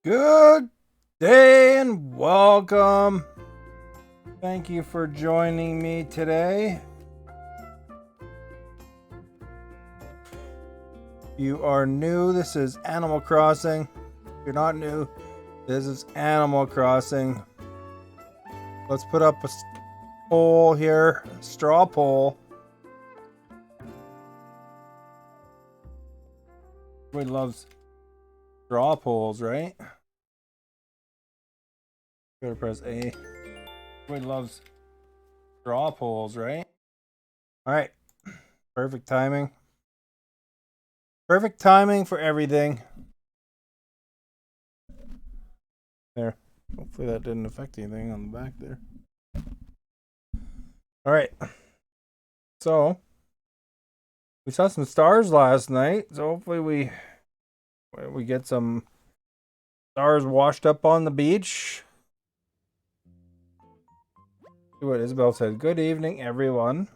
Good day and welcome. Thank you for joining me today. If you are new, this is Animal Crossing. If you're not new, this is Animal Crossing. Let's put up a poll here, a straw poll. Everybody loves straw polls, right? Gotta press A. Everybody loves straw polls, right? All right. Perfect timing. Perfect timing for everything. There. Hopefully that didn't affect anything on the back there. All right. So we saw some stars last night. So hopefully we get some stars washed up on the beach. See what Isabel said. Good evening, everyone.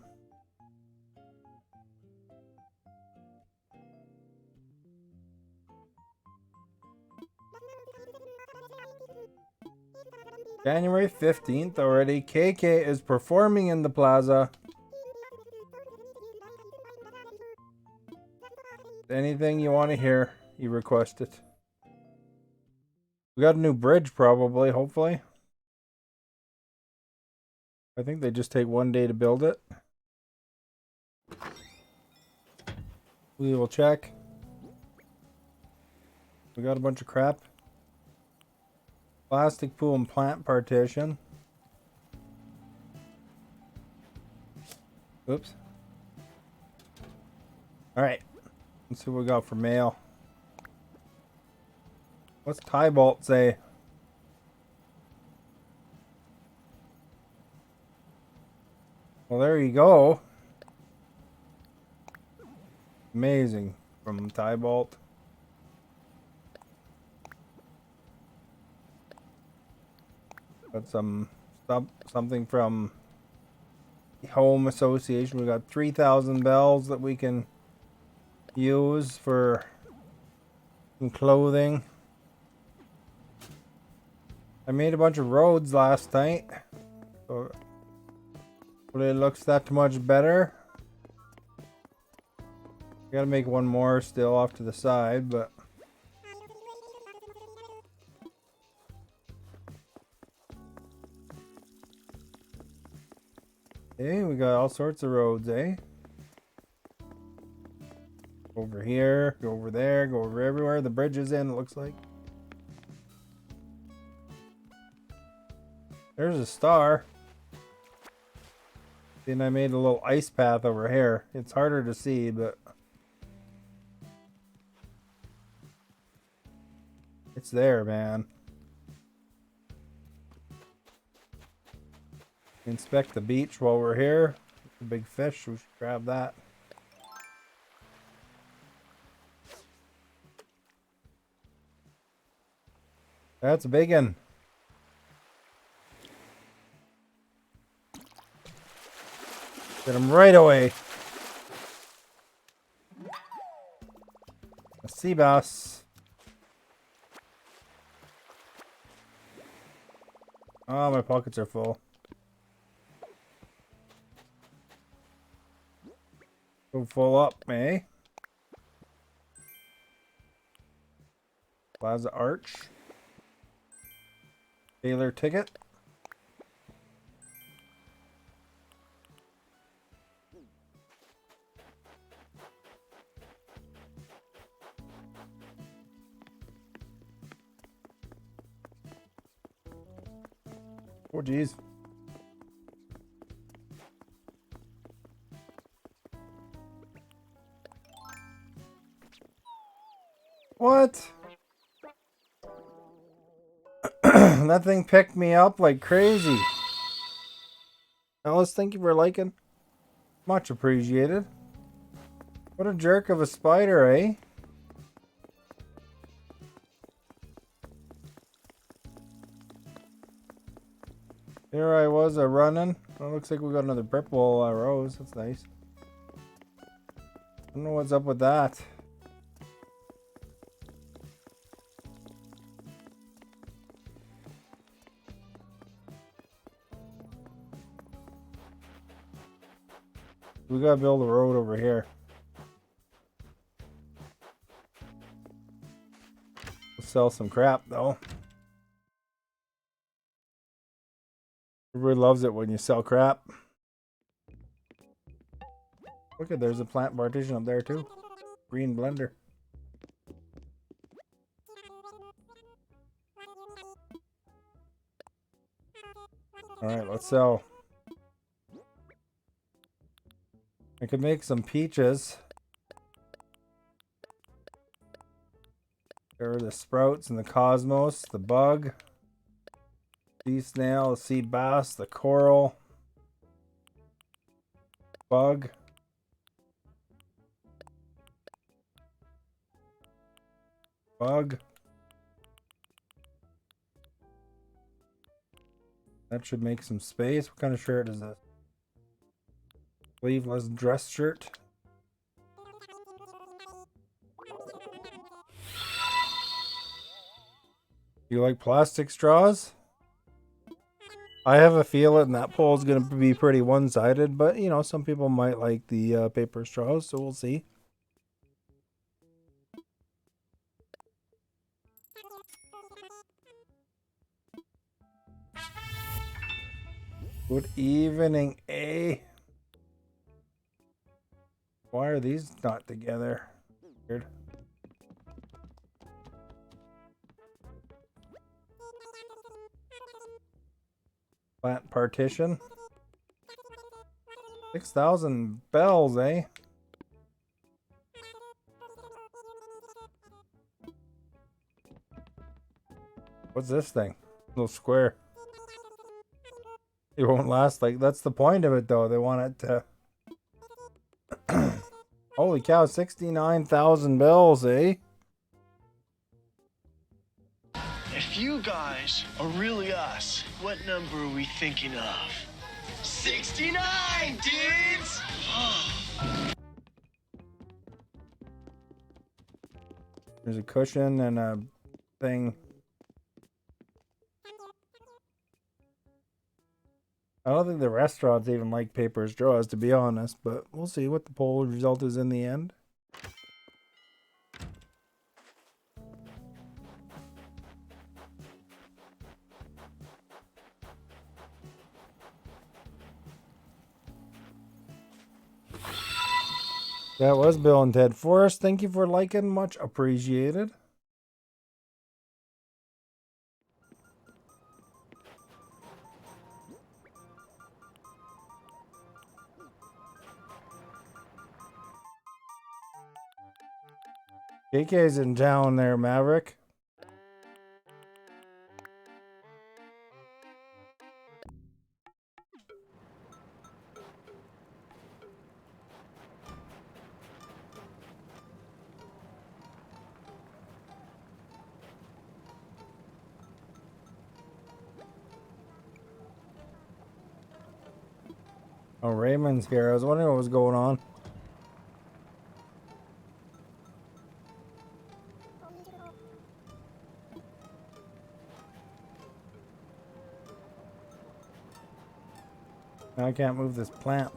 January 15th already. KK is performing in the plaza. Anything you want to hear, you request it. We got a new bridge probably, hopefully. I think they just take 1 day to build it. We will check. We got a bunch of crap. Plastic pool and plant partition. Oops. Alright. Let's see what we got for mail. What's Tybalt say? Well, there you go. Amazing from Tybalt. Got something from the Home Association. We got 3,000 bells that we can use for some clothing. I made a bunch of roads last night, so it looks that much better. Gotta make one more still off to the side, but hey, we got all sorts of roads, eh? Over here, go over there, go over everywhere. The bridge is in, it looks like. There's a star. Then I made a little ice path over here. It's harder to see, but it's there, man. Inspect the beach while we're here. A big fish, we should grab that. That's a big one. Get him right away. A sea bass. Oh, my pockets are full. Go full up, eh? Plaza Arch. Taylor ticket. Oh, geez. What? That thing picked me up like crazy. Alice, thank you for liking. Much appreciated. What a jerk of a spider, eh? Here I was running. Oh, looks like we got another purple rose. That's nice. I don't know what's up with that. We gotta build a road over here. We'll sell some crap though. Everybody loves it when you sell crap. Look at, there's a plant partition up there too. Green blender. Alright, let's sell. I could make some peaches. There are the sprouts and the cosmos, the bug, sea snail, the sea bass, the coral, bug, bug. That should make some space. What kind of shirt is this? Sleeveless dress shirt. You like plastic straws? I have a feeling that poll is going to be pretty one-sided, but you know, some people might like the paper straws, so we'll see. Good evening, A. Why are these not together? Weird. Plant partition. 6,000 bells, eh? What's this thing? Little square. It won't last. Like, that's the point of it though. They want it to holy cow, 69,000 bells, eh? If you guys are really us, what number are we thinking of? 69, dudes! There's a cushion and a thing. I don't think the restaurants even like paper straws, to be honest, but we'll see what the poll result is in the end. That was Bill and Ted Forrest. Thank you for liking. Much appreciated. KK's in town there, Maverick. Oh, Raymond's here. I was wondering what was going on. I can't move this plant.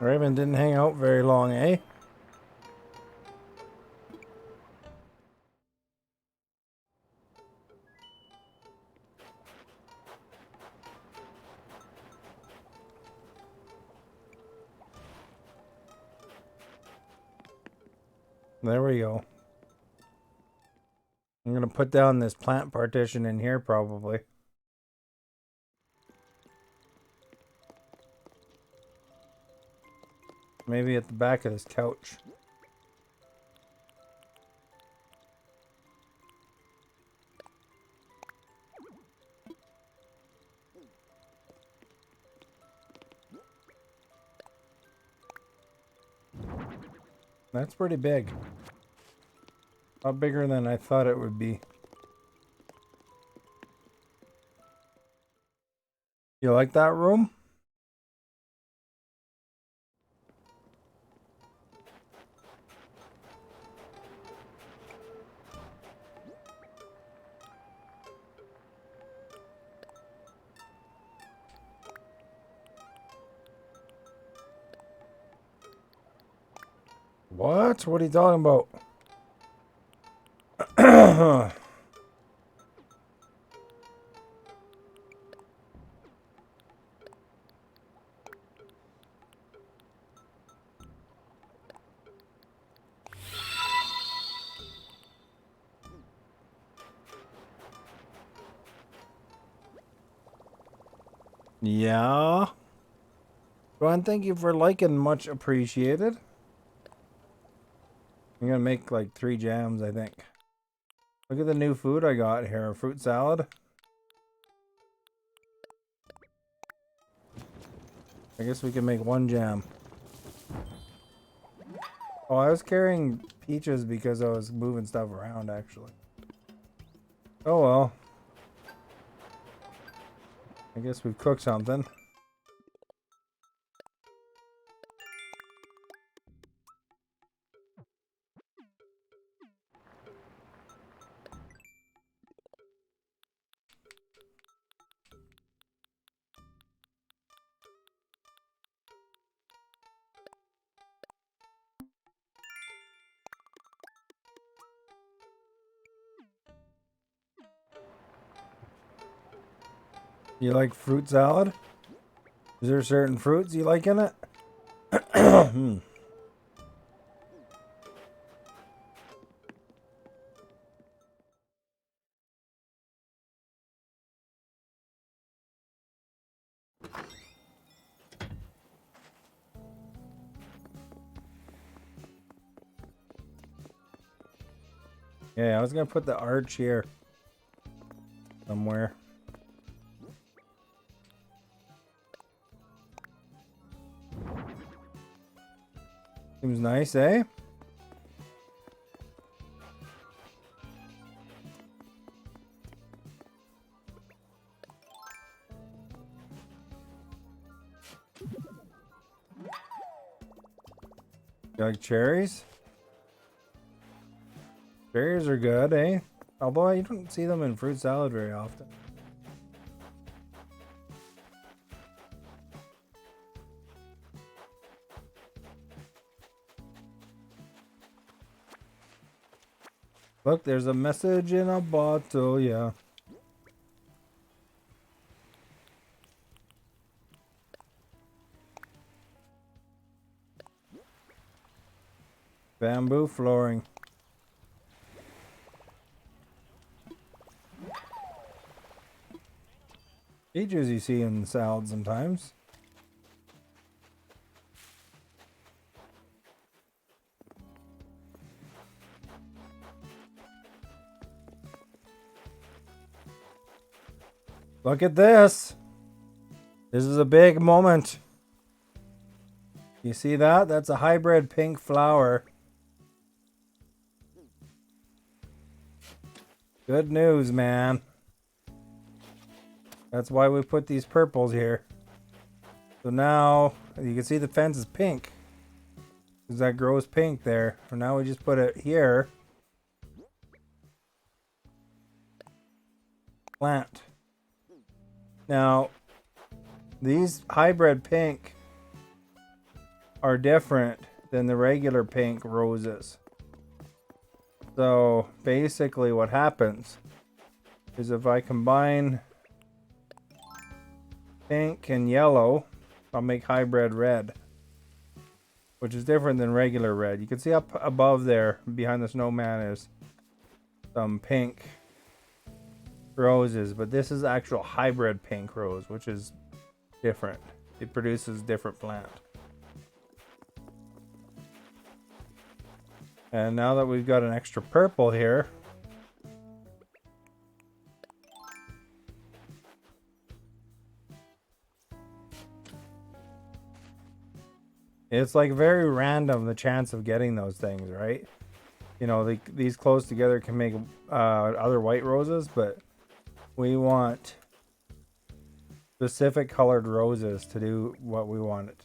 Raymond didn't hang out very long, eh? There we go. I'm gonna put down this plant partition in here probably. Maybe at the back of this couch. That's pretty big. A lot bigger than I thought it would be. You like that room? What? What are you talking about? Yeah. Ron, thank you for liking. Much appreciated. I'm gonna make like 3 jams, I think. Look at the new food I got here. Fruit salad. I guess we can make 1 jam. Oh, I was carrying peaches because I was moving stuff around, actually. Oh well. I guess we've cooked something. You like fruit salad? Is there certain fruits you like in it? Yeah, I was gonna put the arch here somewhere. Seems nice, eh? You like cherries? Cherries are good, eh? Although you don't see them in fruit salad very often. Look, there's a message in a bottle, yeah. Bamboo flooring. Peaches you see in salad sometimes. Look at this. This is a big moment. You see that? That's a hybrid pink flower. Good news, man. That's why we put these purples here. So now, you can see the fence is pink. Because that grows pink there. So now we just put it here. Plant. Now, these hybrid pink are different than the regular pink roses. So basically what happens is if I combine pink and yellow, I'll make hybrid red, which is different than regular red. You can see up above there behind the snowman is some pink roses, but this is actual hybrid pink rose, which is different. It produces different plant. And now that we've got an extra purple here, It's like very random, the chance of getting those things, right? You know, these close together can make other white roses, but we want specific colored roses to do what we want it to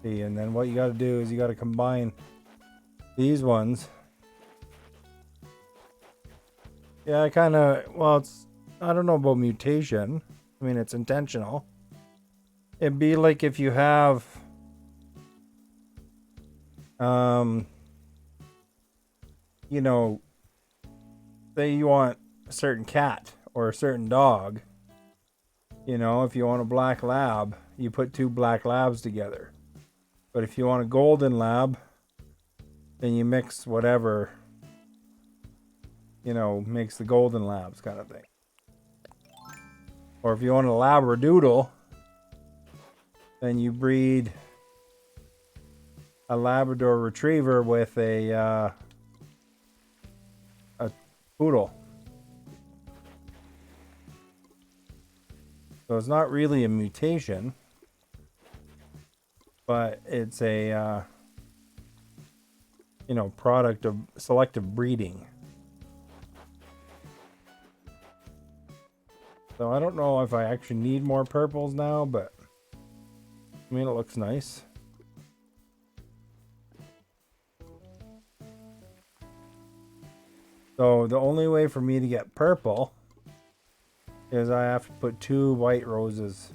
be. And then what you got to do is you got to combine these ones. Yeah, I kind of, well, I don't know about mutation. I mean, it's intentional. It'd be like if you have, you know, say you want a certain cat or a certain dog. You know, if you want a black lab, you put two black labs together. But if you want a golden lab, then you mix whatever, you know, makes the golden labs kind of thing. Or if you want a labradoodle, then you breed a Labrador retriever with a poodle. So it's not really a mutation, but it's a you know, product of selective breeding. So I don't know if I actually need more purples now, but I mean, it looks nice. So the only way for me to get purple is I have to put two white roses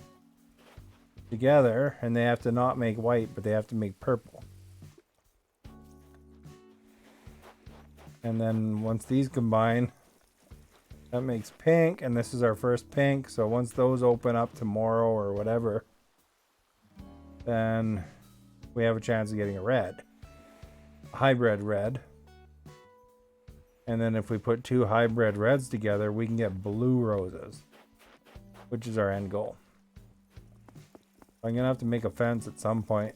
together, and they have to not make white, but they have to make purple. And then once these combine, that makes pink, and this is our first pink. So once those open up tomorrow or whatever, then we have a chance of getting a red, a hybrid red. And then if we put two hybrid reds together, we can get blue roses, which is our end goal. I'm gonna have to make a fence at some point.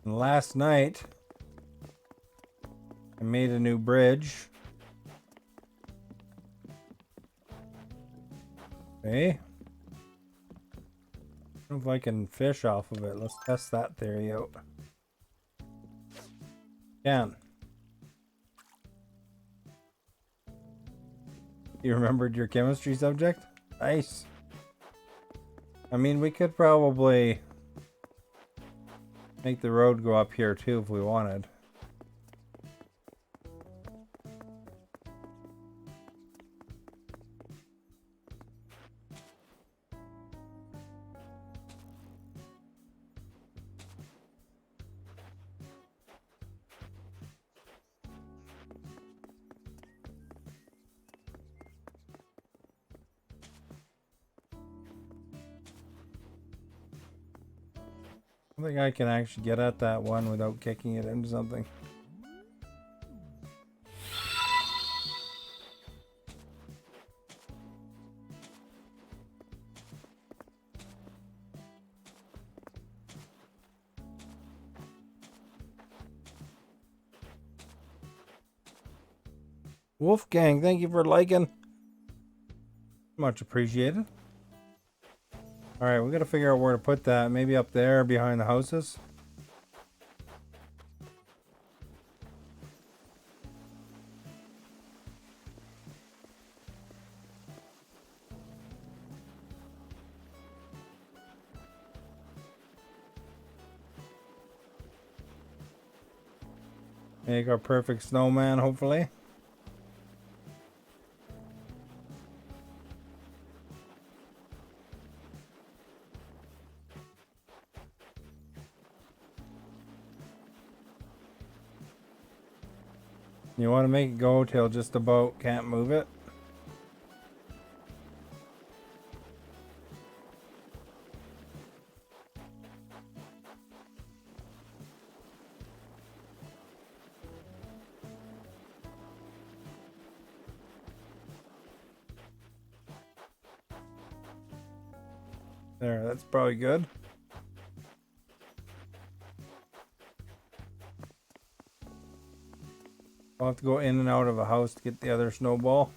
And last night, I made a new bridge. Okay. I don't know if I can fish off of it. Let's test that theory out. Can. You remembered your chemistry subject? Nice. I mean, we could probably make the road go up here too if we wanted. I think I can actually get at that one without kicking it into something. Wolfgang, thank you for liking. Much appreciated. Alright, we gotta figure out where to put that. Maybe up there behind the houses. Make our perfect snowman, hopefully. You want to make it go till just about can't move it? There, that's probably good. I'll have to go in and out of a house to get the other snowball.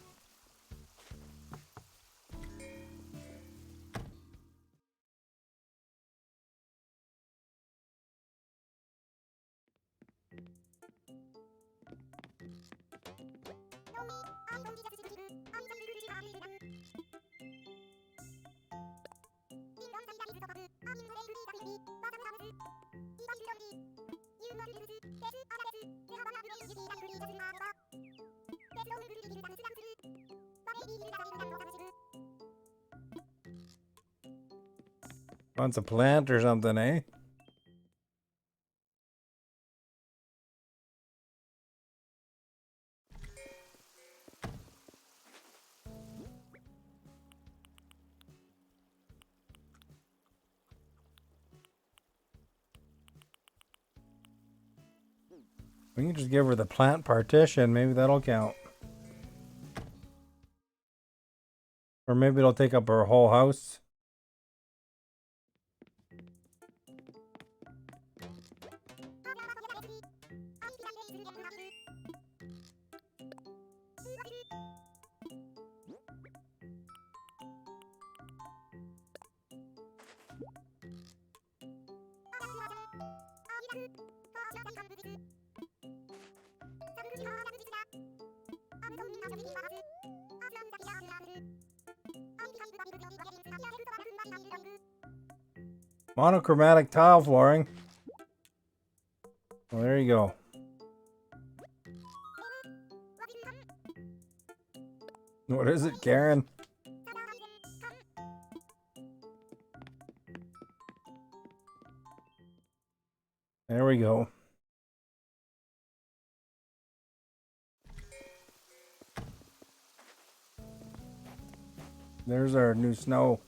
Wants a plant or something, eh? We can just give her the plant partition. Maybe that'll count. Or maybe it'll take up her whole house. Monochromatic tile flooring. Well, there you go. What is it, Karen? There we go. There's our new snow.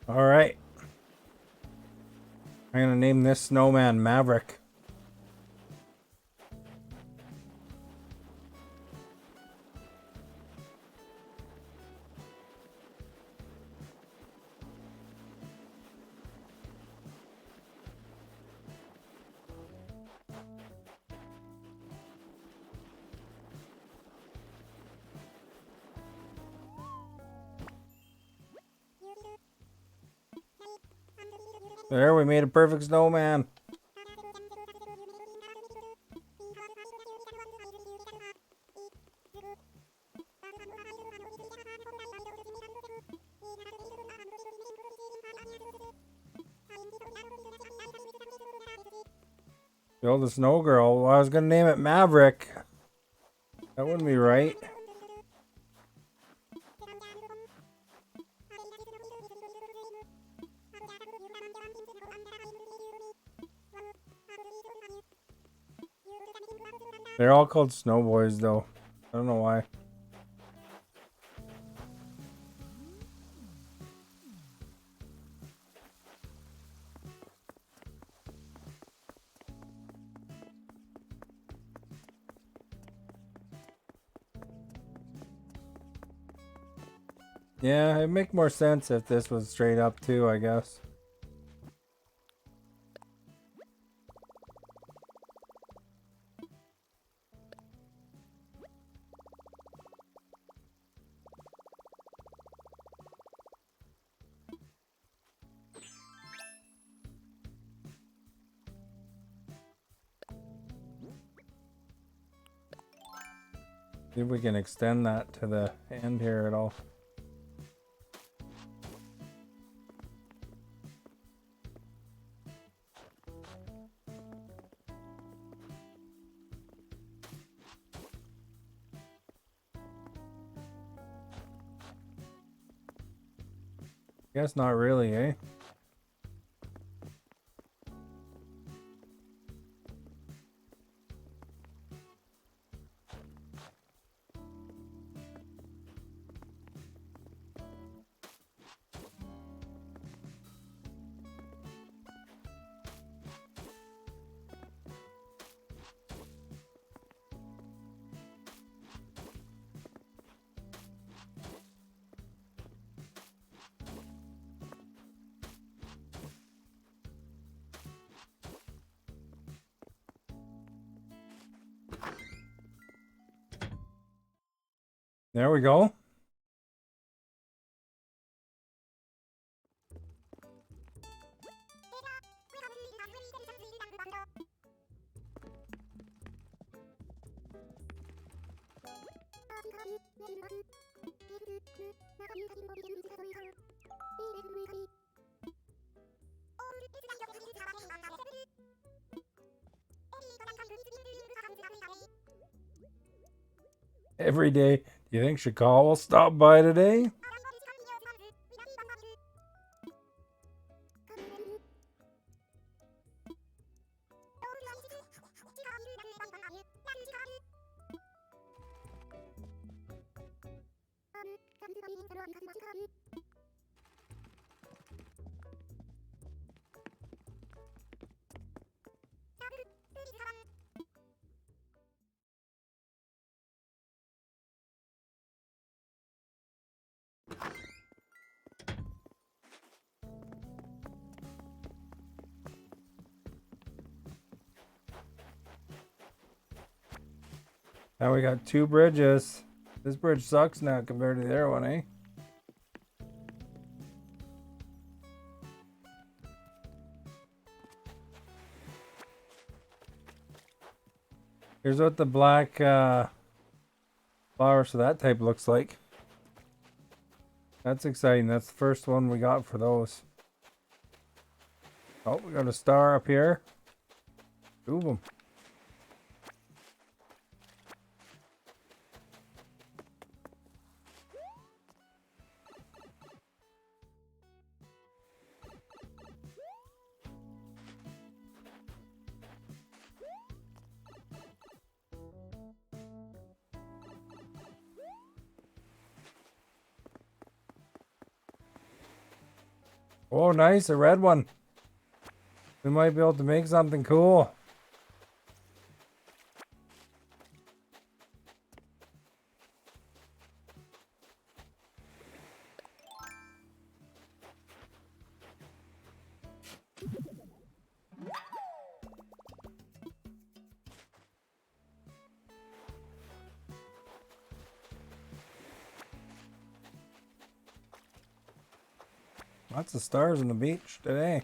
All right. I'm gonna name this snowman Maverick. There, we made a perfect snowman. Build a snow girl. Well, I was gonna name it Maverick. That wouldn't be right. They're all called snow boys, though. I don't know why. Yeah, it'd make more sense if this was straight up too, I guess. See if we can extend that to the end here at all. Guess not really, eh? There we go. Every day. Do you think Shakal will stop by today? Now we got 2 bridges. This bridge sucks now compared to the other one, eh? Here's what the black flowers for that type looks like. That's exciting. That's the first one we got for those. Oh, we got a star up here. 2 of them. Oh, nice, a red one. We might be able to make something cool. Lots of stars on the beach today.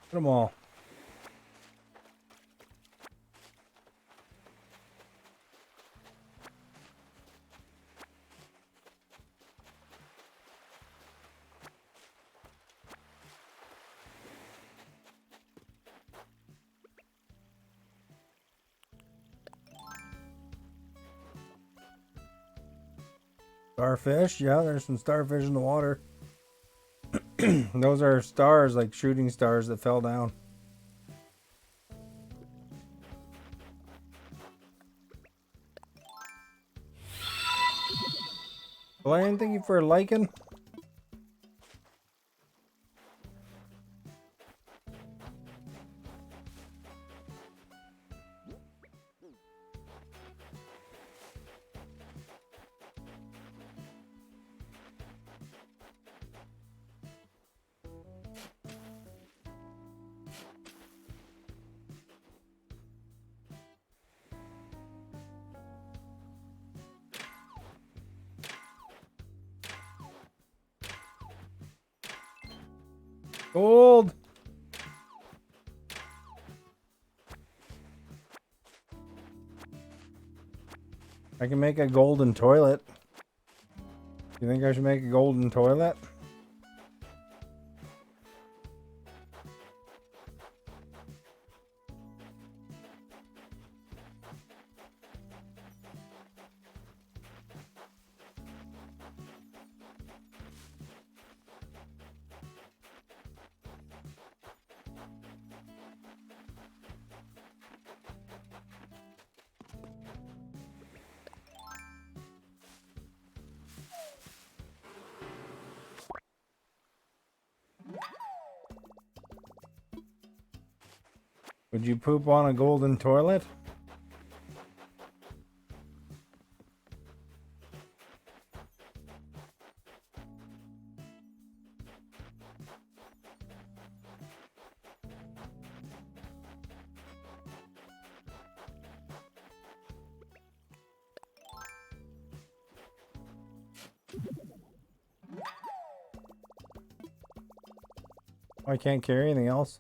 Look at them all. Starfish, yeah, there's some starfish in the water. Those are stars, like shooting stars that fell down. Valerian, thank you for liking. Gold. I can make a golden toilet. You think I should make a golden toilet? Would you poop on a golden toilet? I can't carry anything else.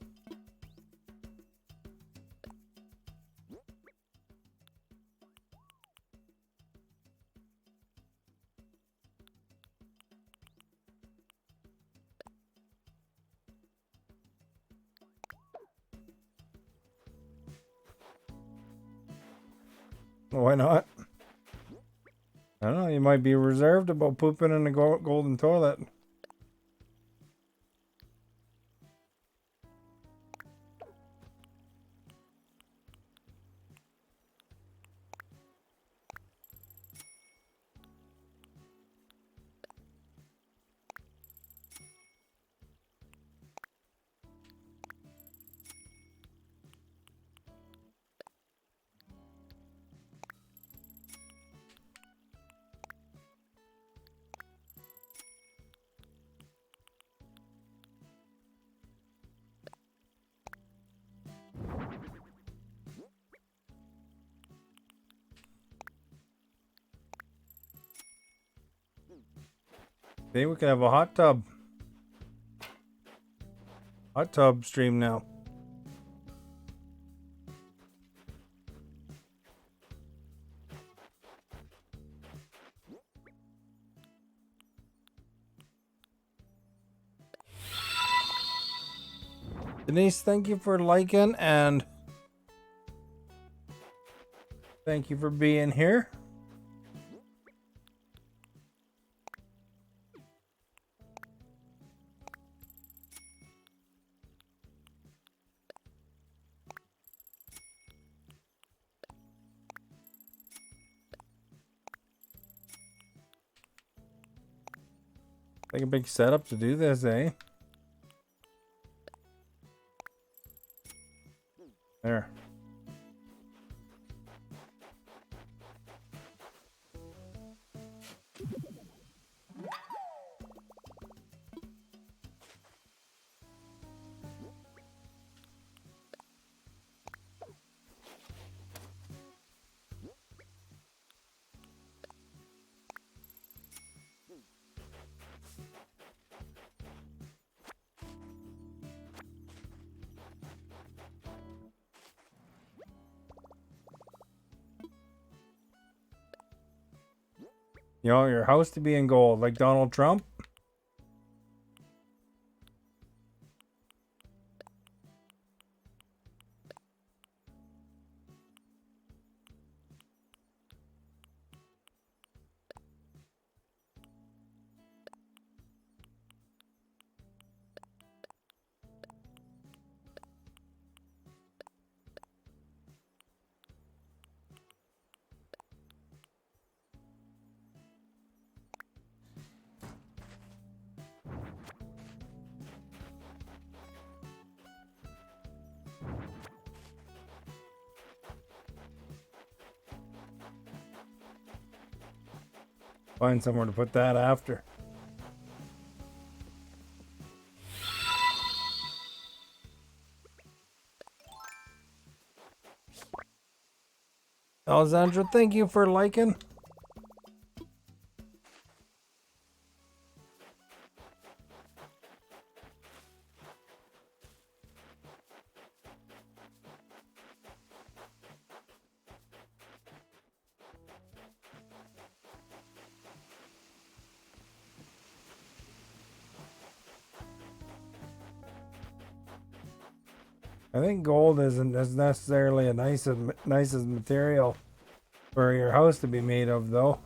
Why not? I don't know, you might be reserved about pooping in the golden toilet. Maybe we could have a hot tub stream now. Denise, thank you for liking and thank you for being here. Like a big setup to do this, eh? There. You know, your house to be in gold, like Donald Trump. Find somewhere to put that after. Alessandra, thank you for liking. I think gold isn't as necessarily a nicest material for your house to be made of, though.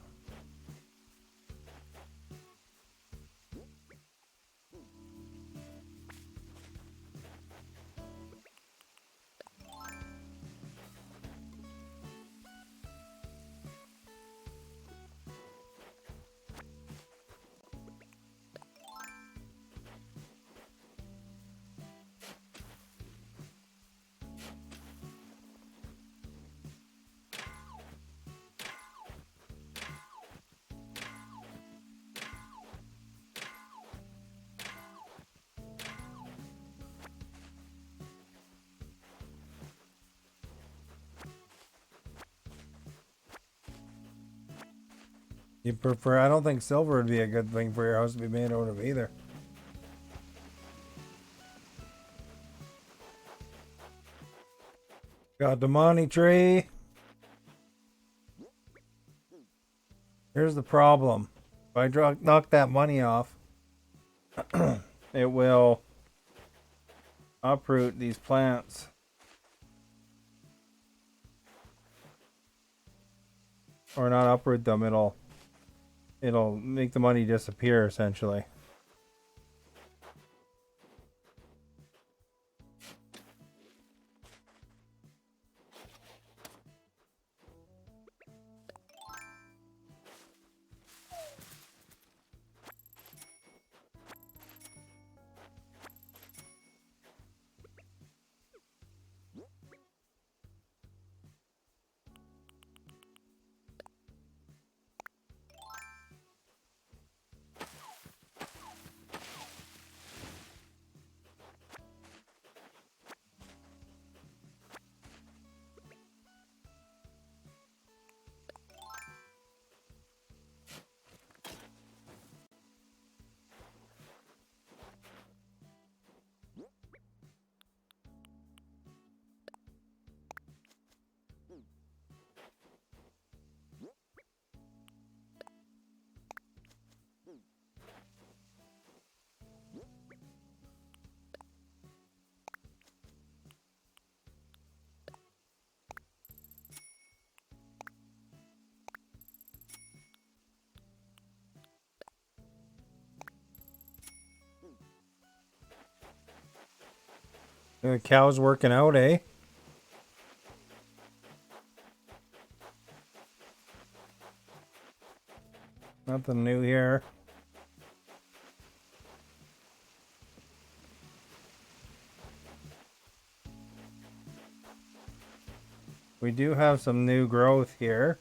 You prefer? I don't think silver would be a good thing for your house to be made out of either. Got the money tree. Here's the problem. If I knock that money off, it will uproot these plants. Or not uproot them, it'll make the money disappear essentially. The cow's working out, eh? Nothing new here. We do have some new growth here.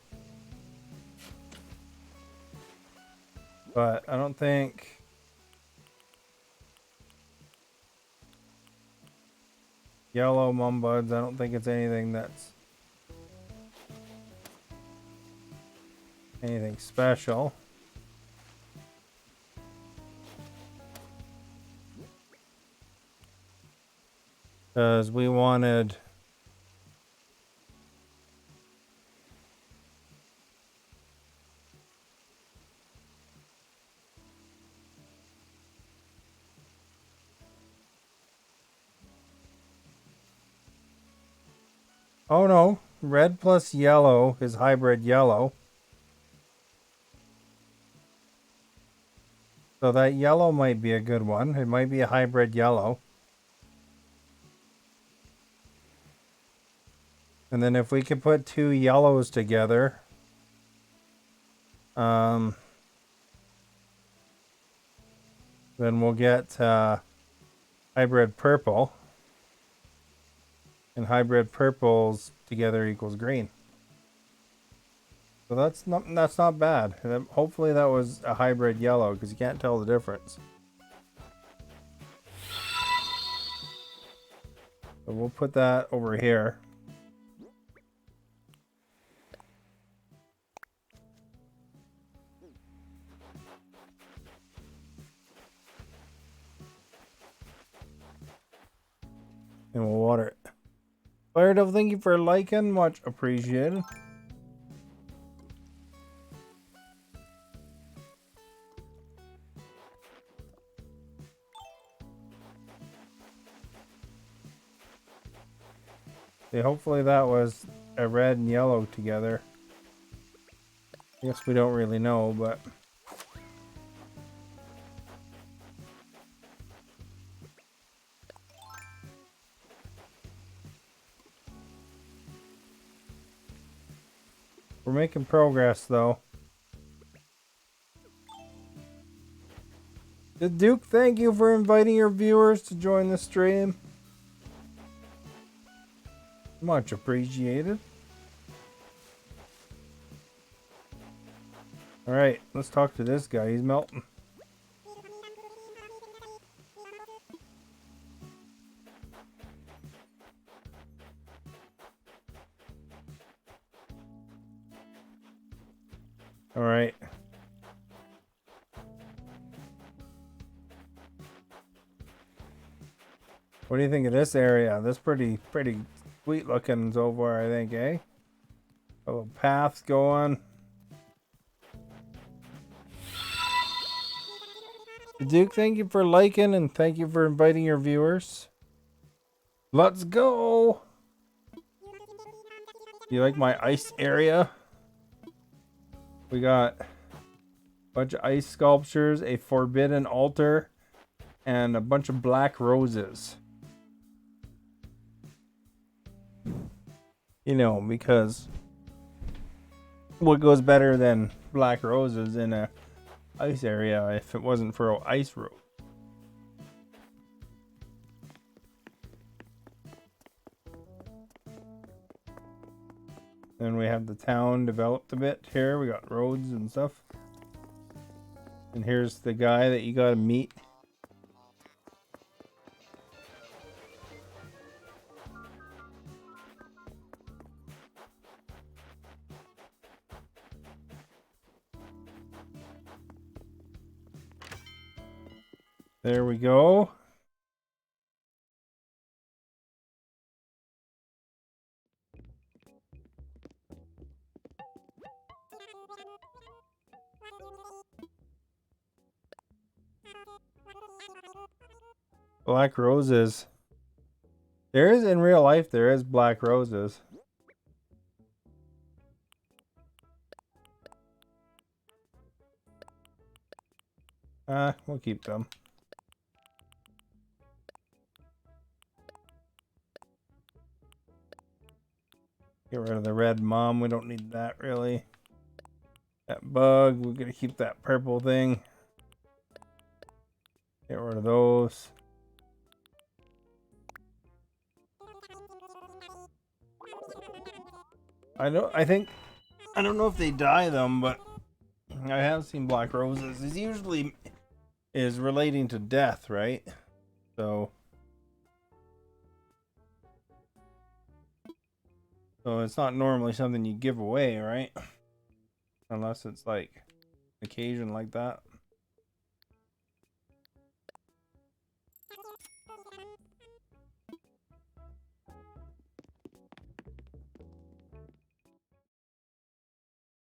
But I don't think... Yellow mumbuds, I don't think it's anything that's... anything special. Because we wanted... Oh no, red plus yellow is hybrid yellow. So that yellow might be a good one. It might be a hybrid yellow. And then if we could put two yellows together, then we'll get hybrid purple. And hybrid purples together equals green. So that's not bad. Hopefully that was a hybrid yellow because you can't tell the difference. So we'll put that over here. And we'll water it. Fire Devil, thank you for liking. Much appreciated. See, hopefully that was a red and yellow together. I guess we don't really know, but... we're making progress, though. The Duke, thank you for inviting your viewers to join the stream. Much appreciated. Alright, let's talk to this guy. He's melting. Alright. What do you think of this area? This pretty sweet looking so far, I think, eh? A little paths going. Duke, thank you for liking and thank you for inviting your viewers. Let's go! You like my ice area? We got a bunch of ice sculptures, a forbidden altar, and a bunch of black roses. You know, because what goes better than black roses in a ice area if it wasn't for an ice rose? Then we have the town developed a bit here. We got roads and stuff. And here's the guy that you gotta meet. There we go. Black roses. There is, in real life, there is black roses. We'll keep them. Get rid of the red mom. We don't need that really. That bug. We're gonna keep that purple thing. Get rid of those. I don't know if they dye them, but I have seen black roses. It usually is relating to death, right? So it's not normally something you give away, right? Unless it's like an occasion like that.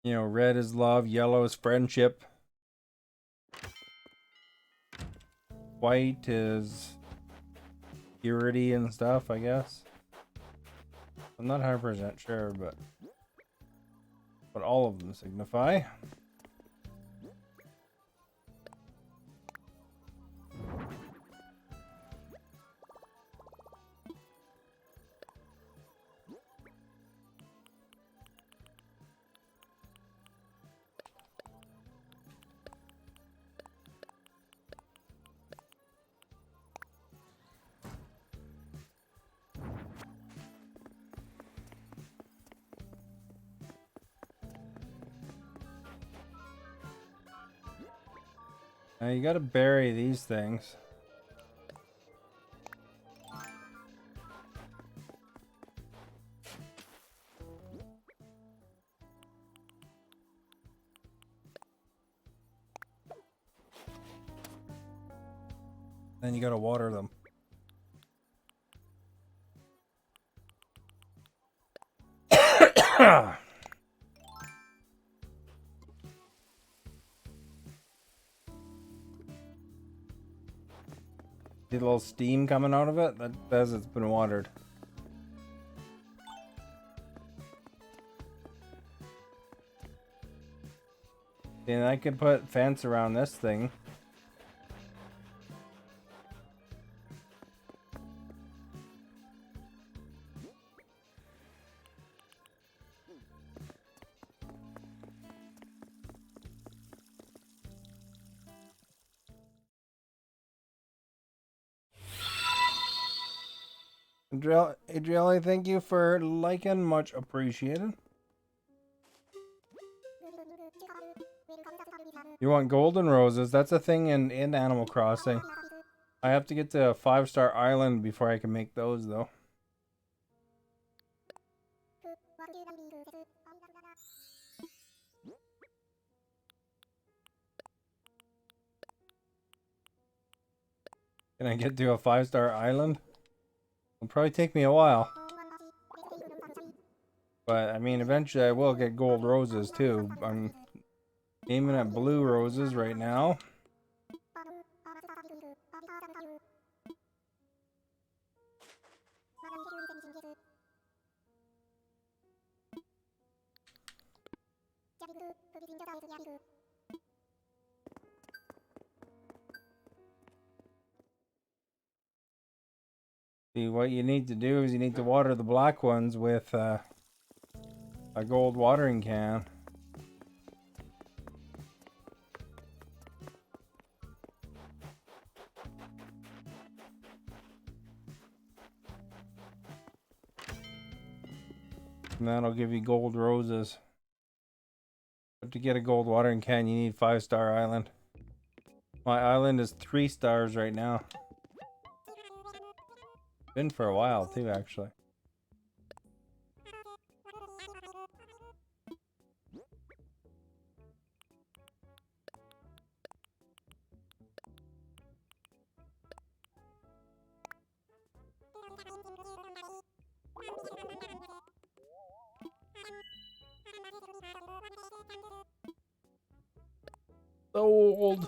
You know, red is love, yellow is friendship. White is purity and stuff, I guess. I'm not 100% sure, but all of them signify. Now you gotta bury these things. Then you gotta water them. See a little steam coming out of it? That says it's been watered. And I could put fence around this thing. Adriele, thank you for liking, much appreciated. You want golden roses? That's a thing in Animal Crossing. I have to get to a 5-star island before I can make those, though. Can I get to a 5-star island? It'll probably take me a while. But, I mean, eventually I will get gold roses, too. I'm aiming at blue roses right now. See, what you need to do is you need to water the black ones with a gold watering can. And that'll give you gold roses. But to get a gold watering can, you need 5-star island. My island is 3 stars right now. Been for a while too, actually. So old.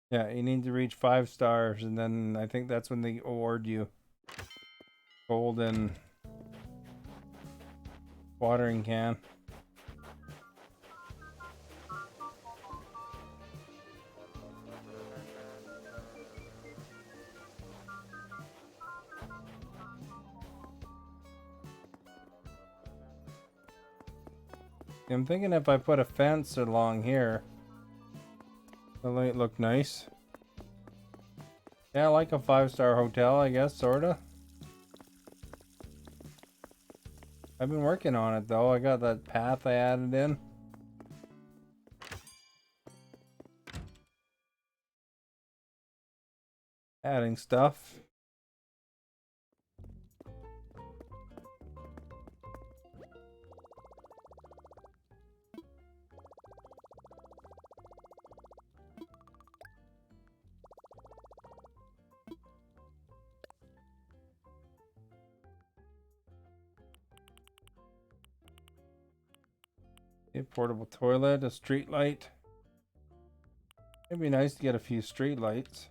Yeah, you need to reach 5 stars, and then I think that's when they award you golden watering can. I'm thinking if I put a fence along here, it might look nice. Yeah, like a 5-star hotel, I guess, sorta. I've been working on it though. I got that path I added in. Adding stuff. A portable toilet, a street light. It'd be nice to get a few street lights.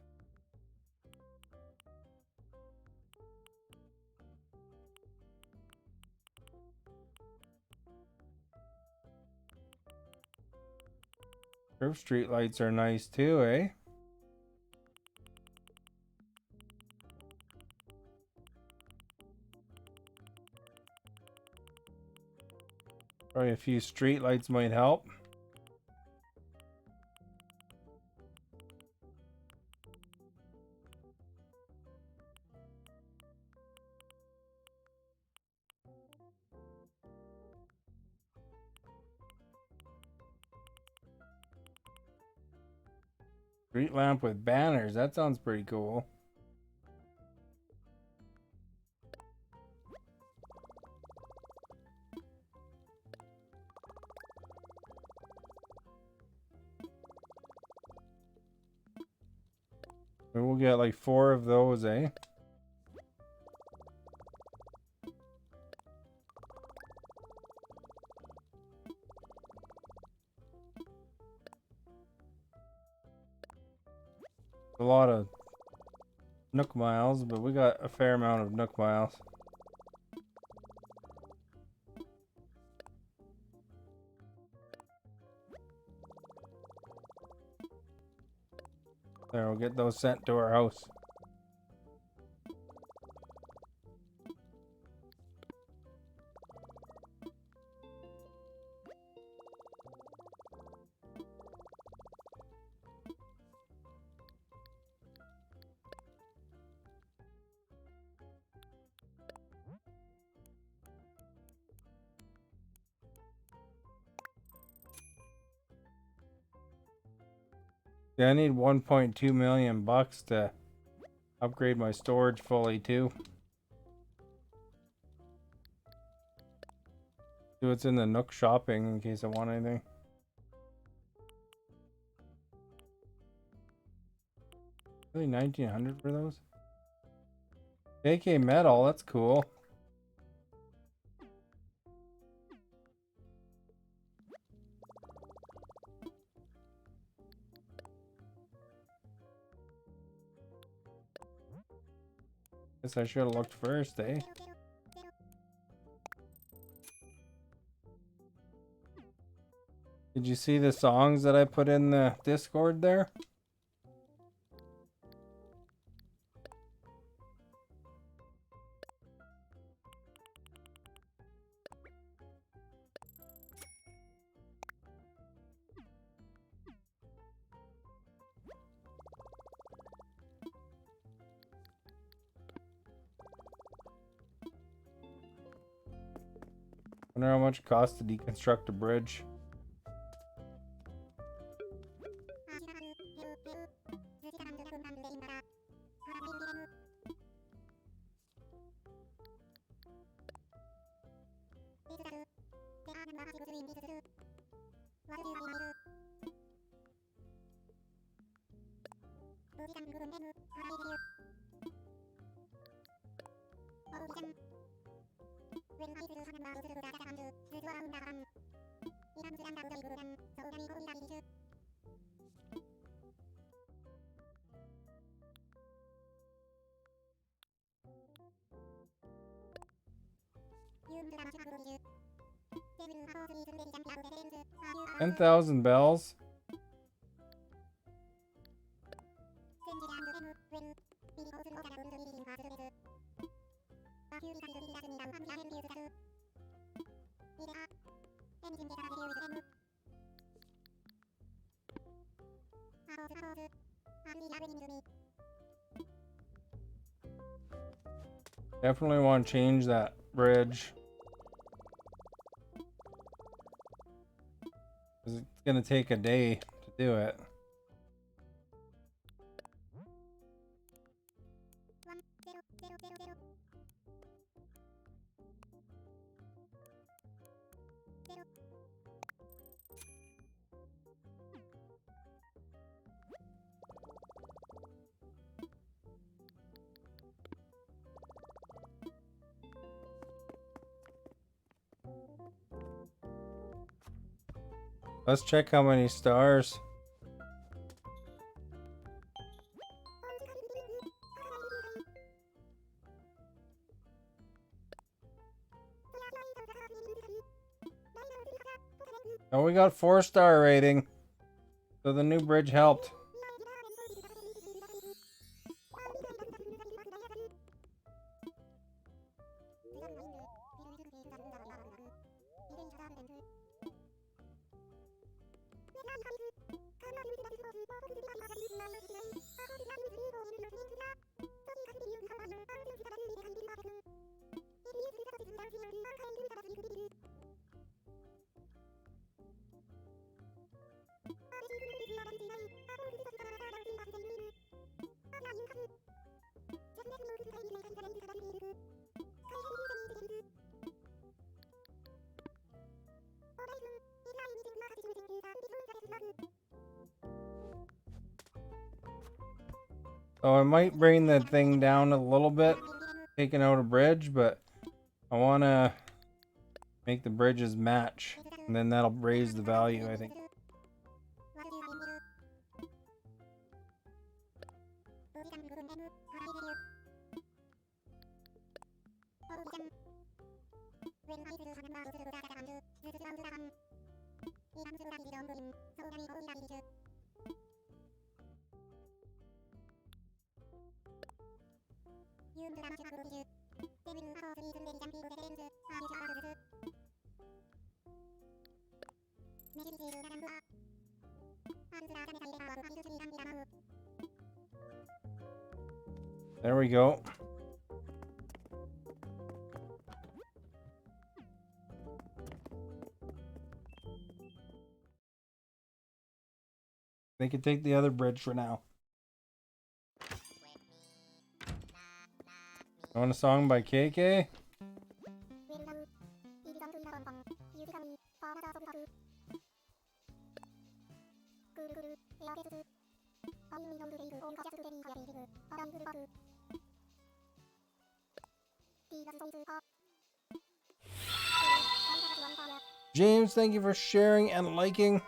Curved street lights are nice too, eh? Probably a few street lights might help. Street lamp with banners. That sounds pretty cool. We'll get like 4 of those, eh? A lot of Nook miles, but we got a fair amount of Nook miles. There, we'll get those sent to our house. Yeah, I need 1.2 million bucks to upgrade my storage fully too. See what's in the Nook shopping in case I want anything. Really, 1900 for those? AK metal, that's cool. Guess I should have looked first, eh? Did you see the songs that I put in the Discord there? Wonder how much it costs to deconstruct a bridge. $10,000 bells. Definitely want to change that bridge. It's gonna take a day to do it. Let's check how many stars. Oh, we got 4-star rating. So the new bridge helped. So I might bring the thing down a little bit, taking out a bridge, but I want to make the bridges match, and then that'll raise the value, I think. There we go. They can take the other bridge for now. You want a song by KK? James, thank you for sharing and liking.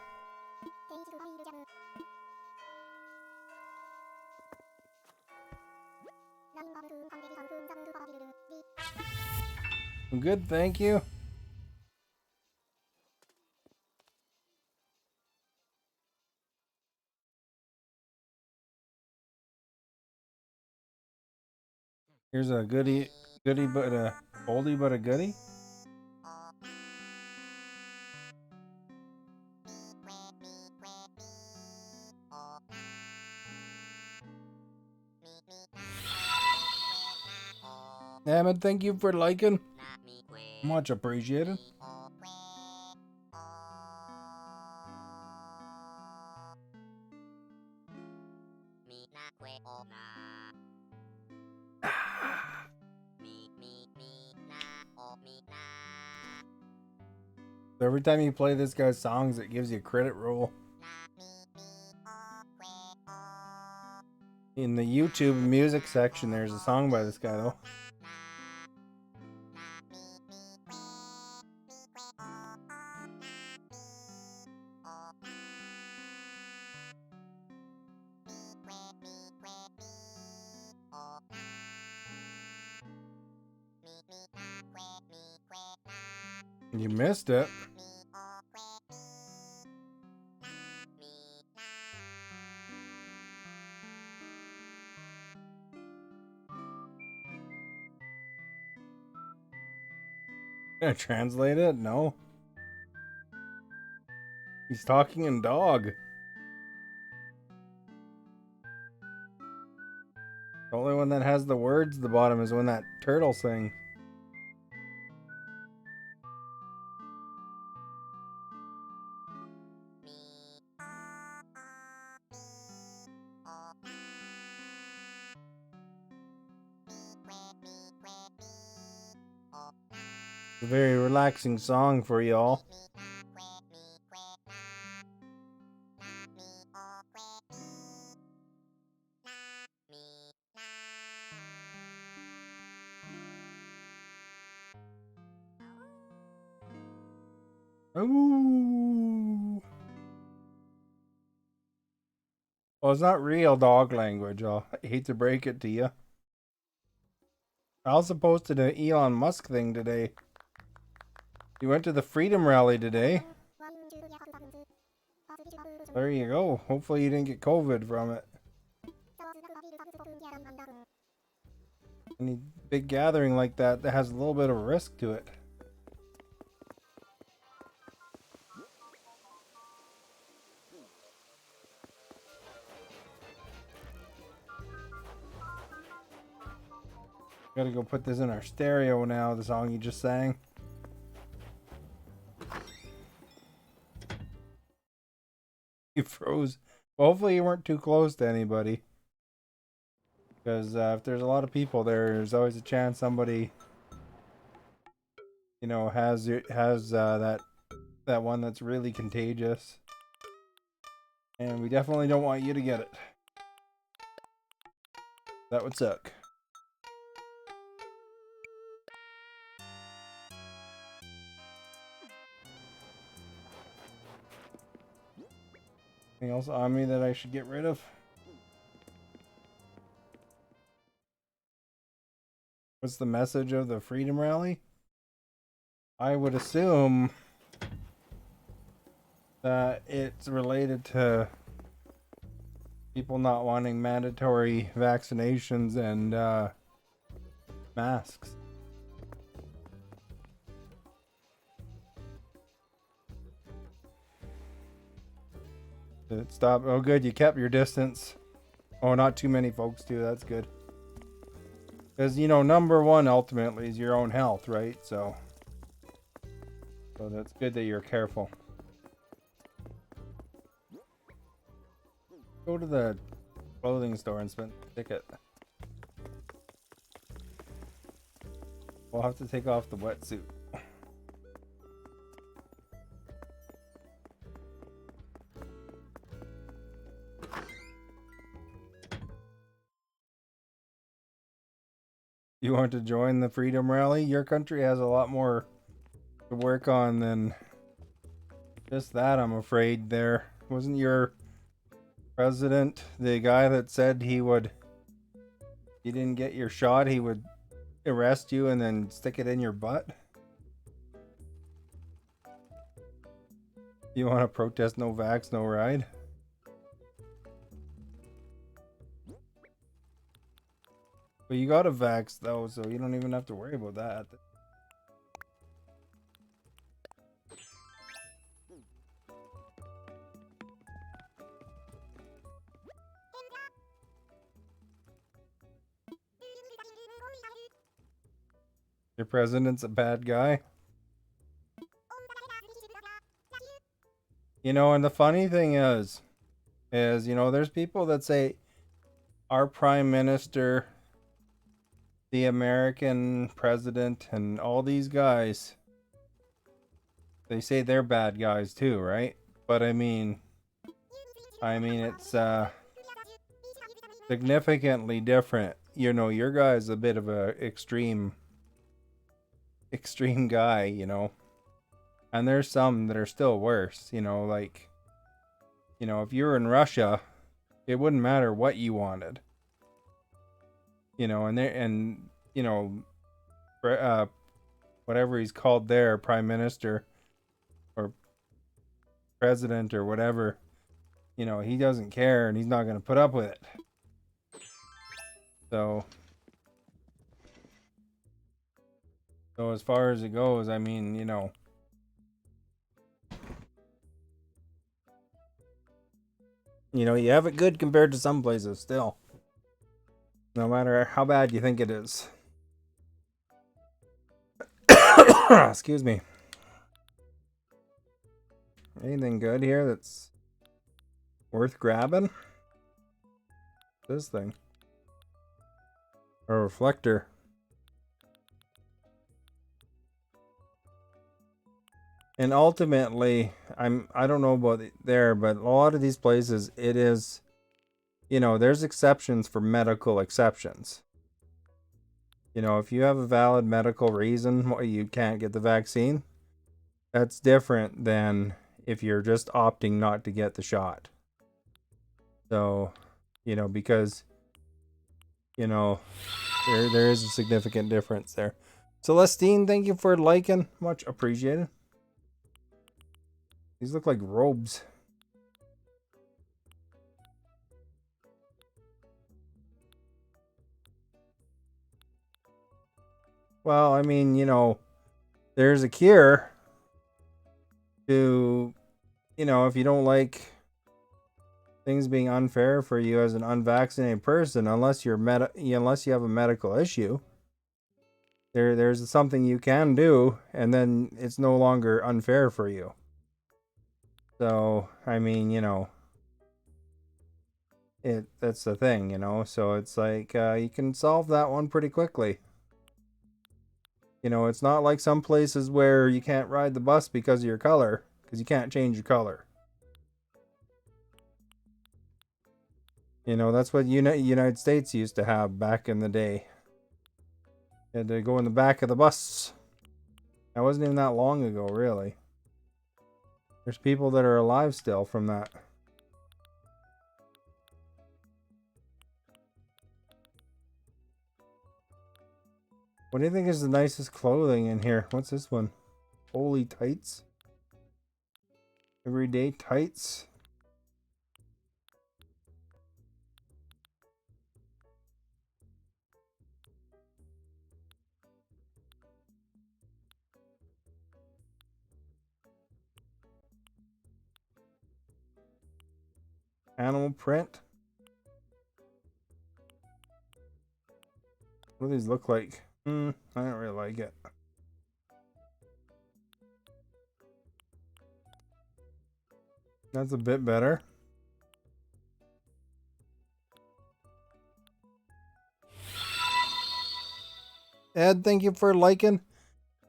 I'm good, thank you. Here's a goodie but a oldie but a goodie. Ahmed, thank you for liking. Much appreciated. Every time you play this guy's songs, it gives you a credit roll. In the YouTube music section, there's a song by this guy, though. You missed it. Gonna translate it? No. He's talking in dog. The only one that has the words at the bottom is when that turtle sings. It's a very relaxing song for y'all. Ooh. Well, it's not real dog language. I hate to break it to you. I also posted an Elon Musk thing today. He went to the Freedom Rally today. There you go. Hopefully you didn't get COVID from it. Any big gathering like that has a little bit of a risk to it. Gotta go put this in our stereo now, the song you just sang. You froze. Well, hopefully you weren't too close to anybody. Because if there's a lot of people there, there's always a chance somebody, you know, has that one that's really contagious. And we definitely don't want you to get it. That would suck. Anything else on me that I should get rid of? What's the message of the Freedom Rally? I would assume that it's related to people not wanting mandatory vaccinations and masks. Did it stop? Oh, good. You kept your distance. Oh, not too many folks do. That's good. Because, you know, number one ultimately is your own health, right? So that's good that you're careful. Go to the clothing store and spend a ticket. We'll have to take off the wetsuit. You want to join the Freedom Rally? Your country has a lot more to work on than just that, I'm afraid. There wasn't your president the guy that said you didn't get your shot, he would arrest you and then stick it in your butt? You want to protest no vax, no ride? But you got a vax though, so you don't even have to worry about that. Your president's a bad guy. You know, and the funny thing is, you know, there's people that say our prime minister, the American president, and all these guys, they say they're bad guys too, right? But I mean it's significantly different. You know, your guy's a bit of a extreme guy, you know. And there's some that are still worse, you know, like, you know, if you're in Russia, it wouldn't matter what you wanted. You know, and you know, whatever he's called there, prime minister or president or whatever, you know, he doesn't care and he's not going to put up with it. So as far as it goes, I mean, you know, you have it good compared to some places still. No matter how bad you think it is. Excuse me. Anything good here that's worth grabbing? This thing. A reflector. And ultimately, I don't know about there, but a lot of these places, it is, you know, there's exceptions for medical exceptions. You know, if you have a valid medical reason why you can't get the vaccine, that's different than if you're just opting not to get the shot. So, you know, because, you know, there is a significant difference there. Celestine, thank you for liking. Much appreciated. These look like robes. Well, I mean, you know, there's a cure to, you know, if you don't like things being unfair for you as an unvaccinated person, unless you have a medical issue, there's something you can do, and then it's no longer unfair for you. So, I mean, you know, that's the thing, you know. So it's like you can solve that one pretty quickly. You know, it's not like some places where you can't ride the bus because of your color, because you can't change your color. You know, that's what United States used to have back in the day. You had to go in the back of the bus. That wasn't even that long ago, really. There's people that are alive still from that. What do you think is the nicest clothing in here? What's this one? Holy tights? Everyday tights? Animal print? What do these look like? I don't really like it. That's a bit better. Ed, thank you for liking.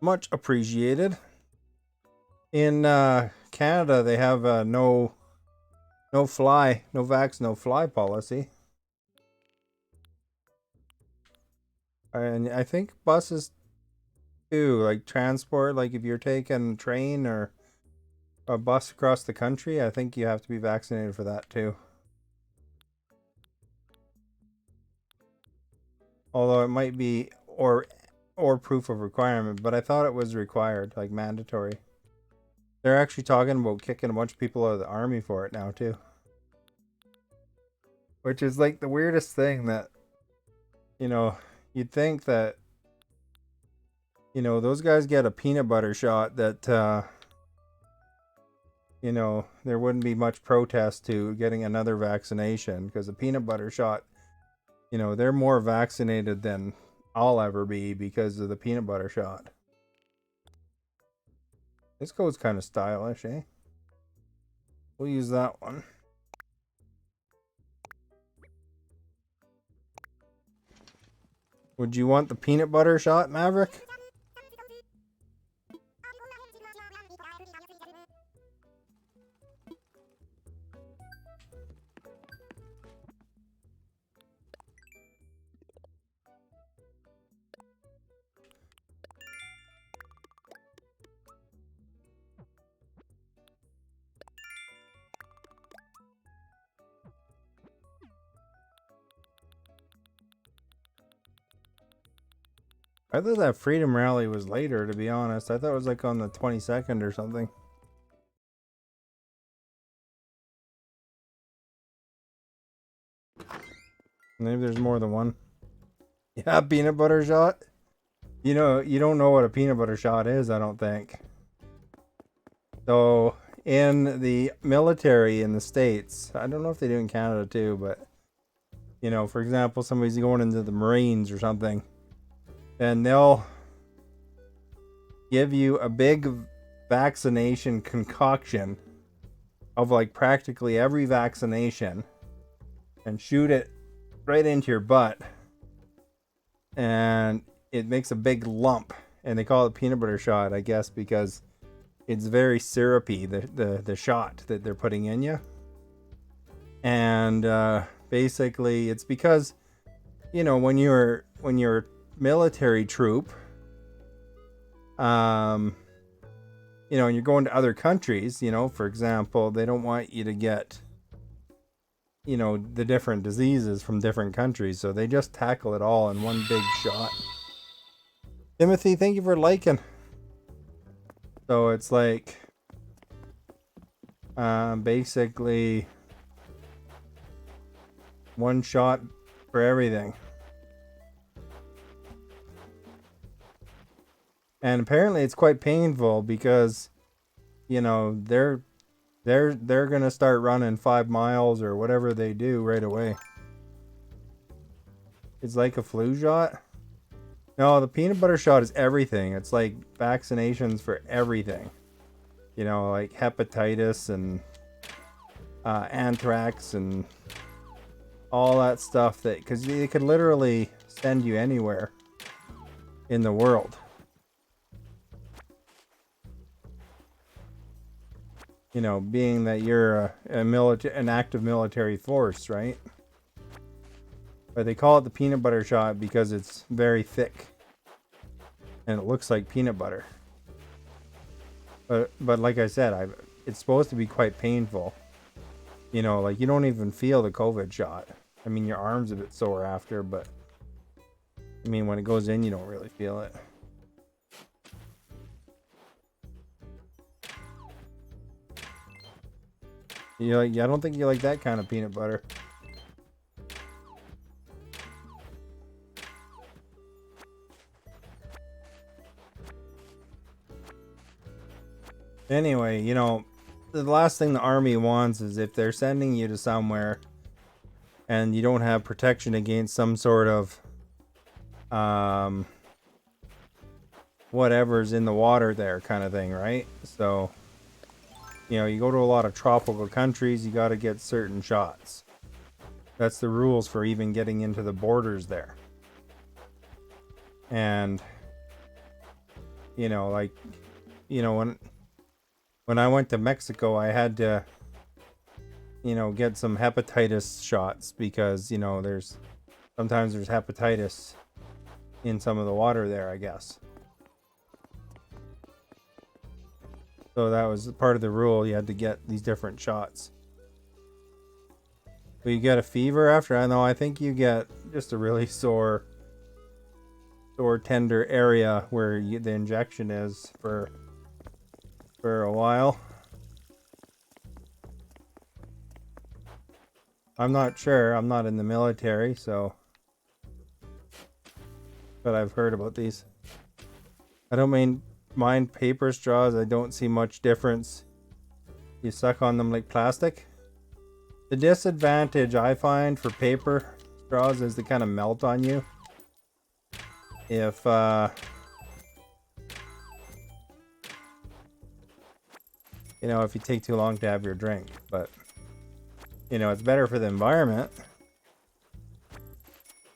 Much appreciated. In Canada, they have no vax, no fly policy. And I think buses too, like transport, like if you're taking train or a bus across the country, I think you have to be vaccinated for that too. Although it might be or proof of requirement, but I thought it was required, like mandatory. They're actually talking about kicking a bunch of people out of the army for it now too. Which is like the weirdest thing that, you know, you'd think that, you know, those guys get a peanut butter shot that, you know, there wouldn't be much protest to getting another vaccination because a peanut butter shot, you know, they're more vaccinated than I'll ever be because of the peanut butter shot. This coat's kind of stylish, eh? We'll use that one. Would you want the peanut butter shot, Maverick? I thought that Freedom Rally was later, to be honest. I thought it was like on the 22nd or something. Maybe there's more than one. Yeah, peanut butter shot. You know, you don't know what a peanut butter shot is, I don't think. So, in the military in the States, I don't know if they do in Canada too, but, you know, for example, somebody's going into the Marines or something, and they'll give you a big vaccination concoction of like practically every vaccination and shoot it right into your butt, and it makes a big lump, and they call it peanut butter shot, I guess, because it's very syrupy, the shot that they're putting in you. And basically it's because, you know, when you're military troop, you know, and you're going to other countries, you know, for example, they don't want you to get, you know, the different diseases from different countries, so they just tackle it all in one big shot. Timothy, thank you for liking. So it's like basically one shot for everything. And apparently it's quite painful because, you know, they're gonna start running 5 miles or whatever they do right away. It's like a flu shot. No, the peanut butter shot is everything. It's like vaccinations for everything. You know, like hepatitis and anthrax and all that stuff, that because they could literally send you anywhere in the world. You know, being that you're an active military force, right? But they call it the peanut butter shot because it's very thick and it looks like peanut butter. But like I said, it's supposed to be quite painful. You know, like you don't even feel the COVID shot. I mean, your arm's a bit sore after, but I mean, when it goes in, you don't really feel it. I don't think you like that kind of peanut butter. Anyway, you know, the last thing the army wants is if they're sending you to somewhere and you don't have protection against some sort of whatever's in the water there kind of thing, right? So, you know, you go to a lot of tropical countries, you got to get certain shots. That's the rules for even getting into the borders there. And, you know, like, you know, when I went to Mexico, I had to, you know, get some hepatitis shots because, you know, sometimes there's hepatitis in some of the water there, I guess. So that was part of the rule. You had to get these different shots. But you get a fever after? I know. I think you get just a really sore, tender area where the injection is for a while. I'm not sure. I'm not in the military, so. But I've heard about these. I don't mind paper straws. I don't see much difference. You suck on them like plastic. The disadvantage I find for paper straws is they kind of melt on you. If you know, if you take too long to have your drink, but you know, it's better for the environment.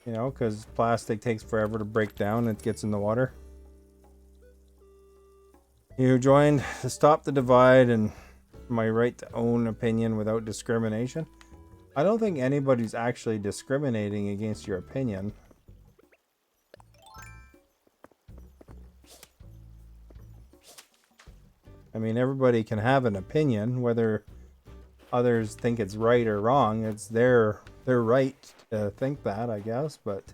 You know, because plastic takes forever to break down and it gets in the water. You joined to stop the divide and my right to own opinion without discrimination. I don't think anybody's actually discriminating against your opinion. I mean, everybody can have an opinion, whether others think it's right or wrong. It's their right to think that, I guess, but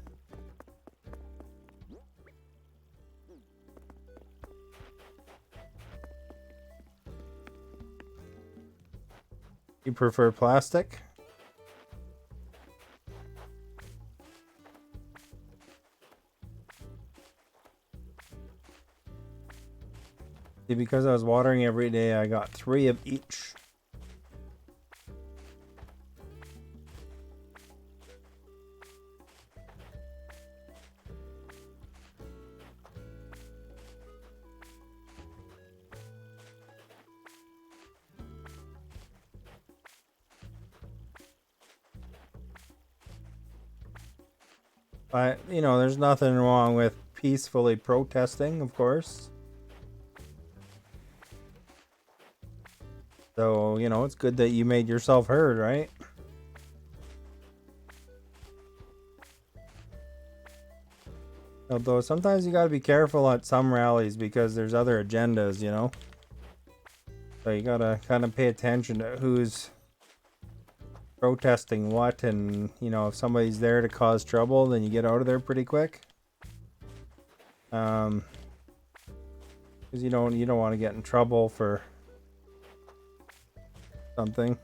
you prefer plastic? See, because I was watering every day, I got 3 of each. You know, there's nothing wrong with peacefully protesting, of course. So, you know, it's good that you made yourself heard, right? Although sometimes you gotta be careful at some rallies because there's other agendas, you know? So you gotta kind of pay attention to who's protesting what, and you know, if somebody's there to cause trouble, then you get out of there pretty quick. Because you don't want to get in trouble for something.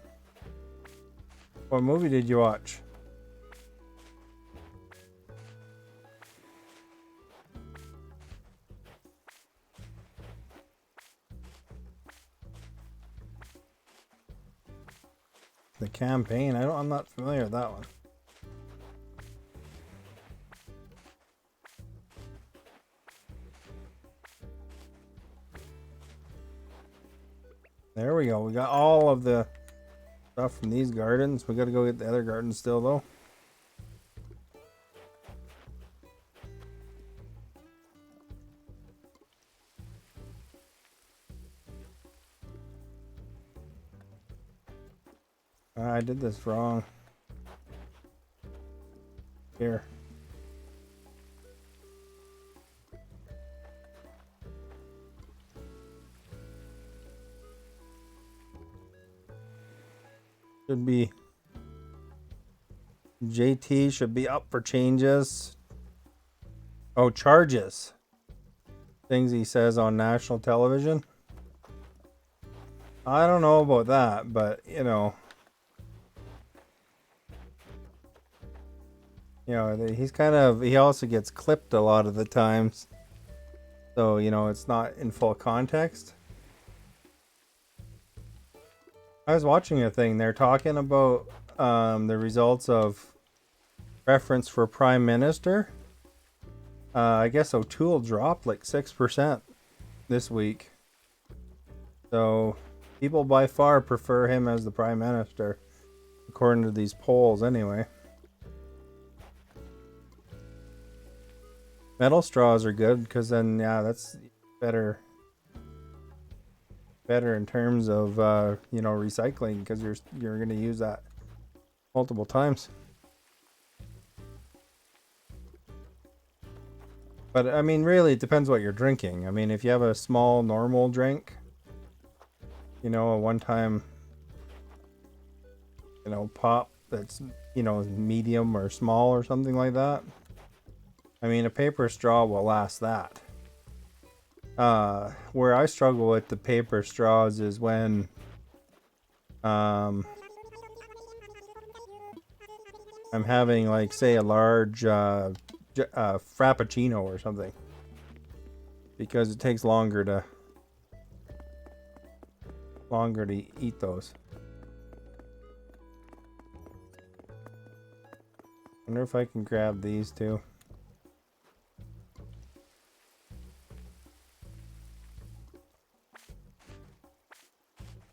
What movie did you watch? The Campaign. I'm not familiar with that one. There we go. We got all of the stuff from these gardens. We got to go get the other gardens still, though. I did this wrong. Here. Should be JT should be up for changes. Oh, charges. Things he says on national television. I don't know about that, but you know, he also gets clipped a lot of the times. So, you know, it's not in full context. I was watching a thing. They're talking about the results of preference for Prime Minister. I guess O'Toole dropped like 6% this week. So people by far prefer him as the Prime Minister, according to these polls anyway. Metal straws are good because then, yeah, that's better in terms of you know, recycling, because you're going to use that multiple times. But I mean, really, it depends what you're drinking. I mean, if you have a small, normal drink, you know, a one-time, you know, pop that's, you know, medium or small or something like that. I mean, a paper straw will last that. Where I struggle with the paper straws is when, I'm having, like, say, a large, frappuccino or something. Because it takes longer to eat those. Wonder if I can grab these two.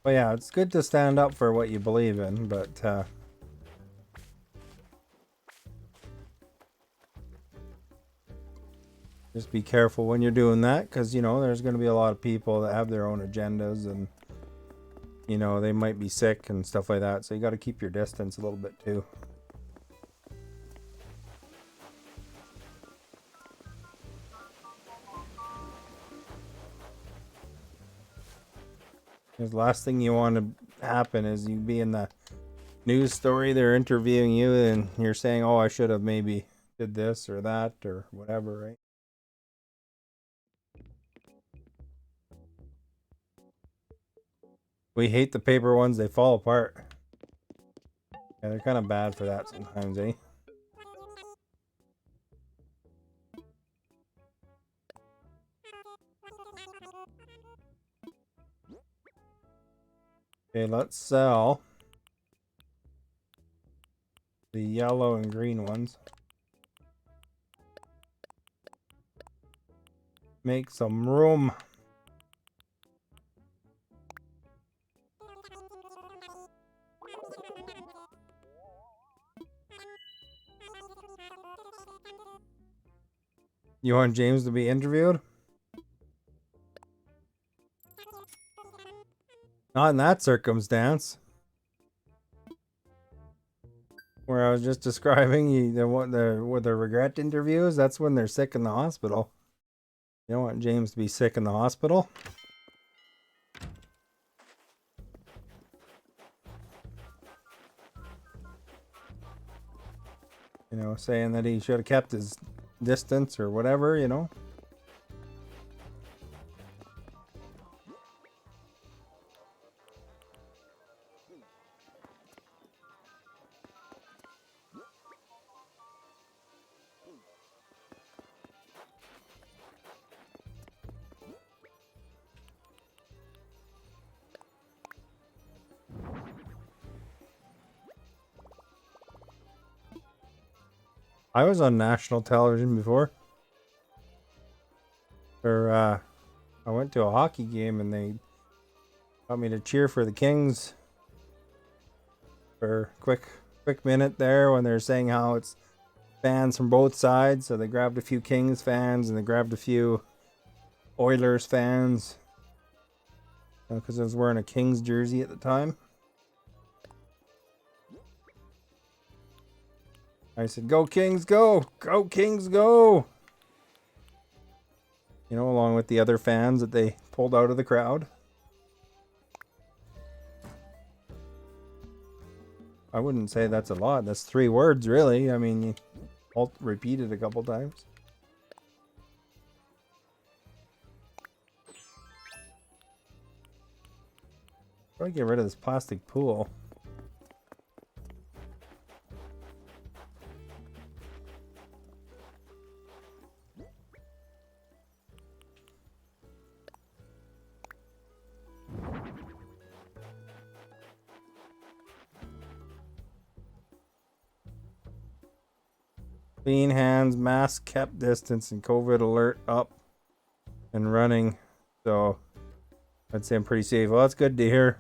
Well, yeah, it's good to stand up for what you believe in, but just be careful when you're doing that, because, you know, there's going to be a lot of people that have their own agendas, and, you know, they might be sick and stuff like that, so you got to keep your distance a little bit too. Because the last thing you want to happen is you be in the news story, they're interviewing you, and you're saying, oh, I should have maybe did this or that or whatever, right? We hate the paper ones, they fall apart. Yeah, they're kind of bad for that sometimes, eh? Okay, let's sell the yellow and green ones. Make some room. You want James to be interviewed? Not in that circumstance. Where I was just describing the regret interviews, that's when they're sick in the hospital. You don't want James to be sick in the hospital. You know, saying that he should have kept his distance or whatever, you know. I was on national television before. I went to a hockey game and they got me to cheer for the Kings for a quick minute there when they're saying how it's fans from both sides. So they grabbed a few Kings fans and they grabbed a few Oilers fans because I was wearing a Kings jersey at the time. I said, "Go Kings, go! Go Kings, go!" You know, along with the other fans that they pulled out of the crowd. I wouldn't say that's a lot. That's 3 words, really. I mean, you all repeat it a couple times. Probably get rid of this plastic pool. Clean hands, mask kept, distance, and COVID alert up and running. So I'd say I'm pretty safe. Well, that's good to hear.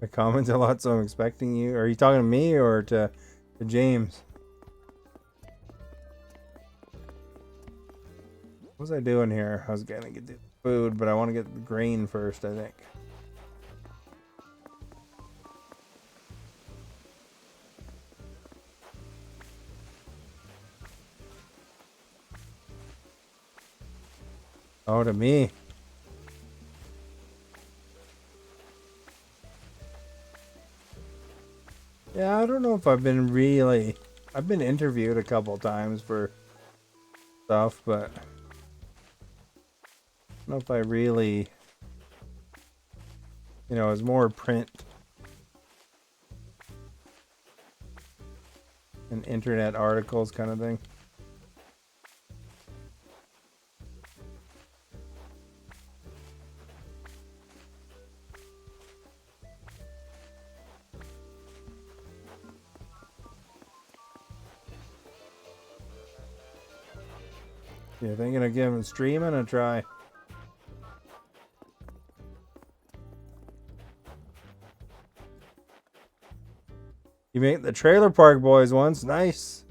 I comment a lot, so I'm expecting you. Are you talking to me or to James? What was I doing here? I was gonna get the food, but I want to get the grain first, I think. Oh, to me. Yeah, I don't know if I've been interviewed a couple times for stuff, but I don't know if I really, it's more print and internet articles kind of thing. You're thinking of giving streaming a try? You made the Trailer Park Boys once. Nice.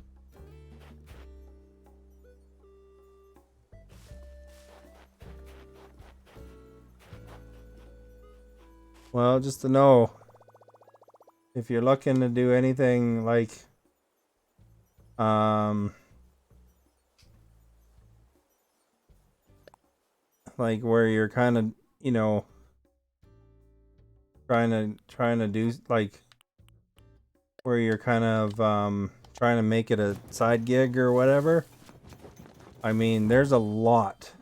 Well, just to know, if you're looking to do anything like where you're kind of, trying to do like where you're kind of trying to make it a side gig or whatever. I mean, there's a lot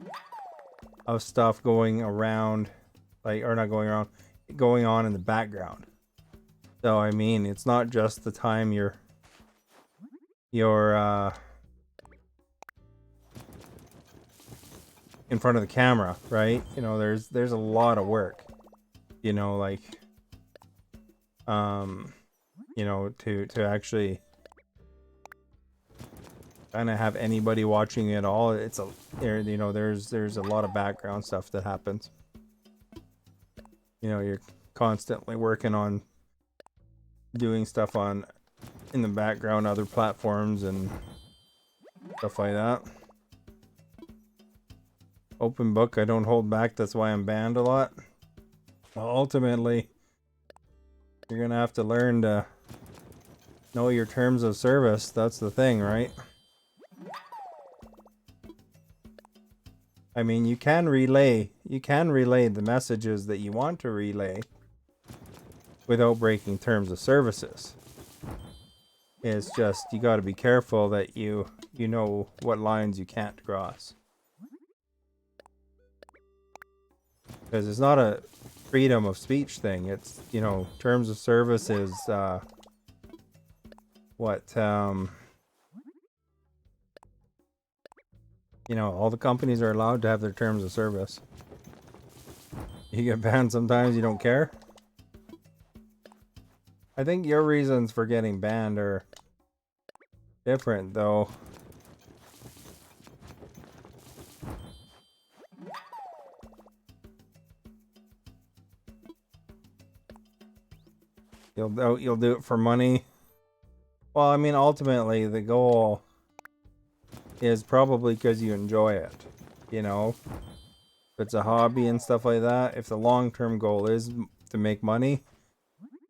of stuff going around, or not going around, going on in the background. So I mean, it's not just the time you're in front of the camera, right? There's a lot of work, to actually kind of have anybody watching it all. There's a lot of background stuff that happens. You're constantly working on doing stuff in the background, other platforms and stuff like that. Open book, I don't hold back. That's why I'm banned a lot. Well, ultimately, you're gonna have to learn to know your terms of service. That's the thing, right? I mean, you can relay the messages that you want to relay without breaking terms of services. It's just you got to be careful that you know what lines you can't cross. Because it's not a freedom of speech thing. It's, terms of service is all the companies are allowed to have their terms of service. You get banned sometimes, you don't care. I think your reasons for getting banned are different, though. You'll do it for money. Well, I mean, ultimately, the goal is probably because you enjoy it. If it's a hobby and stuff like that. If the long-term goal is to make money,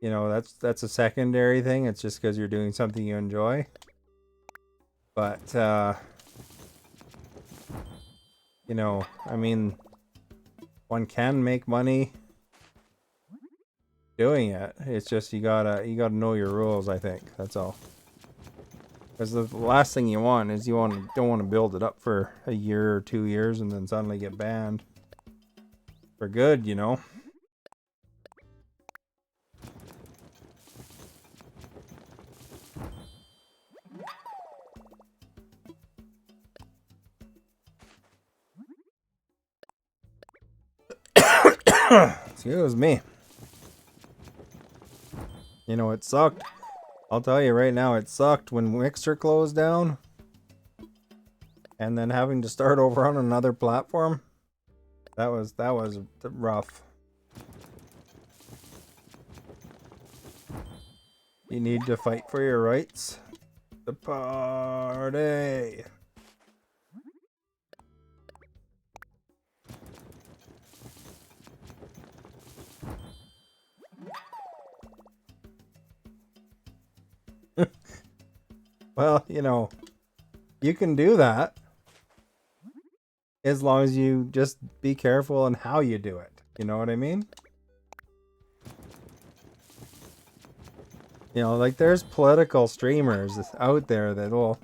that's a secondary thing. It's just because you're doing something you enjoy. But I mean, one can make money doing it. It's just you gotta know your rules. I think that's all. Because the last thing you want is don't want to build it up for a year or 2 years and then suddenly get banned for good. Excuse me. It sucked. I'll tell you right now, it sucked when Mixer closed down. And then having to start over on another platform. That was rough. You need to fight for your rights. The party. Well, you can do that. as long as you just be careful on how you do it. You know what I mean? You know, like there's political streamers out there that will,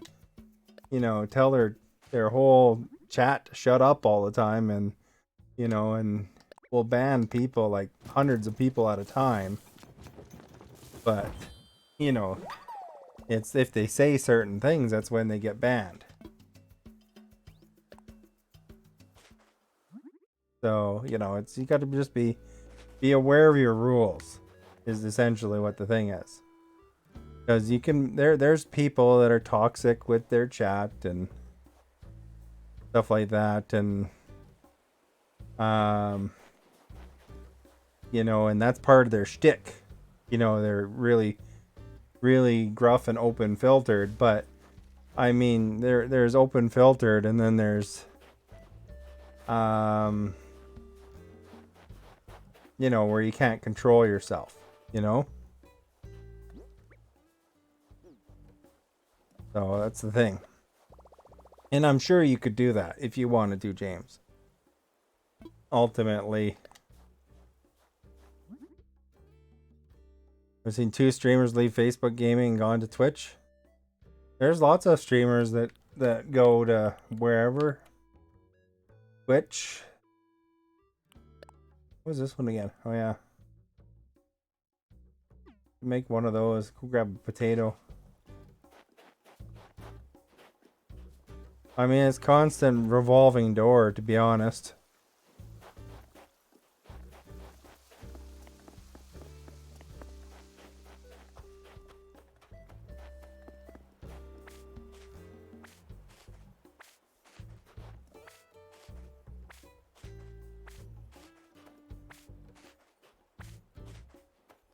you know, tell their whole chat to shut up all the time, and you know, and will ban people, like hundreds of people at a time. But you know, it's if they say certain things, that's when they get banned. So, you know, it's you got to just be aware of your rules is essentially what the thing is. Because you can there's people that are toxic with their chat and stuff like that, and you know, and that's part of their shtick. You know, they're really gruff and open filtered, but I mean there's open filtered, and then there's you know, where you can't control yourself, you know? So that's the thing. And I'm sure you could do that if you wanted to, James. Ultimately, I've seen 2 streamers leave Facebook gaming and gone to Twitch. There's lots of streamers that go to wherever. Twitch. What was this one again? Oh yeah. Make one of those. Go grab a potato. I mean, it's constant revolving door, to be honest.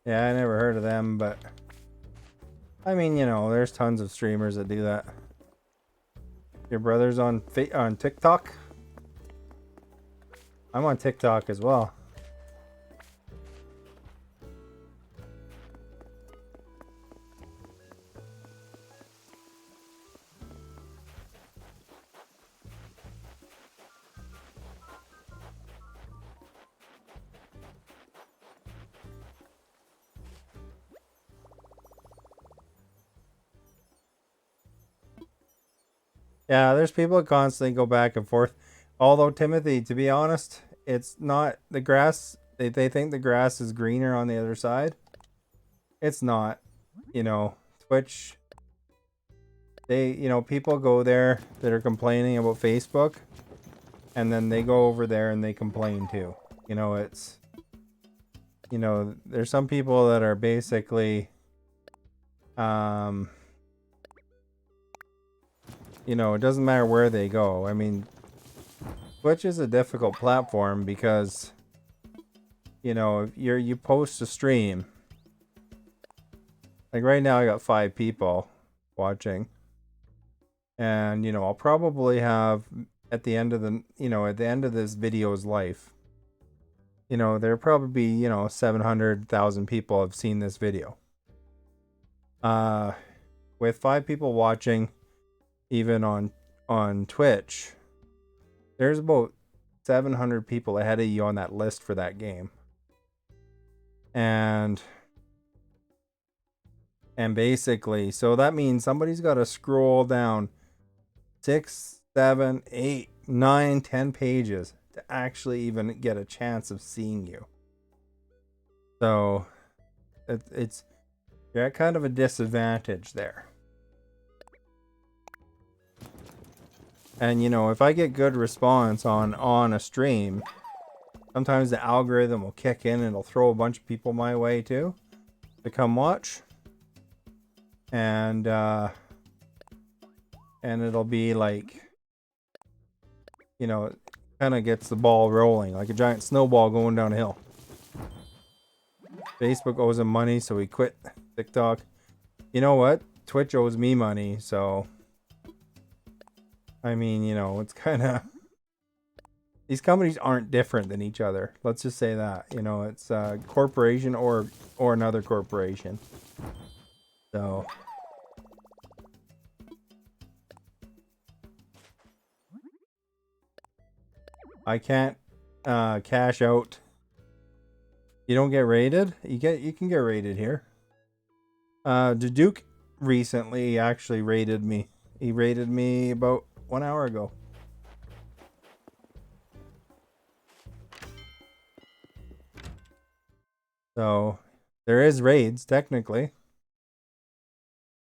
Yeah, I never heard of them, but I mean, you know, there's tons of streamers that do that. Your brother's on TikTok? I'm on TikTok as well. Yeah, there's people that constantly go back and forth. Although, Timothy, to be honest, it's not the grass. They think the grass is greener on the other side. It's not. You know, Twitch, you know, people go there that are complaining about Facebook, and then they go over there and they complain too. You know, it's, you know, there's some people that are basically, you know, it doesn't matter where they go. I mean, Twitch is a difficult platform because, you know, if you post a stream, like right now I got 5 people watching, and you know, I'll probably have at the end of this video's life, you know, there'll probably be, you know, 700,000 people have seen this video. With 5 people watching, even on Twitch, there's about 700 people ahead of you on that list for that game. And basically, so that means somebody's got to scroll down 6, 7, 8, 9, 10 pages to actually even get a chance of seeing you. So it's you're at kind of a disadvantage there. And you know, if I get good response on a stream, sometimes the algorithm will kick in and it'll throw a bunch of people my way too to come watch. And it'll be like, you know, it kind of gets the ball rolling like a giant snowball going down a hill. Facebook owes him money, so he quit TikTok. You know what? Twitch owes me money, so I mean, you know, it's kind of, these companies aren't different than each other. Let's just say that. You know, it's a corporation or another corporation. So I can't cash out. You don't get raided? You can get raided here. The Duke recently actually raided me. He raided me about 1 hour ago. So there is raids technically.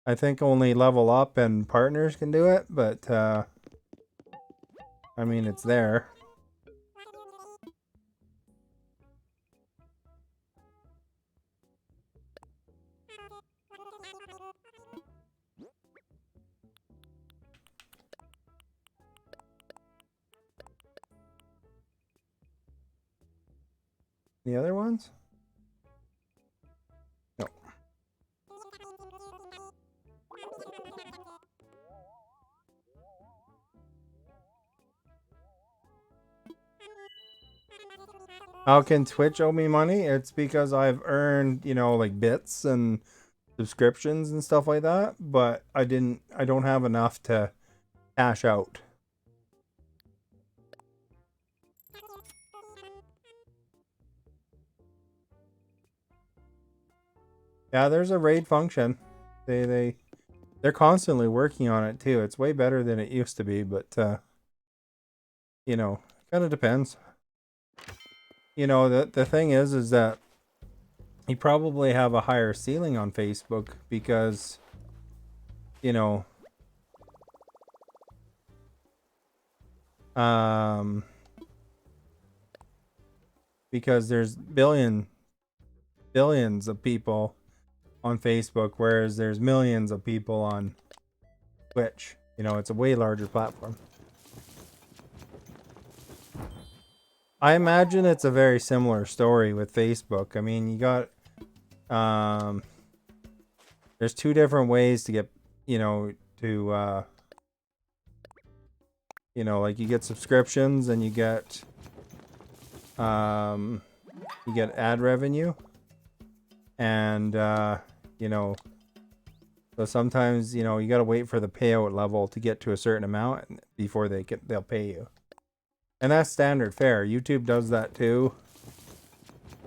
I think only level up and partners can do it, but I mean it's there. The other ones? No. How can Twitch owe me money? It's because I've earned, you know, like bits and subscriptions and stuff like that, but I don't have enough to cash out. Yeah, there's a raid function. They're constantly working on it too. It's way better than it used to be, but you know, kind of depends. You know, the thing is that you probably have a higher ceiling on Facebook because, you know, because there's billions of people on Facebook, whereas there's millions of people on Twitch. You know, it's a way larger platform. I imagine it's a very similar story with Facebook. I mean, you got there's two different ways to get, you know, to you know, like you get subscriptions and you get ad revenue, and you know, so sometimes, you know, you got to wait for the payout level to get to a certain amount before they'll pay you. And that's standard fare. YouTube does that too.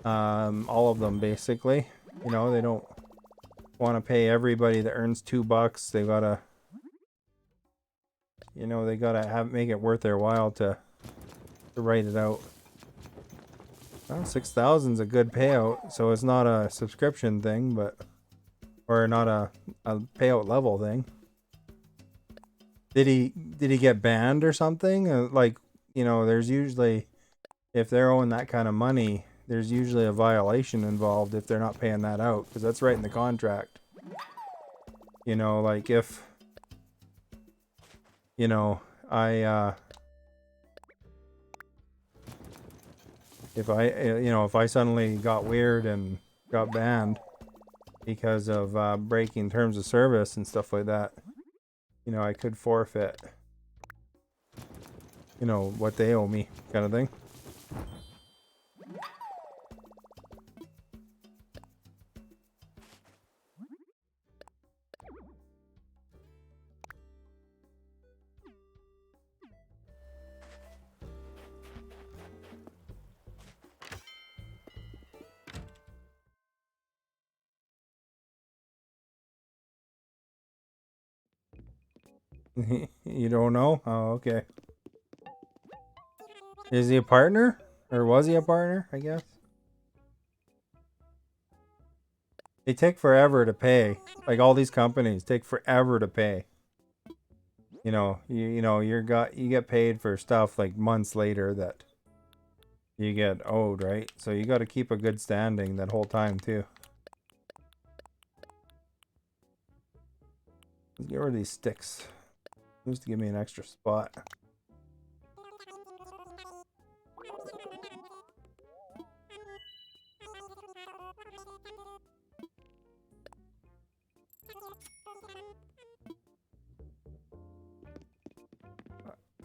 All of them basically. You know, they don't want to pay everybody that earns $2. They gotta, you know, they gotta make it worth their while to write it out. Well, 6,000 is a good payout, so it's not a subscription thing, but or not a payout level thing. Did he get banned or something? Like, you know, there's usually, if they're owing that kind of money, there's usually a violation involved if they're not paying that out, because that's right in the contract. You know, like if, you know, if I suddenly got weird and got banned because of breaking terms of service and stuff like that, you know, I could forfeit, you know, what they owe me, kind of thing. You don't know? Oh, okay. Is he a partner? Or was he a partner, I guess? They take forever to pay. Like all these companies take forever to pay. You know, you get paid for stuff like months later that you get owed, right? So you got to keep a good standing that whole time too. Let's get rid of these sticks. Just to give me an extra spot.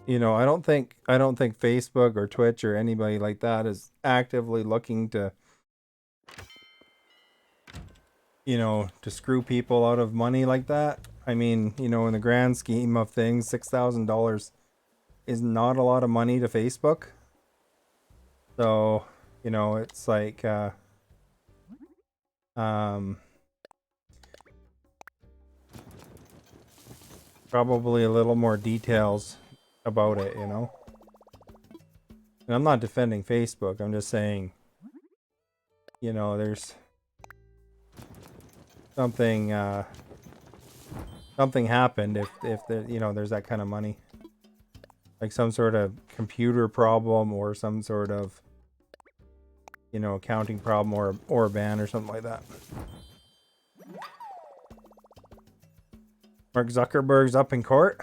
You know, I don't think Facebook or Twitch or anybody like that is actively looking to, you know, to screw people out of money like that. I mean, you know, in the grand scheme of things, $6,000 is not a lot of money to Facebook. So, you know, it's like probably a little more details about it, you know. And I'm not defending Facebook. I'm just saying, you know, there's something something happened if the, you know, there's that kind of money. Like some sort of computer problem or some sort of, you know, accounting problem or a ban or something like that. Mark Zuckerberg's up in court.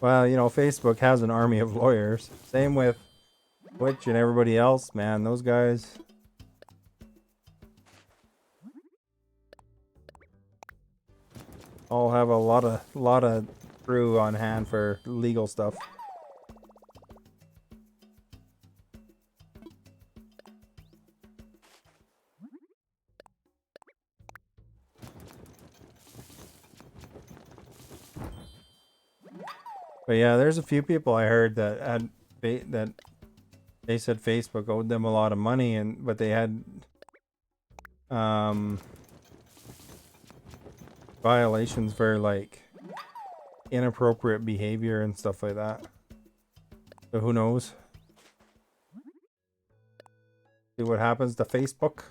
Well, you know, Facebook has an army of lawyers. Same with Twitch and everybody else, man. Those guys. All have a lot of crew on hand for legal stuff. But yeah, there's a few people I heard that had that they said Facebook owed them a lot of money, and but they had violations for like inappropriate behavior and stuff like that. So who knows? See what happens to Facebook.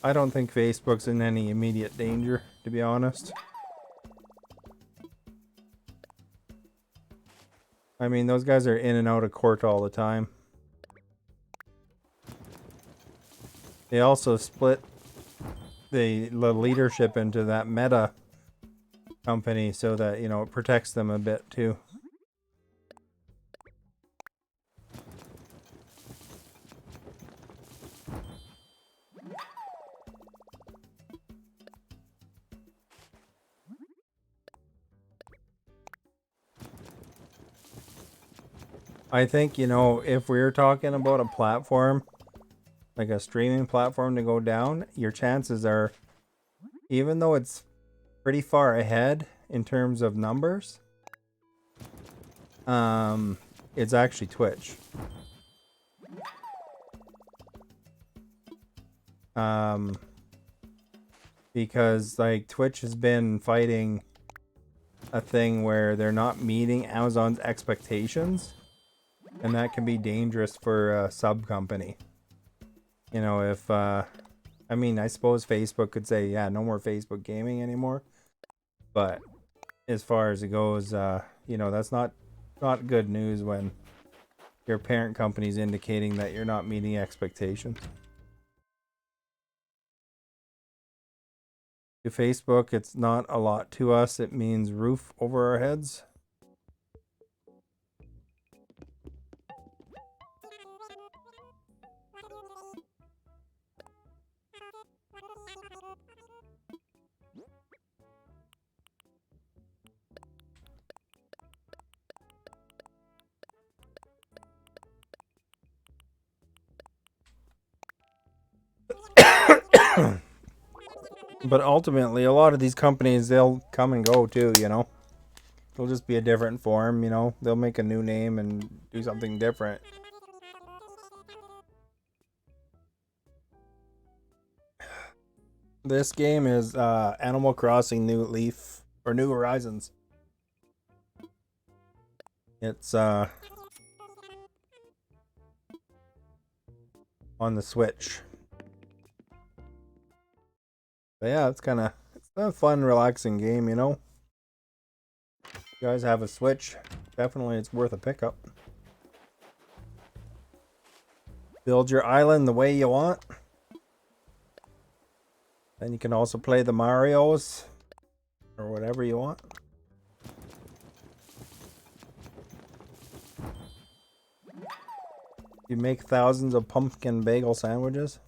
I don't think Facebook's in any immediate danger, to be honest. I mean, those guys are in and out of court all the time. They also split the leadership into that Meta company so that, you know, it protects them a bit too. I think, you know, if we're talking about a platform, like a streaming platform to go down, your chances are, even though it's pretty far ahead in terms of numbers, it's actually Twitch. Because like Twitch has been fighting a thing where they're not meeting Amazon's expectations, and that can be dangerous for a sub company. You know, if I mean, I suppose Facebook could say, yeah, no more Facebook gaming anymore, but as far as it goes, you know, that's not good news when your parent company's indicating that you're not meeting expectations. To Facebook, it's not a lot to us. It means roof over our heads. But ultimately, a lot of these companies, they'll come and go too, you know. It'll just be a different form, you know. They'll make a new name and do something different. This game is Animal Crossing New Leaf, or New Horizons. It's on the Switch. But yeah, it's a fun, relaxing game, you know. If you guys have a Switch, definitely it's worth a pickup. Build your island the way you want. Then you can also play the Marios or whatever you want. You make thousands of pumpkin bagel sandwiches.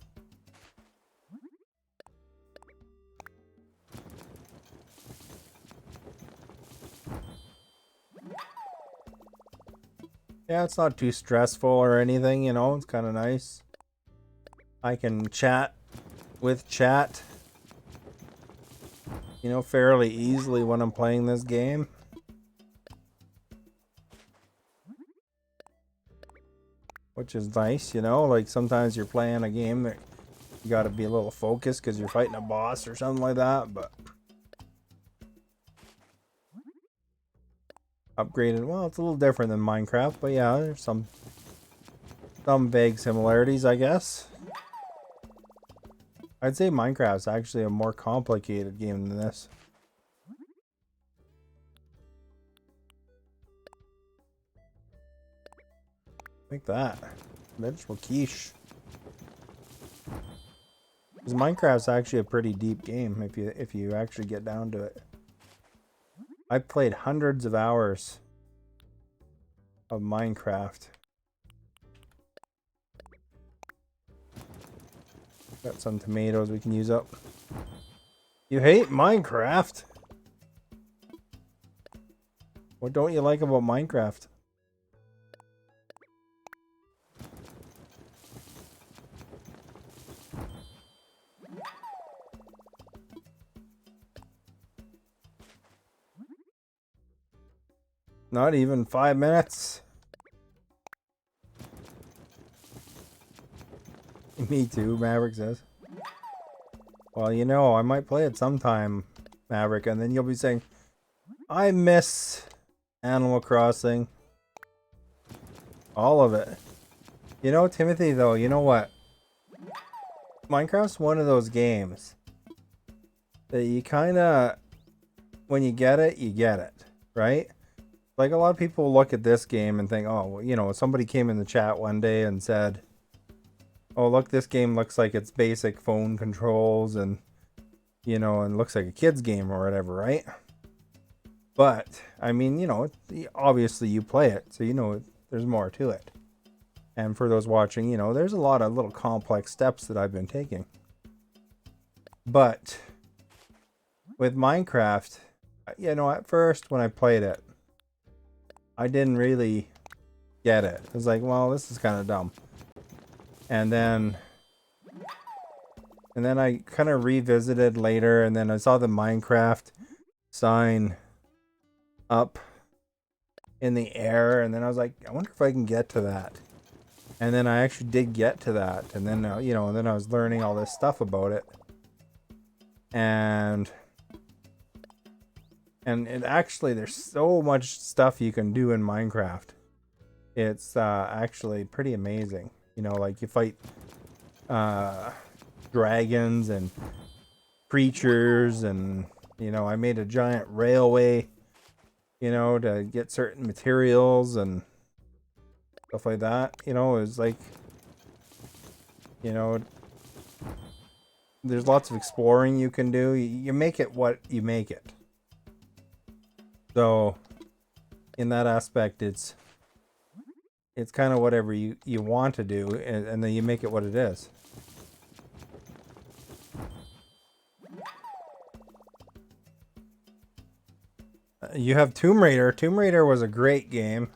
Yeah, it's not too stressful or anything, you know, it's kind of nice. I can chat with chat, you know, fairly easily when I'm playing this game. which is nice, you know. Like sometimes you're playing a game that you got to be a little focused because you're fighting a boss or something like that. But upgraded, well, it's a little different than Minecraft, but yeah, there's some vague similarities, I guess. I'd say Minecraft's actually a more complicated game than this. Like that. Vegetable quiche. Because Minecraft's actually a pretty deep game if you actually get down to it. I've played hundreds of hours of Minecraft. Got some tomatoes we can use up. You hate Minecraft? What don't you like about Minecraft? Not even 5 minutes. Me too, Maverick says. Well, you know, I might play it sometime, Maverick, and then you'll be saying, I miss Animal Crossing. All of it. You know, Timothy, though, you know what? Minecraft's one of those games that you kind of, when you get it, right? Like a lot of people look at this game and think, oh, well, you know, somebody came in the chat one day and said, oh, look, this game looks like it's basic phone controls and, you know, and looks like a kid's game or whatever, right? But, I mean, you know, obviously you play it, so you know there's more to it. And for those watching, you know, there's a lot of little complex steps that I've been taking. But with Minecraft, you know, at first when I played it, I didn't really get it. I was like, well, this is kind of dumb. And then I kind of revisited later, and then I saw the Minecraft sign up in the air, and then I was like, I wonder if I can get to that. And then I actually did get to that, and then you know, and then I was learning all this stuff about it, and it actually, there's so much stuff you can do in Minecraft. It's actually pretty amazing. You know, like you fight dragons and creatures, and you know, I made a giant railway, you know, to get certain materials and stuff like that. You know, it was like, you know, there's lots of exploring you can do. You make it what you make it. So in that aspect, it's kind of whatever you want to do, and then you make it what it is. You have Tomb Raider. Tomb Raider was a great game.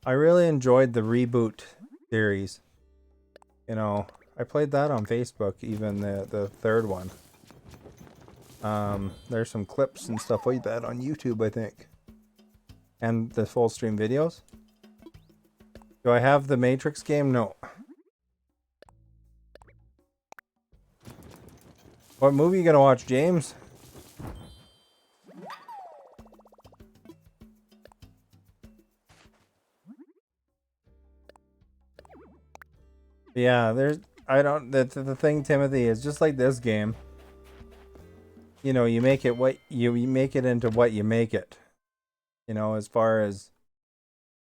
I really enjoyed the reboot series. You know, I played that on Facebook, even the third one. There's some clips and stuff like that on YouTube, I think. And the full stream videos. Do I have the Matrix game? No. What movie you gonna watch, James? Yeah, the thing, Timothy, is just like this game. You know, you make it what you make it into what you make it. You know, as far as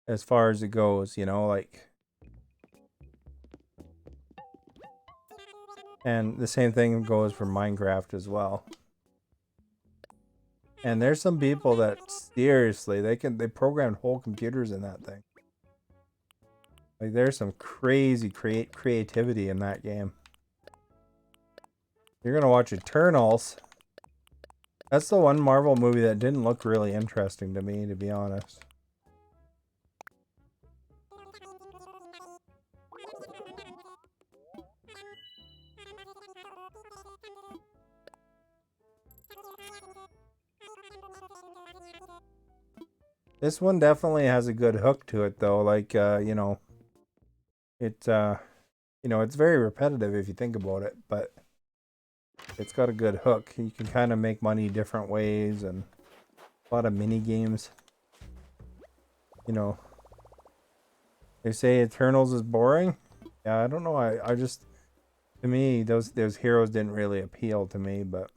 it goes, you know, like. And the same thing goes for Minecraft as well. And there's some people that seriously, they program whole computers in that thing. Like there's some crazy creativity in that game. You're gonna watch Eternals. That's the one Marvel movie that didn't look really interesting to me, to be honest. This one definitely has a good hook to it, though. Like, you know, It you know, it's very repetitive if you think about it, but it's got a good hook. You can kind of make money different ways and a lot of mini games. You know, they say Eternals is boring. Yeah, I don't know. I just, to me, those heroes didn't really appeal to me, but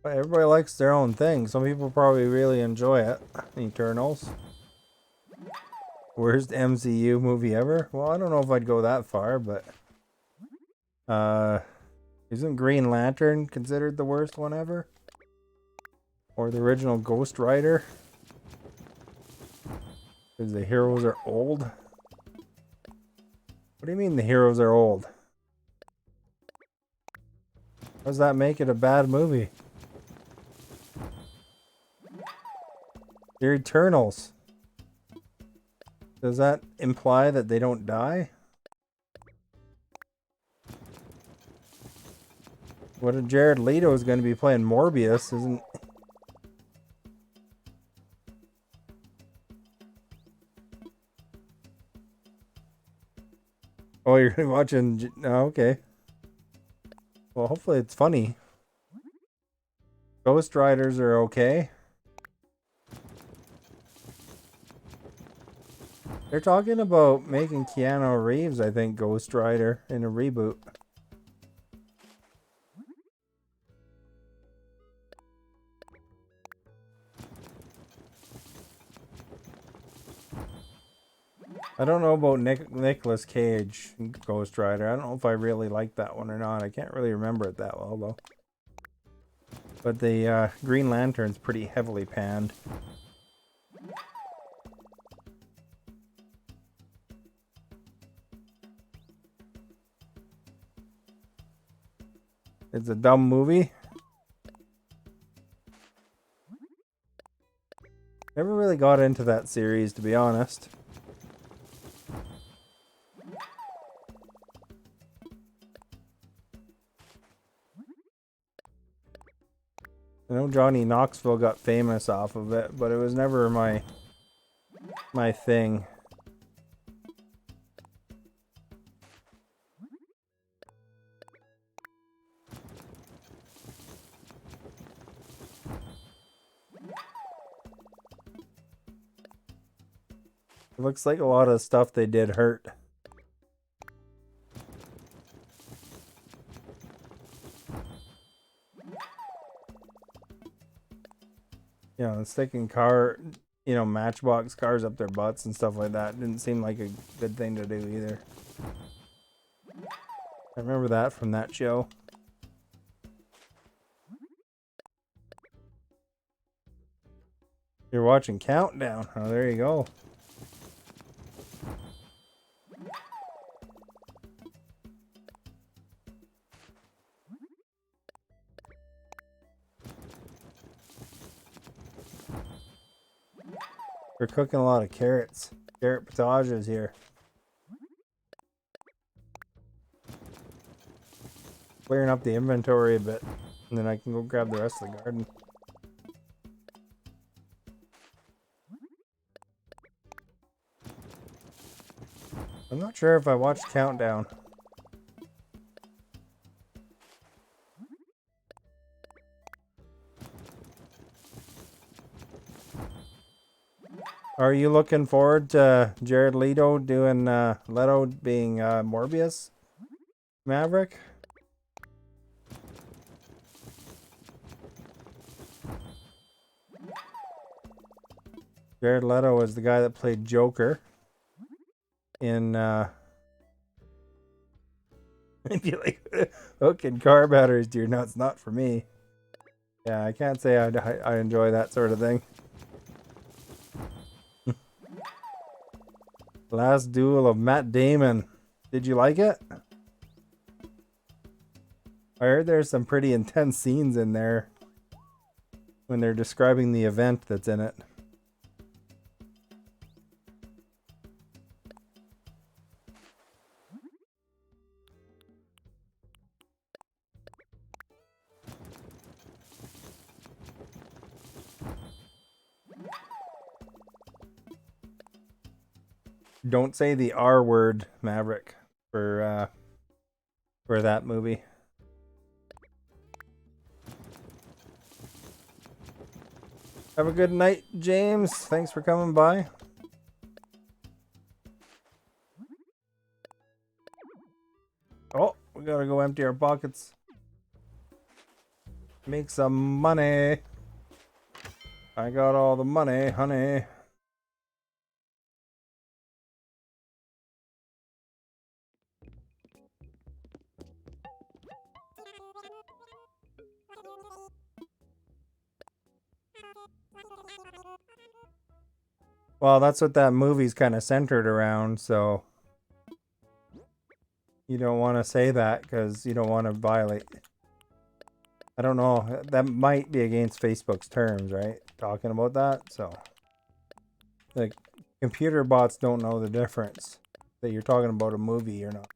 everybody likes their own thing. Some people probably really enjoy it. Eternals. Worst MCU movie ever? Well, I don't know if I'd go that far, but isn't Green Lantern considered the worst one ever? Or the original Ghost Rider? Because the heroes are old? What do you mean the heroes are old? How does that make it a bad movie? They're Eternals. Does that imply that they don't die? What if Jared Leto is going to be playing Morbius? Isn't... Oh, you're watching... Oh, okay. Well, hopefully it's funny. Ghost Riders are okay. They're talking about making Keanu Reeves, I think, Ghost Rider in a reboot. I don't know about Nicolas Cage Ghost Rider. I don't know if I really like that one or not. I can't really remember it that well, though. But the Green Lantern's pretty heavily panned. It's a dumb movie. Never really got into that series, to be honest. I know Johnny Knoxville got famous off of it, but it was never my thing. It looks like a lot of stuff they did hurt. You know, sticking matchbox cars up their butts and stuff like that didn't seem like a good thing to do either. I remember that from that show. You're watching Countdown. Oh, there you go. We're cooking a lot of carrots. Carrot potages here. Clearing up the inventory a bit, and then I can go grab the rest of the garden. I'm not sure if I watched Countdown. Are you looking forward to Jared Leto doing Leto being Morbius Maverick? Jared Leto was the guy that played Joker in if you like hooking car batteries to your nuts, not for me. Yeah, I can't say I enjoy that sort of thing. Last Duel of Matt Damon. Did you like it? I heard there's some pretty intense scenes in there when they're describing the event that's in it. Don't say the R word, Maverick, for that movie. Have a good night, James. Thanks for coming by. Oh, we gotta go empty our pockets. Make some money. I got all the money, honey. Well, that's what that movie's kind of centered around, so you don't want to say that because you don't want to violate. I don't know. That might be against Facebook's terms, right? Talking about that, so like computer bots don't know the difference that you're talking about a movie or not.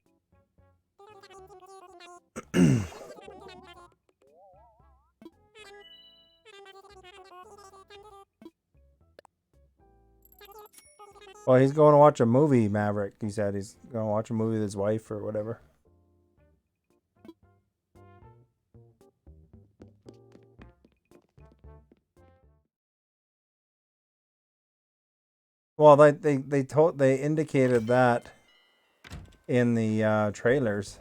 Well, he's going to watch a movie, Maverick. He said he's going to watch a movie with his wife or whatever. Well, they indicated that in the trailers.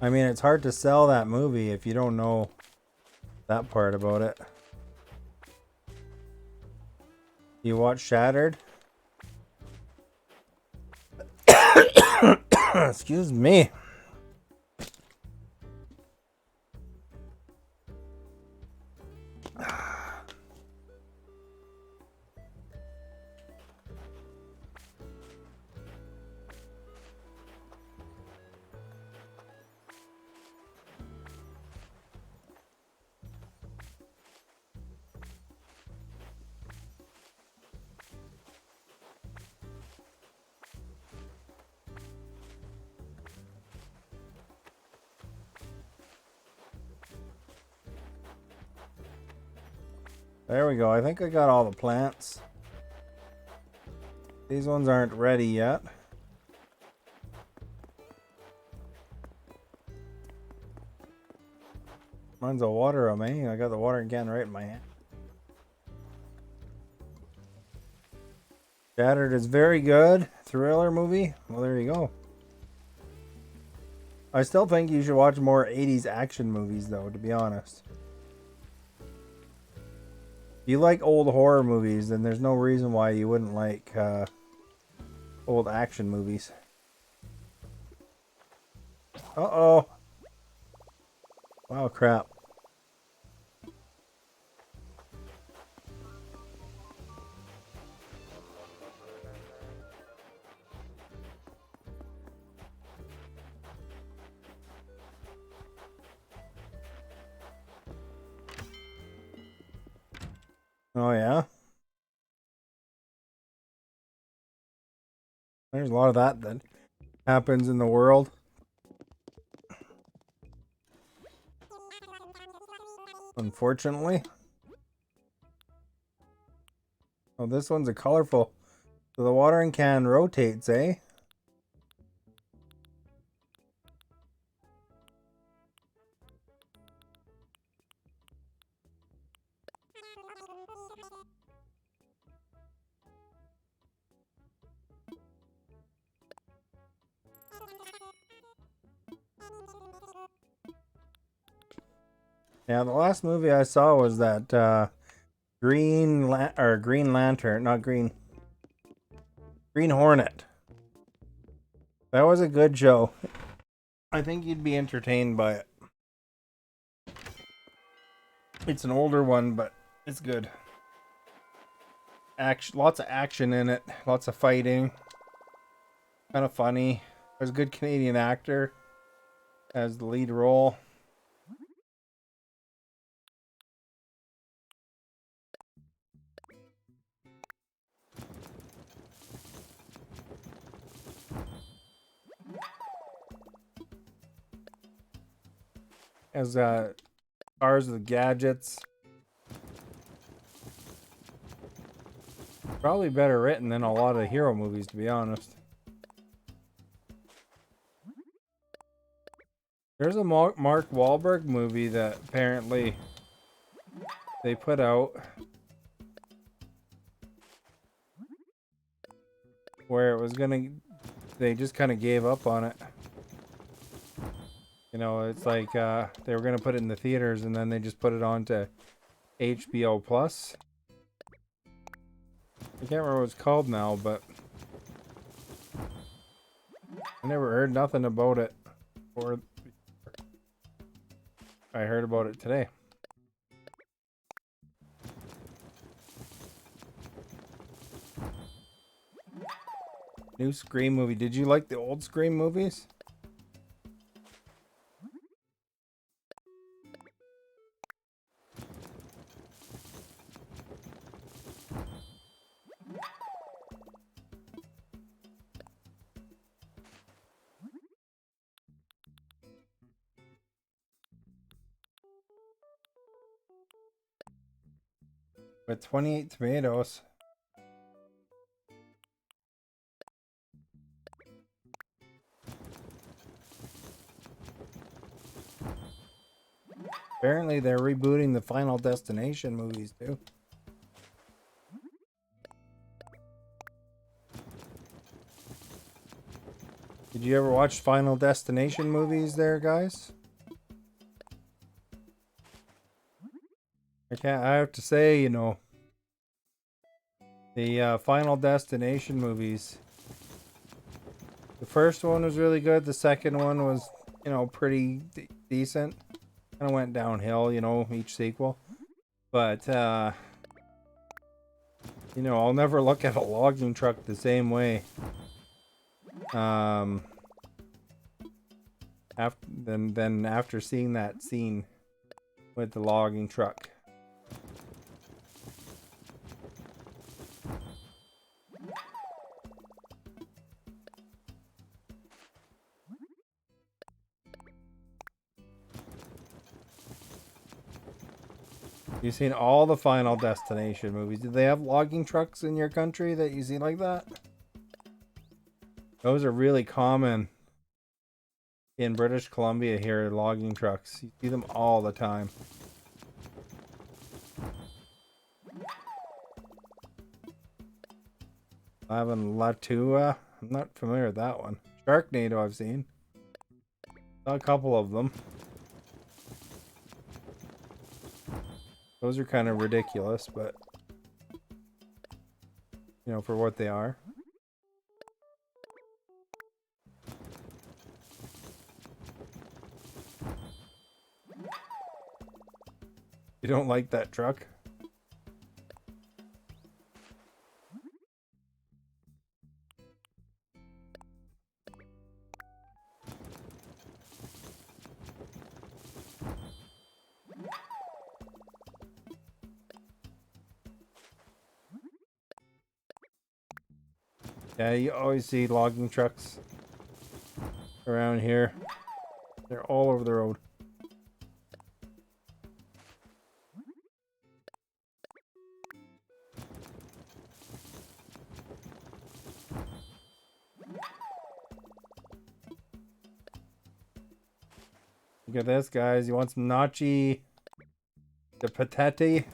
I mean, it's hard to sell that movie if you don't know that part about it. You watch Shattered? Excuse me. There we go. I think I got all the plants. These ones aren't ready yet. Mine's a water on me. I got the watering can right in my hand. Shattered is very good. Thriller movie. Well, there you go. I still think you should watch more 80s action movies, though, to be honest. If you like old horror movies, then there's no reason why you wouldn't like old action movies. Uh-oh. Wow, crap. Oh, yeah? There's a lot of that happens in the world. Unfortunately. Oh, this one's a colorful. So the watering can rotates, eh? Yeah, the last movie I saw was that Green Lantern, not Green Hornet. That was a good show. I think you'd be entertained by it. It's an older one, but it's good. Action, lots of action in it, lots of fighting. Kind of funny. There's a good Canadian actor as the lead role. As cars with gadgets. Probably better written than a lot of hero movies, to be honest. There's a Mark Wahlberg movie that apparently they put out where it was they just kind of gave up on it. You know, it's like they were gonna put it in the theaters and then they just put it on to HBO Plus. I can't remember what it's called now, but I never heard nothing about it. Or I heard about it today. New Scream movie. Did you like the old Scream movies? With 28 tomatoes. Apparently they're rebooting the Final Destination movies too. Did you ever watch Final Destination movies there, guys? I have to say, you know, the Final Destination movies. The first one was really good. The second one was, you know, pretty decent. Kind of went downhill, you know, each sequel. But, you know, I'll never look at a logging truck the same way. After seeing that scene with the logging truck. You've seen all the Final Destination movies. Did they have logging trucks in your country that you see like that? Those are really common in British Columbia here, logging trucks. You see them all the time. Lavin Latua. I'm not familiar with that one. Sharknado I've seen. Saw a couple of them. Those are kind of ridiculous, but you know, for what they are. You don't like that truck? Yeah, you always see logging trucks around here. They're all over the road. Look at this, guys. You want some nachi de patate?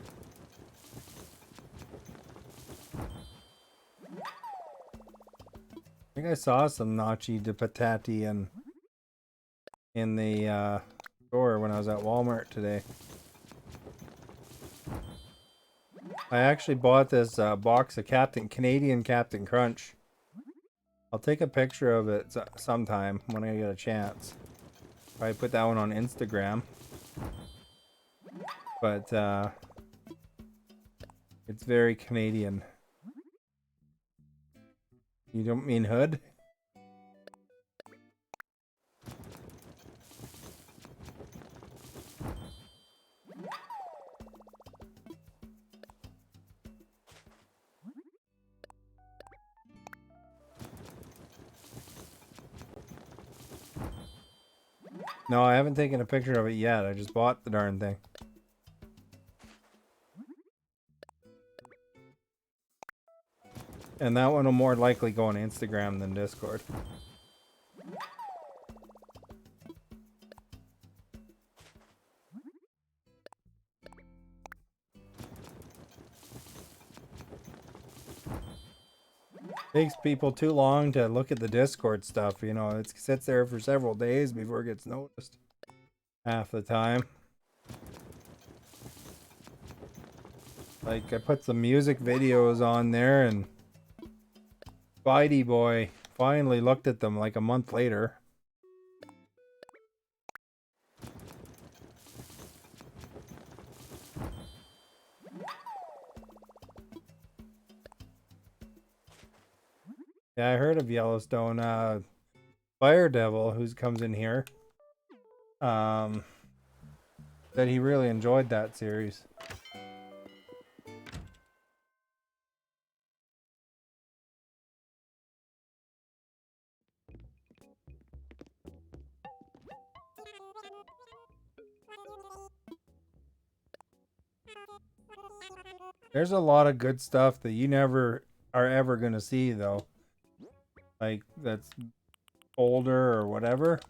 I think I saw some nachi de patate in the store when I was at Walmart today. I actually bought this box of Canadian Captain Crunch. I'll take a picture of it sometime when I get a chance. Probably put that one on Instagram. But it's very Canadian. You don't mean hood? No, I haven't taken a picture of it yet. I just bought the darn thing. And that one will more likely go on Instagram than Discord. Takes people too long to look at the Discord stuff, you know. It sits there for several days before it gets noticed. Half the time. Like, I put some music videos on there, and Spidey Boy finally looked at them like a month later. Yeah, I heard of Yellowstone. Fire Devil, who comes in here, that he really enjoyed that series. There's a lot of good stuff that you never are ever gonna see, though. Like, that's older or whatever.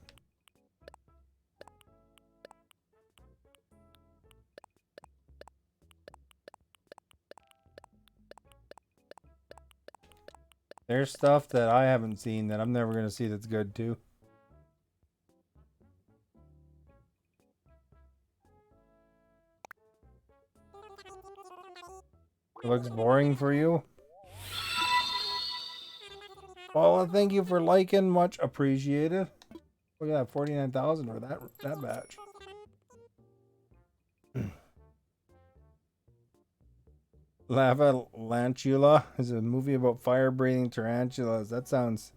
There's stuff that I haven't seen that I'm never gonna see that's good too. It looks boring for you? Well, thank you for liking, much appreciated. Look at that, 49,000 for that batch. Lava Lantula is a movie about fire-breathing tarantulas. That sounds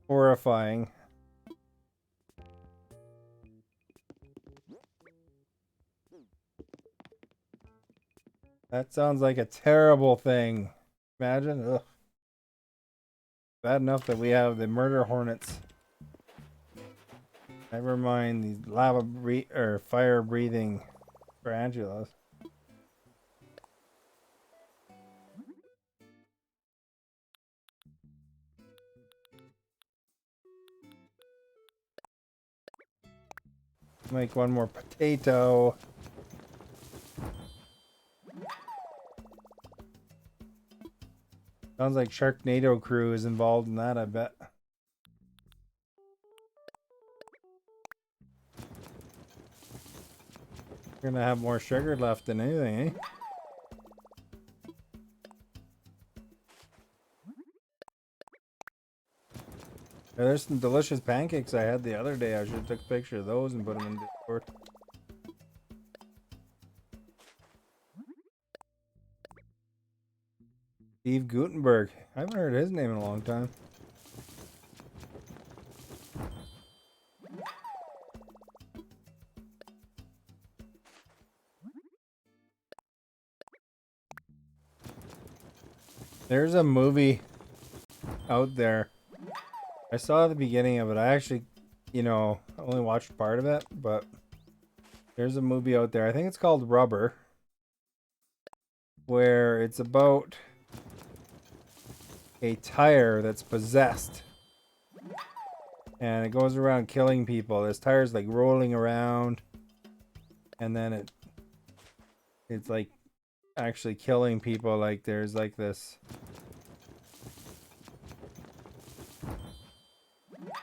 horrifying. That sounds like a terrible thing. Imagine. Ugh. Bad enough that we have the murder hornets. Never mind these fire-breathing tarantulas. Make one more potato. Sounds like Sharknado crew is involved in that, I bet. We're gonna have more sugar left than anything, eh? Yeah, there's some delicious pancakes I had the other day. I should have took a picture of those and put them in Discord. Steve Gutenberg. I haven't heard his name in a long time. There's a movie out there. I saw the beginning of it. I actually, only watched part of it, but there's a movie out there. I think it's called Rubber, where it's about a tire that's possessed. And it goes around killing people. This tire's like rolling around, and then it's like actually killing people. Like there's like this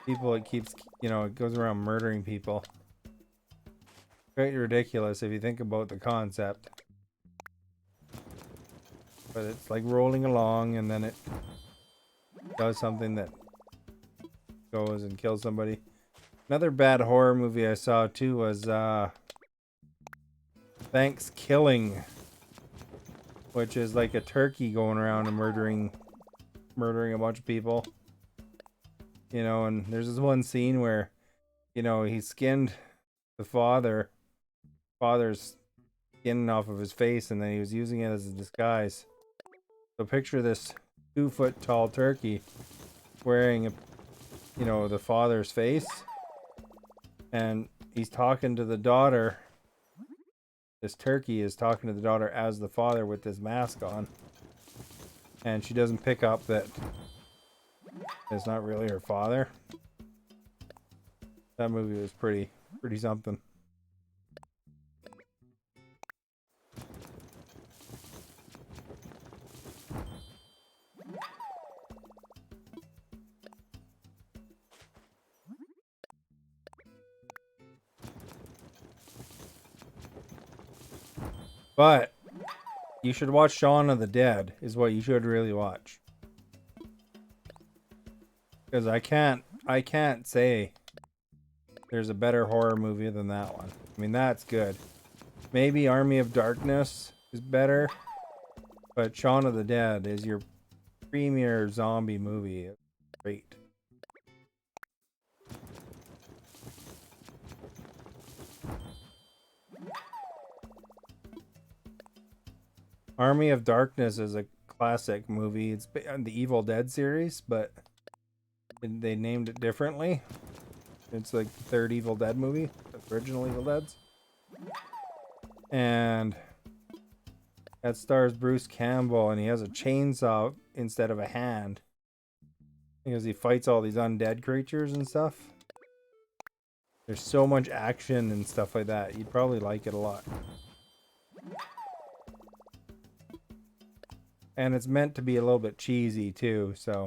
people, it keeps, it goes around murdering people. Quite ridiculous if you think about the concept. But it's like rolling along, and then it does something that goes and kills somebody. Another bad horror movie I saw too was Thanksgiving, which is like a turkey going around and murdering a bunch of people. And there's this one scene where, he skinned the father's skin off of his face, and then he was using it as a disguise. So picture this 2-foot tall turkey wearing the father's face, and he's talking to the daughter. This turkey is talking to the daughter as the father with this mask on. And she doesn't pick up that it's not really her father. That movie was pretty something. But you should watch Shaun of the Dead is what you should really watch. Because I can't say there's a better horror movie than that one. I mean, that's good. Maybe Army of Darkness is better, but Shaun of the Dead is your premier zombie movie. It's great. Army of Darkness is a classic movie. It's on the Evil Dead series, but they named it differently. It's like the third Evil Dead movie, the original Evil Deads. And that stars Bruce Campbell, and he has a chainsaw instead of a hand. Because he fights all these undead creatures and stuff. There's so much action and stuff like that. You'd probably like it a lot. And it's meant to be a little bit cheesy too, so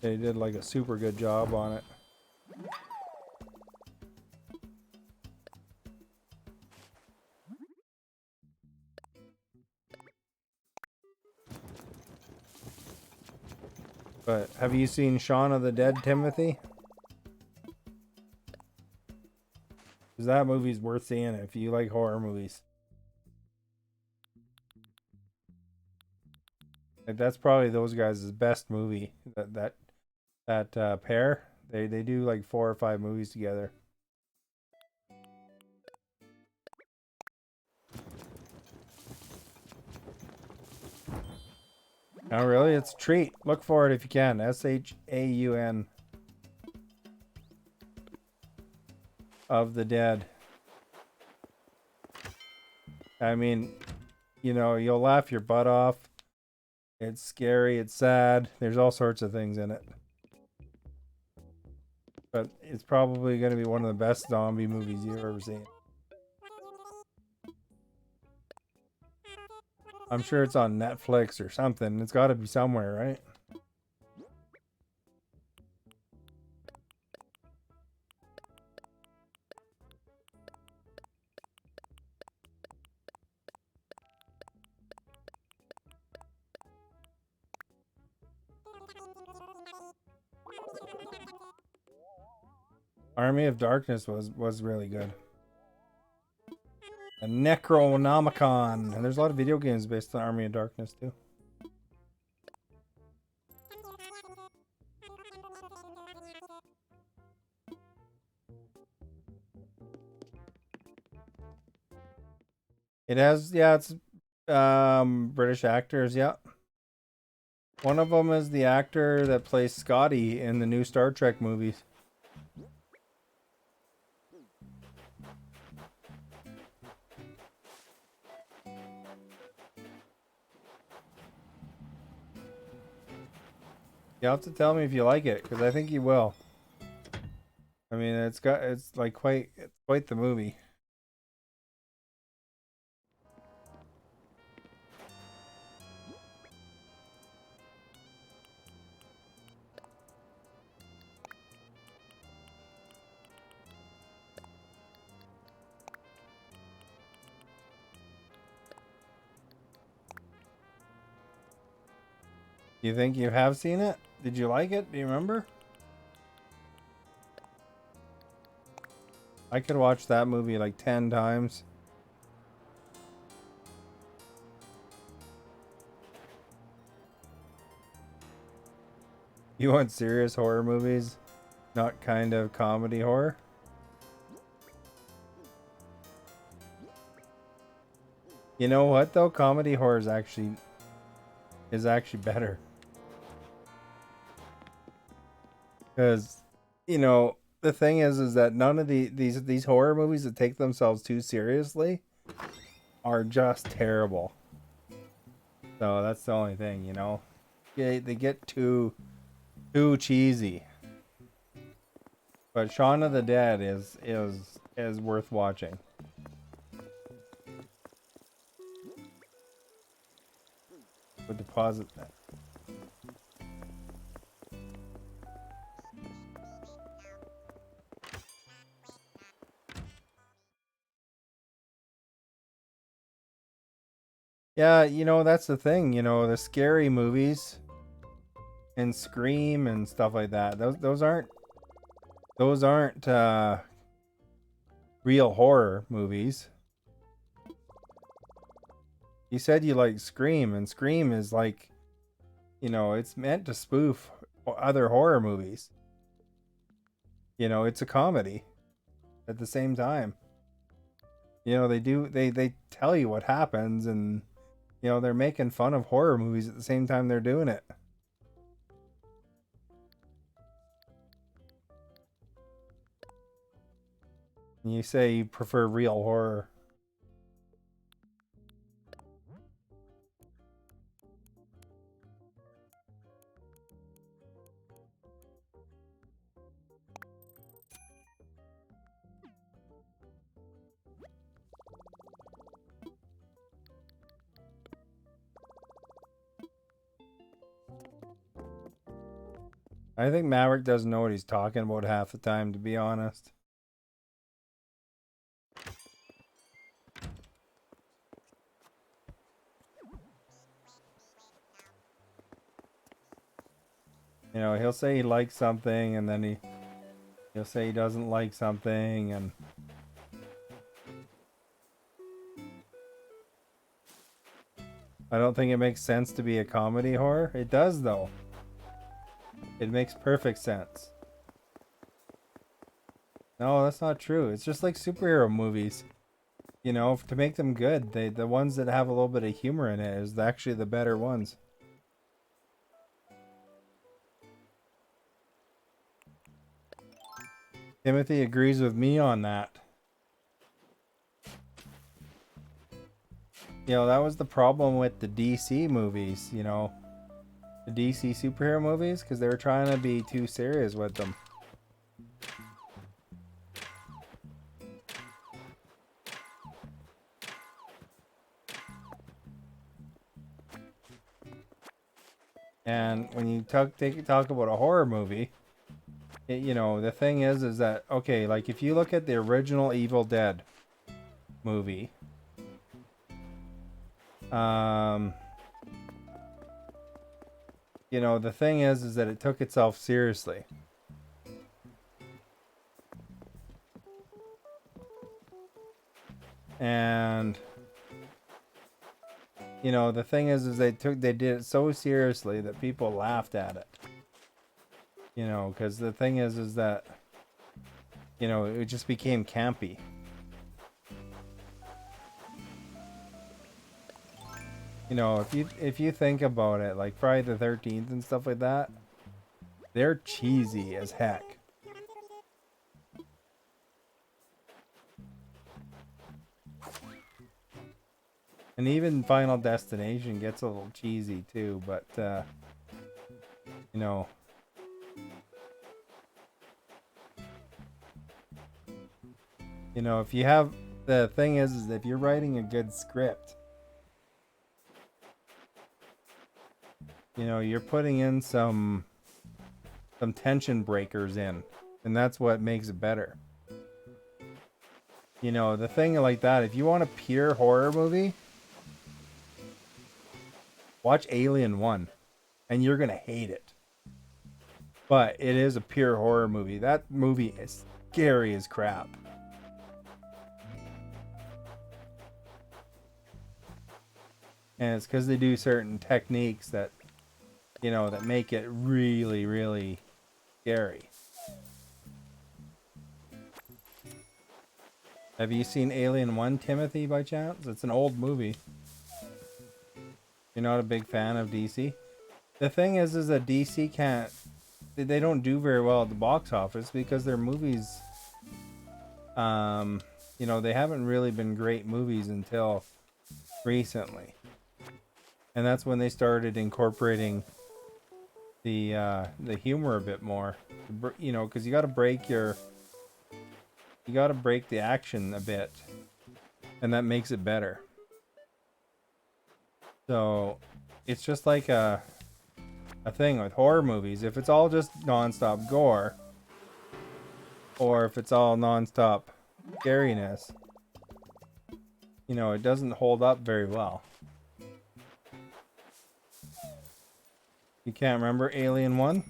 they did like a super good job on it. But have you seen Shaun of the Dead, Timothy? Because that movie's worth seeing if you like horror movies. Like, that's probably those guys' best movie. That pair. They do like 4 or 5 movies together. Oh, really? It's a treat. Look for it if you can. SHAUN. Of the Dead. I mean, you know, you'll laugh your butt off. It's scary. It's sad. There's all sorts of things in it. But it's probably going to be one of the best zombie movies you've ever seen. I'm sure it's on Netflix or something. It's got to be somewhere, right? Army of Darkness was really good. A Necronomicon. And there's a lot of video games based on Army of Darkness too. It has, yeah, it's British actors, yeah. One of them is the actor that plays Scotty in the new Star Trek movies. You'll have to tell me if you like it, because I think you will. I mean, it's like quite the movie. You think you have seen it? Did you like it? Do you remember? I could watch that movie like 10 times. You want serious horror movies? Not kind of comedy horror? You know what though? Comedy horror is actually better. Because you know, the thing is that none of these horror movies that take themselves too seriously are just terrible. So that's the only thing, you know. They get too cheesy. But Shaun of the Dead is worth watching. We'll deposit that. Yeah, you know, that's the thing, you know, the scary movies and Scream and stuff like that. Those aren't real horror movies. You said you like Scream, and Scream is like, you know, it's meant to spoof other horror movies. You know, it's a comedy at the same time. You know, they tell you what happens, and you know, they're making fun of horror movies at the same time they're doing it. And you say you prefer real horror. I think Maverick doesn't know what he's talking about half the time, to be honest. You know, he'll say he likes something, and then he'll say he doesn't like something, and I don't think it makes sense to be a comedy horror. It does, though. It makes perfect sense. No, that's not true. It's just like superhero movies. You know, to make them good, the ones that have a little bit of humor in it is actually the better ones. Timothy agrees with me on that. You know, that was the problem with the DC movies, you know. The DC superhero movies, because they were trying to be too serious with them. And when you talk about a horror movie, you know, the thing is that, okay, like if you look at the original Evil Dead movie, you know, the thing is that it took itself seriously. And you know, the thing is they did it so seriously that people laughed at it. You know, because the thing is that, you know, it just became campy. You know, if you think about it, like Friday the 13th and stuff like that, they're cheesy as heck. And even Final Destination gets a little cheesy too, but you know, if you have, the thing is if you're writing a good script, you know, you're putting in some tension breakers in, and that's what makes it better. You know, the thing like that, if you want a pure horror movie, watch Alien 1, and you're gonna hate it. But it is a pure horror movie. That movie is scary as crap. And it's because they do certain techniques that, you know, that make it really, really scary. Have you seen Alien 1, Timothy, by chance? It's an old movie. You're not a big fan of DC? The thing is that DC can't they don't do very well at the box office because their movies, you know, they haven't really been great movies until recently, and that's when they started incorporating the humor a bit more. You know, because you got to break the action a bit, and that makes it better. So it's just like a thing with horror movies. If it's all just non-stop gore, or if it's all non-stop scariness, you know, it doesn't hold up very well. You can't remember Alien 1?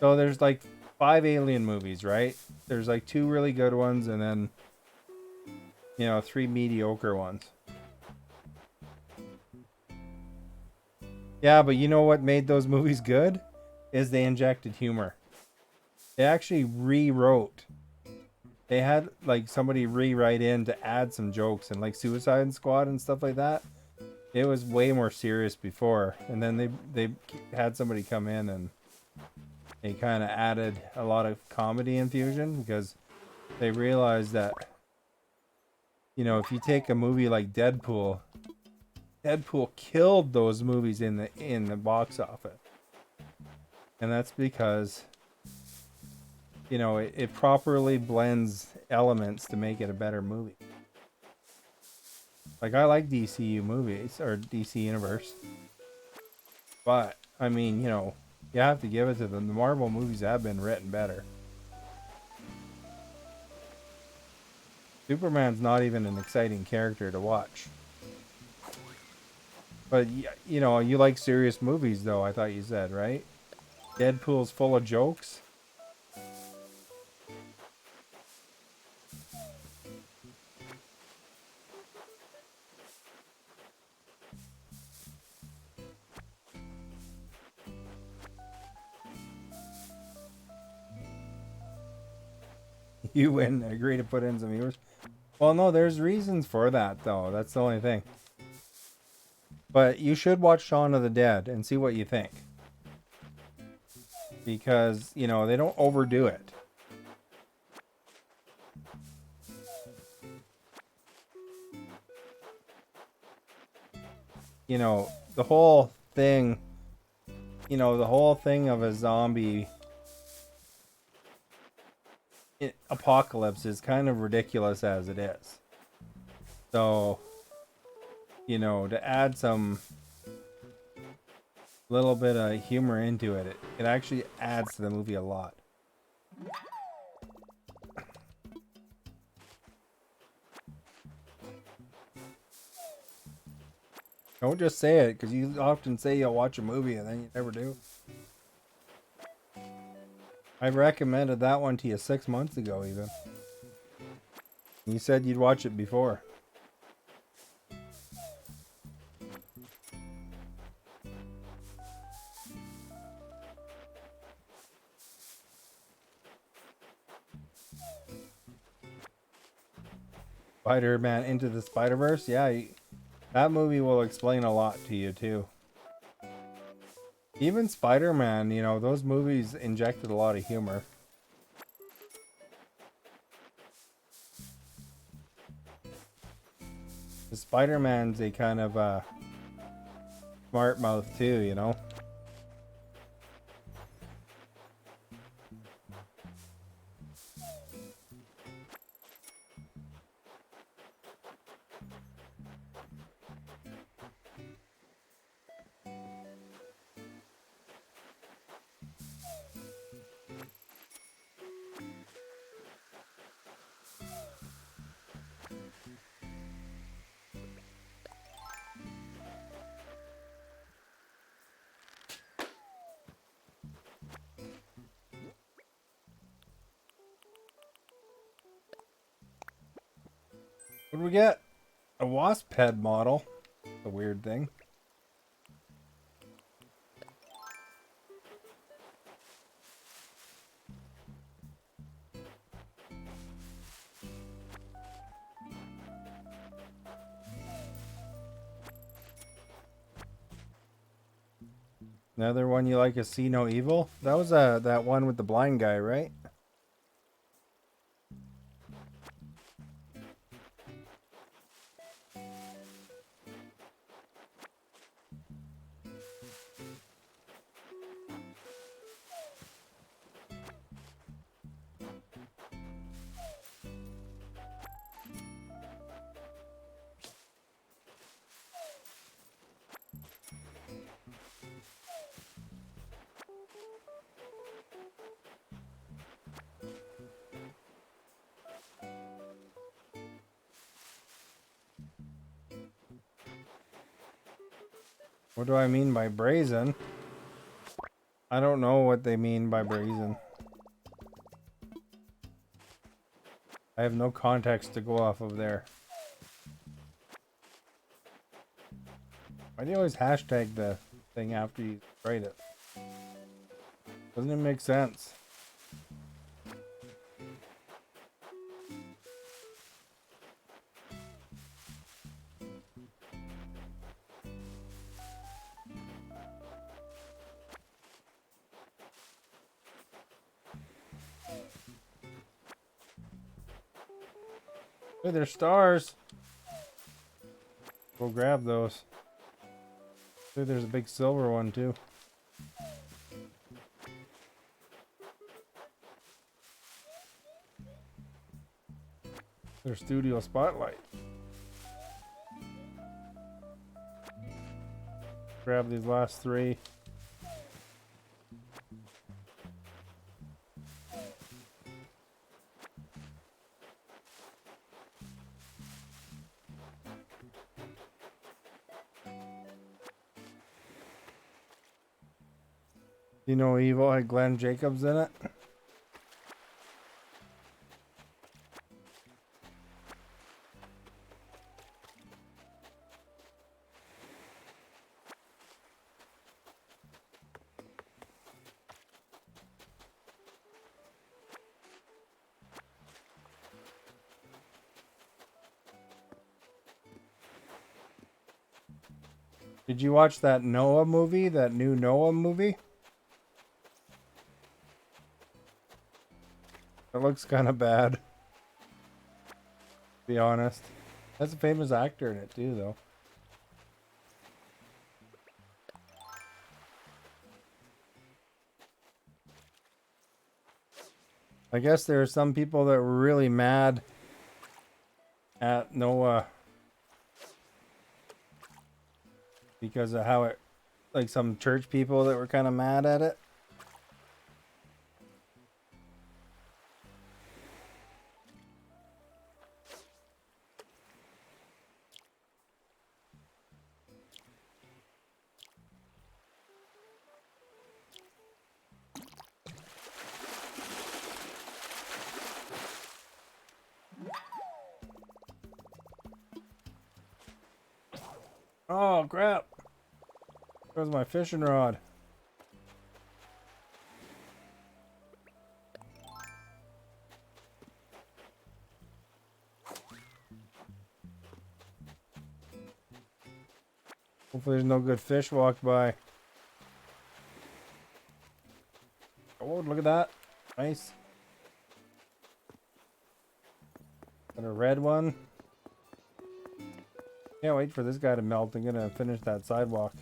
So there's like 5 Alien movies, right? There's like 2 really good ones and then, you know, 3 mediocre ones. Yeah, but you know what made those movies good? Is they injected humor. They actually rewrote. They had like somebody rewrite in to add some jokes, and like Suicide Squad and stuff like that. It was way more serious before, and then they had somebody come in and they kind of added a lot of comedy infusion because they realized that, you know, if you take a movie like Deadpool killed those movies in the box office, and that's because, you know, it properly blends elements to make it a better movie. Like, I like DCU movies, or DC Universe. But, I mean, you know, you have to give it to them. The Marvel movies have been written better. Superman's not even an exciting character to watch. But, you know, you like serious movies, though, I thought you said, right? Deadpool's full of jokes. You wouldn't agree to put in some viewers. Well, no, there's reasons for that, though. That's the only thing. But you should watch Shaun of the Dead and see what you think. Because, you know, they don't overdo it. You know, the whole thing, of a zombie apocalypse is kind of ridiculous as it is. So, you know, to add some little bit of humor into it, it actually adds to the movie a lot. Don't just say it, because you often say you'll watch a movie and then you never do. I recommended that one to you 6 months ago, even. You said you'd watch it before. Spider-Man Into the Spider-Verse? Yeah, that movie will explain a lot to you, too. Even Spider-Man, you know, those movies injected a lot of humor. The Spider-Man's a kind of smart mouth too, you know. What do we get? A wasp head model. A weird thing. Another one you like is See No Evil? That was that one with the blind guy, right? What do I mean by brazen? I don't know what they mean by brazen. I have no context to go off of there. Why do you always hashtag the thing after you write it? Doesn't it make sense? Hey, there's stars. Go grab those. Hey, there's a big silver one too. There's studio spotlight. Grab these last three. You know, Evil had Glenn Jacobs in it. Did you watch that Noah movie? That new Noah movie? It looks kind of bad, to be honest. That's a famous actor in it too, though. I guess there are some people that were really mad at Noah because of how it, like some church people that were kind of mad at it. Oh crap! Where's my fishing rod? Hopefully there's no good fish walked by. Oh, look at that. Nice. Got a red one. Can't wait for this guy to melt. I'm gonna finish that sidewalk.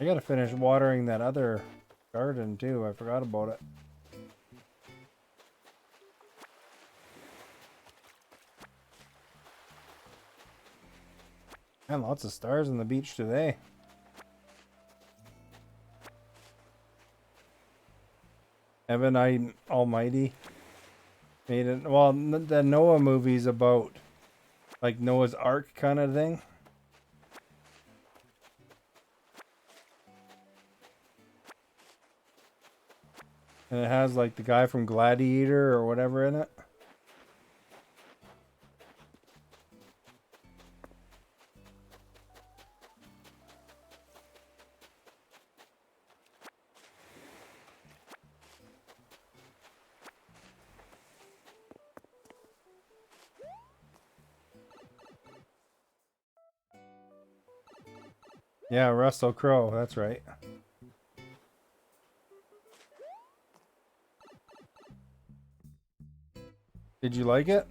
I gotta finish watering that other garden too. I forgot about it. Man, lots of stars on the beach today. Heaven Almighty made it. Well, the Noah movie's about like Noah's Ark kind of thing. And it has like the guy from Gladiator or whatever in it. Yeah, Russell Crowe, that's right. Did you like it?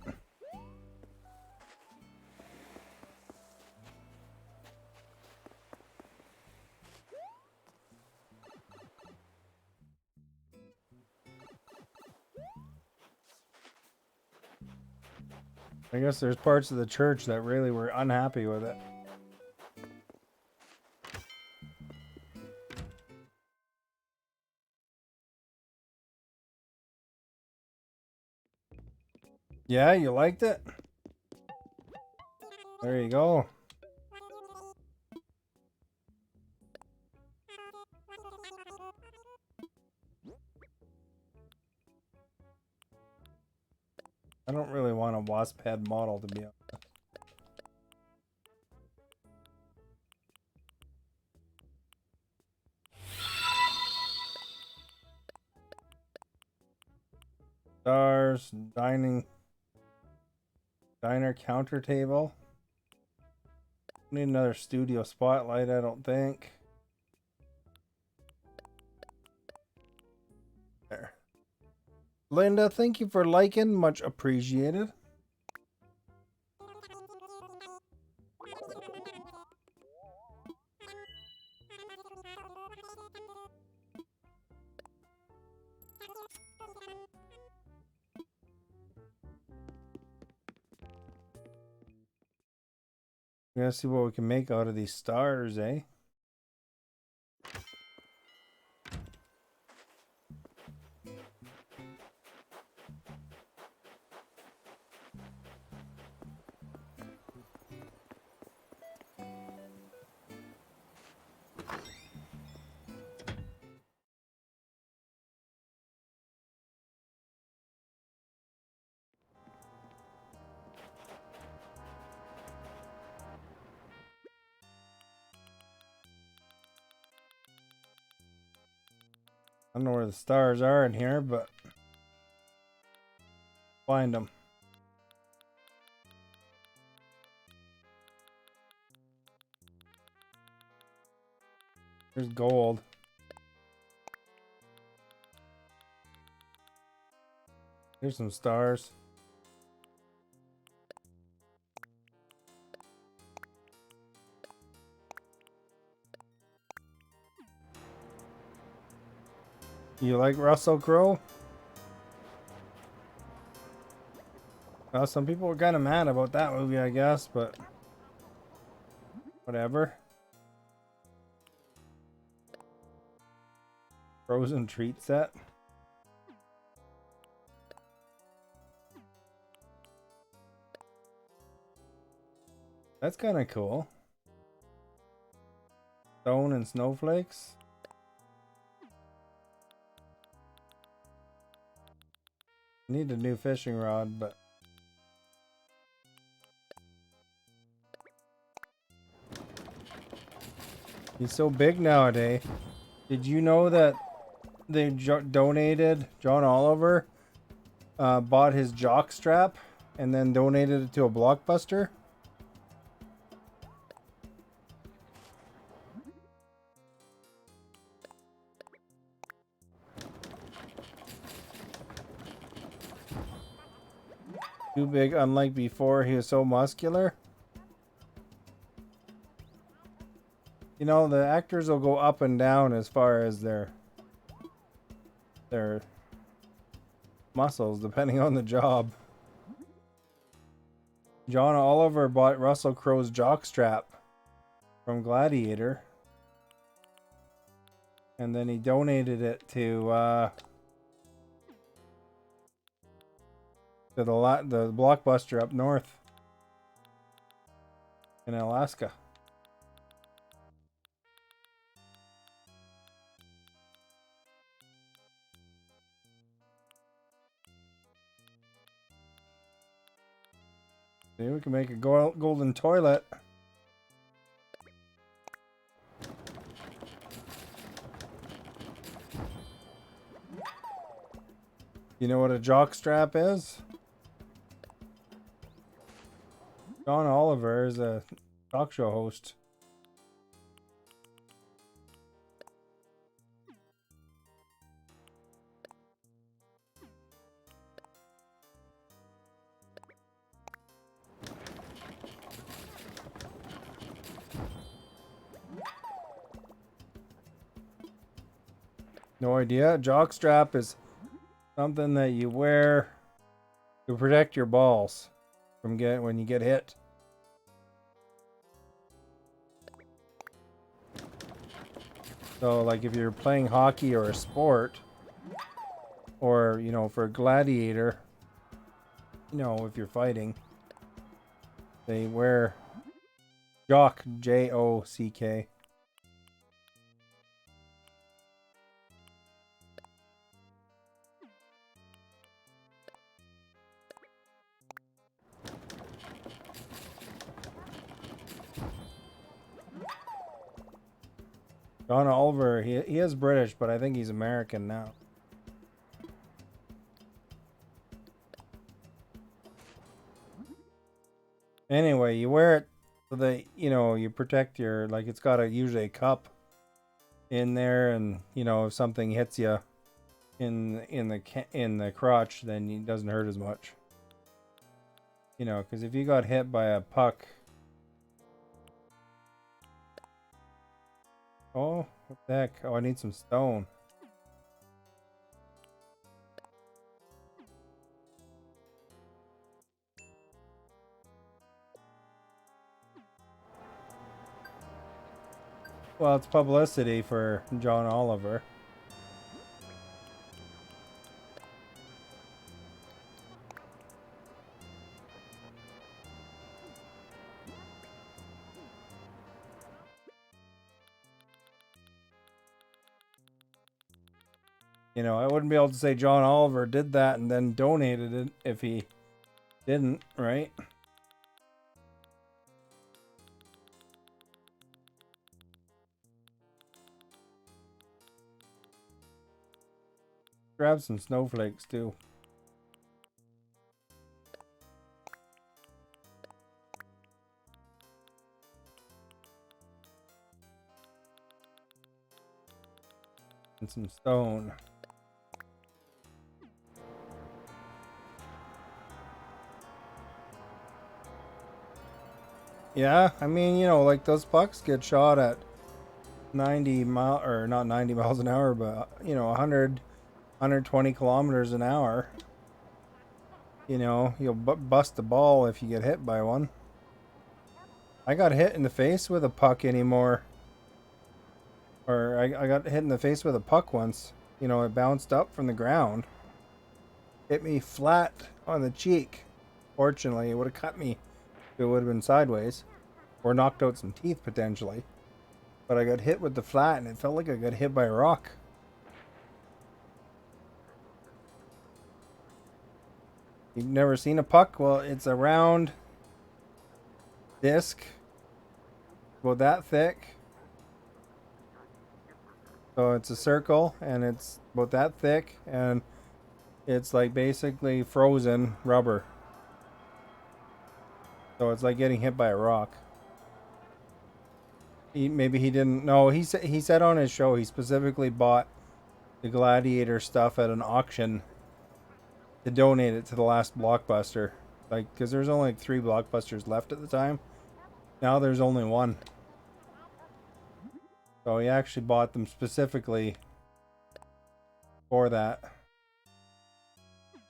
I guess there's parts of the church that really were unhappy with it. Yeah, you liked it? There you go. I don't really want a wasp head model, to be honest. Stars, diner counter table. Need another studio spotlight, I don't think. There. Linda, thank you for liking, much appreciated. We're gonna see what we can make out of these stars, eh? I don't know where the stars are in here, but find them. There's gold. Here's some stars. You like Russell Crowe? Well, some people were kind of mad about that movie, I guess, but whatever. Frozen treat set. That's kind of cool. Stone and snowflakes. Need a new fishing rod, but he's so big nowadays. Did you know that they donated John Oliver bought his jock strap and then donated it to a Blockbuster? Too big, unlike before, he was so muscular. You know, the actors will go up and down as far as their muscles, depending on the job. John Oliver bought Russell Crowe's jockstrap from Gladiator, and then he donated it to the Blockbuster up north in Alaska. See, we can make a golden toilet. You know what a jockstrap is? John Oliver is a talk show host. No idea. Jockstrap is something that you wear to protect your balls from when you get hit. So, like if you're playing hockey or a sport, or you know, for a gladiator, you know, if you're fighting, they wear jock, Jock. John Oliver, he is British, but I think he's American now. Anyway, you wear it so that, you know, you protect your, like it's got usually a cup in there, and you know, if something hits you in the crotch, then it doesn't hurt as much. You know, because if you got hit by a puck. Oh, what the heck? Oh, I need some stone. Well, it's publicity for John Oliver. You know, I wouldn't be able to say John Oliver did that and then donated it if he didn't, right? Grab some snowflakes too. And some stone. Yeah, I mean, you know, like those pucks get shot at 90 mile, or not 90 miles an hour, but you know, 120 kilometers an hour. You know, you'll bust the ball if you get hit by one. I got hit in the face with a puck anymore. Or I got hit in the face with a puck once. You know, it bounced up from the ground. Hit me flat on the cheek. Fortunately, it would have cut me if it would have been sideways. Or knocked out some teeth, potentially. But I got hit with the flat, and it felt like I got hit by a rock. You've never seen a puck? Well, it's a round disc. About that thick. So it's a circle, and it's about that thick, and it's like basically frozen rubber. So it's like getting hit by a rock. Maybe he didn't know. He said on his show he specifically bought the Gladiator stuff at an auction to donate it to the last Blockbuster. Like, because there's only like 3 Blockbusters left at the time. Now there's only one. So he actually bought them specifically for that.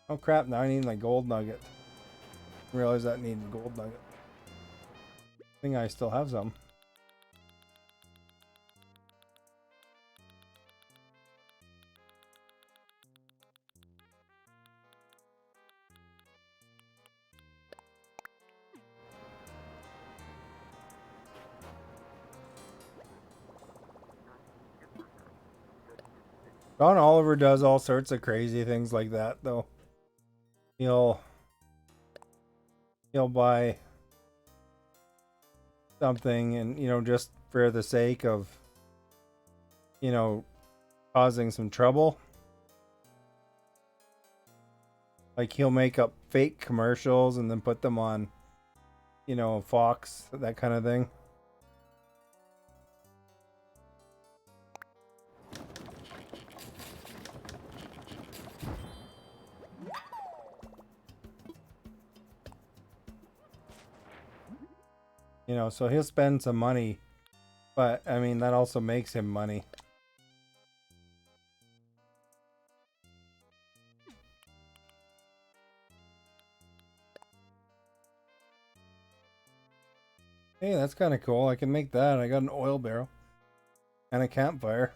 Oh crap, now I need like gold nugget. I realized that I needed gold nugget. I think I still have some. John Oliver does all sorts of crazy things like that, though. He'll buy something, and you know, just for the sake of, you know, causing some trouble. Like he'll make up fake commercials and then put them on, you know, Fox, that kind of thing. You know, so he'll spend some money, but I mean, that also makes him money. Hey, that's kind of cool. I can make that. I got an oil barrel and a campfire.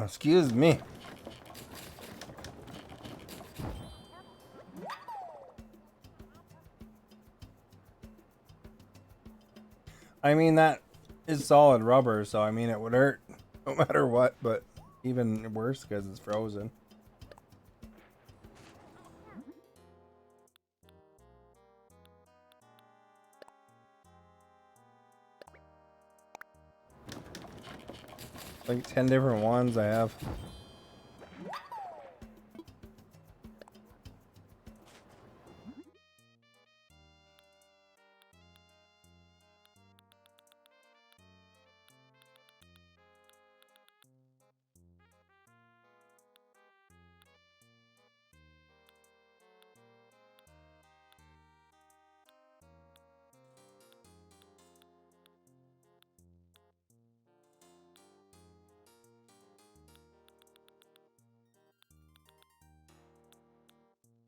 Excuse me. I mean, that is solid rubber, so I mean, it would hurt no matter what, but even worse because it's frozen. Like 10 different ones I have.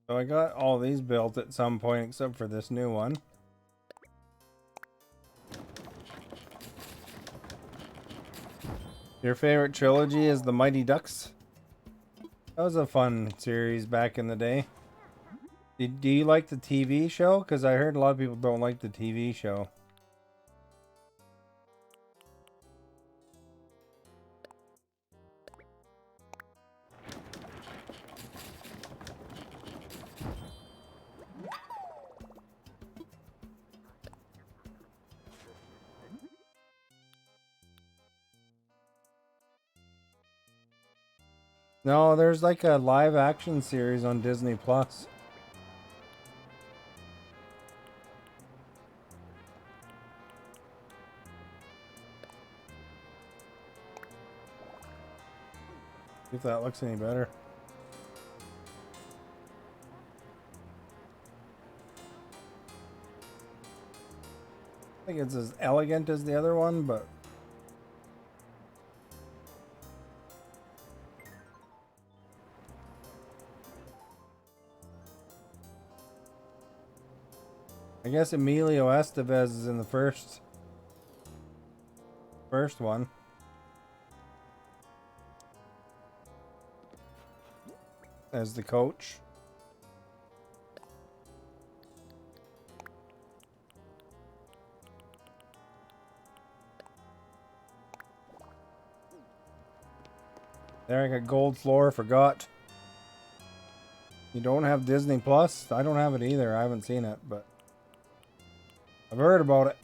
So I got all these built at some point except for this new one. Your favorite trilogy is the Mighty Ducks? That was a fun series back in the day. Do you like the TV show? Because I heard a lot of people don't like the TV show. No, there's like a live action series on Disney Plus. See if that looks any better. I think it's as elegant as the other one, but I guess Emilio Estevez is in the first one as the coach. There, I got gold floor, forgot. You don't have Disney Plus? I don't have it either. I haven't seen it, but I've heard about it.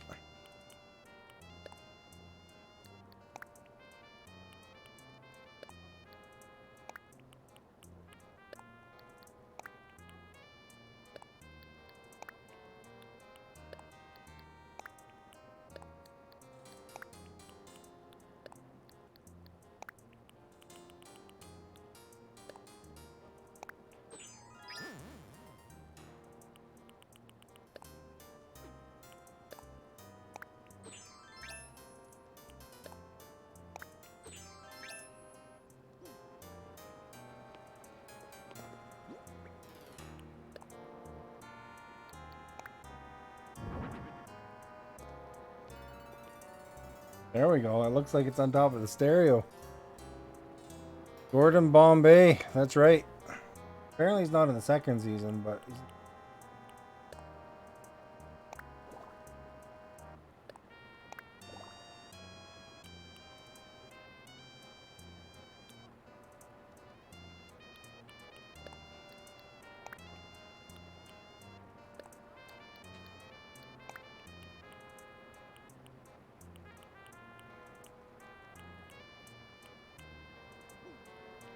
There we go. It looks like it's on top of the stereo. Gordon Bombay. That's right. Apparently he's not in the second season, but he's...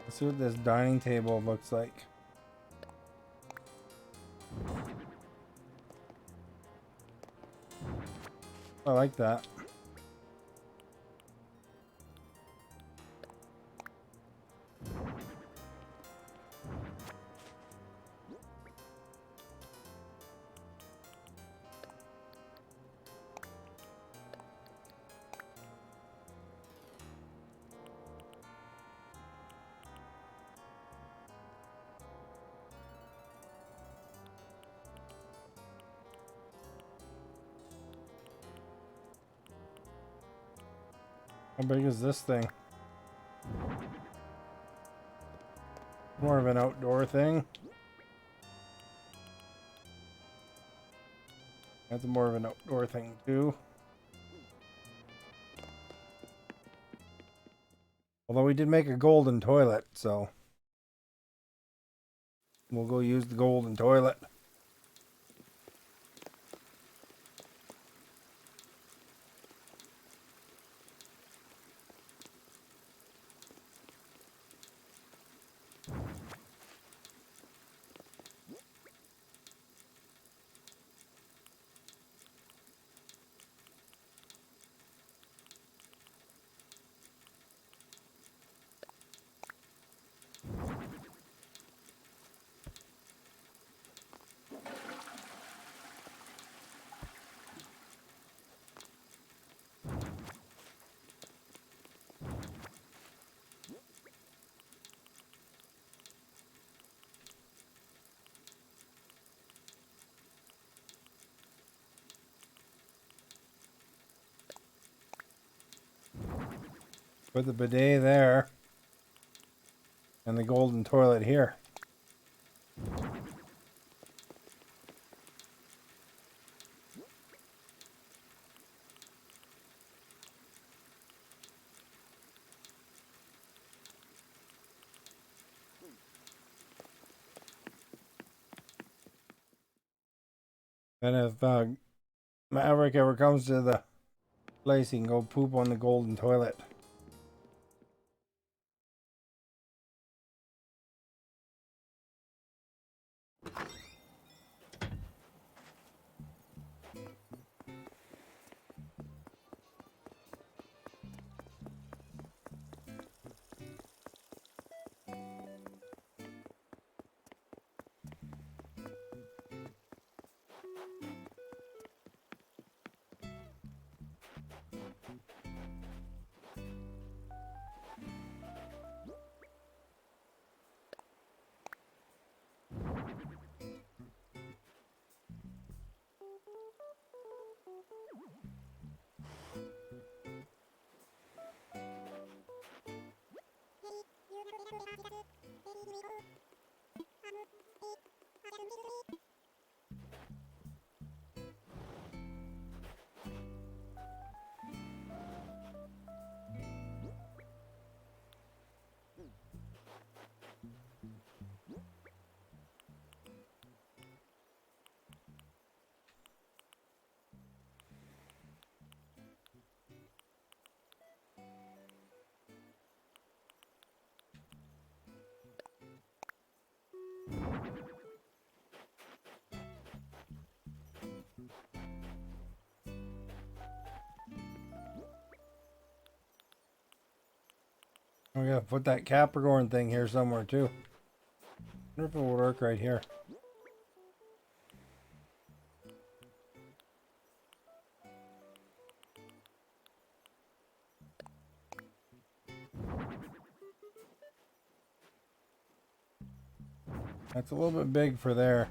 Let's see what this dining table looks like. I like that. How big is this thing? More of an outdoor thing. That's more of an outdoor thing too. Although we did make a golden toilet, so we'll go use the golden toilet. Put the bidet there. And the golden toilet here. And if Maverick ever comes to the place, he can go poop on the golden toilet. We gotta put that Capricorn thing here somewhere too. I wonder if it will work right here. That's a little bit big for there.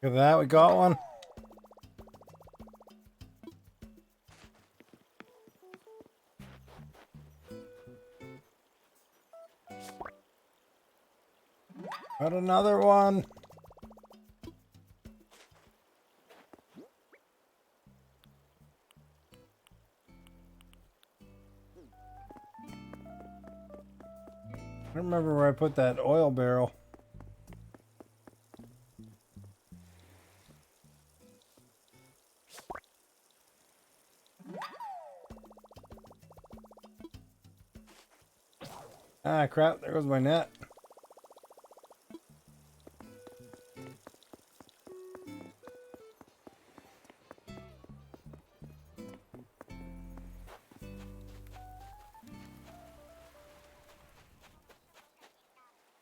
Look at that, we got one. Got another one. I don't remember where I put that oil barrel. Ah, crap, there goes my net.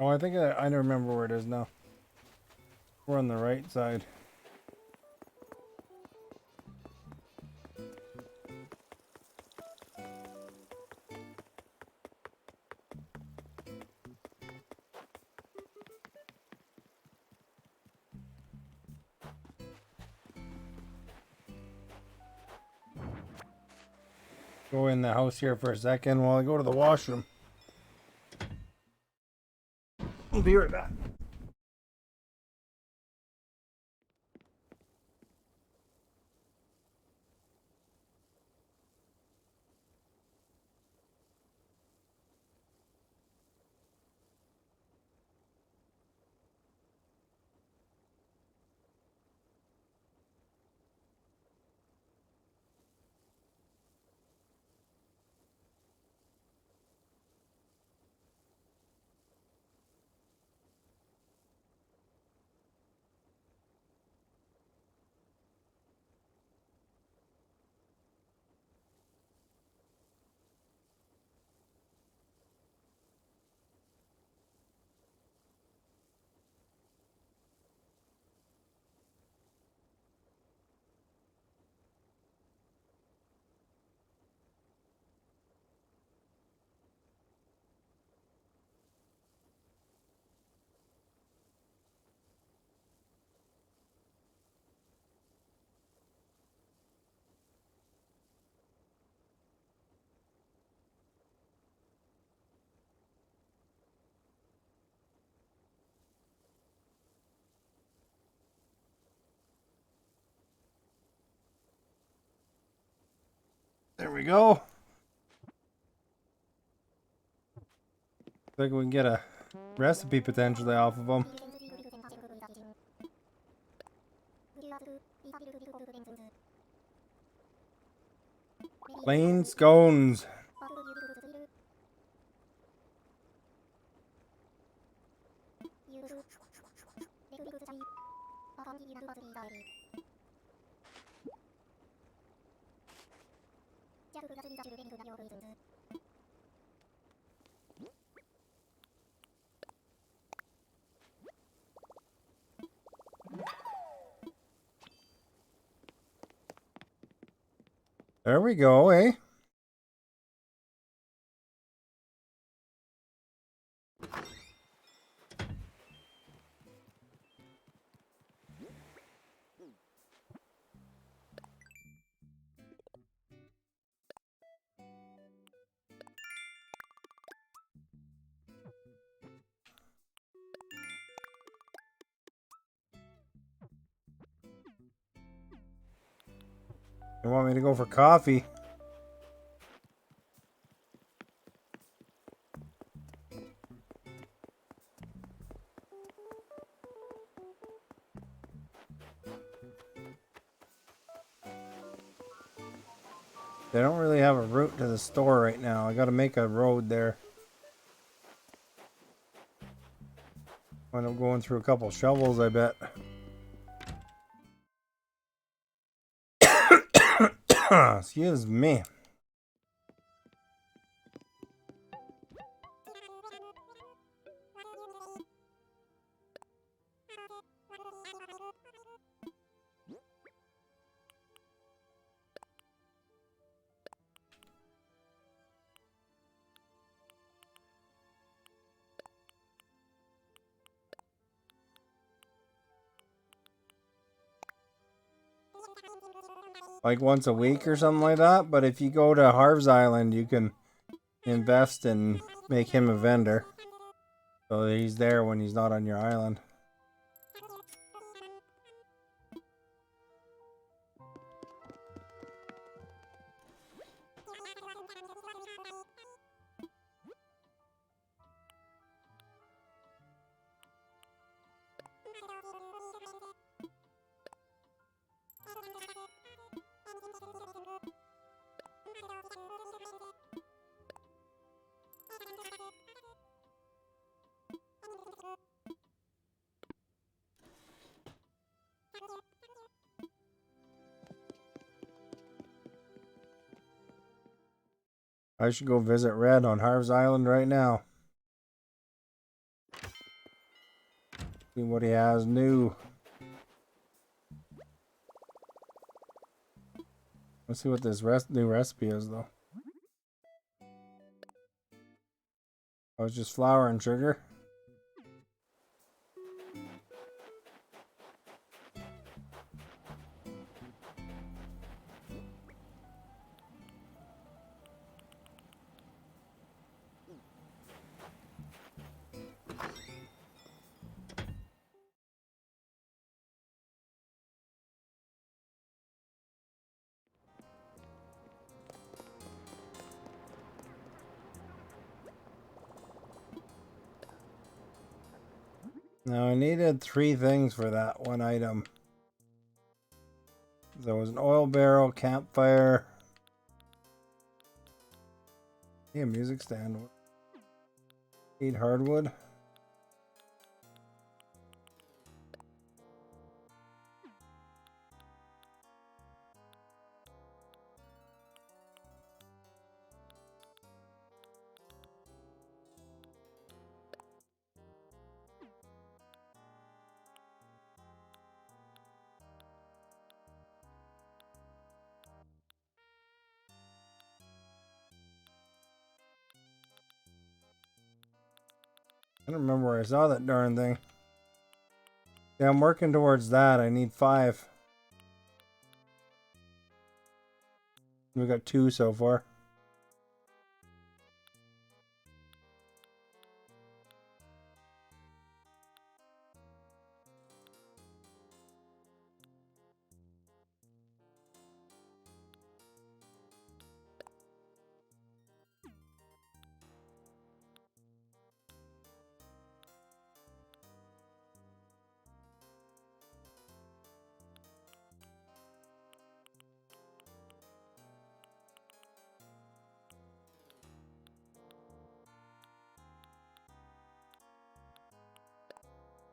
Oh, I think I remember where it is now. We're on the right side. Go in the house here for a second while I go to the washroom. I'll be right back. There we go. Think we can get a recipe potentially off of them. Plain scones. There we go, eh? You want me to go for coffee? They don't really have a route to the store right now. I gotta make a road there. End up going through a couple shovels, I bet. Excuse me. Like once a week or something like that. But if you go to Harv's Island, you can invest and make him a vendor. So he's there when he's not on your island. I should go visit Red on Harv's Island right now. See what he has new. Let's see what this new recipe is, though. Oh, it's just flour and sugar. Now I needed 3 things for that one item. There was an oil barrel, campfire. Hey, a music stand. Need hardwood. I don't remember where I saw that darn thing. Yeah, I'm working towards that. I need 5. We got 2 so far.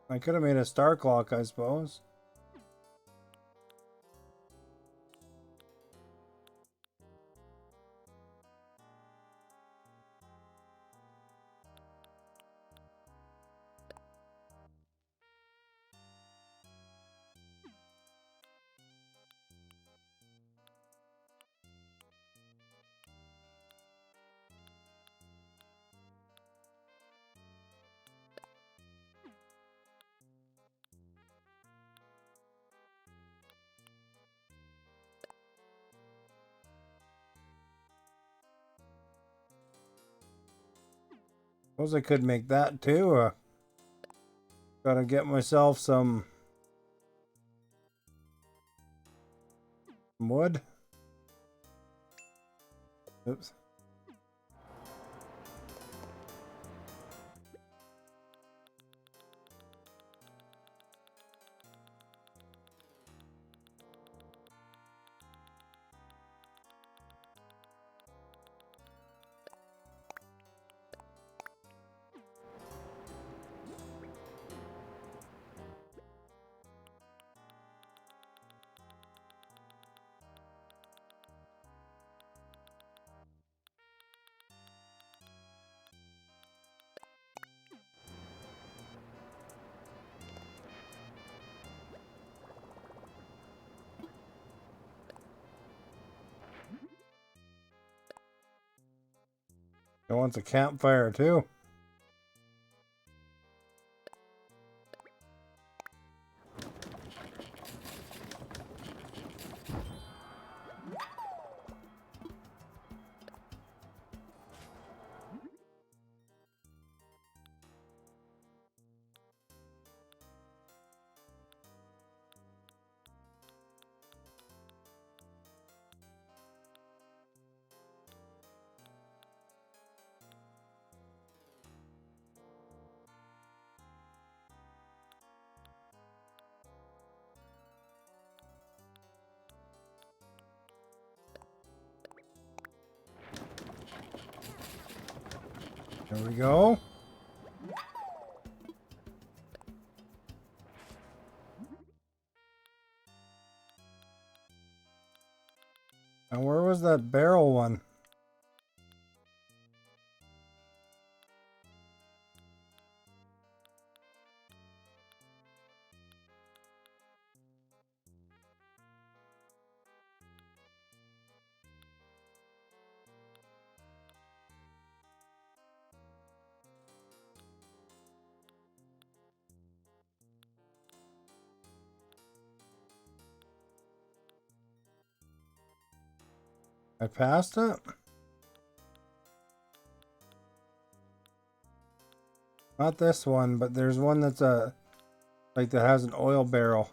I could have made a star clock, I suppose. Suppose I could make that too. Gotta get myself some wood. Oops. I want a campfire too. There we go. Now where was that barrel one? I passed it? Not this one, but there's one that's like that has an oil barrel.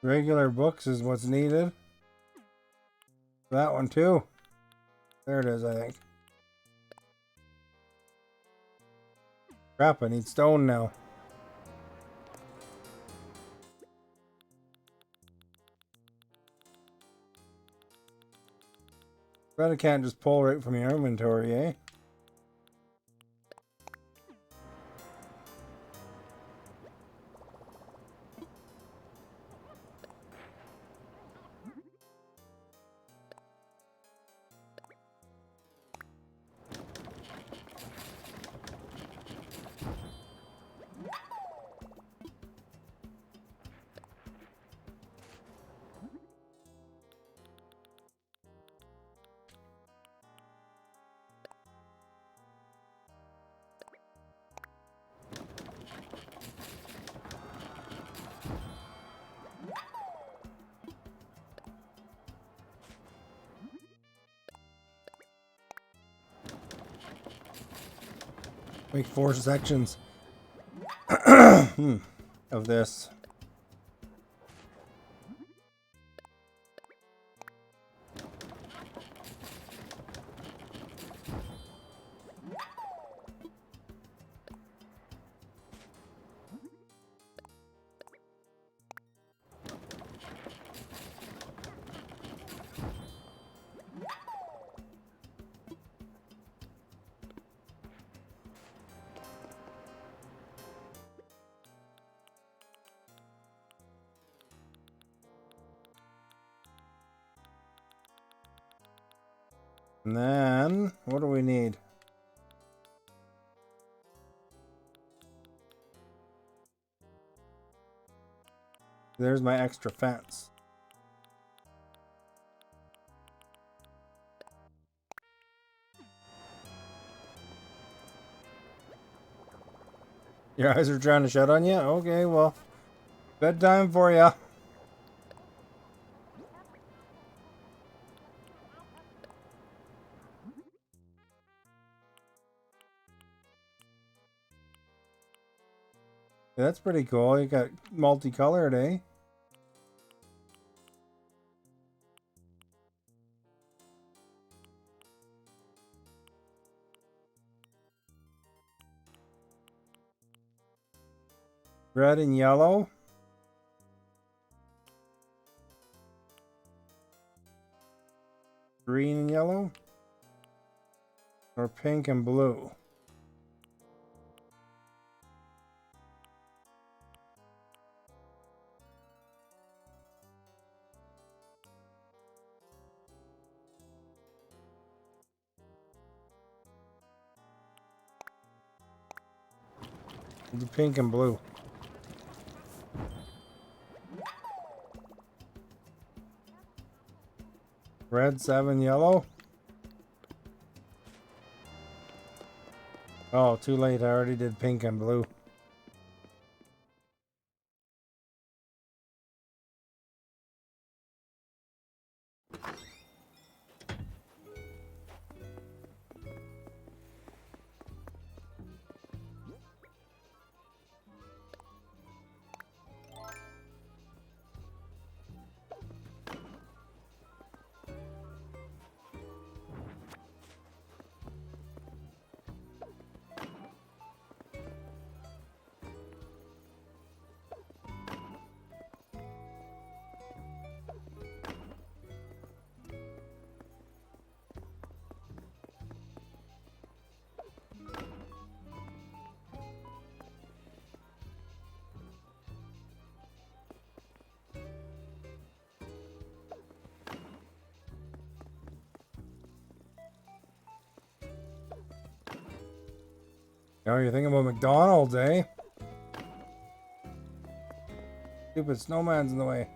Regular books is what's needed. That one too. There it is, I think. Crap, I need stone now. Bet I can't just pull right from your inventory, eh? Make 4 sections of this. And then, what do we need? There's my extra fence. Your eyes are trying to shut on you? Okay, well, bedtime for ya. That's pretty cool. You got multicolored, eh? Red and yellow. Green and yellow. Or pink and blue. The pink and blue. Red, 7, yellow. Oh, too late. I already did pink and blue. Oh, you're thinking about McDonald's, eh? Stupid snowman's in the way.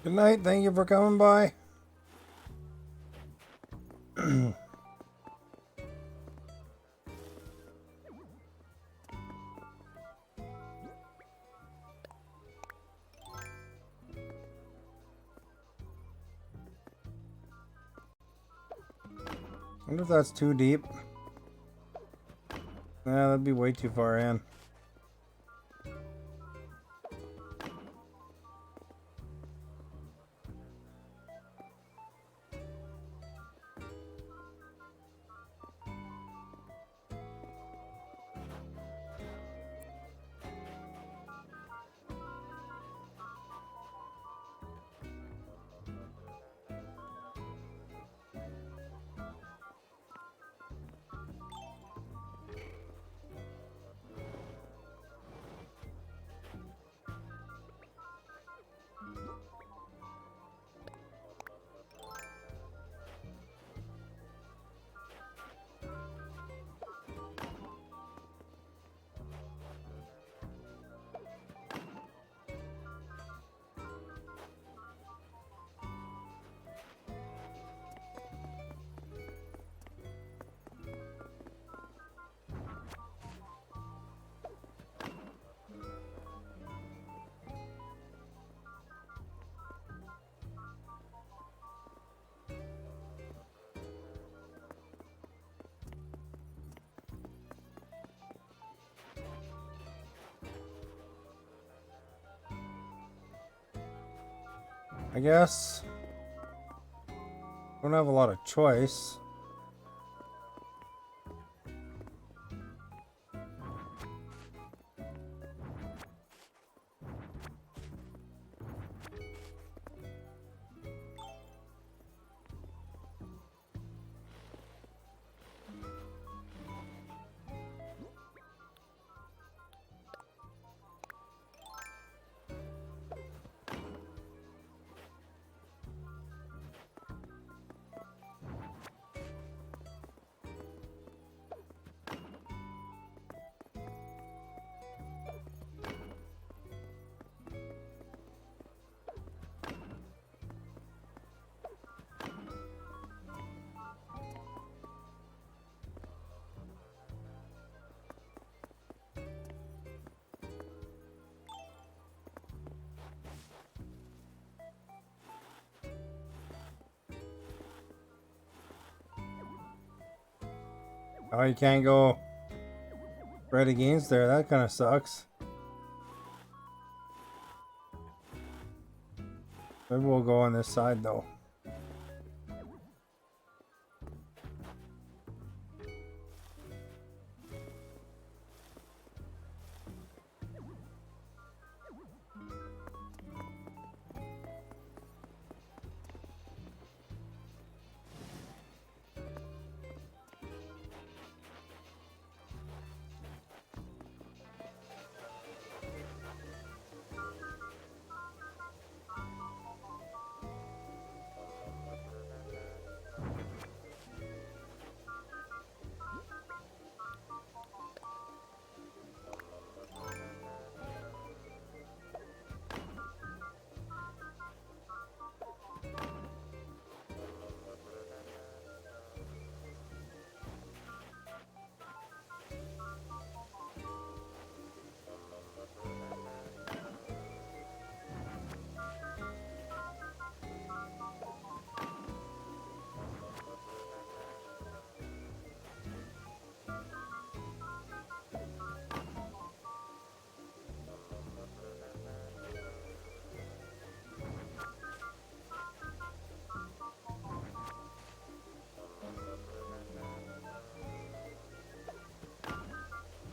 Good night. Thank you for coming by. I wonder if that's too deep. Nah, that'd be way too far in. I guess. Don't have a lot of choice. Oh, you can't go right against there. That kind of sucks. Maybe we'll go on this side though.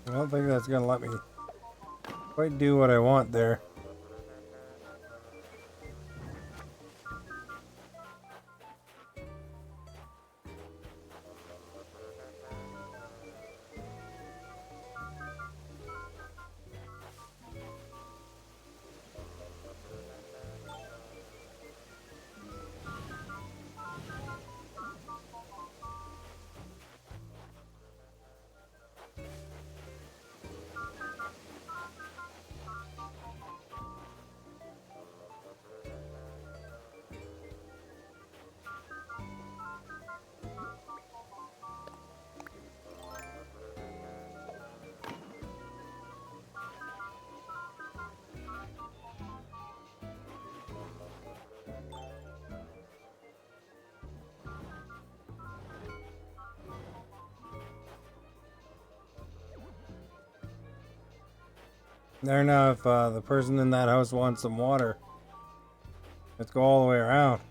I don't think that's gonna let me quite do what I want there. There now, if the person in that house wants some water, let's go all the way around.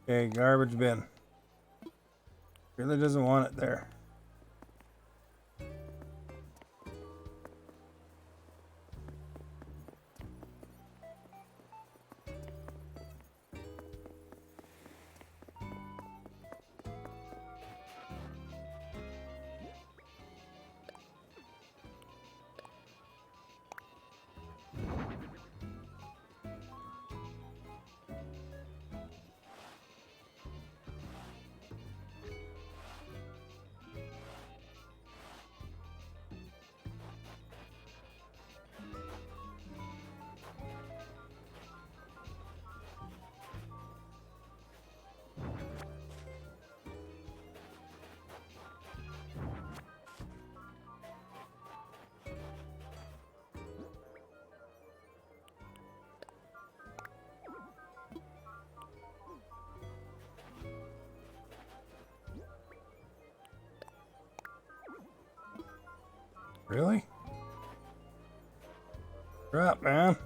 Okay, garbage bin. Really doesn't want it there. Really? Crap, man.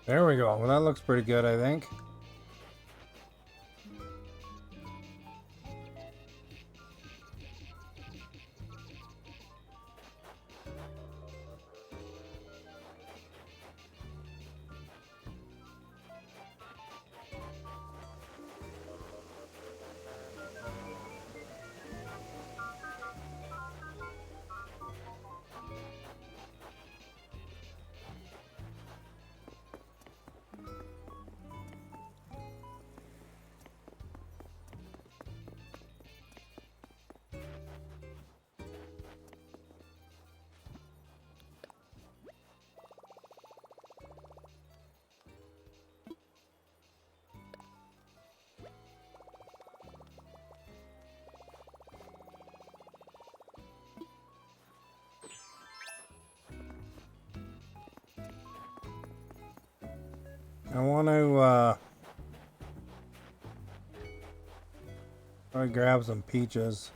There we go. Well, that looks pretty good, I think. I want to try to grab some peaches.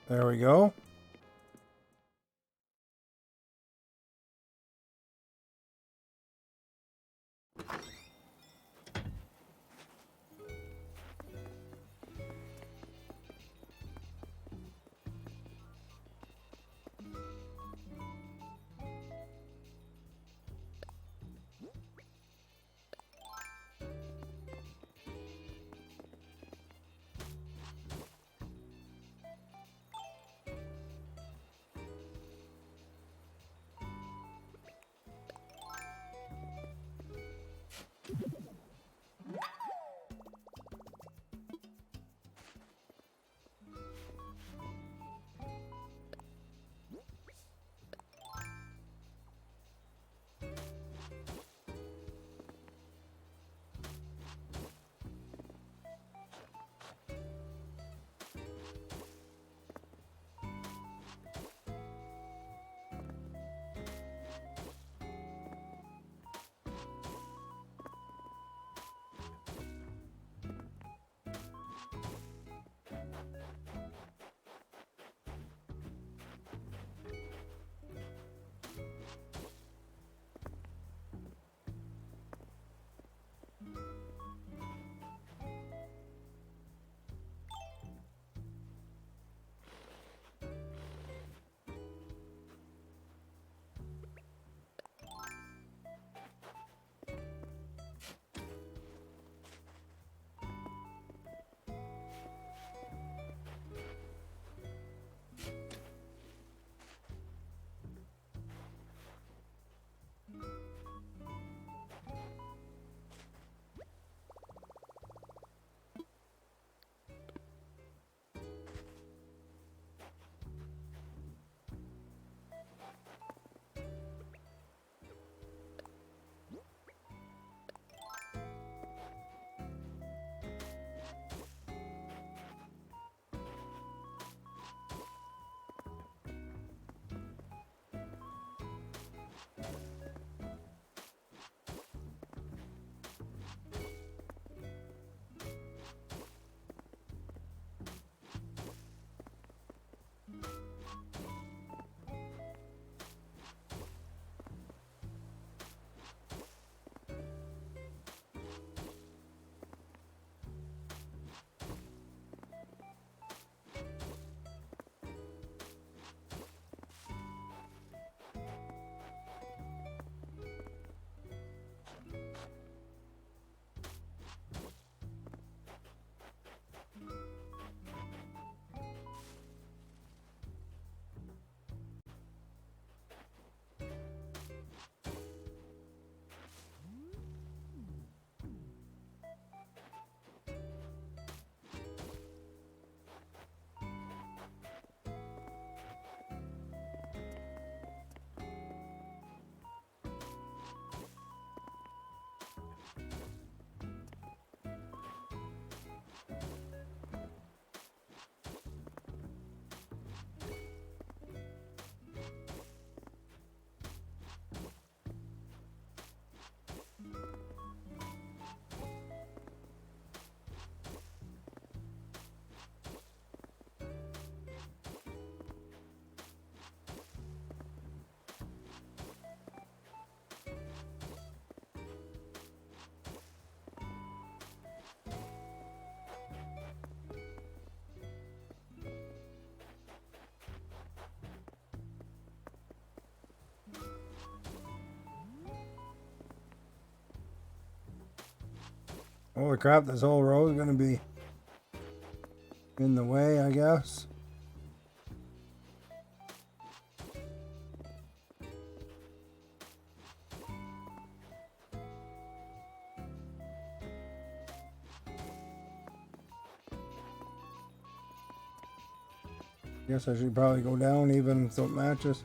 There we go. Holy crap, this whole road is going to be in the way, I guess. Guess I should probably go down even so it matches.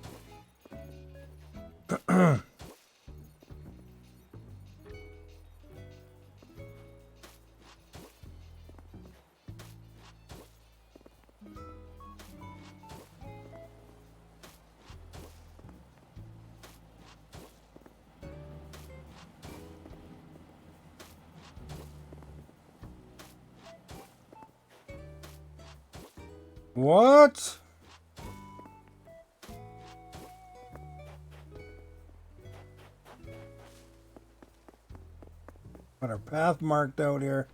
What? Got our path marked out here.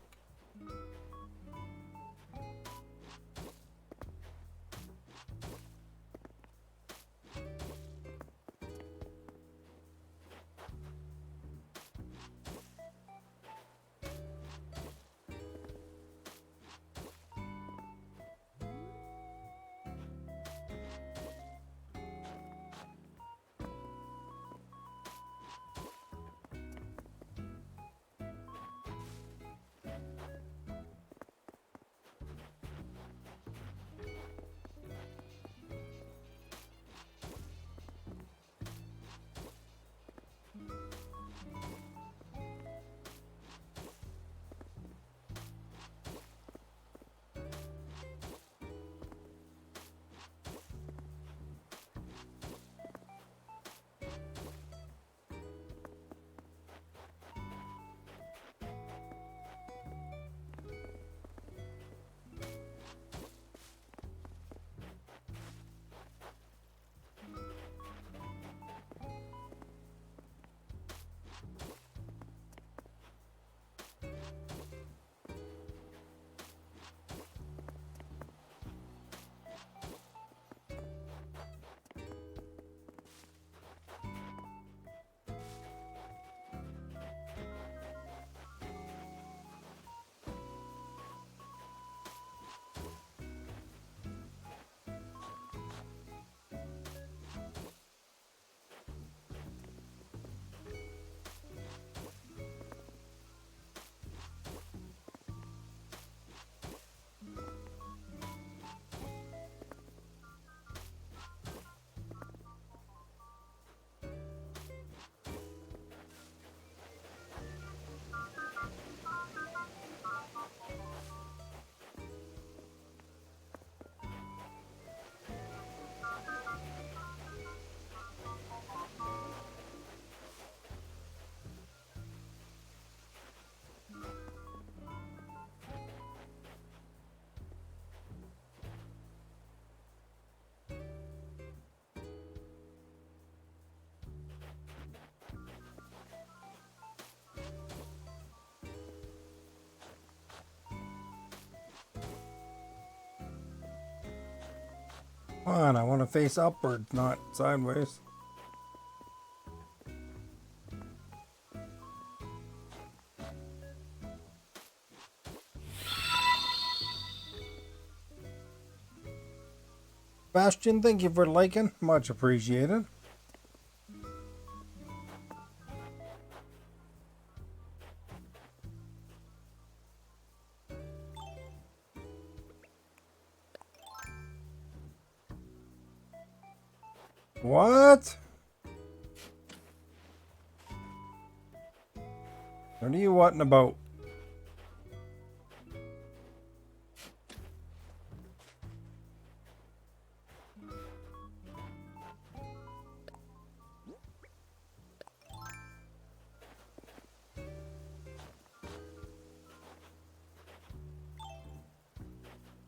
Come on, I want to face upwards, not sideways. Bastion, thank you for liking. Much appreciated. What? What are you wanting about?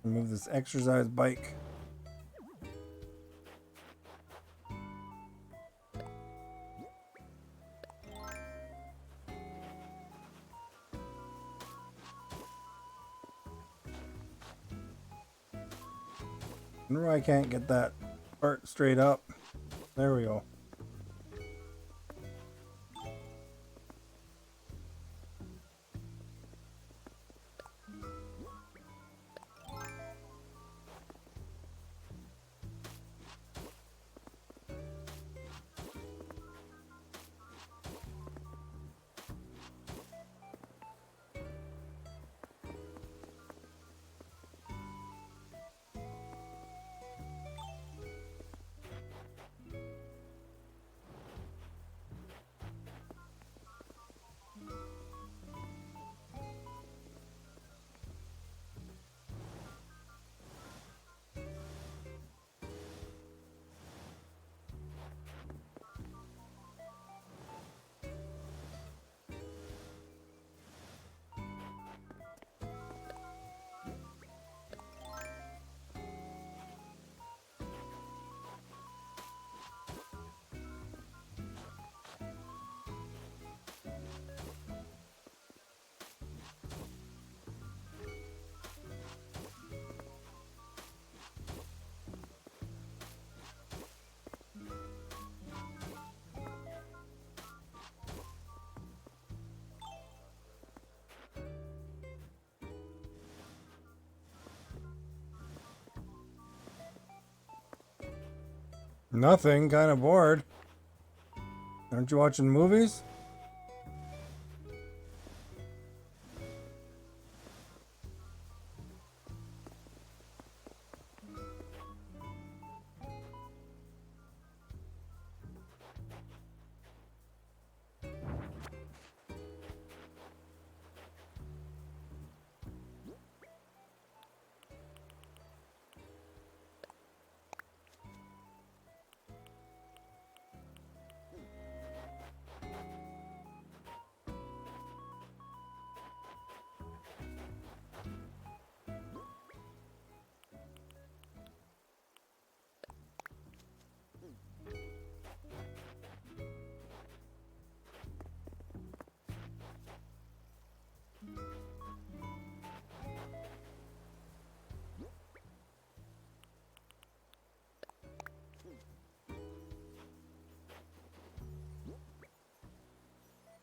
Move this exercise bike. I wonder why I can't get that part straight up. There we go. Nothing, kind of bored. Aren't you watching movies?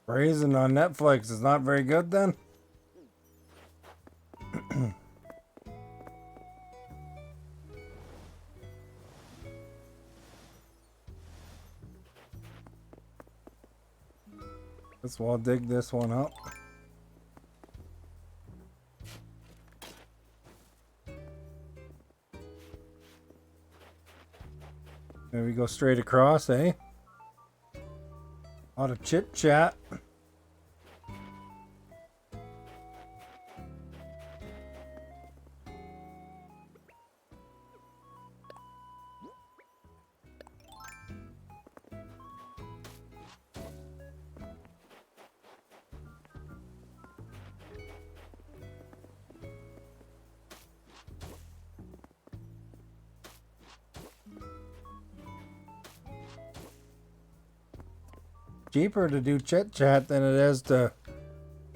Brazen on Netflix is not very good then? Guess we'll dig this one up. Maybe go straight across, eh? A lot of chit chat. Cheaper to do chit chat than it is to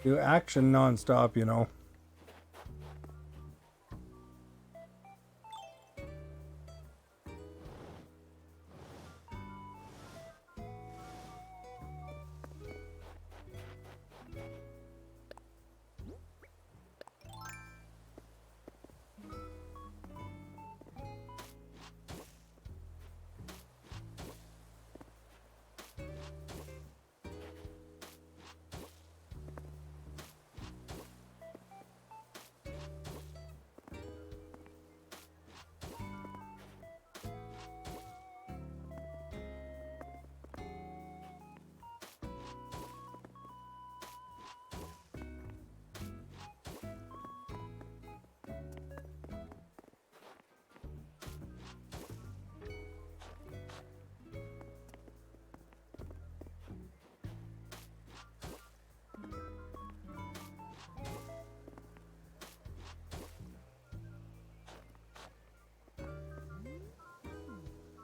do action non-stop, you know.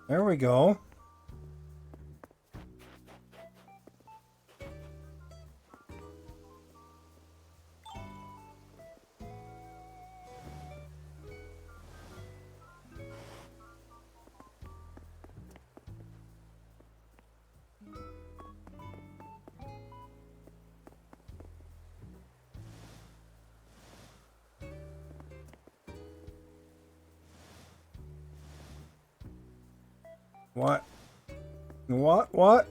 There we go. What? What?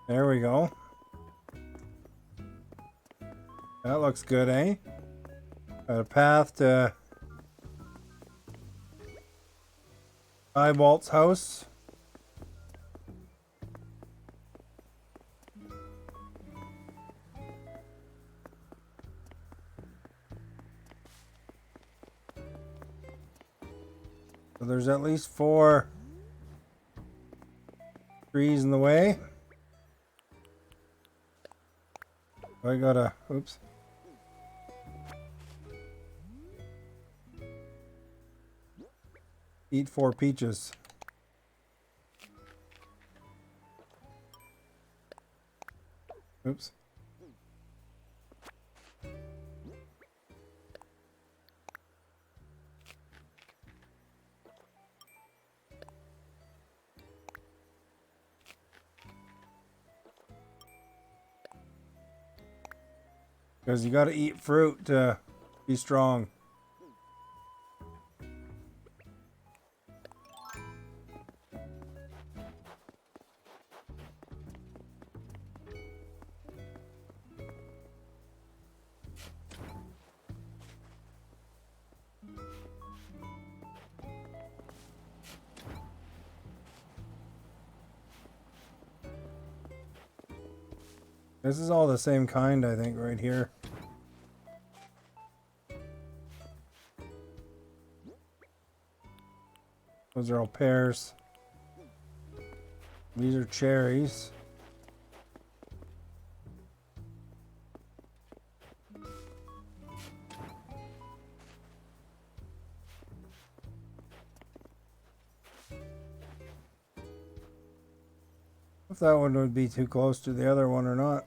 There we go. That looks good, eh? Got a path to Eyebolt's house. So there's at least 4 trees in the way. I gotta, oops. Eat 4 peaches. Oops. Because you got to eat fruit to be strong. This is all the same kind, I think, right here. Those are all pears. These are cherries. If that one would be too close to the other one or not.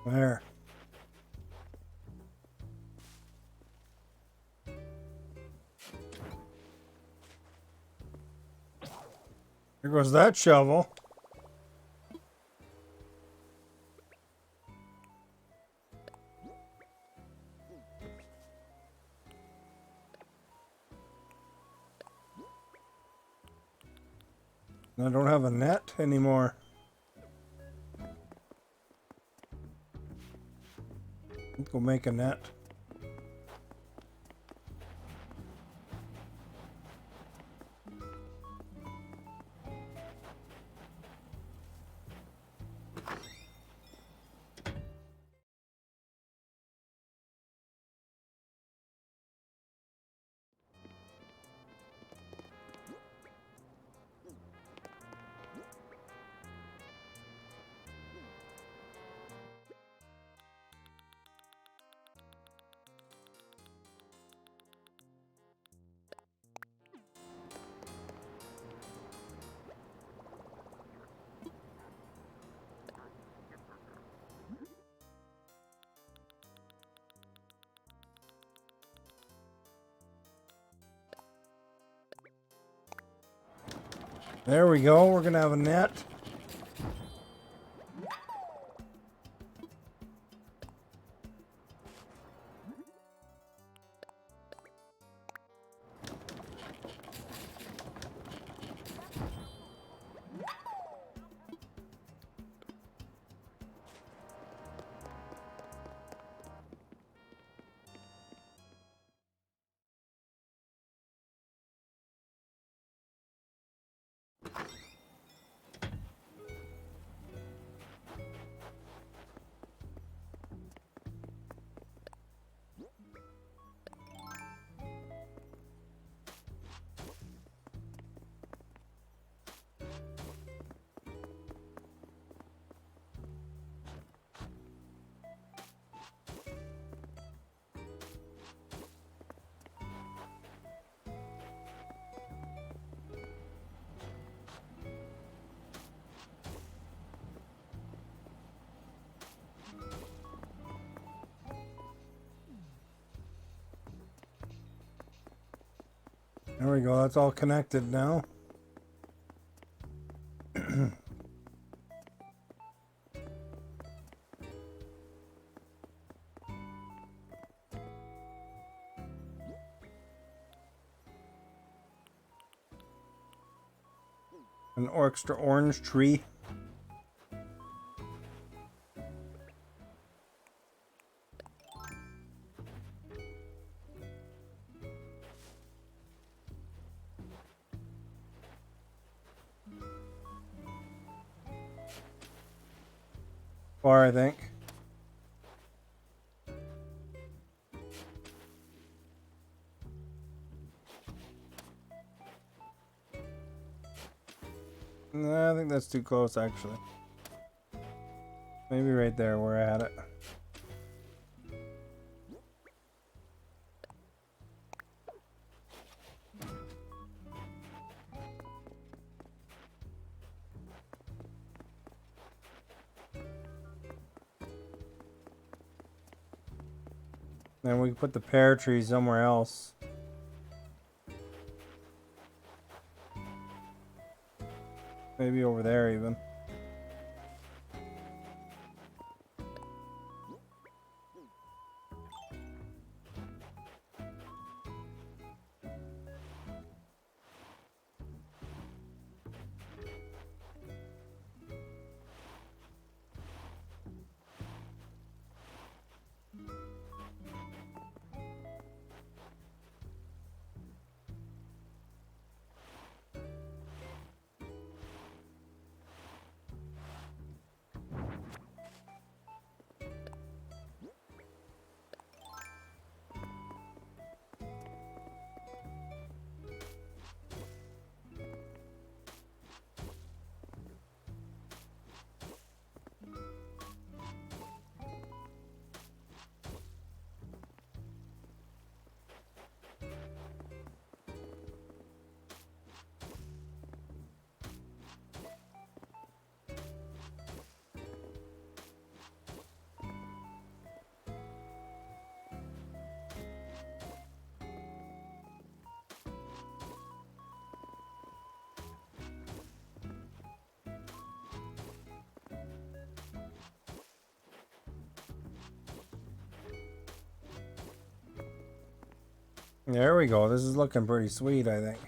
There. There goes that shovel. I don't have a net anymore. Let's go make a net. There we go. We're gonna have a net. There we go. That's all connected now. An extra orange tree. far, I think. No, I think that's too close, actually. Maybe right there where I had it. Then we can put the pear tree somewhere else. Maybe over there even. There we go. This is looking pretty sweet, I think.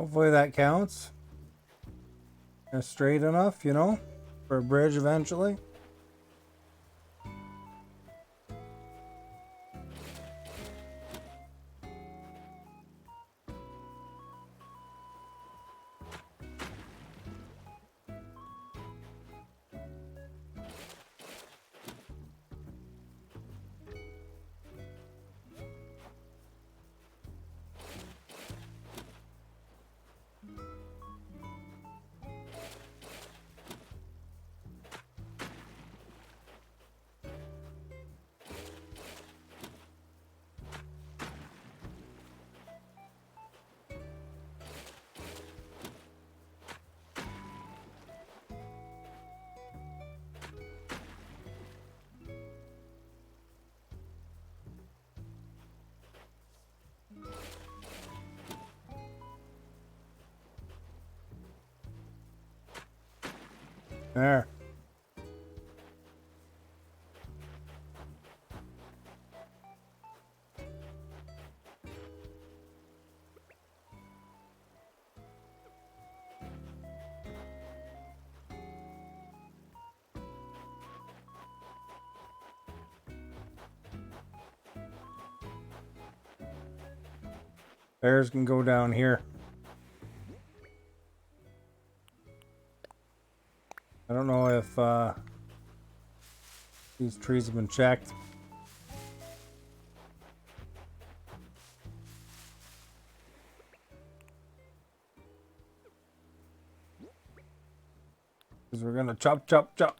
Hopefully that counts. And straight enough, you know, for a bridge eventually. There. Bears can go down here. I don't know if these trees have been checked. Because we're gonna chop, chop, chop.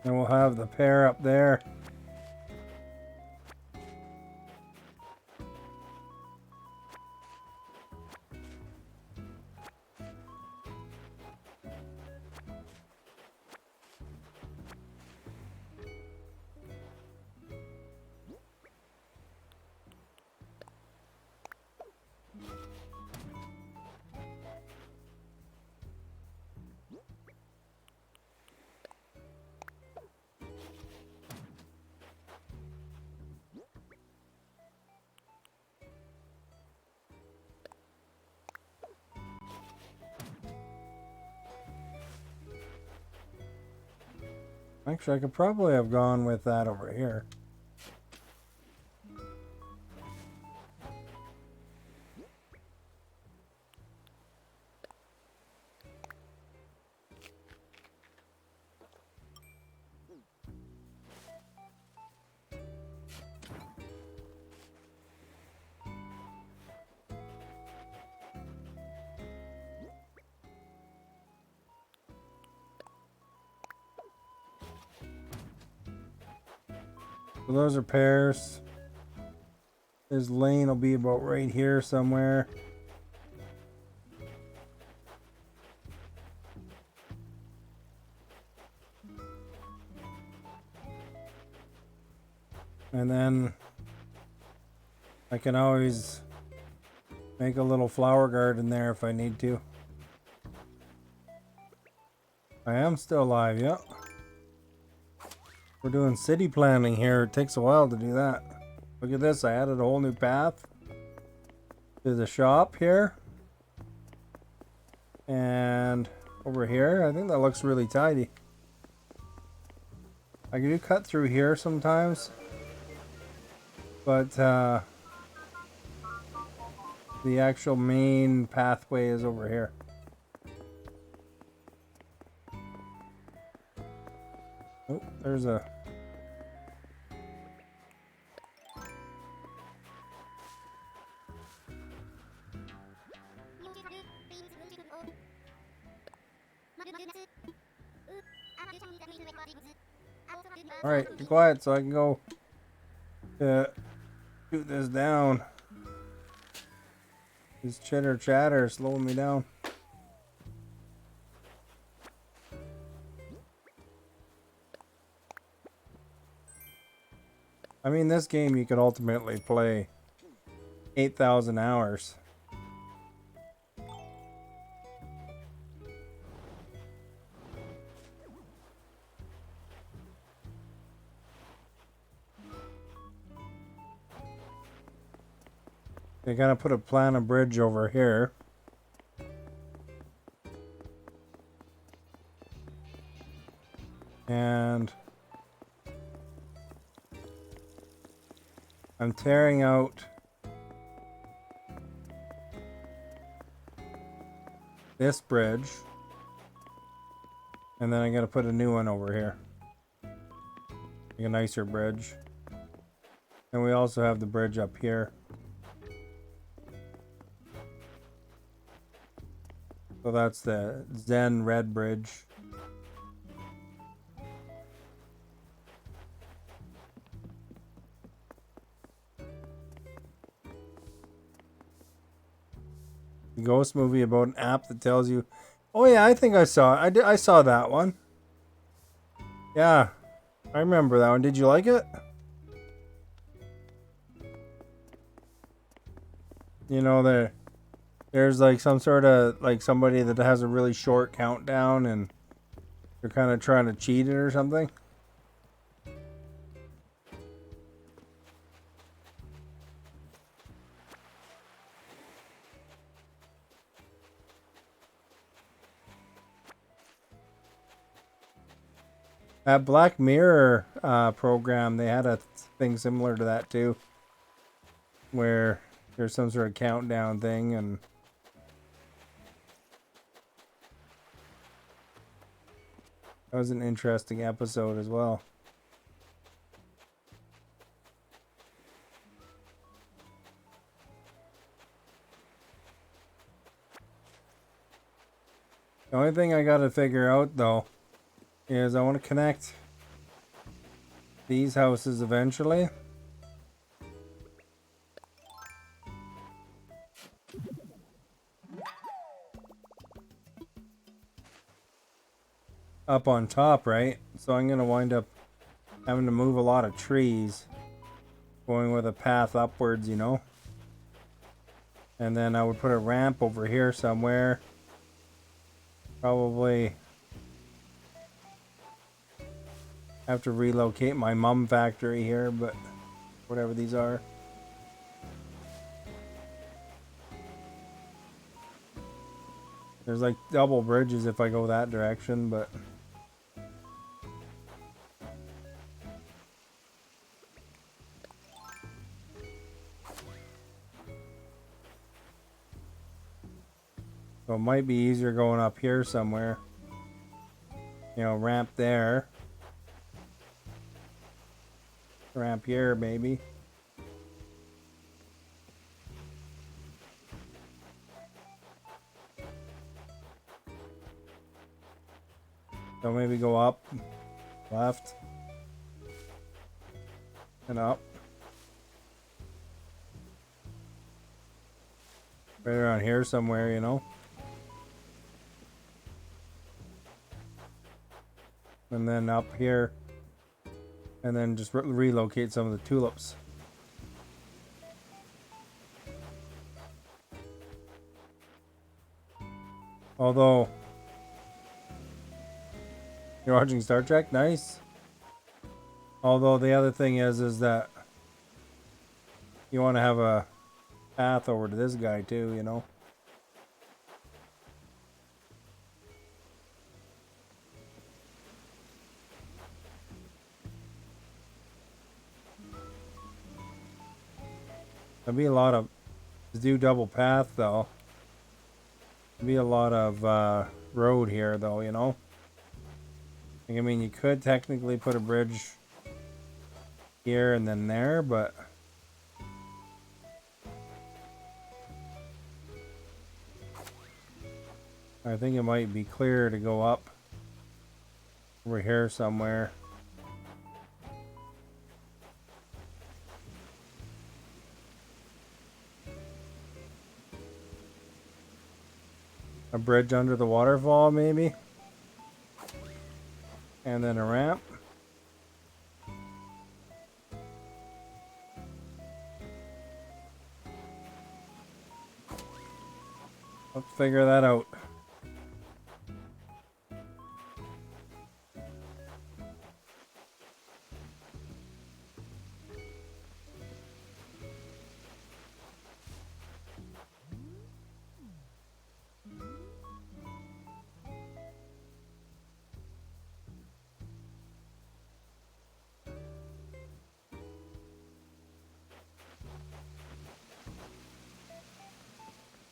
And we'll have the pear up there. Actually, I could probably have gone with that over here. So those are pears. His lane will be about right here somewhere. And then I can always make a little flower garden there if I need to. I am still alive, yep. We're doing city planning here. It takes a while to do that. Look at this. I added a whole new path to the shop here. And over here. I think that looks really tidy. I do cut through here sometimes. But the actual main pathway is over here. Oh, there's a... Alright, be quiet so I can go shoot this down. This chitter chatter is slowing me down. I mean, this game you could ultimately play 8,000 hours. They gotta put a plan of bridge over here. And I'm tearing out this bridge. And then I gotta put a new one over here. Like a nicer bridge. And we also have the bridge up here. So that's the Zen Red Bridge. The ghost movie about an app that tells you, oh yeah, I think I saw it. I saw that one. Yeah, I remember that one. Did you like it? You know, there's like some sort of like somebody that has a really short countdown and they're kind of trying to cheat it or something. That Black Mirror program, they had a thing similar to that too, where there's some sort of countdown thing, and that was an interesting episode as well. The only thing I gotta figure out though is I want to connect these houses eventually. Up on top, right? So I'm gonna wind up having to move a lot of trees, going with a path upwards, you know. And then I would put a ramp over here somewhere. Probably have to relocate my mum factory here, but whatever these are. There's like double bridges if I go that direction, but so it might be easier going up here somewhere. You know, ramp there. Ramp here, maybe. So maybe go up, left, and up. Right around here somewhere, you know. And then up here. And then just relocate some of the tulips. Although, you're watching Star Trek? Nice. Although the other thing is that you want to have a path over to this guy too, you know. There'd be a lot of, to do double path though. There'd be a lot of road here though, you know. Like, I mean, you could technically put a bridge here and then there, but I think it might be clearer to go up over here somewhere. A bridge under the waterfall, maybe? And then a ramp. Let's figure that out.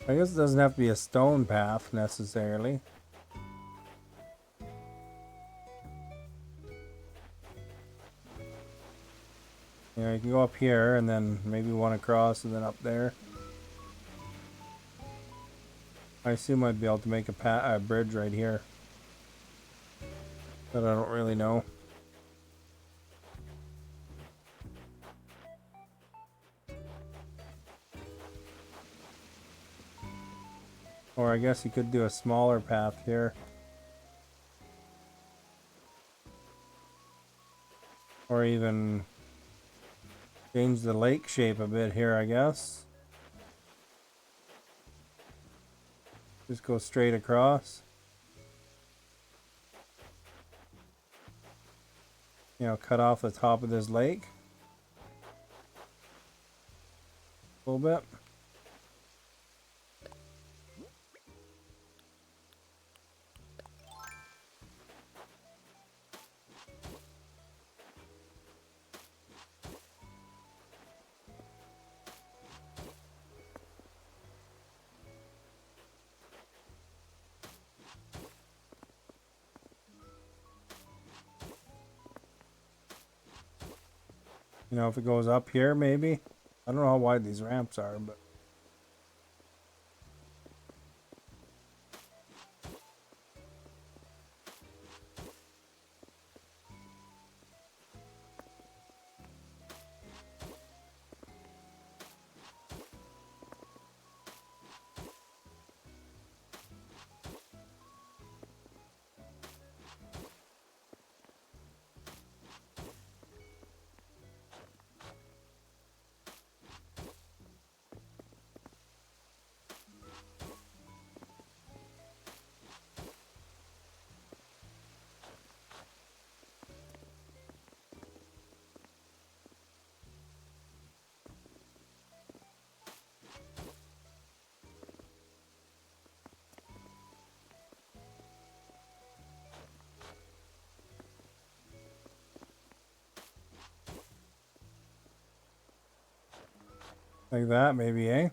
I guess it doesn't have to be a stone path necessarily. You know, you can go up here and then maybe one across and then up there. I assume I'd be able to make a bridge right here. But I don't really know. Or I guess you could do a smaller path here. Or even change the lake shape a bit here, I guess. Just go straight across. You know, cut off the top of this lake. A little bit. You know, if it goes up here, maybe. I don't know how wide these ramps are, but. Like that, maybe, eh?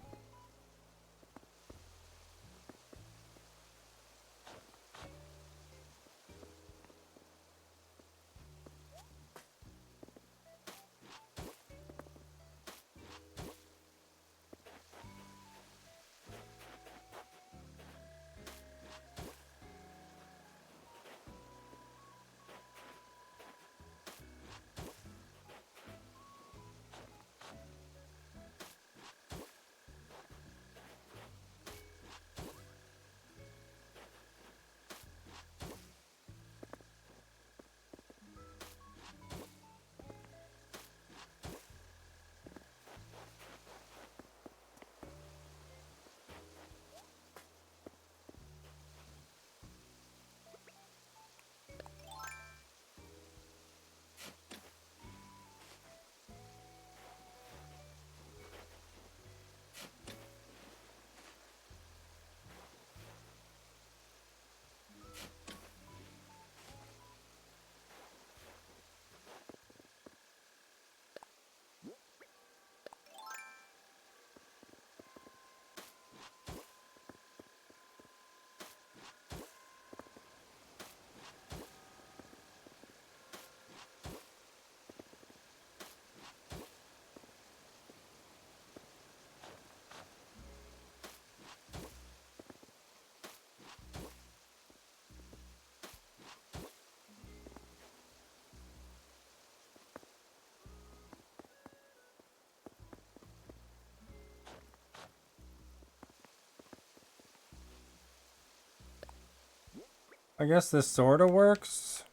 I guess this sort of works.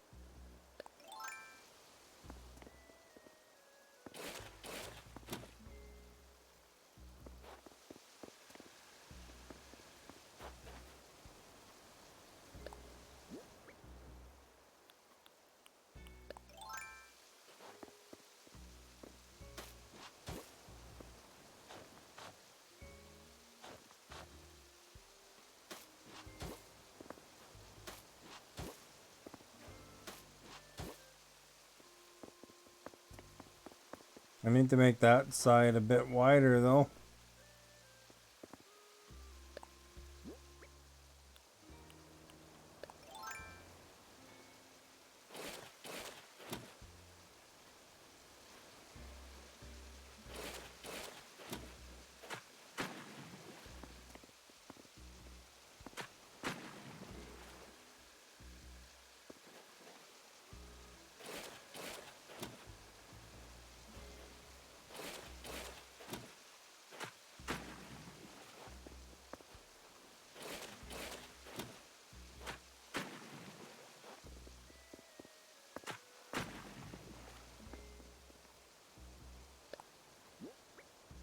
I need to make that side a bit wider though.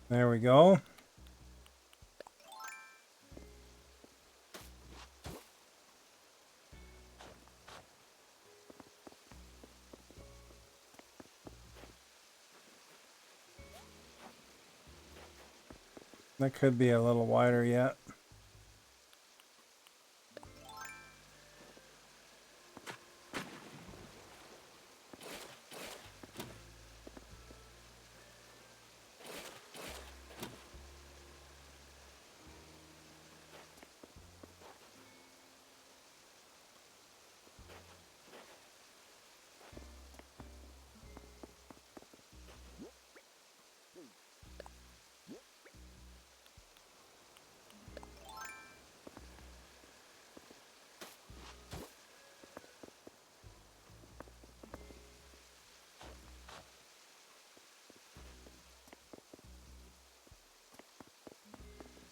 There we go. That could be a little wider yet.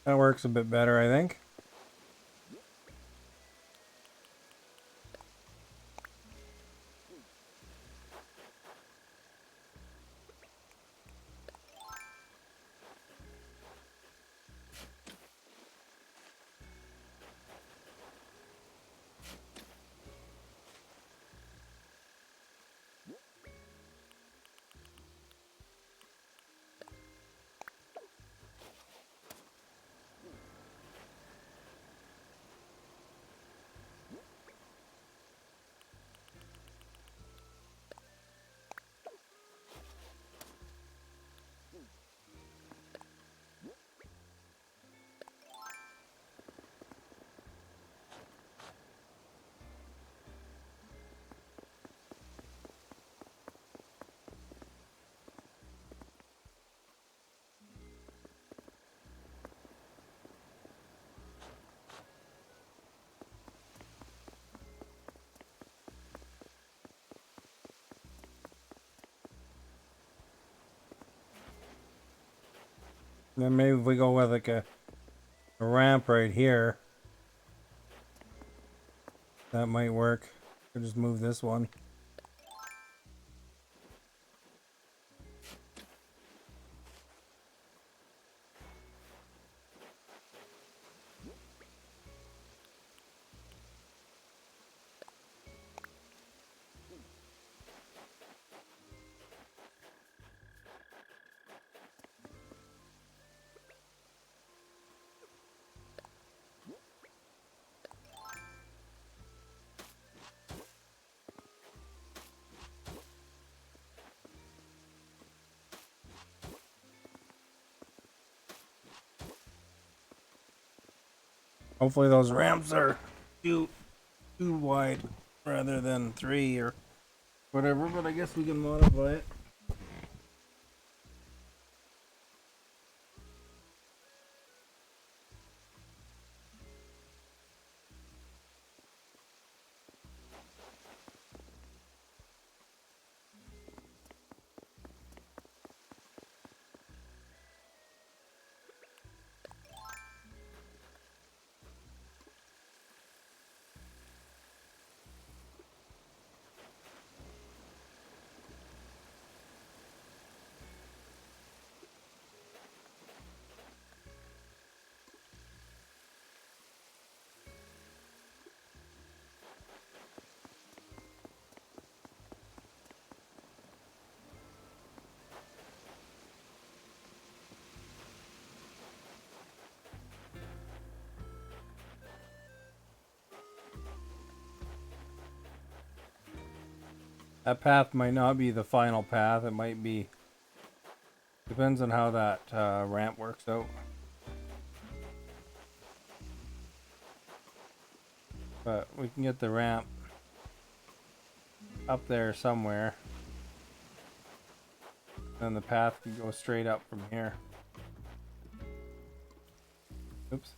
That works a bit better, I think. Then maybe if we go with like a ramp right here, that might work. We'll just move this one. Hopefully those ramps are too wide rather than 3 or whatever, but I guess we can modify it. That path might not be the final path. It might be. Depends on how that ramp works out. But we can get the ramp up there somewhere. Then the path can go straight up from here. Oops.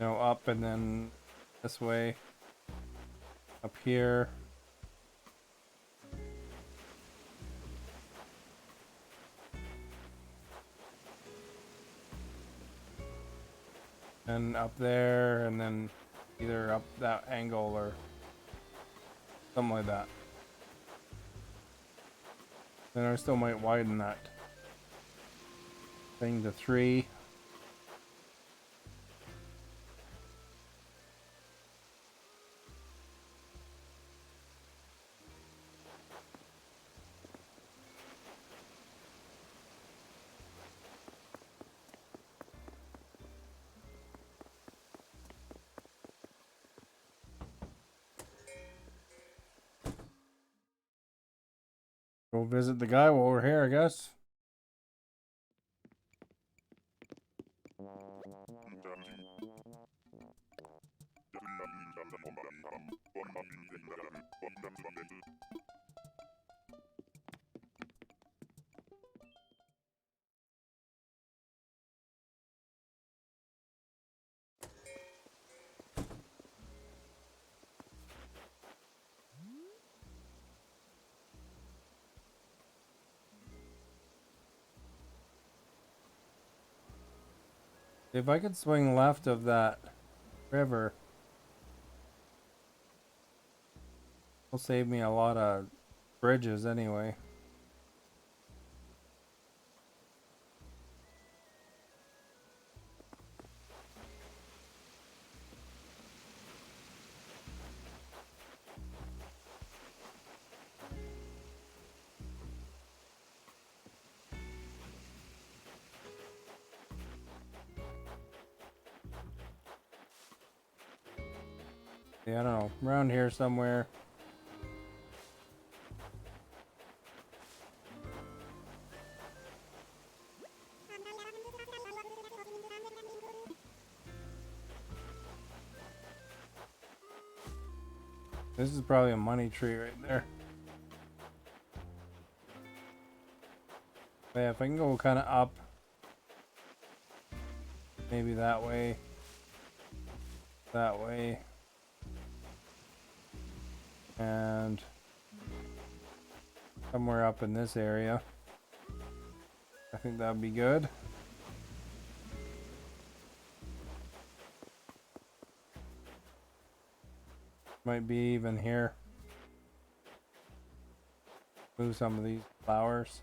No, up and then this way. Up here. And up there, and then either up that angle or something like that. Then I still might widen that thing to 3. Go visit the guy while we're here, I guess. If I could swing left of that river, it'll save me a lot of bridges anyway. Yeah, I don't know. Around here somewhere. This is probably a money tree right there. But yeah, if I can go kind of up. Maybe that way. That way. And somewhere up in this area. I think that would be good. Might be even here. Move some of these flowers.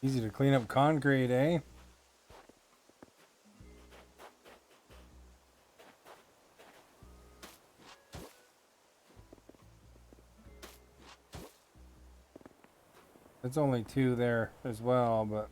Easy to clean up concrete, eh? It's only two there as well, but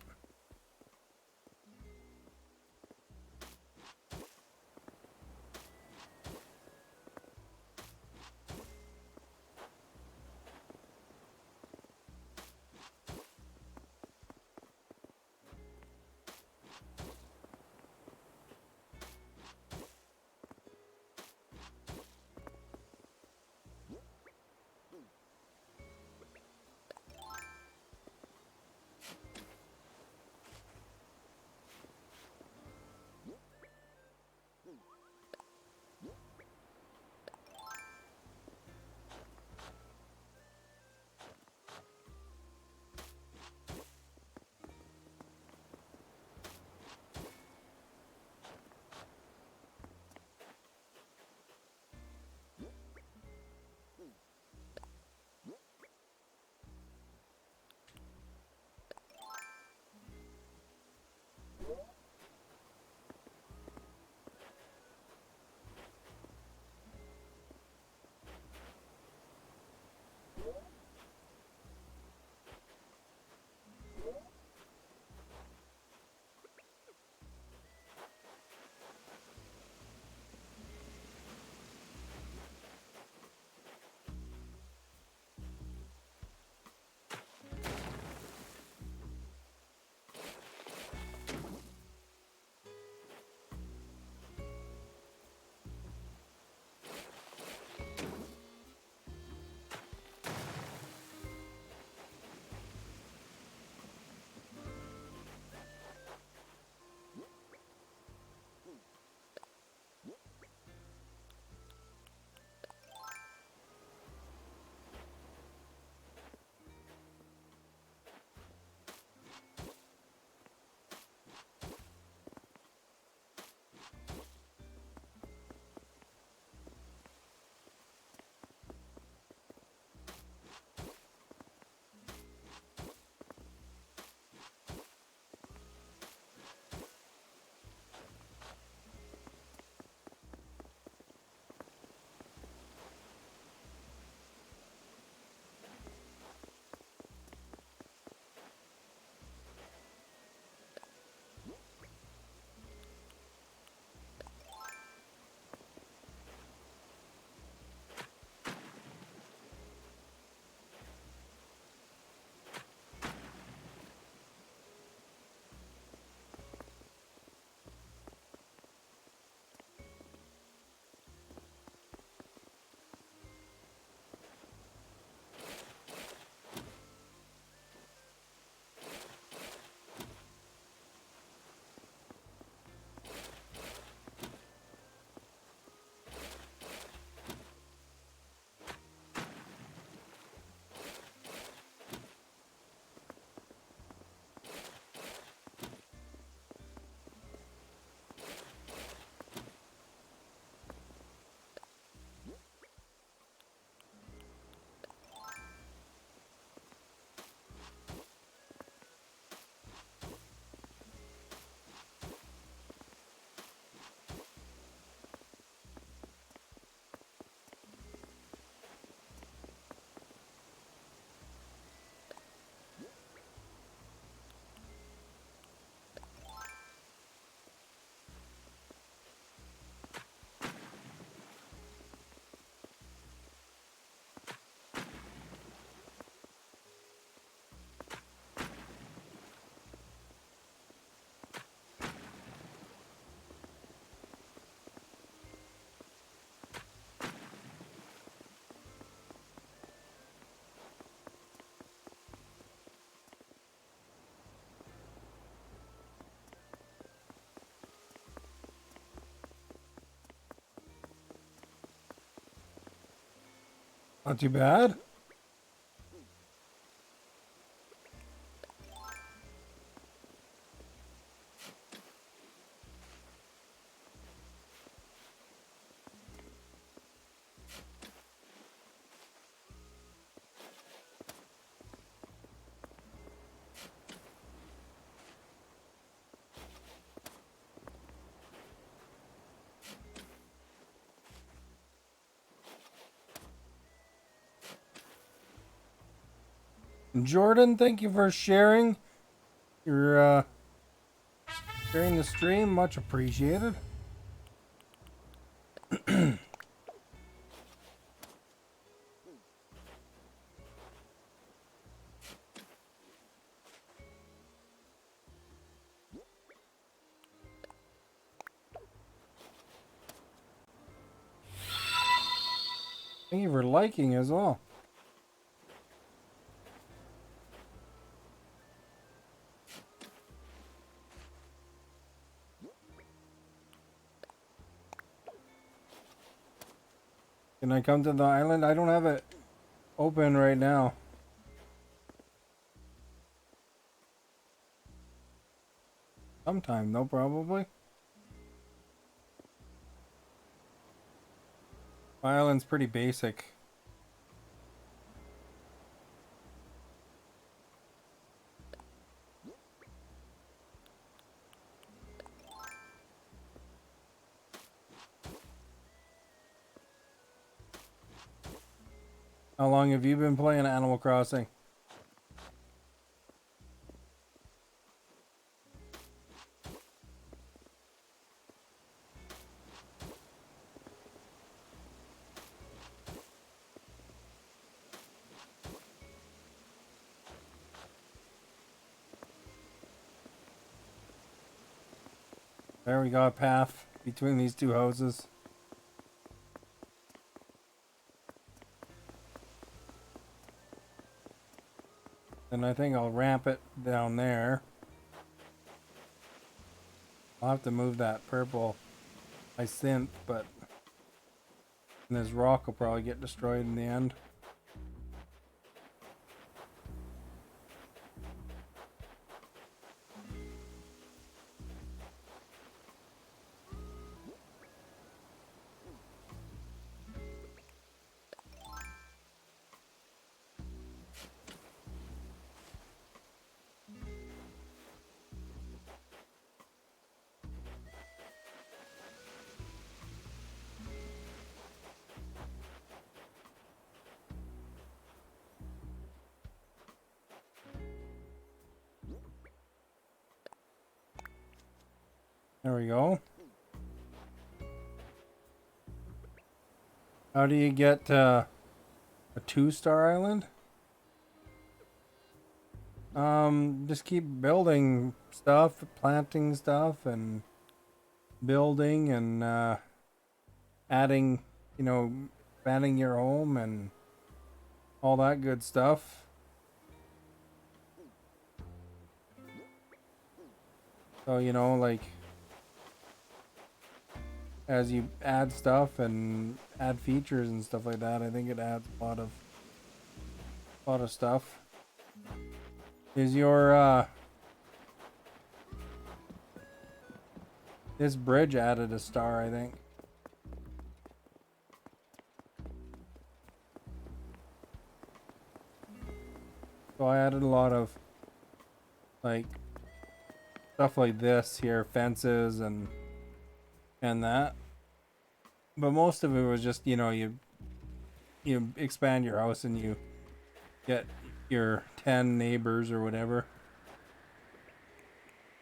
Not too bad. Jordan, thank you for sharing your sharing the stream. Much appreciated. Thank you for liking as well. Can I come to the island? I don't have it open right now. Sometime though, probably. My island's pretty basic. How long have you been playing Animal Crossing? There we got a path between these two houses. And I think I'll ramp it down there. I'll have to move that purple hyacinth, but this rock will probably get destroyed in the end. There we go. How do you get a 2-star island? Just keep building stuff, planting stuff, and building and adding, you know, expanding your home and all that good stuff. So, you know, like, as you add stuff and add features and stuff like that, I think it adds a lot of stuff. Is your this bridge added a star, I think. So I added a lot of like stuff like this here, fences and that. But most of it was just, you know, you expand your house and you get your 10 neighbors or whatever.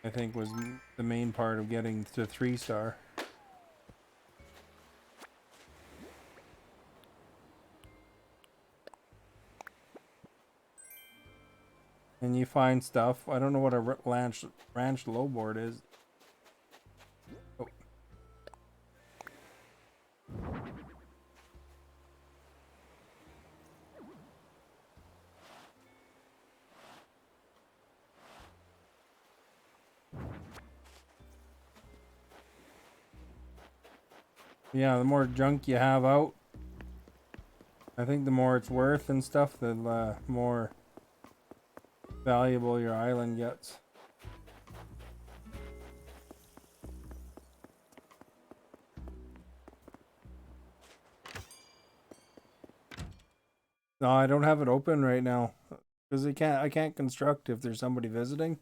I think was the main part of getting to 3-star. And you find stuff. I don't know what a ranch low board is. Oh. Yeah, the more junk you have out, I think the more it's worth and stuff, the more valuable your island gets. No, I don't have it open right now because I can't construct if there's somebody visiting,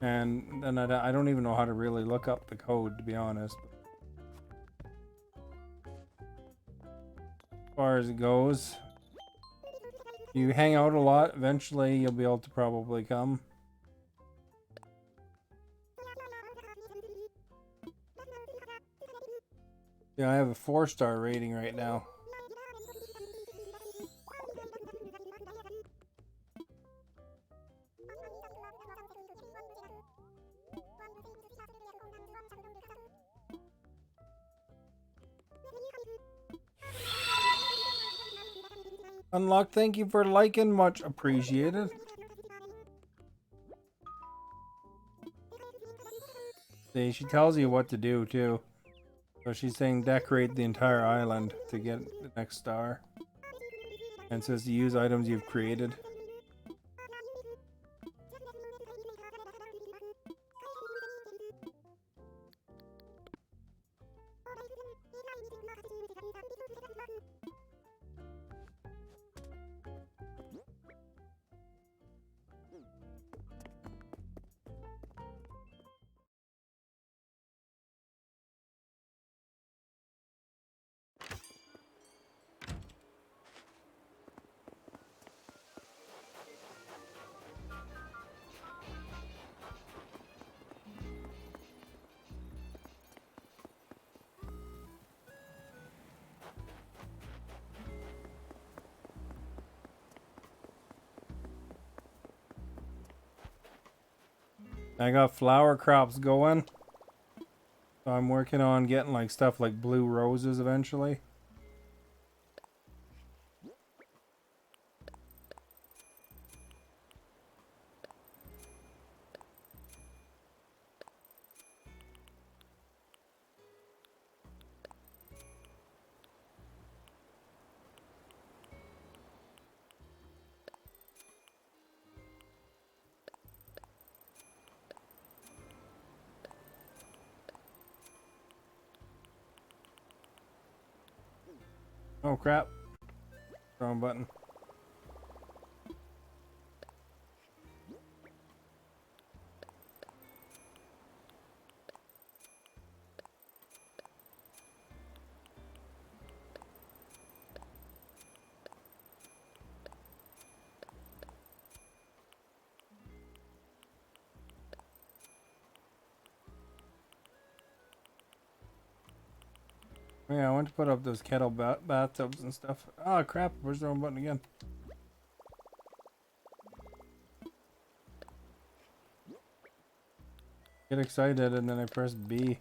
and then I don't even know how to really look up the code, to be honest. As far as it goes, you hang out a lot, eventually you'll be able to probably come. Yeah, I have a 4-star rating right now. Unlocked, thank you for liking, much appreciated. See, she tells you what to do too. So she's saying decorate the entire island to get the next star. And it says to use items you've created. I got flower crops going. So I'm working on getting like stuff like blue roses eventually. Oh crap. Wrong button. Yeah, I want to put up those kettle bathtubs and stuff. Oh crap, where's the wrong button again? Get excited and then I press B.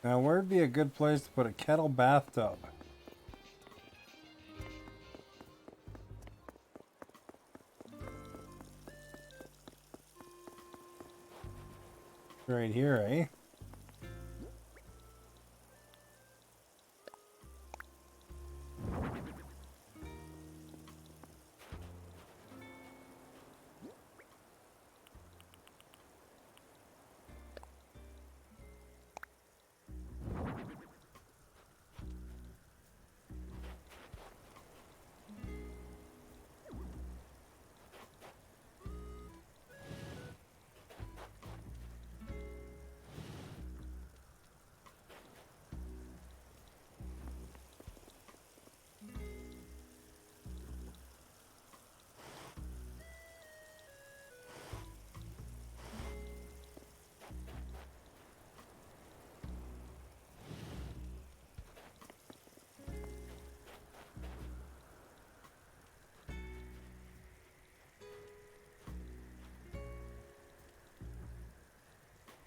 Now where'd be a good place to put a kettle bathtub? Right here, eh?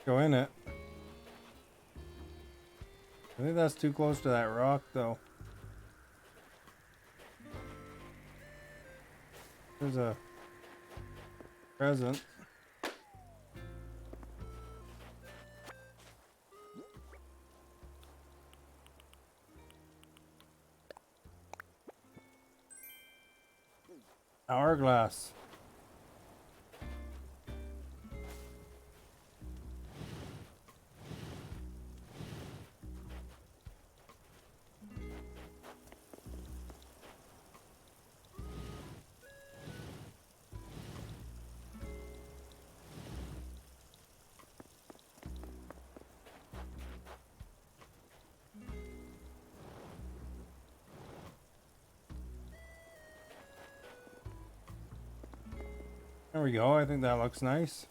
Go in it. I think that's too close to that rock, though. There's a present. Hourglass. There we go. I think that looks nice.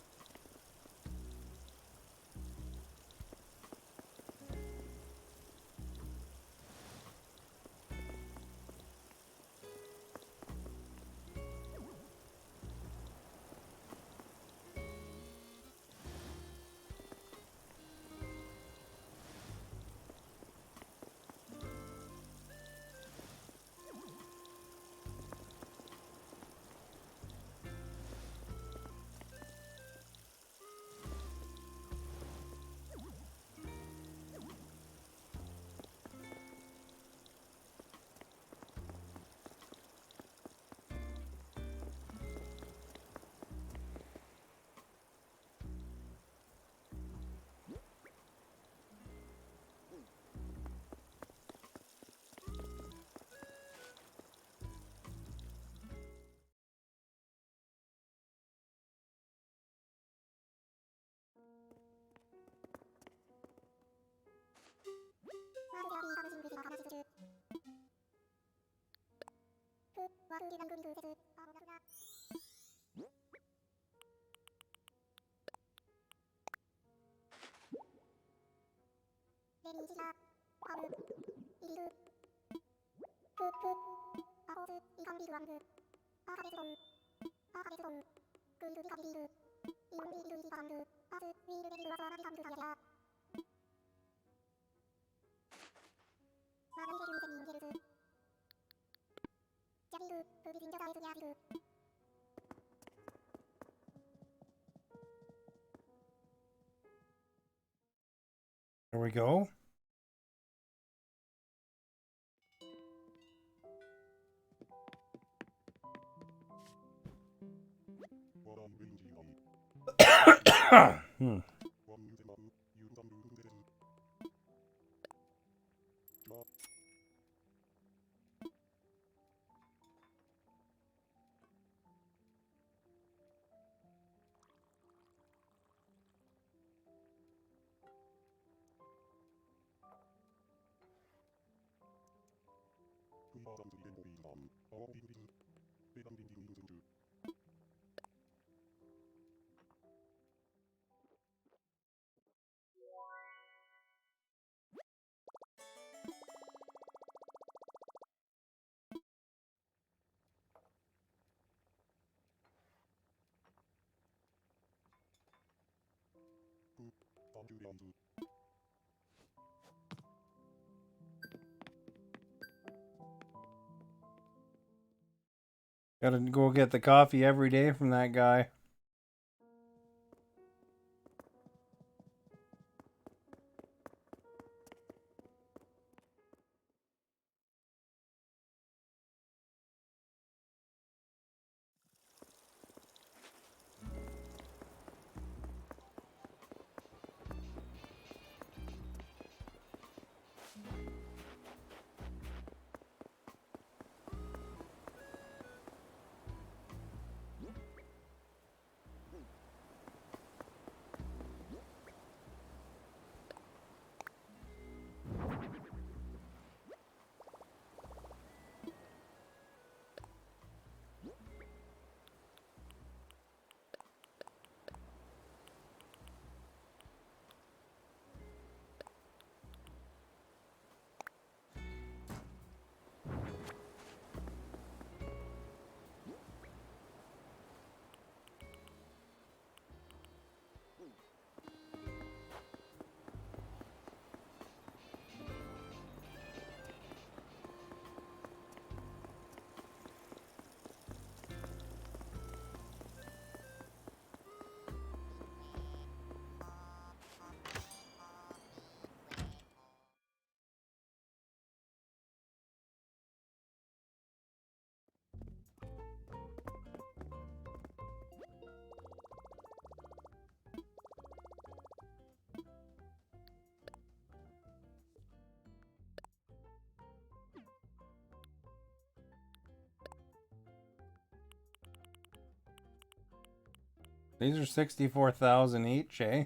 There we go. Hmm. Gotta go get the coffee every day from that guy. These are 64,000 each, eh?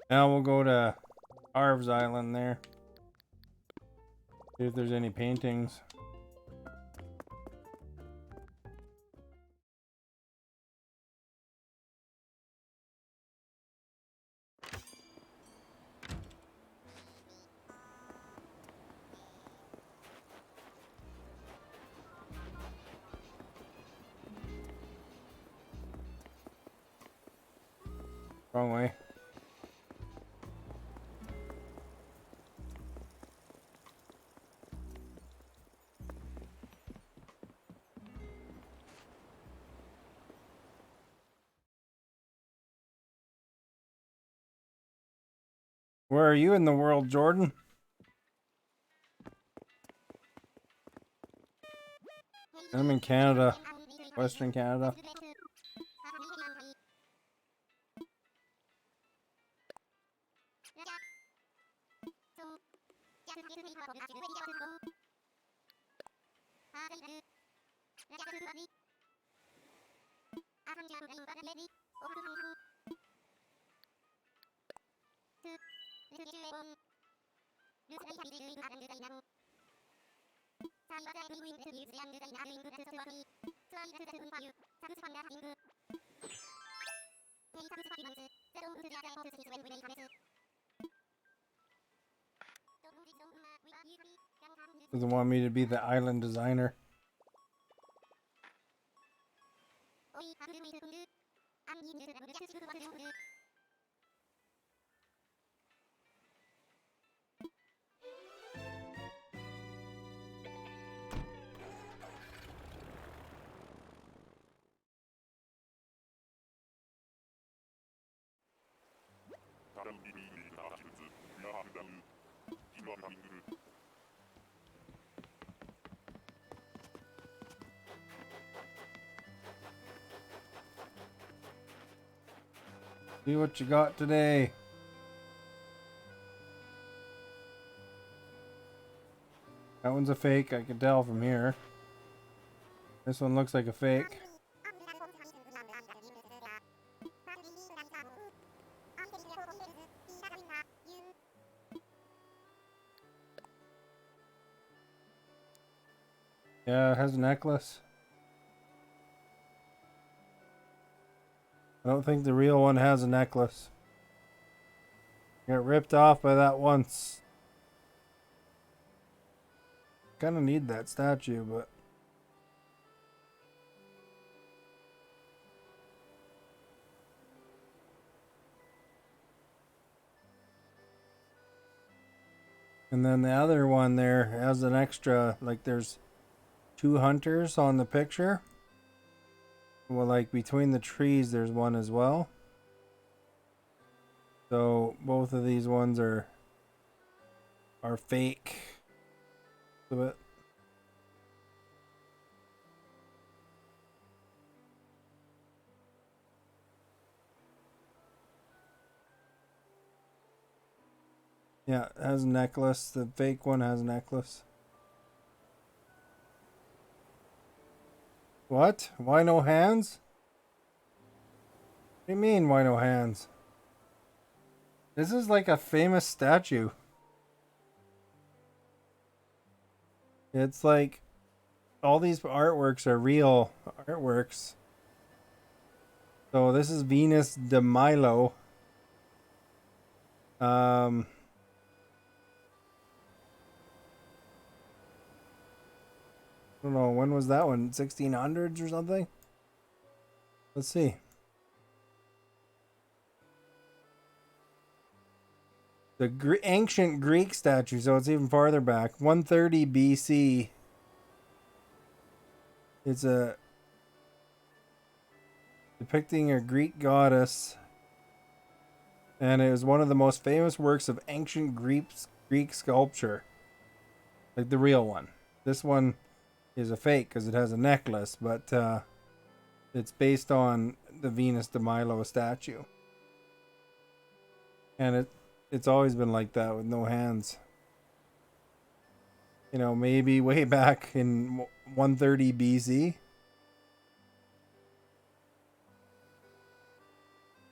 Now we'll go to Harv's Island there. See if there's any paintings. Wrong way. Where are you in the world, Jordan? I'm in Canada. Western Canada. Doesn't want me to be the island designer. See what you got today. That one's a fake, I can tell from here. This one looks like a fake. Yeah, it has a necklace. I don't think the real one has a necklace. Got ripped off by that once. Kinda need that statue, but... And then the other one there has an extra, like there's 2 hunters on the picture. Well, like between the trees there's one as well. So both of these ones are fake. But yeah, it has a necklace. The fake one has a necklace. What? Why no hands? What do you mean, why no hands? This is like a famous statue. It's like all these artworks are real artworks. So this is Venus de Milo. I don't know, when was that one? 1600s or something? Let's see. The ancient Greek statue, so it's even farther back. 130 BC. It's a depicting a Greek goddess, and it was one of the most famous works of ancient Greek sculpture. Like the real one. This one is a fake because it has a necklace, but it's based on the Venus de Milo statue. And it's always been like that with no hands. You know, maybe way back in 130 BC.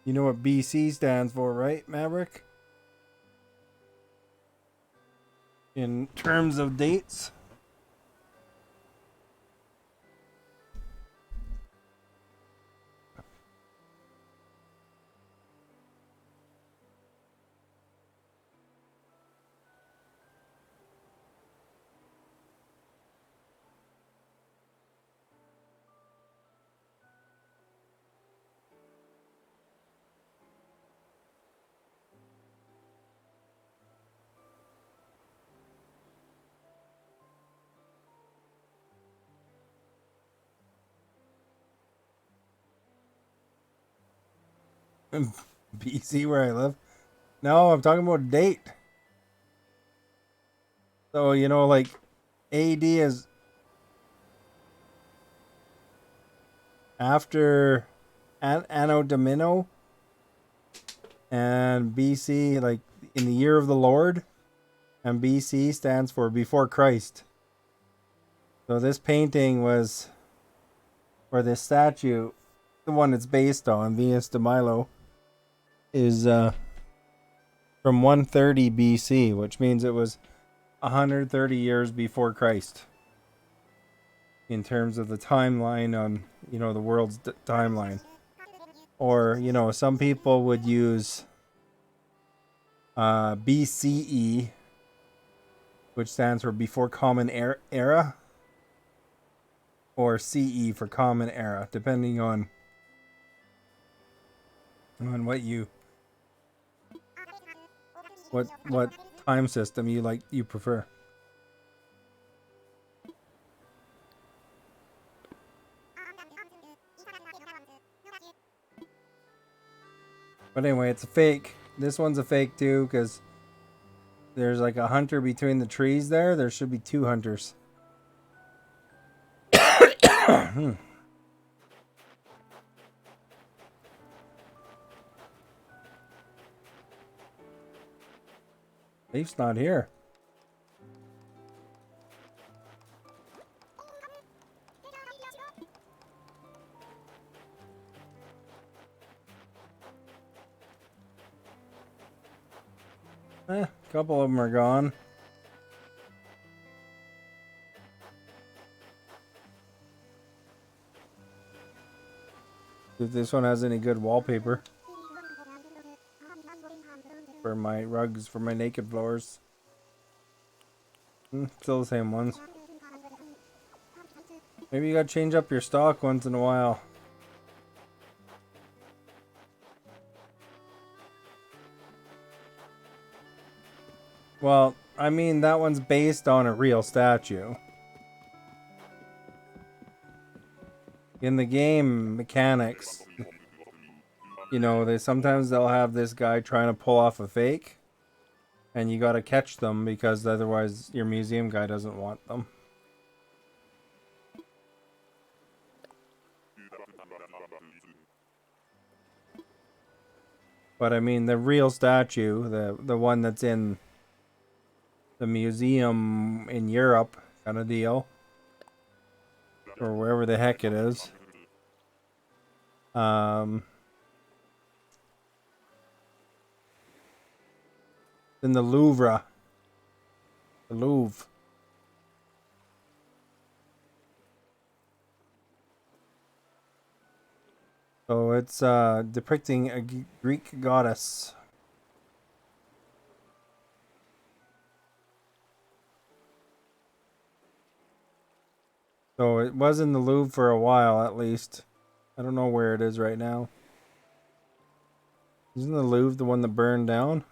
You know what BC stands for, right, Maverick? In terms of dates? BC where I live? No, I'm talking about date. So, you know, like AD is after Anno Domino, and BC like in the year of the Lord, and BC stands for before Christ. So this painting was, or this statue, the one it's based on, Venus de Milo, is from 130 BC, which means it was 130 years before Christ in terms of the timeline on, you know, the world's timeline. Or, you know, some people would use BCE, which stands for before common era, or CE for common era, depending on what time system you prefer. But anyway, it's a fake. This one's a fake too, because there's like a hunter between the trees there. There should be two hunters. Leaf's not here. A couple of them are gone. If this one has any good wallpaper for my rugs, for my naked floors. Still the same ones. Maybe you gotta change up your stock once in a while. Well, I mean, that one's based on a real statue. In the game mechanics, you know, they'll have this guy trying to pull off a fake, and you got to catch them because otherwise your museum guy doesn't want them. But I mean, the real statue, the one that's in the museum in Europe, kind of deal, or wherever the heck it is. In the Louvre. The Louvre. So it's depicting a Greek goddess. So it was in the Louvre for a while, at least. I don't know where it is right now. Isn't the Louvre the one that burned down?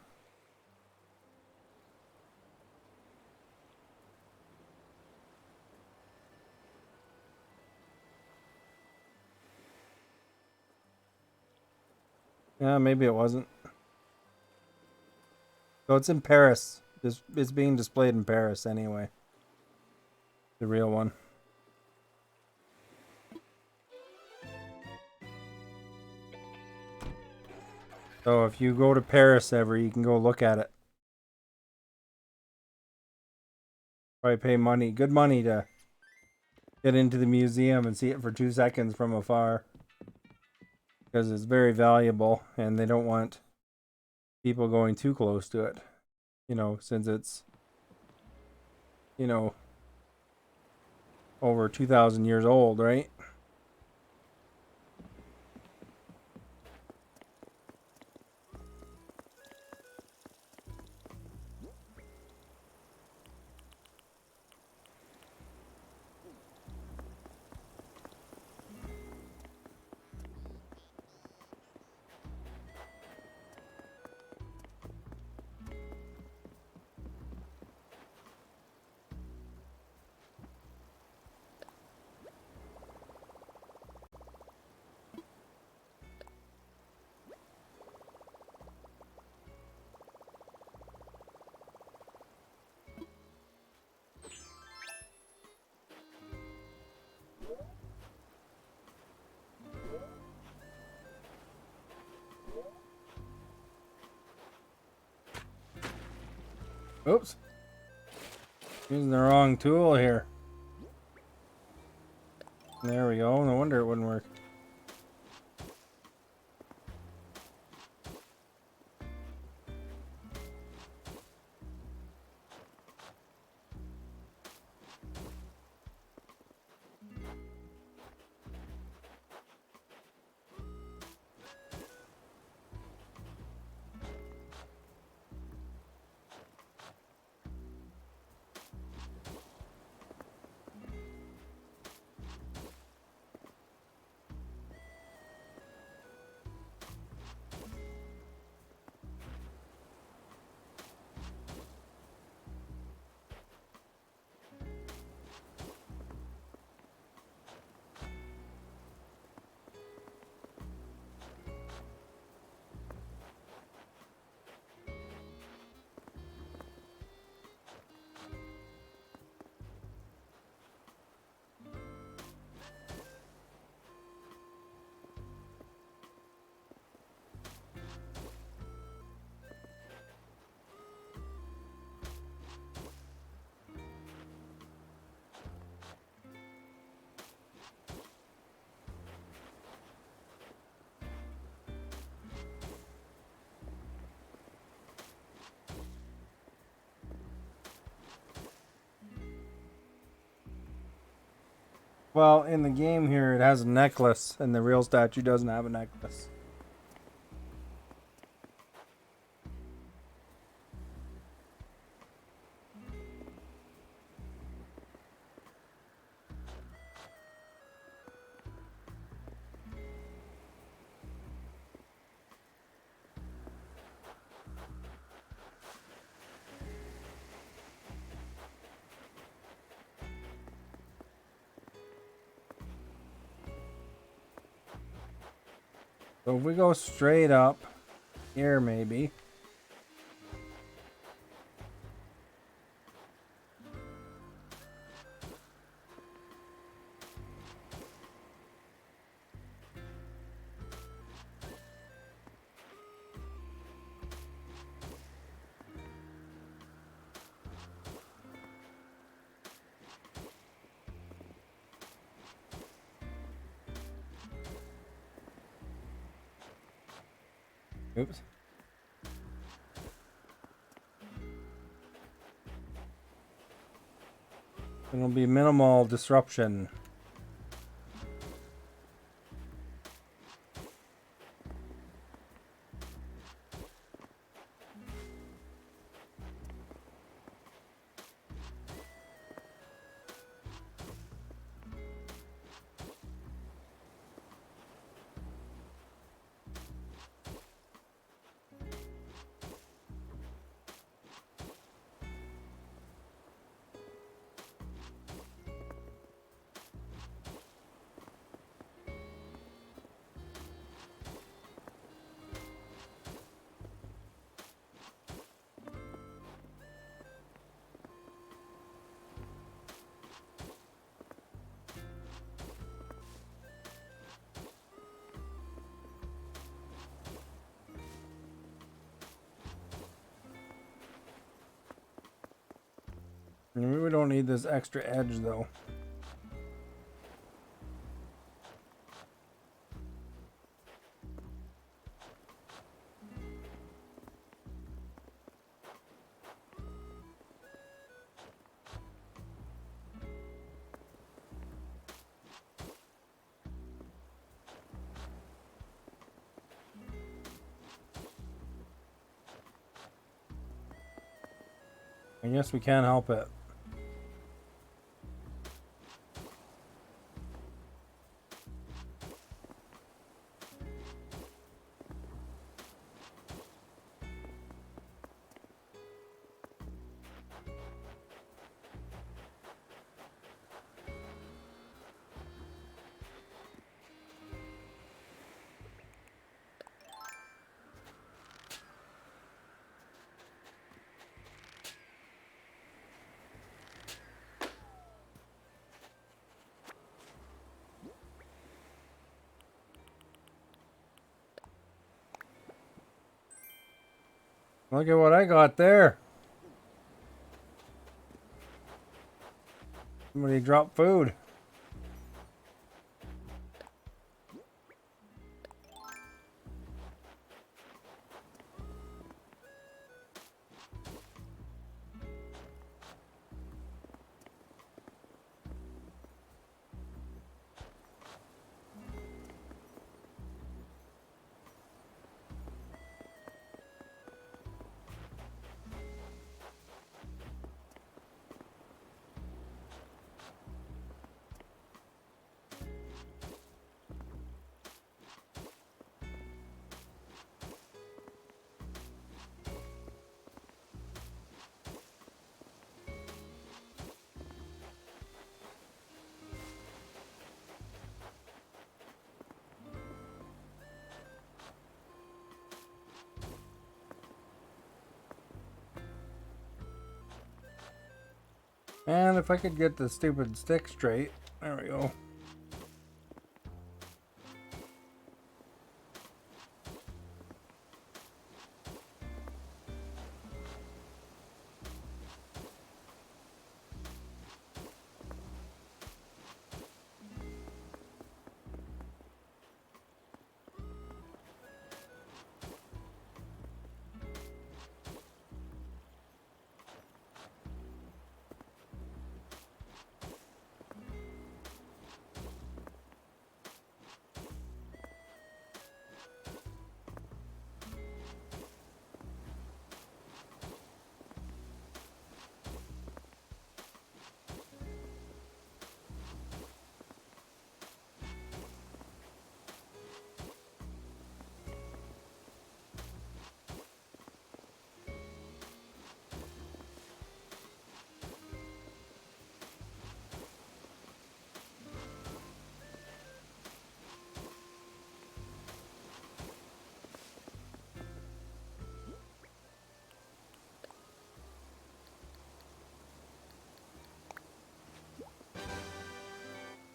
Yeah, maybe it wasn't. So it's in Paris. It's being displayed in Paris anyway. The real one. So if you go to Paris ever, you can go look at it. Probably pay money, good money to get into the museum and see it for 2 seconds from afar. Because it's very valuable and they don't want people going too close to it. You know, since it's, you know, over 2,000 years old, right? Oops. Using the wrong tool here. There we go. No wonder it wouldn't work. Well, in the game here, it has a necklace, and the real statue doesn't have a necklace. So if we go straight up here, maybe. Oops. It'll be minimal disruption. We don't need this extra edge though. I guess we can't help it. Look at what I got there. Somebody dropped food. And if I could get the stupid stick straight. There we go.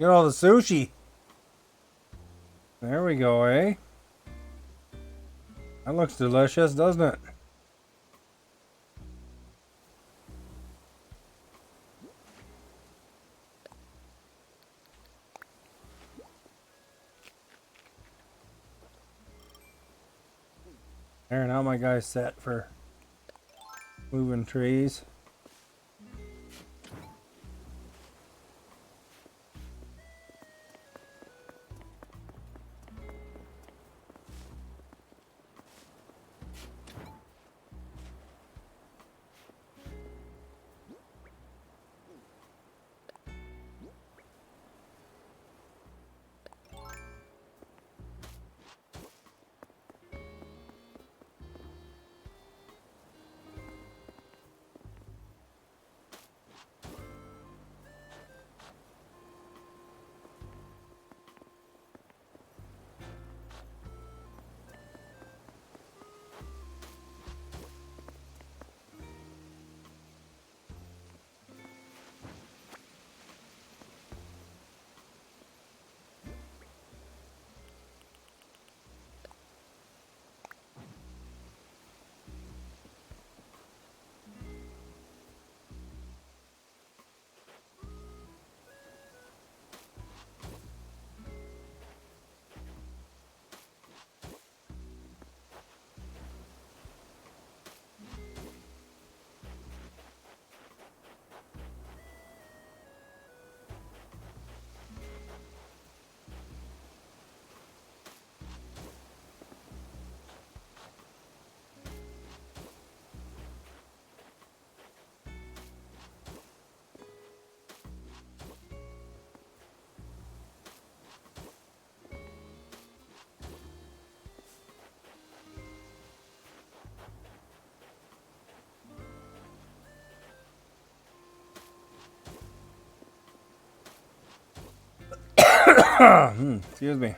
Get all the sushi. There we go, eh? That looks delicious, doesn't it? There, now my guy's set for moving trees. Excuse me.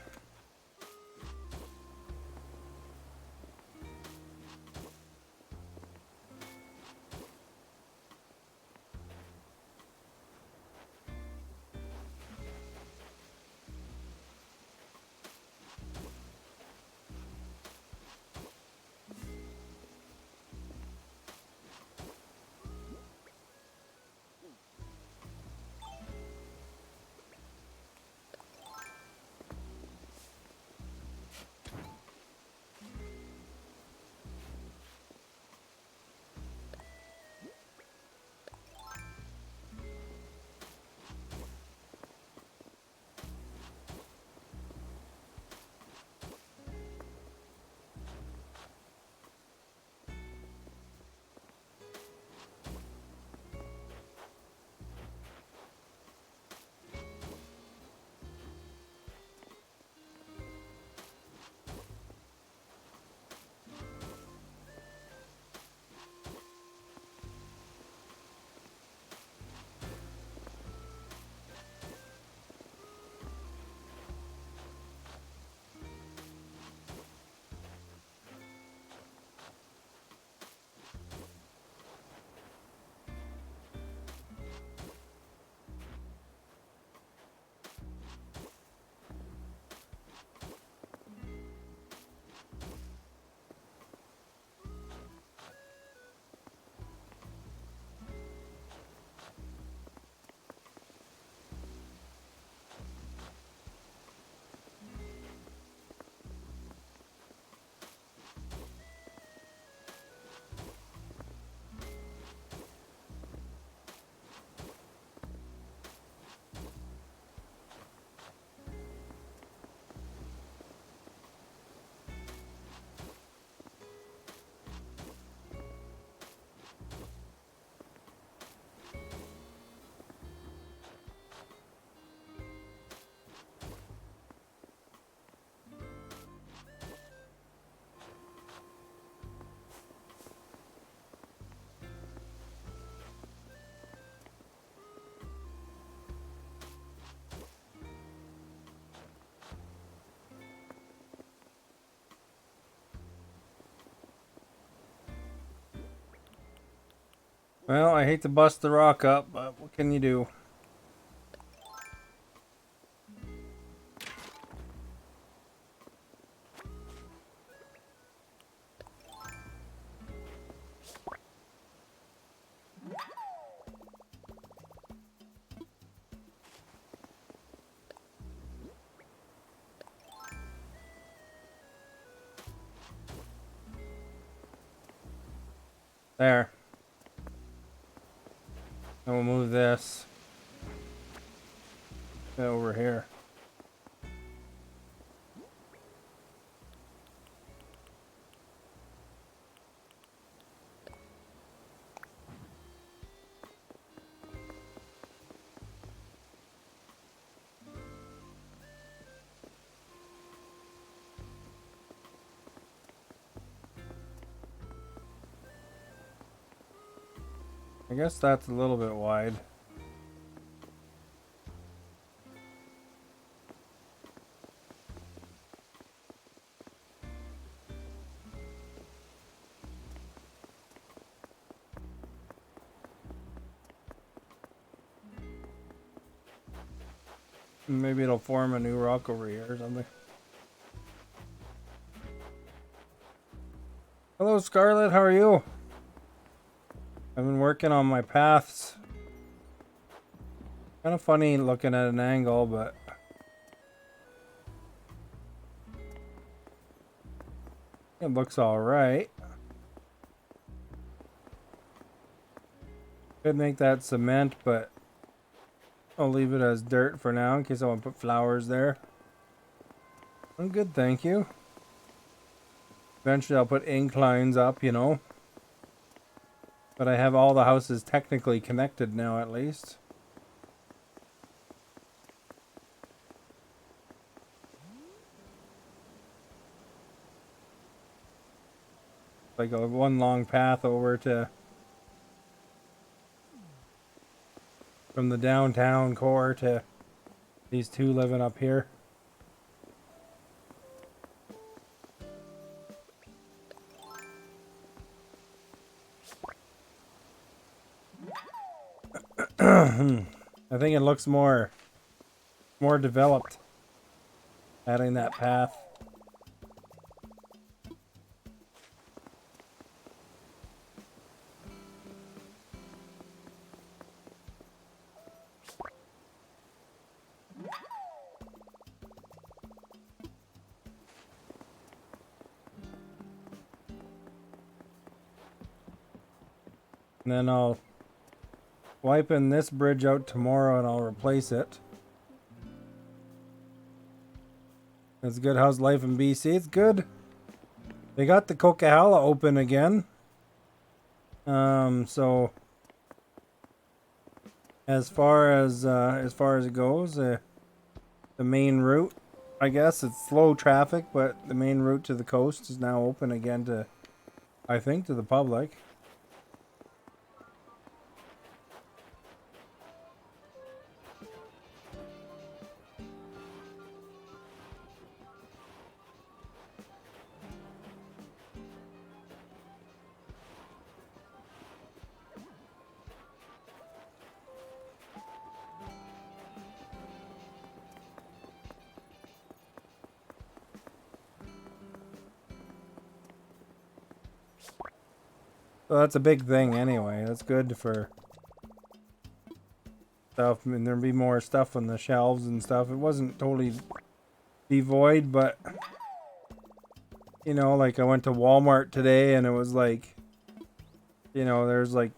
Well, I hate to bust the rock up, but what can you do? There. And we'll move this over here. I guess that's a little bit wide. Maybe it'll form a new rock over here or something. Hello, Scarlet. How are you? I've been working on my paths. Kind of funny looking at an angle, but it looks all right. Could make that cement, but I'll leave it as dirt for now in case I want to put flowers there. I'm good, thank you. Eventually I'll put inclines up, you know. But I have all the houses technically connected now, at least. Like a one long path over to from the downtown core to these two living up here. I think it looks more developed adding that path. And then I'll wiping this bridge out tomorrow and I'll replace it. It's good. How's life in BC? It's good. They got the Coquihalla open again. So as far as it goes, the main route, I guess it's slow traffic, but the main route to the coast is now open again to, I think, to the public. So that's a big thing anyway. That's good for stuff. I mean, there'd be more stuff on the shelves and stuff. It wasn't totally devoid, but you know, like I went to Walmart today and it was like, you know, there's like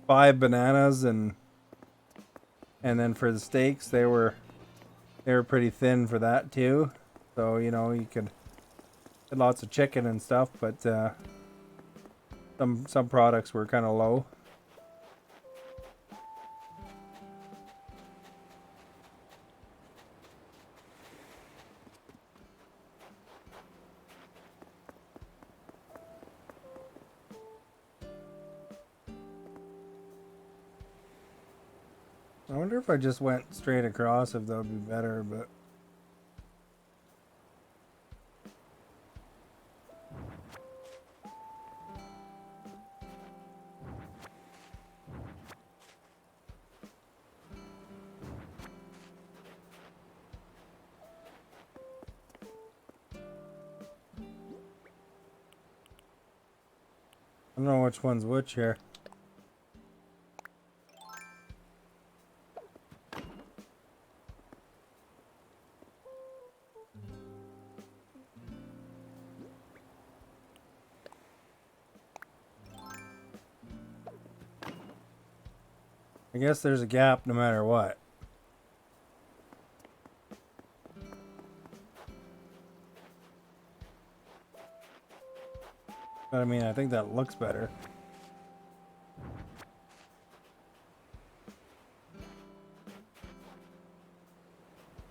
5 bananas and then for the steaks they were pretty thin for that too. So, you know, you could get lots of chicken and stuff, but some products were kind of low. I wonder if I just went straight across, if that would be better, but I don't know which one's which here. I guess there's a gap no matter what. But I mean, I think that looks better.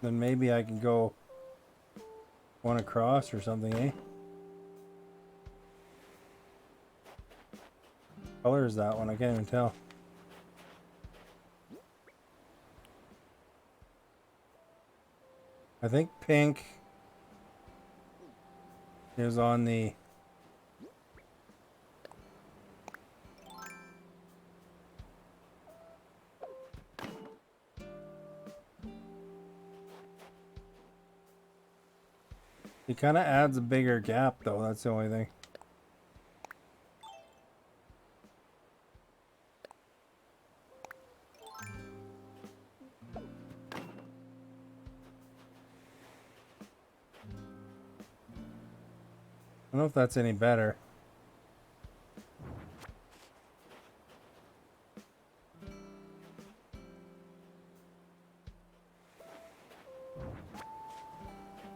Then maybe I can go one across or something, eh? What color is that one? I can't even tell. I think pink is on the... It kind of adds a bigger gap though, that's the only thing. I don't know if that's any better.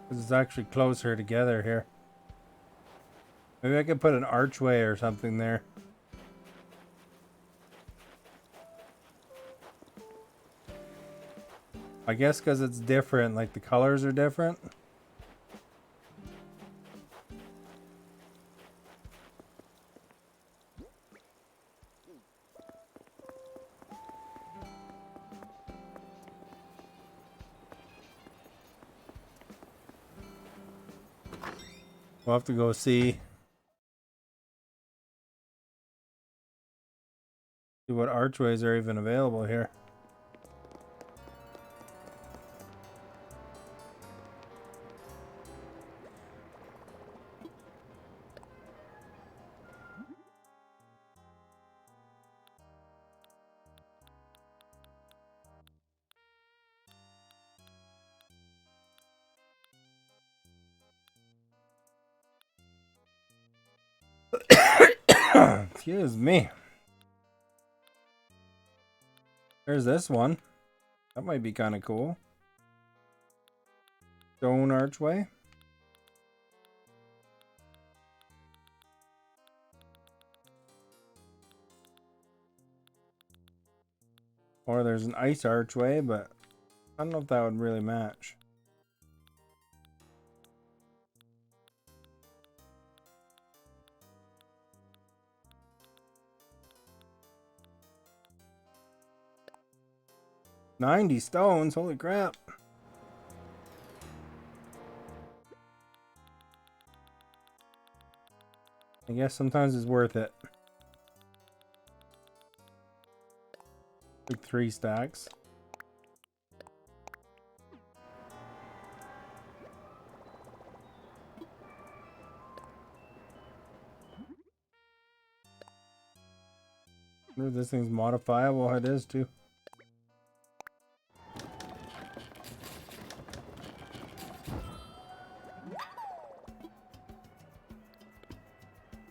Because it's actually closer together here. Maybe I could put an archway or something there. I guess because it's different, like the colors are different. We'll have to go see what archways are even available here. Excuse me. There's this one. That might be kind of cool. Stone archway. Or there's an ice archway, but I don't know if that would really match. $90 stones, holy crap. I guess sometimes it's worth it. Like 3 stacks. I wonder if this thing's modifiable. It is too.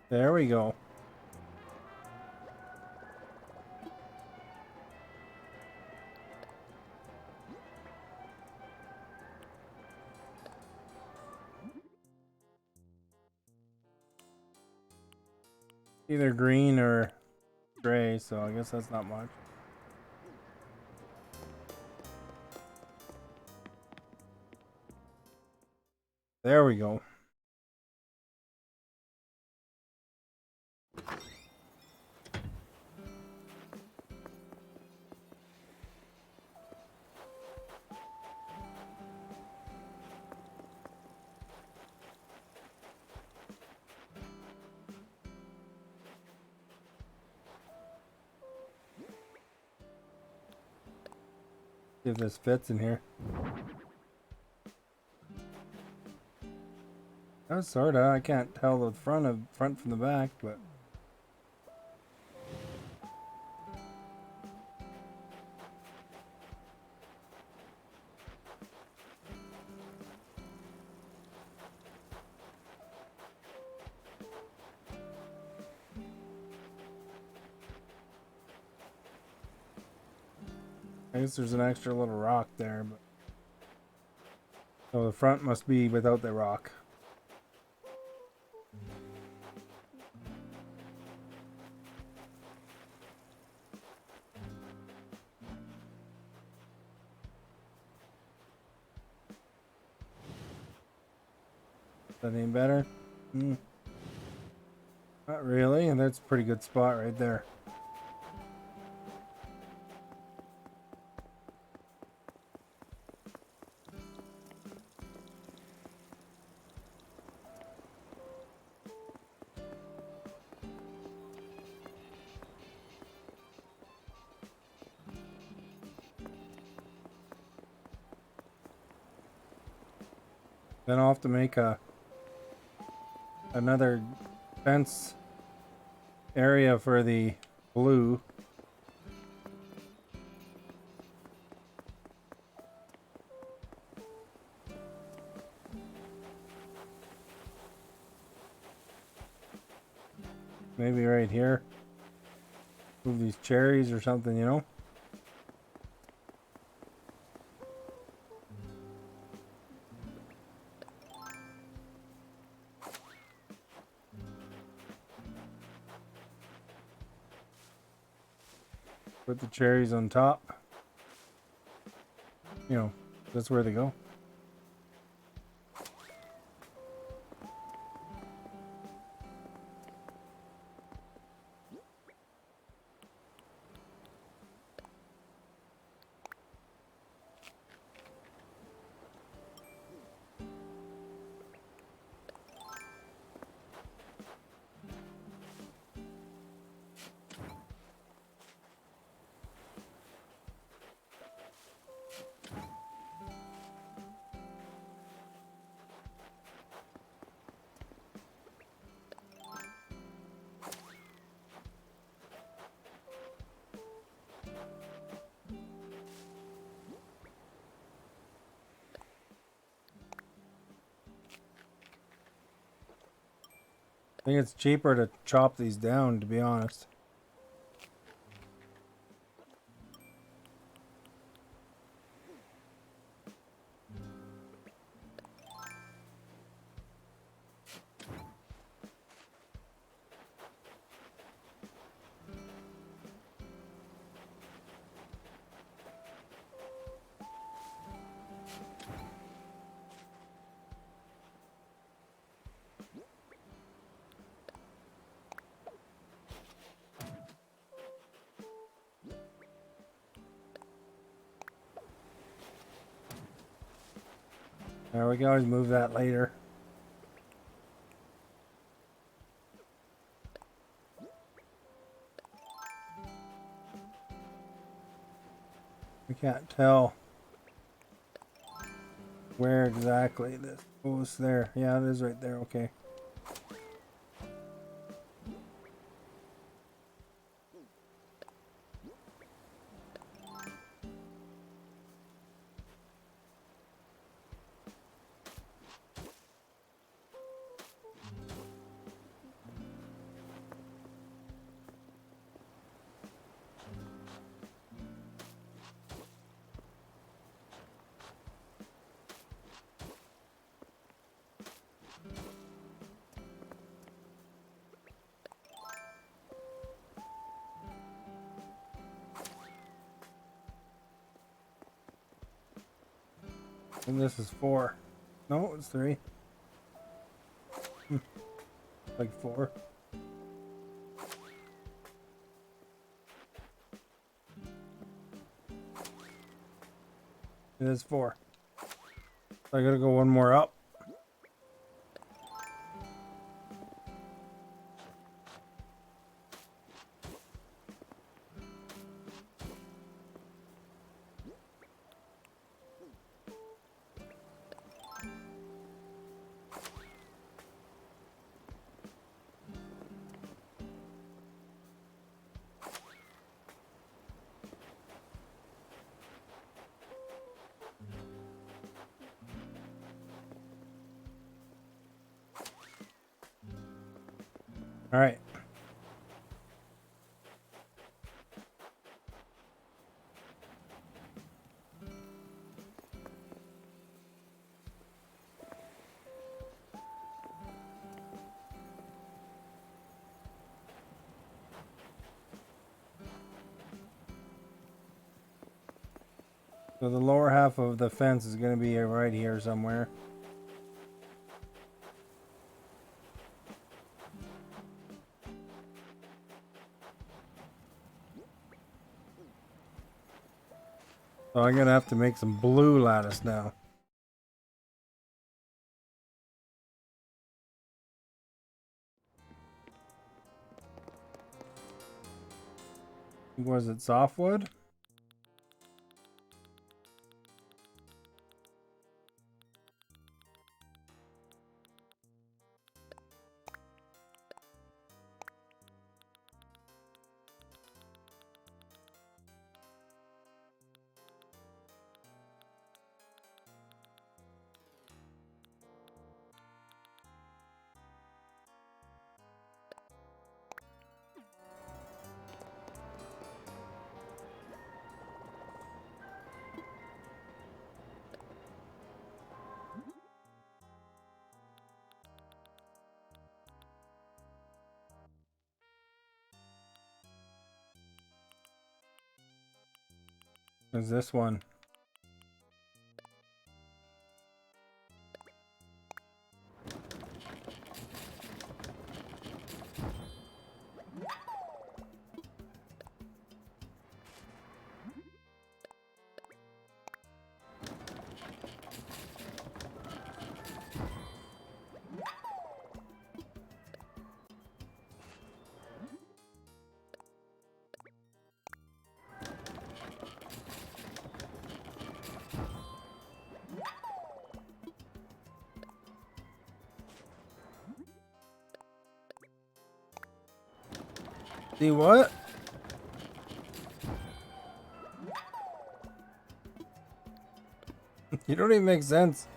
There we go. Either green or gray, so I guess that's not much. There we go. See if this fits in here. Oh, sorta. I can't tell the front from the back, but I guess there's an extra little rock there, but so the front must be without the rock. Is that any better? Not really, and that's a pretty good spot right there. Then I'll have to make another fence area for the blue. Maybe right here. Move these cherries or something, you know? Put the cherries on top. You know, that's where they go. I think it's cheaper to chop these down, to be honest. There, we can always move that later. We can't tell where exactly this goes there. Yeah, it is right there. Okay. And this is 4. No, it's 3. Like 4. It is 4. So I gotta go one more up. All right. So the lower half of the fence is going to be right here somewhere. So I'm going to have to make some blue lattice now. Was it softwood? Is this one? See what? You don't even make sense,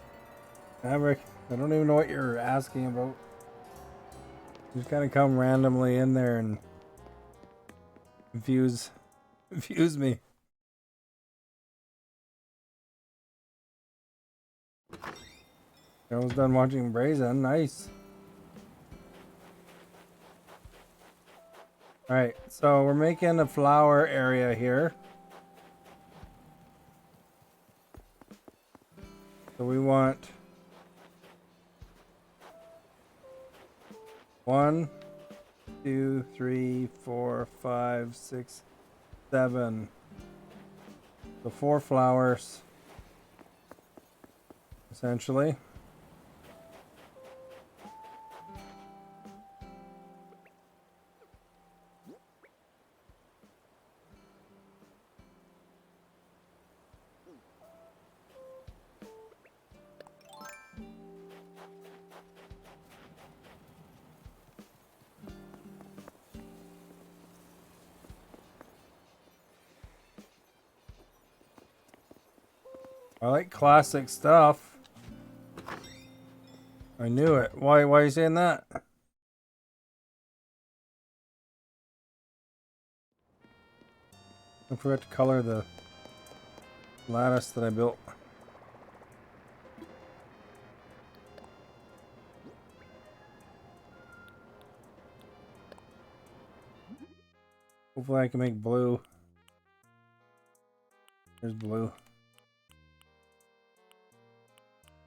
Maverick. I don't even know what you're asking about. You just kind of come randomly in there and confuse me. I was done watching Brazen. Nice. Alright, so we're making a flower area here. So we want 1, 2, 3, 4, 5, 6, 7. So 4 flowers, essentially. I like classic stuff. I knew it. Why are you saying that? I forgot to color the lattice that I built. Hopefully I can make blue. There's blue.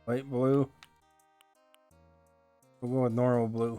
Light blue. We'll go with normal blue.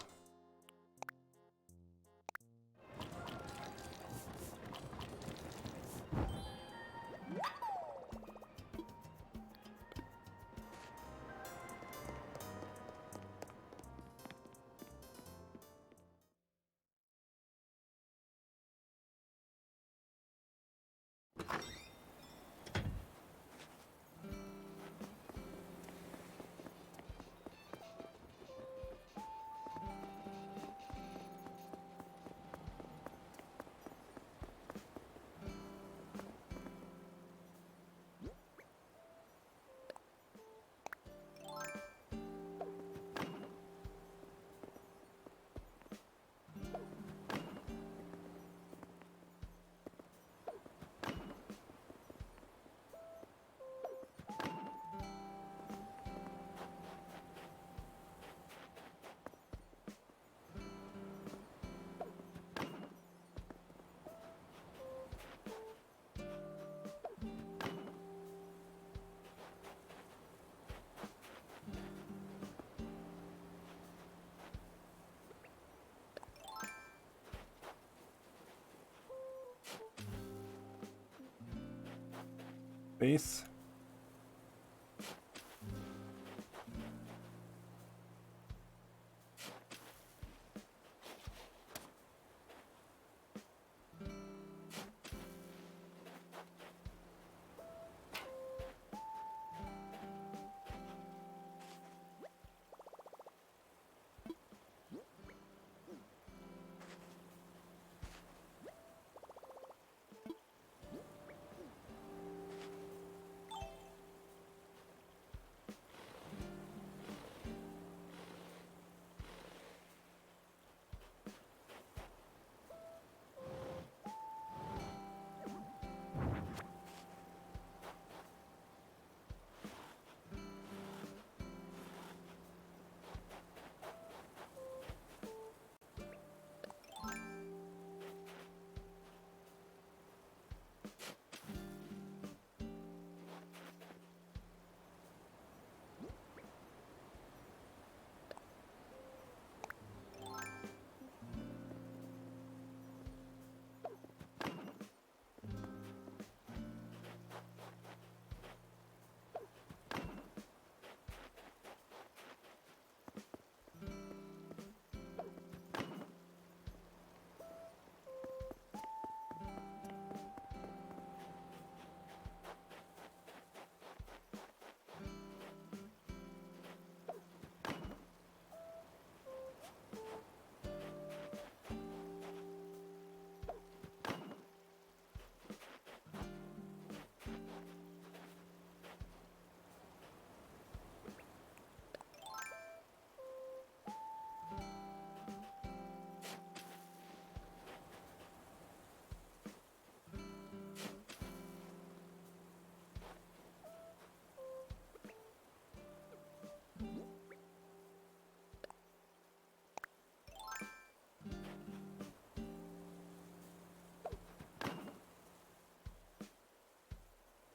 Base.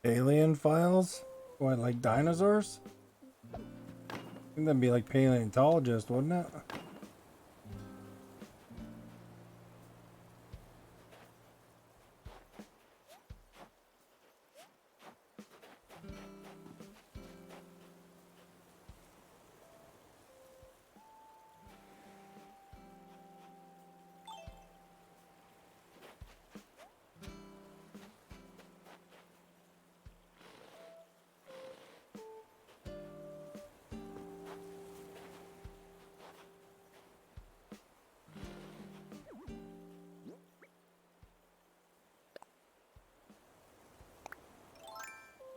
Alien files? What, like dinosaurs? I think that'd be like paleontologist, wouldn't it?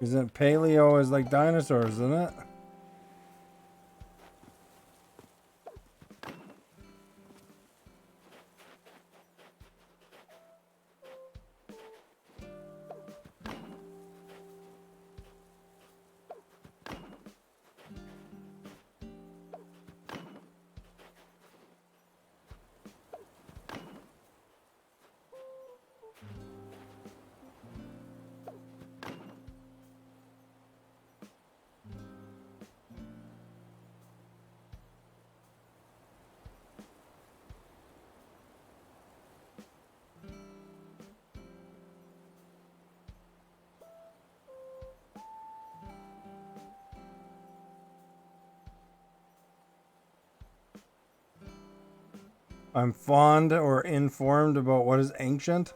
Isn't paleo is like dinosaurs, isn't it? I'm fond or informed about what is ancient.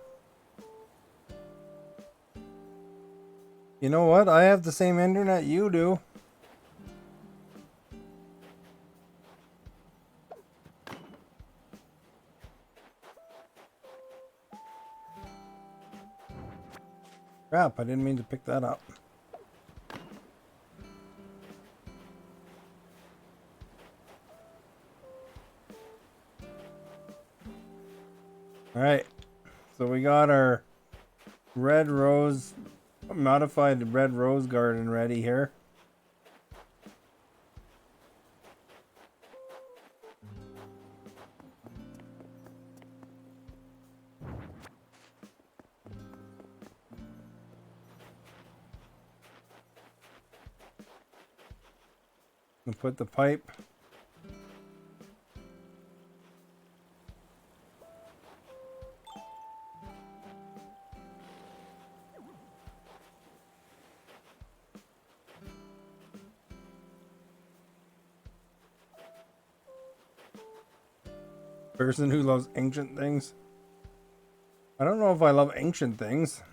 You know what? I have the same internet you do. Crap, I didn't mean to pick that up. Alright, so we got our red rose, modified red rose garden ready here. And put the pipe. Person who loves ancient things. I don't know if I love ancient things.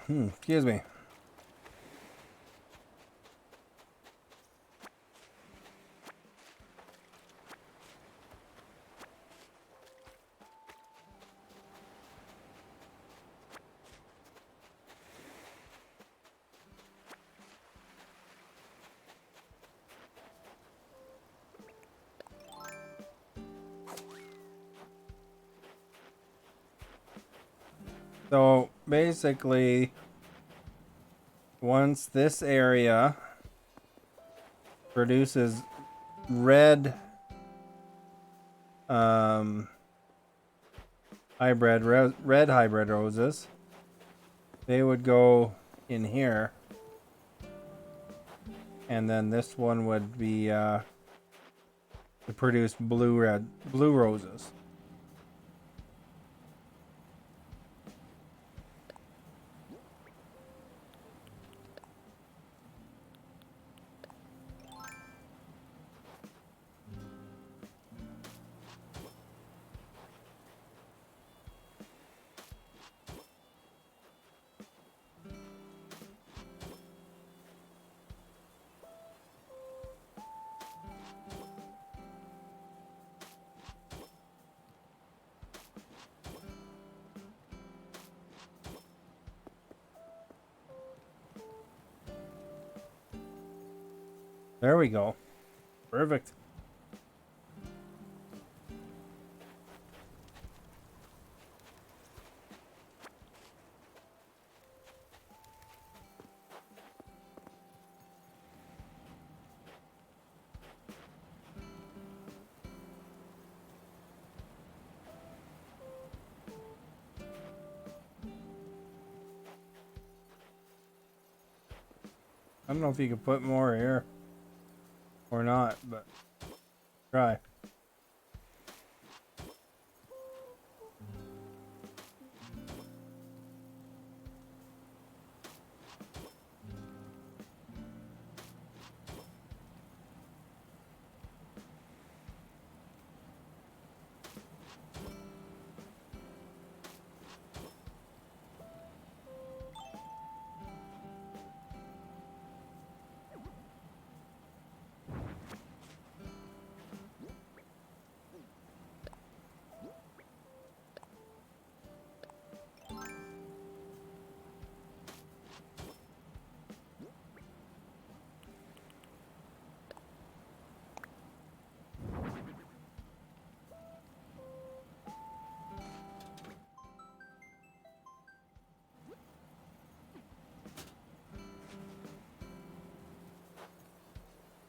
Excuse me. So basically, once this area produces red red hybrid roses, they would go in here, and then this one would be to produce blue roses. There we go. Perfect. I don't know if you could put more here or not, but try.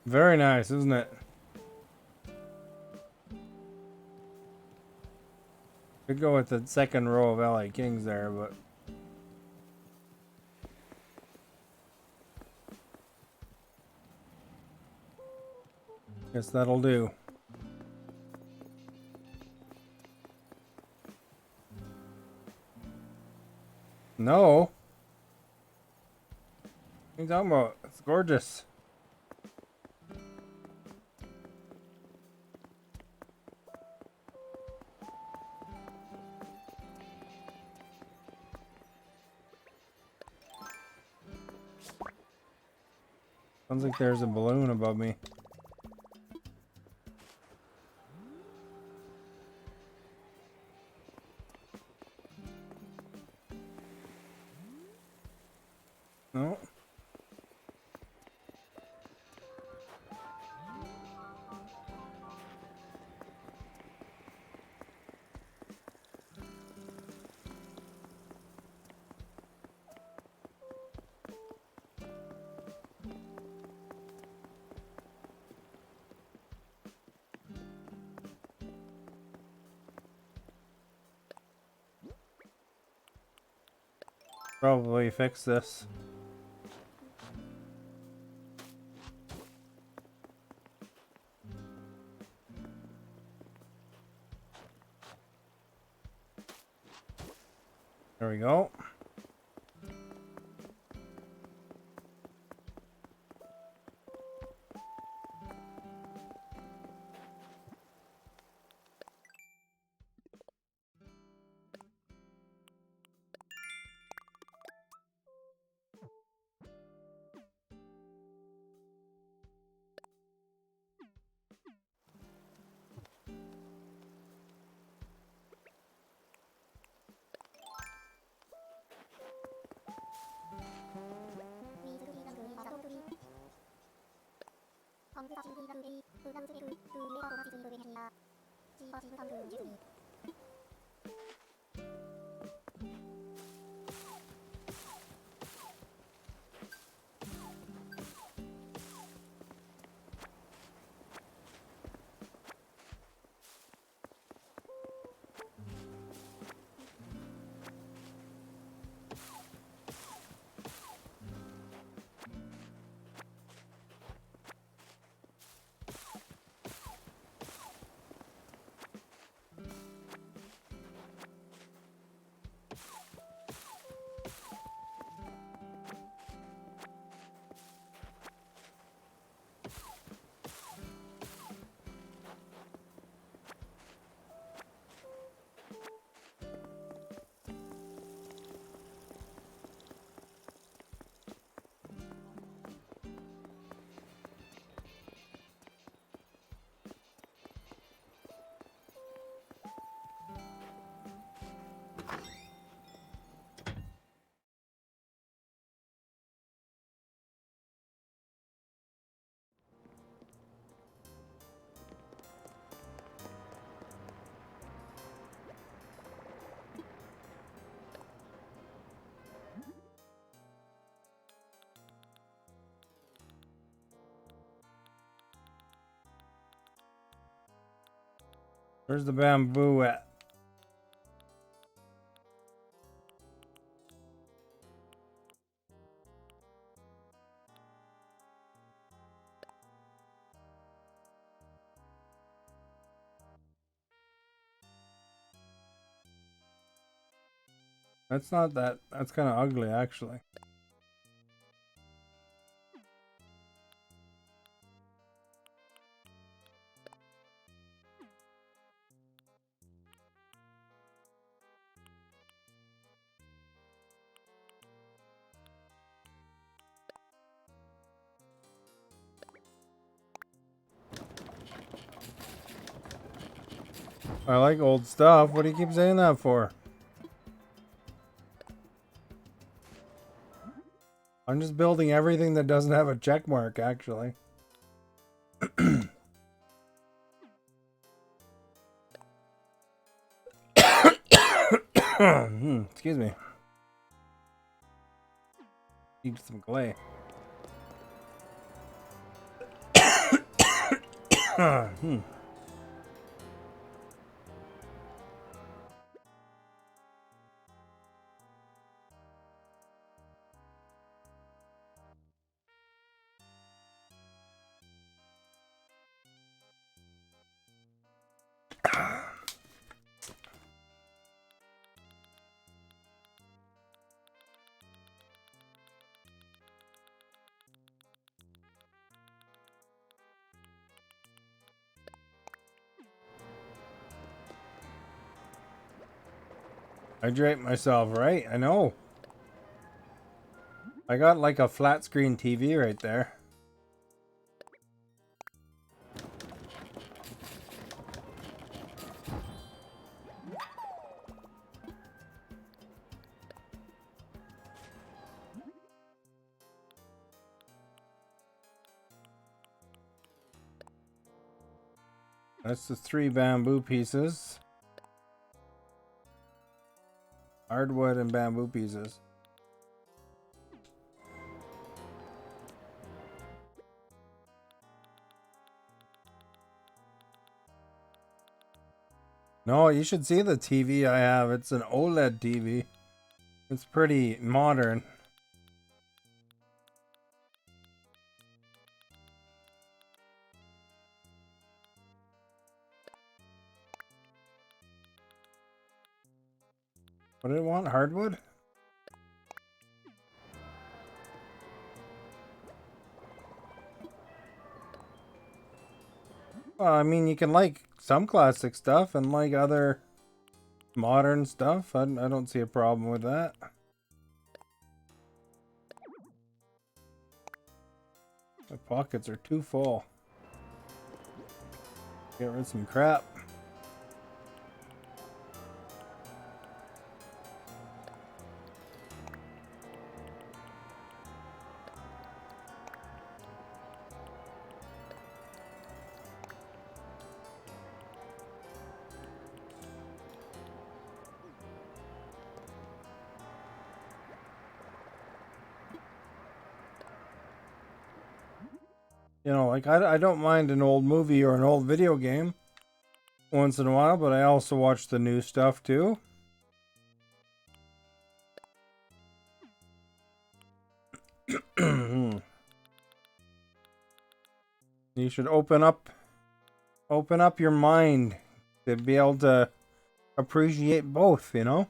Very nice, isn't it? Could go with the second row of LA Kings there, but guess that'll do. No. What are you talking about? It's gorgeous. Sounds like there's a balloon above me. No. Probably fix this. There we go. Where's the bamboo at? That's not that. That's kind of ugly, actually. I like old stuff. What do you keep saying that for? I'm just building everything that doesn't have a check mark, actually. Excuse me. Need some clay. Hydrate myself, right? I know. I got like a flat screen TV right there. That's the 3 bamboo pieces. Hardwood and bamboo pieces. No, you should see the TV I have. It's an OLED TV. It's pretty modern. What did it want? Hardwood? Well, I mean, you can like some classic stuff and like other modern stuff. I don't see a problem with that. My pockets are too full. Get rid of some crap. You know, like I don't mind an old movie or an old video game once in a while, but I also watch the new stuff too. You should open up your mind to be able to appreciate both, you know?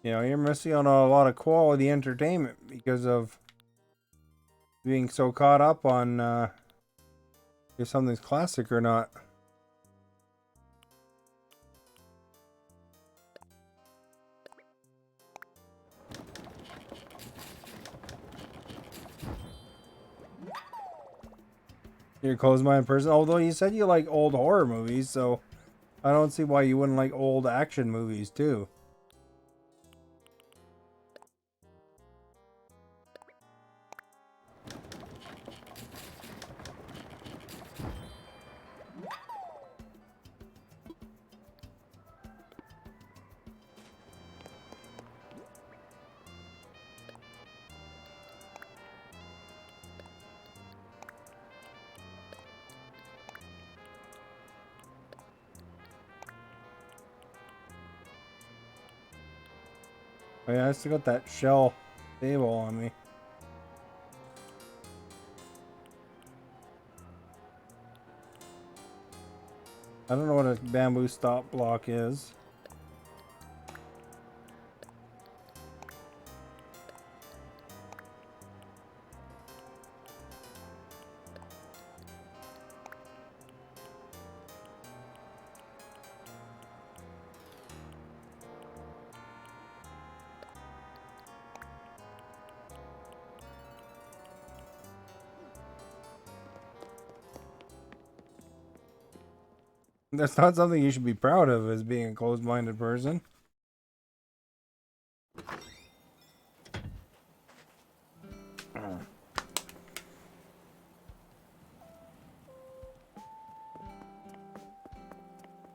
You know, you're missing on a lot of quality entertainment because of being so caught up on if something's classic or not. You're a closed-minded person, although you said you like old horror movies, so I don't see why you wouldn't like old action movies too. Oh yeah, I still got that shell table on me. I don't know what a bamboo stop block is. That's not something you should be proud of as being a closed-minded person.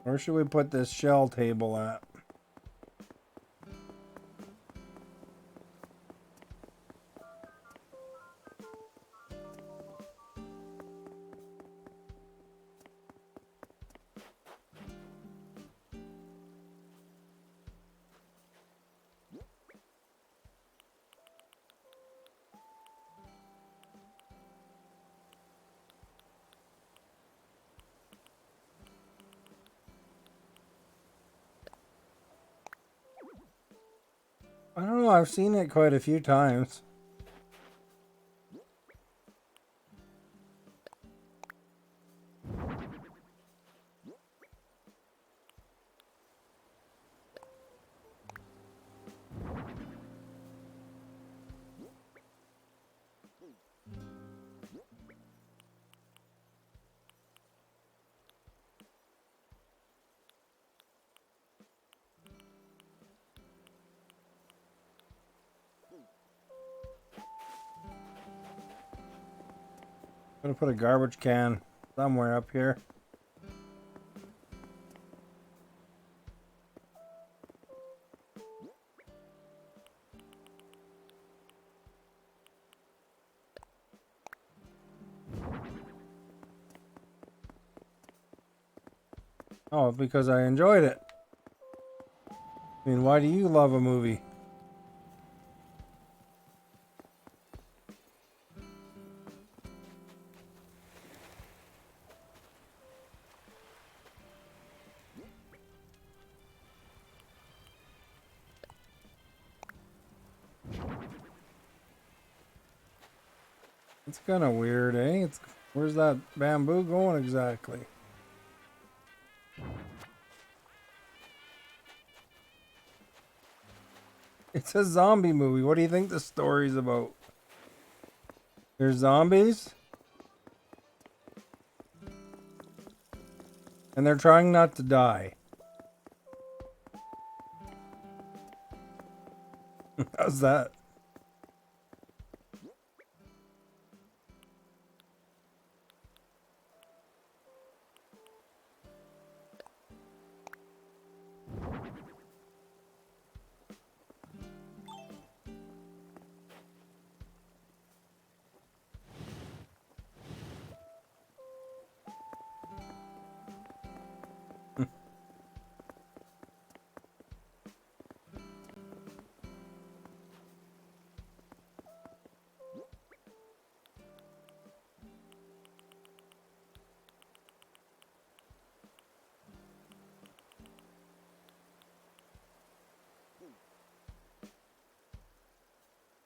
Where should we put this shell table at? I don't know, I've seen it quite a few times. I'm gonna put a garbage can somewhere up here. Oh, because I enjoyed it. I mean, why do you love a movie? It's kind of weird, eh? Where's that bamboo going exactly? It's a zombie movie. What do you think the story's about? There's zombies? And they're trying not to die. How's that?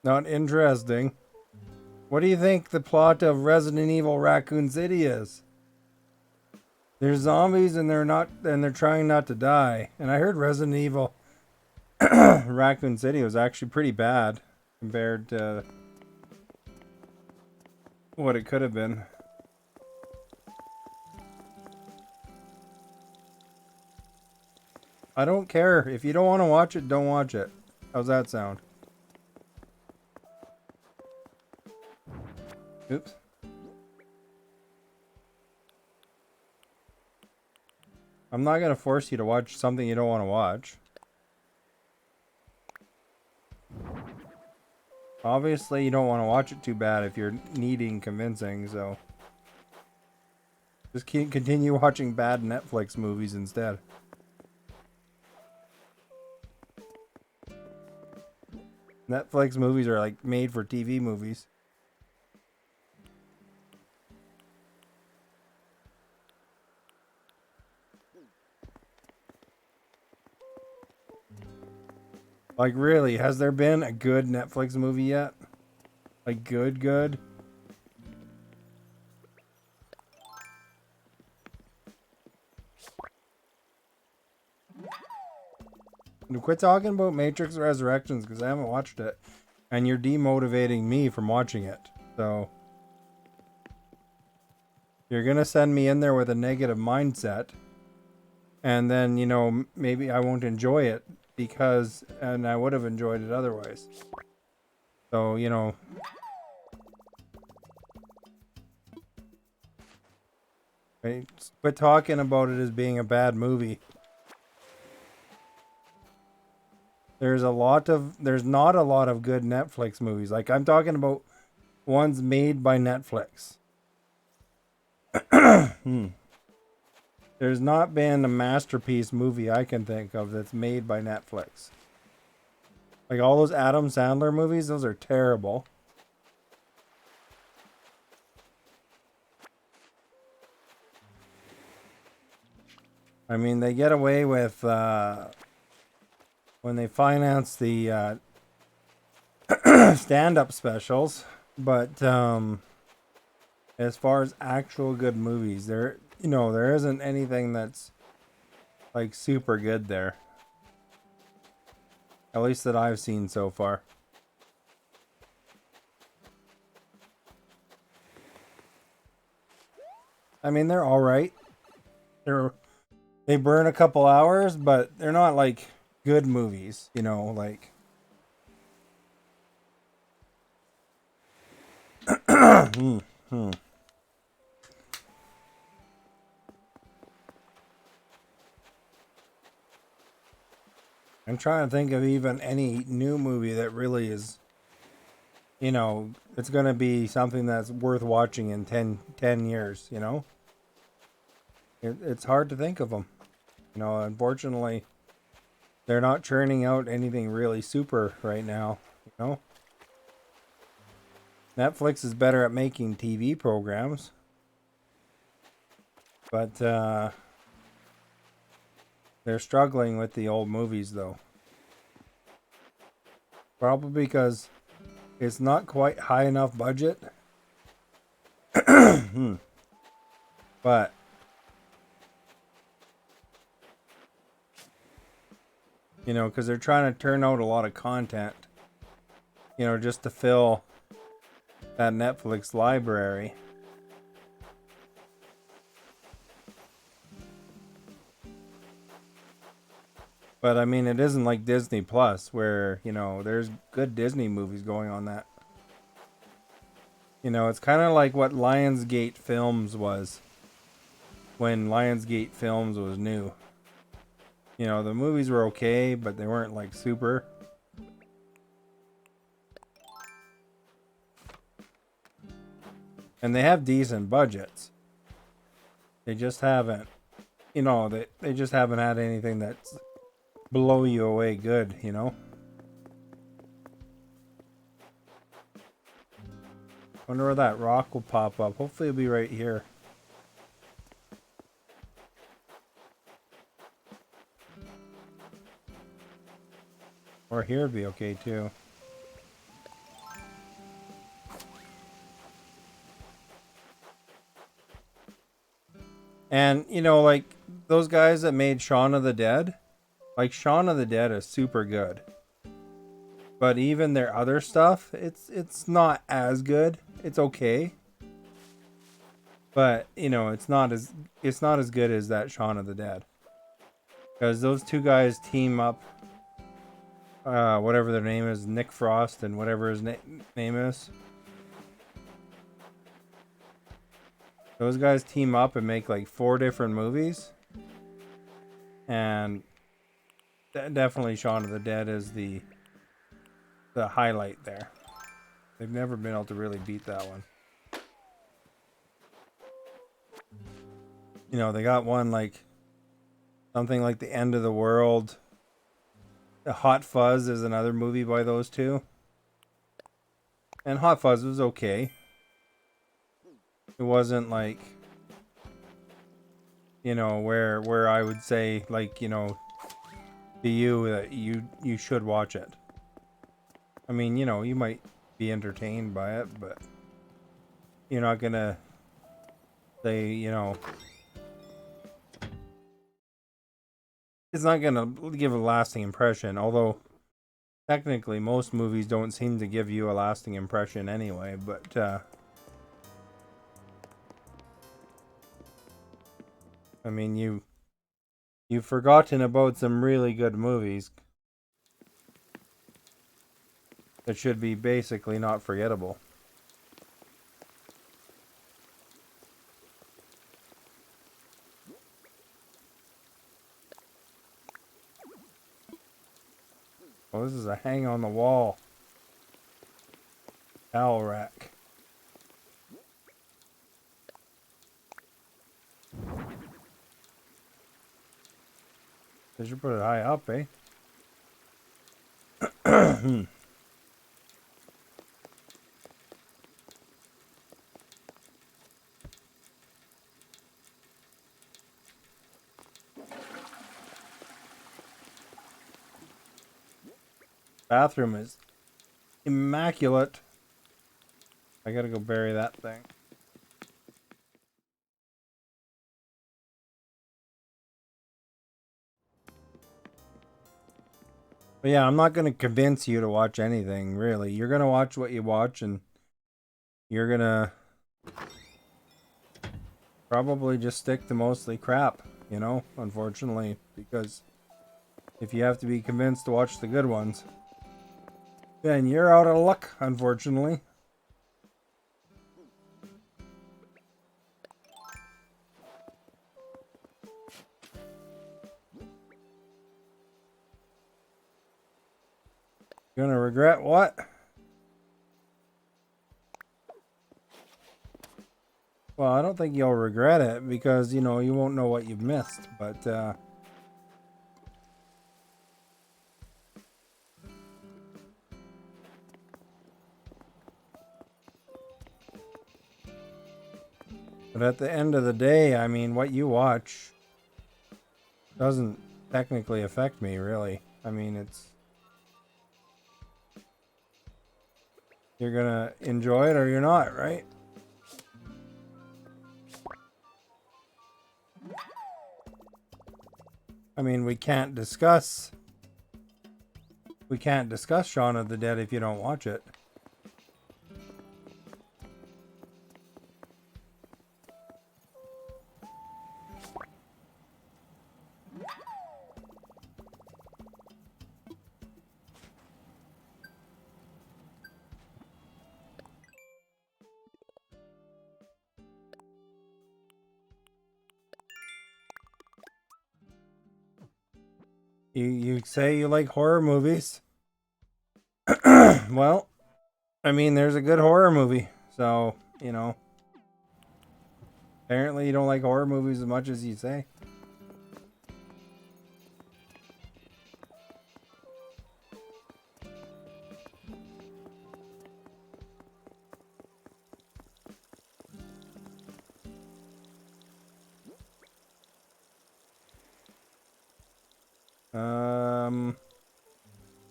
Not interesting. What do you think the plot of Resident Evil Raccoon City is? There's zombies and they're trying not to die. And I heard Resident Evil Raccoon City was actually pretty bad compared to what it could have been. I don't care. If you don't want to watch it, don't watch it. How's that sound? Oops. I'm not going to force you to watch something you don't want to watch. Obviously, you don't want to watch it too bad if you're needing convincing, so just continue watching bad Netflix movies instead. Netflix movies are like made for TV movies. Like, really, has there been a good Netflix movie yet? Like, good? Quit talking about Matrix Resurrections because I haven't watched it. And you're demotivating me from watching it. So, you're going to send me in there with a negative mindset. And then, you know, maybe I won't enjoy it and I would have enjoyed it otherwise. So, you know, quit talking about it as being a bad movie. There's not a lot of good Netflix movies. Like, I'm talking about ones made by Netflix. There's not been a masterpiece movie I can think of that's made by Netflix. Like all those Adam Sandler movies, those are terrible. I mean, they get away with when they finance the stand-up specials, but as far as actual good movies, there isn't anything that's like super good there. At least that I've seen so far. I mean, they're all right. They burn a couple hours, but they're not like good movies, you know, like I'm trying to think of even any new movie that really is, you know, it's going to be something that's worth watching in 10 years, you know? It's hard to think of them. You know, unfortunately, they're not churning out anything really super right now, you know? Netflix is better at making TV programs. But, they're struggling with the old movies, though. Probably because it's not quite high enough budget. But you know, because they're trying to turn out a lot of content, you know, just to fill that Netflix library. But I mean, it isn't like Disney Plus, where, you know, there's good Disney movies going on that. You know, it's kind of like what Lionsgate Films was when Lionsgate Films was new. You know, the movies were okay, but they weren't like super. And they have decent budgets. They just haven't, you know, they just haven't had anything that's blow you away good, you know? Wonder where that rock will pop up. Hopefully it'll be right here. Or here would be okay too. And, you know, like, those guys that made Shaun of the Dead, like, Shaun of the Dead is super good. But even their other stuff, it's not as good. It's okay. But, you know, it's not as good as that Shaun of the Dead. Because those two guys team up, whatever their name is, Nick Frost and whatever his name is. Those guys team up and make like 4 different movies. And definitely Shaun of the Dead is the highlight there. They've never been able to really beat that one. You know, they got one like something like The End of the World. The Hot Fuzz is another movie by those two. And Hot Fuzz was okay. It wasn't like, you know, where I would say, like, you know, to you that you should watch it. I mean, you know, you might be entertained by it, but you're not gonna say, you know, it's not gonna give a lasting impression. Although technically most movies don't seem to give you a lasting impression anyway, but I mean, you've forgotten about some really good movies that should be basically not forgettable. Oh, this is a hang on the wall towel rack. They should put it high up, eh? Bathroom is immaculate. I gotta go bury that thing. But yeah, I'm not gonna convince you to watch anything, really. You're gonna watch what you watch, and you're gonna probably just stick to mostly crap, you know, unfortunately, because if you have to be convinced to watch the good ones, then you're out of luck, unfortunately. Gonna regret what? Well, I don't think you'll regret it because, you know, you won't know what you've missed, but But at the end of the day, I mean, what you watch doesn't technically affect me, really. I mean, it's... You're gonna enjoy it or you're not, right? I mean, we can't discuss Shaun of the Dead if you don't watch it. You say you like horror movies. Well, I mean, there's a good horror movie. So, you know. Apparently you don't like horror movies as much as you say.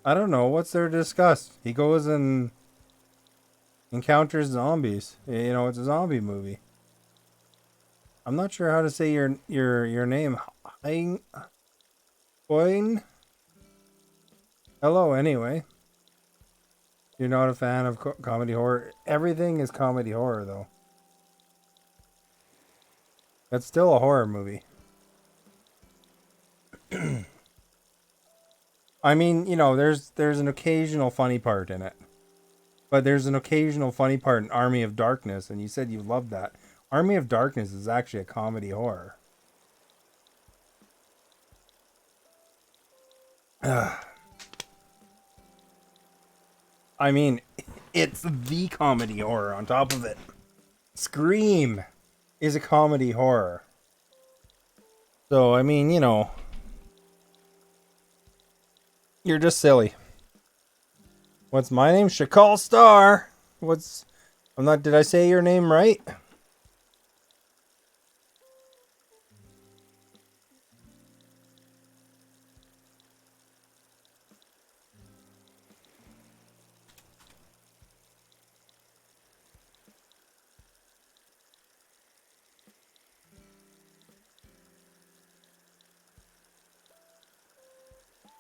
I don't know. What's there to discuss? He goes and encounters zombies. You know, it's a zombie movie. I'm not sure how to say your name. Boyne? Hello, anyway. You're not a fan of comedy horror. Everything is comedy horror, though. That's still a horror movie. I mean, you know, there's an occasional funny part in it. But there's an occasional funny part in Army of Darkness, and you said you loved that. Army of Darkness is actually a comedy horror. I mean, it's the comedy horror on top of it. Scream is a comedy horror. So, I mean, you know, you're just silly. What's my name? Shakal Star. Did I say your name right?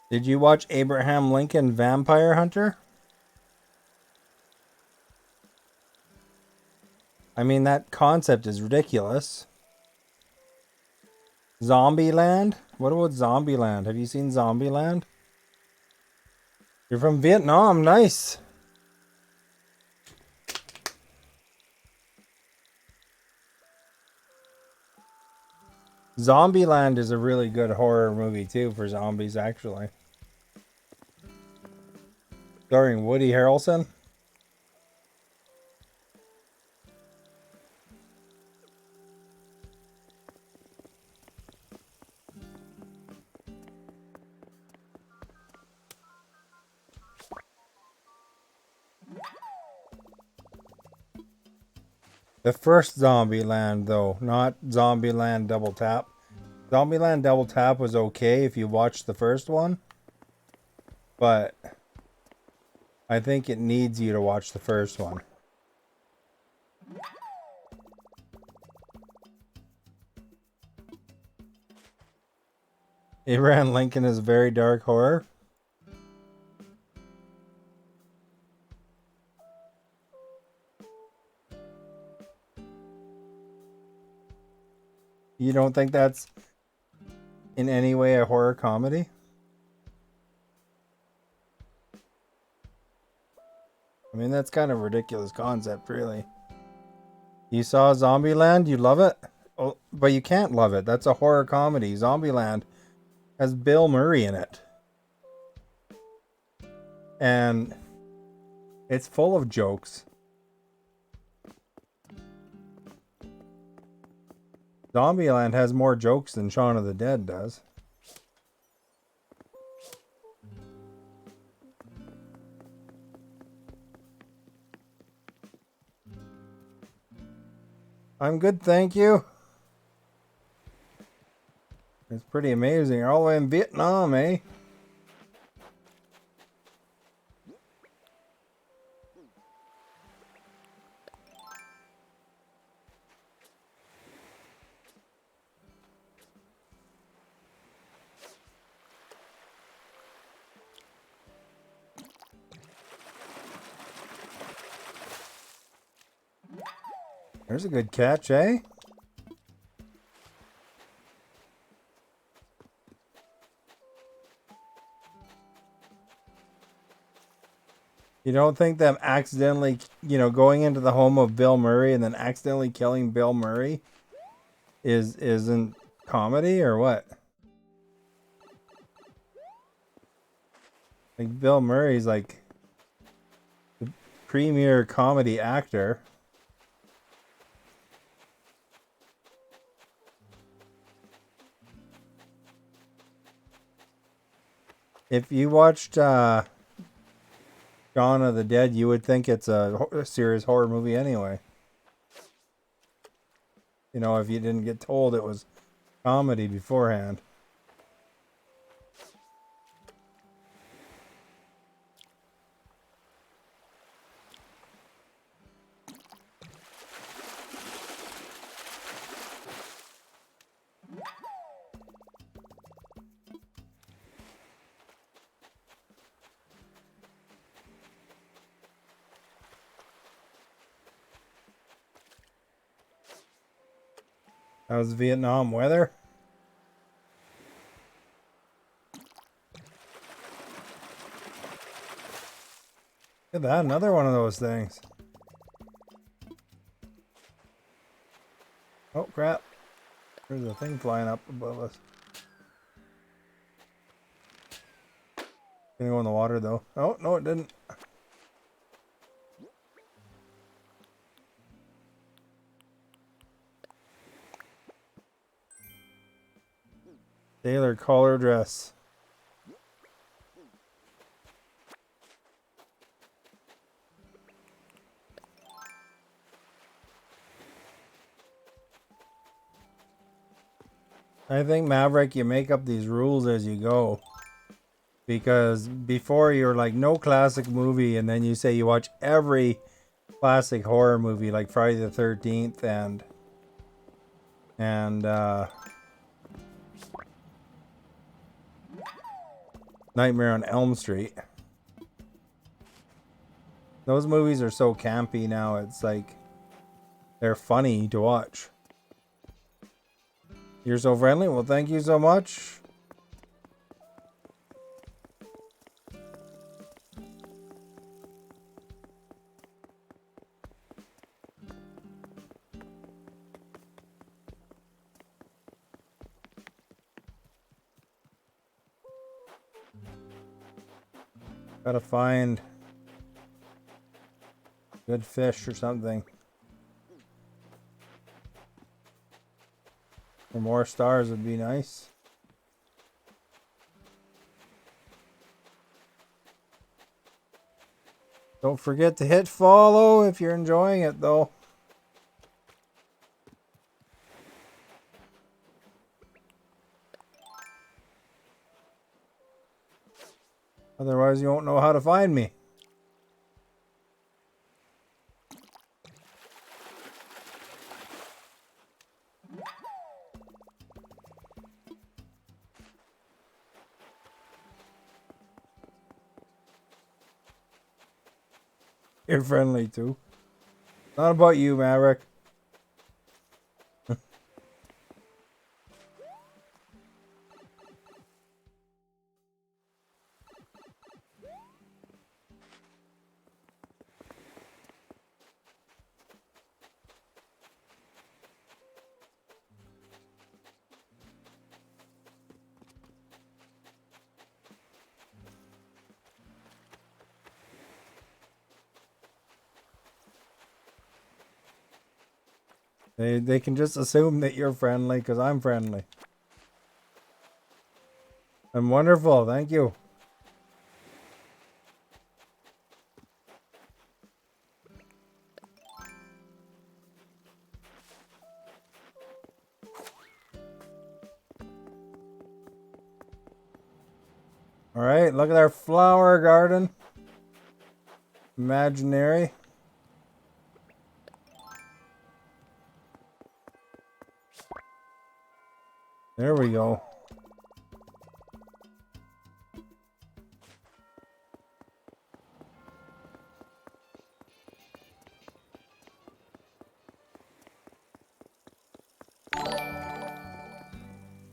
Did you watch Abraham Lincoln Vampire Hunter? I mean, that concept is ridiculous. Zombieland? What about Zombieland? Have you seen Zombieland? You're from Vietnam. Nice. Zombieland is a really good horror movie, too, for zombies, actually. Starring Woody Harrelson. The first Zombieland, though, not Zombieland Double Tap. Zombieland Double Tap was okay if you watched the first one, but I think it needs you to watch the first one. Abraham Lincoln is very dark horror. You don't think that's in any way a horror comedy? I mean, that's kind of a ridiculous concept, really. You saw Zombieland? You love it? Oh, but you can't love it. That's a horror comedy. Zombieland has Bill Murray in it. And it's full of jokes. Zombieland has more jokes than Shaun of the Dead does. I'm good, thank you. It's pretty amazing. You're all the way in Vietnam, eh? There's a good catch, eh? You don't think them accidentally, going into the home of Bill Murray and then accidentally killing Bill Murray isn't comedy or what? Like Bill Murray's like the premier comedy actor. If you watched Dawn of the Dead, you would think it's a serious horror movie anyway. If you didn't get told it was comedy beforehand. How's Vietnam weather? Look at that, another one of those things. Oh crap. There's a thing flying up above us. Gonna go in the water though. Oh, no it didn't. Sailor collar dress. I think Maverick, you make up these rules as you go. Because before you're like no classic movie, and then you say you watch every classic horror movie like Friday the 13th and Nightmare on Elm Street. Those movies are so campy now, it's like they're funny to watch. You're so friendly. Well, thank you so much. Gotta find good fish or something. Or more stars would be nice. Don't forget to hit follow if you're enjoying it though. Otherwise you won't know how to find me. You're friendly too. Not about you, Maverick. They can just assume that you're friendly because I'm friendly. I'm wonderful, thank you. All right, look at our flower garden. Imaginary. There we go.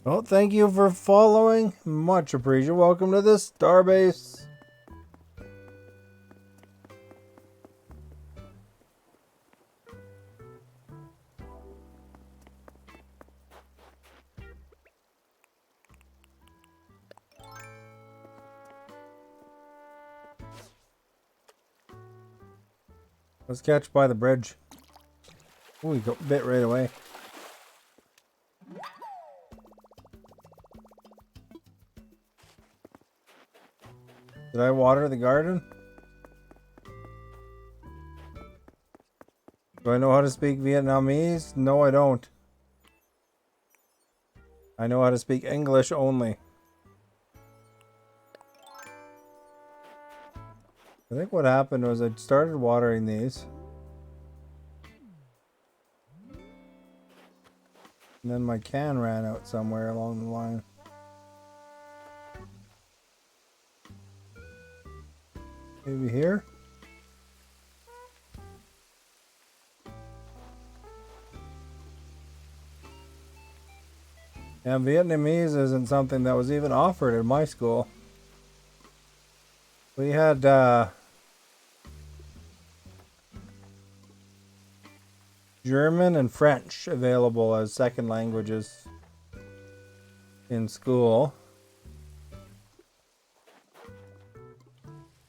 Well, thank you for following. Much appreciated. Welcome to the Starbase. Let's catch by the bridge. Oh, we got bit right away. Did I water the garden? Do I know how to speak Vietnamese? No, I don't. I know how to speak English only. I think what happened was I started watering these. And then my can ran out somewhere along the line. Maybe here? And Vietnamese isn't something that was even offered in my school. We had German and French available as second languages in school.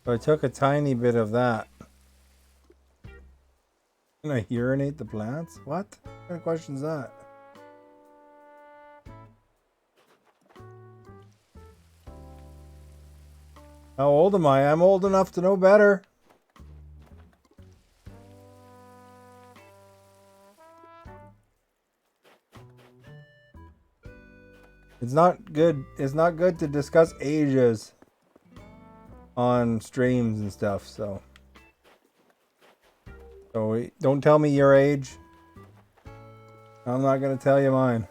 So I took a tiny bit of that. Can I urinate the plants? What? What kind of question is that? How old am I? I'm old enough to know better. It's not good. It's not good to discuss ages on streams and stuff. So don't tell me your age. I'm not gonna tell you mine.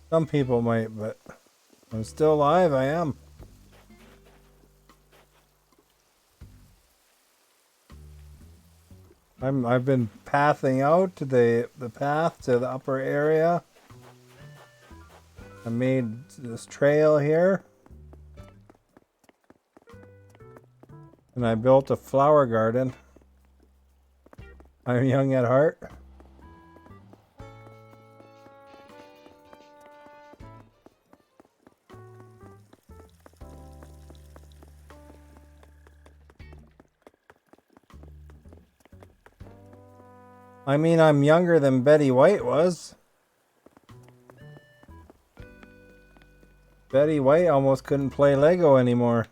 Some people might, but I'm still alive. I am. I've been pathing out to the path to the upper area. I made this trail here. And I built a flower garden. I'm young at heart. I mean, I'm younger than Betty White was. Betty White almost couldn't play Lego anymore.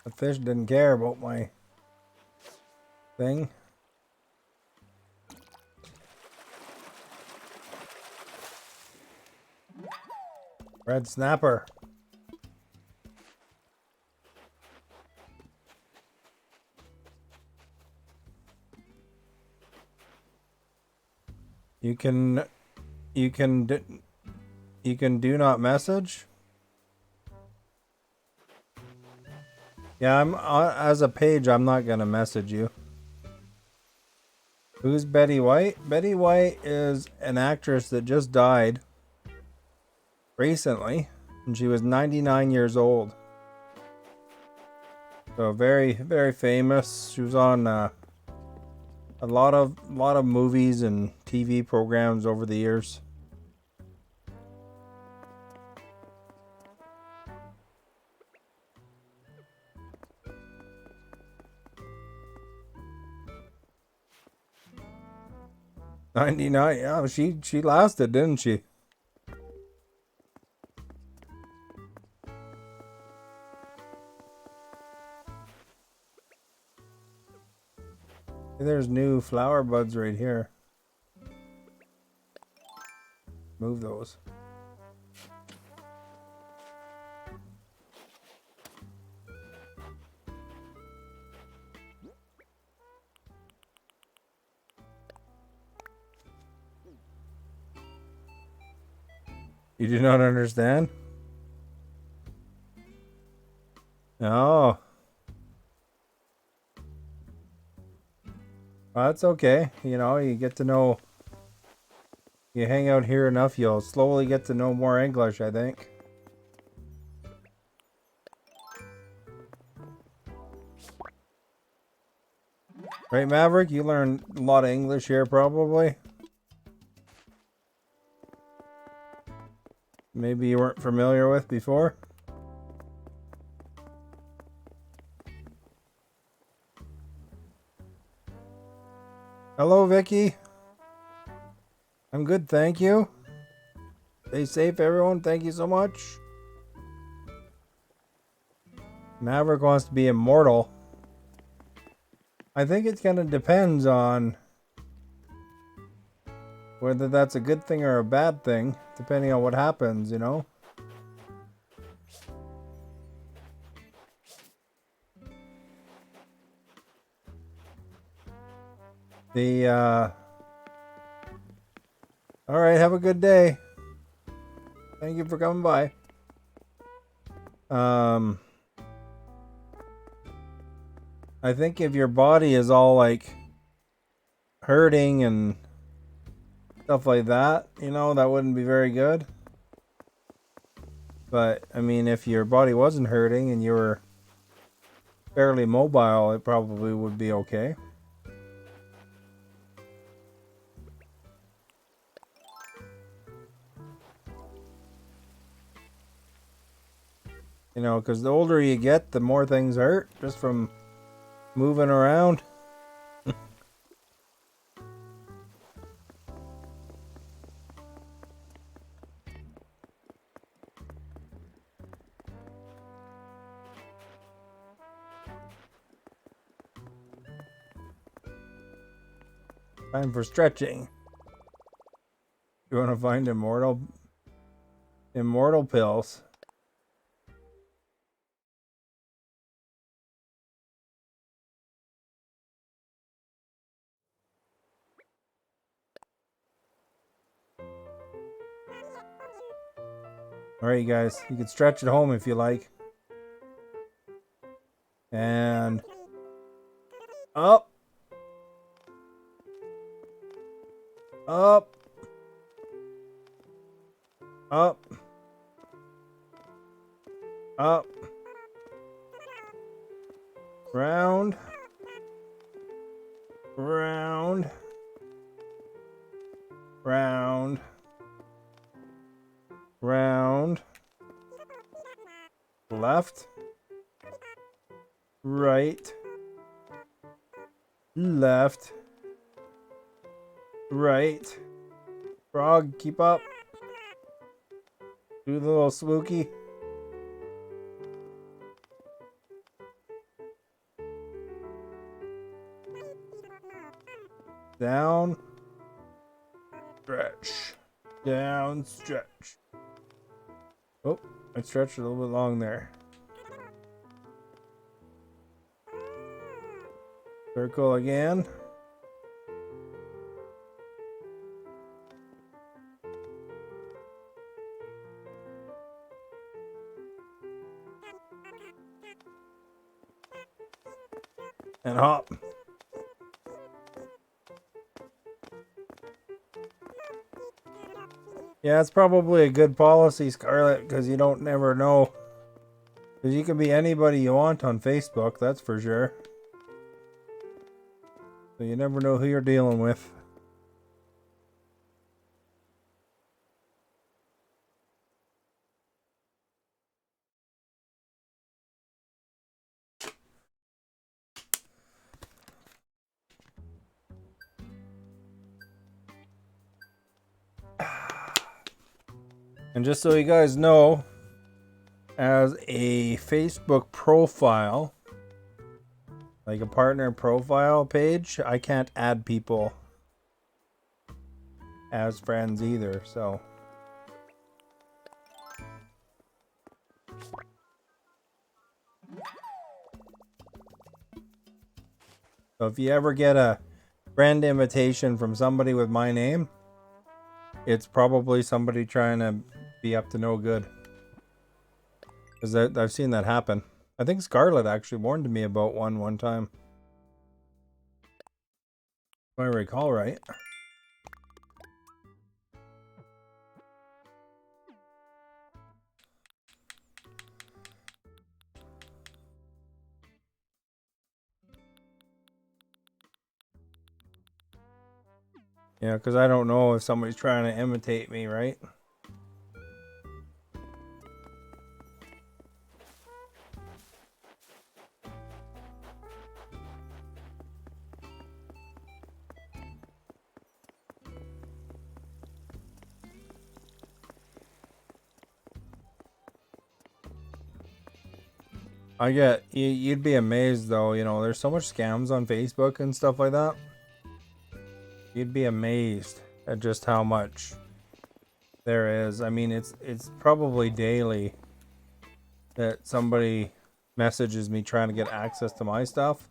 The fish didn't care about my thing. Red snapper. You can do not message. Yeah, I'm as a page. I'm not gonna message you. Who's Betty White? Betty White is an actress that just died recently, and she was 99 years old. So very, very famous. She was on a lot of movies and TV programs over the years. '99. Yeah, she lasted, didn't she? There's new flower buds right here. Move those. You do not understand? No. Well, that's okay. You know, you get to know. You hang out here enough, you'll slowly get to know more English, I think. Right, Maverick? You learned a lot of English here, probably. Maybe you weren't familiar with before. Hello, Vicky. I'm good, thank you. Stay safe, everyone. Thank you so much. Maverick wants to be immortal. I think it kind of depends on whether that's a good thing or a bad thing, depending on what happens, you know? Alright, have a good day. Thank you for coming by. I think if your body is all like hurting and stuff like that, you know, that wouldn't be very good. But I mean, if your body wasn't hurting and you were fairly mobile, it probably would be okay. You know, because the older you get, the more things hurt just from moving around. Time for stretching. You want to find immortal pills. Alright, you guys. You can stretch at home if you like. And up. Up. Up. Up. Round. Round. Round. Round. Left. Right. Left. Right. Frog, keep up. Do the little swooky. Down. Stretch. Down, stretch. Oh, I stretched a little bit long there. Circle again. And hop. Yeah, it's probably a good policy, Scarlet, because you don't never know Because you can be anybody you want on Facebook, that's for sure. So you never know who you're dealing with. And just so you guys know, as a Facebook profile, like a partner profile page, I can't add people as friends either, so. So if you ever get a friend invitation from somebody with my name, it's probably somebody trying to be up to no good. Because I've seen that happen. I think Scarlett actually warned me about one time. If I recall right. Yeah, because I don't know if somebody's trying to imitate me, right? You'd be amazed though, you know, there's so much scams on Facebook and stuff like that. You'd be amazed at just how much there is. I mean, it's probably daily that somebody messages me trying to get access to my stuff.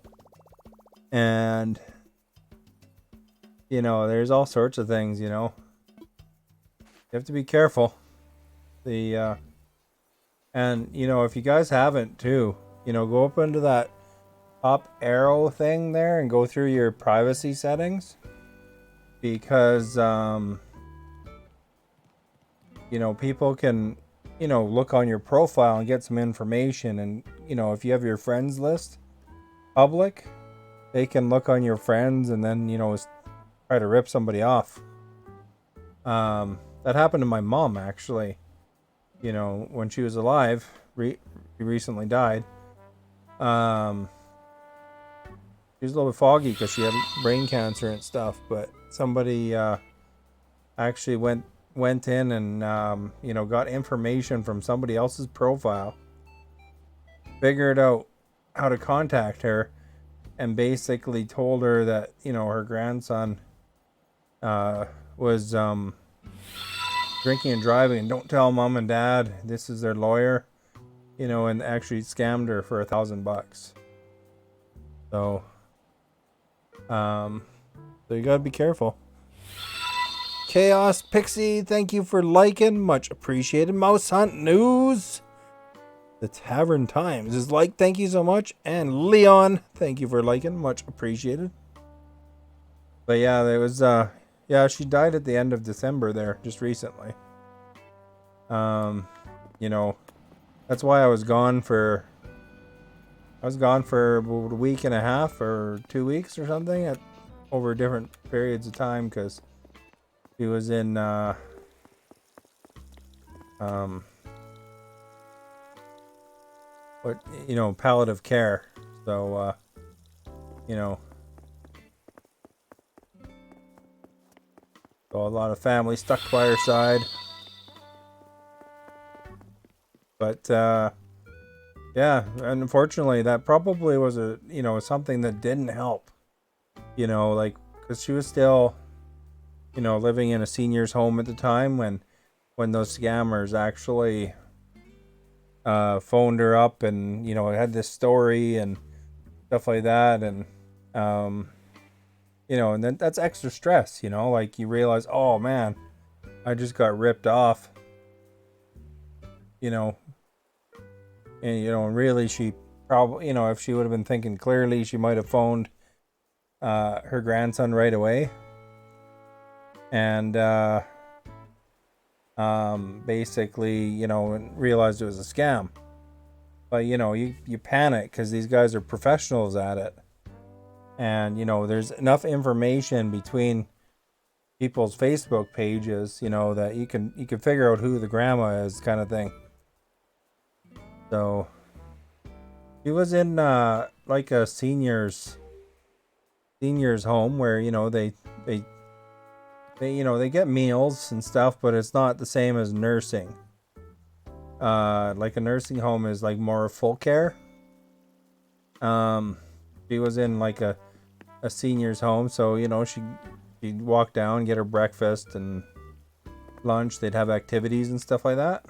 And you know, there's all sorts of things, you know. You have to be careful. And you know, if you guys haven't too, you know, go up into that up arrow thing there and go through your privacy settings, because you know, people can, you know, look on your profile and get some information. And you know, if you have your friends list public, they can look on your friends and then, you know, try to rip somebody off. That happened to my mom actually. You know, when she was alive, she recently died. She was a little bit foggy because she had brain cancer and stuff. But somebody actually went in and you know, got information from somebody else's profile, figured out how to contact her, and basically told her that, you know, her grandson was drinking and driving, and don't tell mom and dad, this is their lawyer, you know, and actually scammed her for $1,000. So you gotta be careful. Chaos Pixie, thank you for liking, much appreciated. Mouse Hunt News, the Tavern Times is like, thank you so much. And Leon, thank you for liking, much appreciated. But yeah, there was yeah, she died at the end of December there, just recently. You know, that's why I was gone for a week and a half or 2 weeks or something over different periods of time, because she was in what, you know, palliative care. So you know, so a lot of family stuck by her side. But yeah, unfortunately, that probably was you know, something that didn't help. You know, like, because she was still, you know, living in a senior's home at the time when those scammers actually phoned her up and, you know, had this story and stuff like that. And you know, and then that's extra stress, you know, like you realize, oh man, I just got ripped off, you know. And, you know, really, she probably, you know, if she would have been thinking clearly, she might have phoned her grandson right away. And basically, you know, realized it was a scam. But you know, you panic because these guys are professionals at it, and you know, there's enough information between people's Facebook pages, you know, that you can figure out who the grandma is, kind of thing. So he was in like a seniors home where, you know, they you know, they get meals and stuff, but it's not the same as nursing. Like a nursing home is like more full care. She was in like a seniors home, so you know, she'd walk down, get her breakfast and lunch. They'd have activities and stuff like that.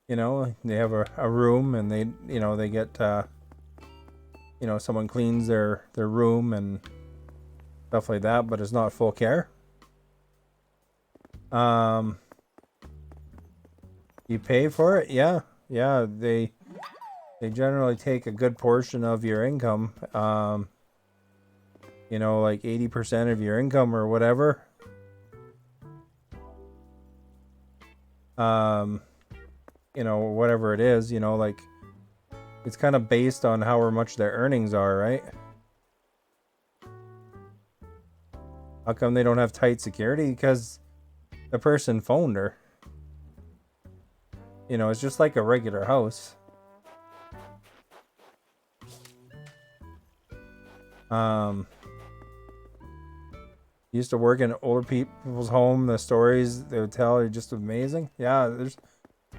You know, they have a room, and they, you know, they get you know, someone cleans their room and stuff like that, but it's not full care. You pay for it, yeah. They generally take a good portion of your income. You know, like 80% of your income or whatever. You know, whatever it is, you know, like it's kind of based on how much their earnings are, right? How come they don't have tight security? Because the person phoned her. You know, it's just like a regular house. Used to work in older people's home. The stories they would tell are just amazing. Yeah,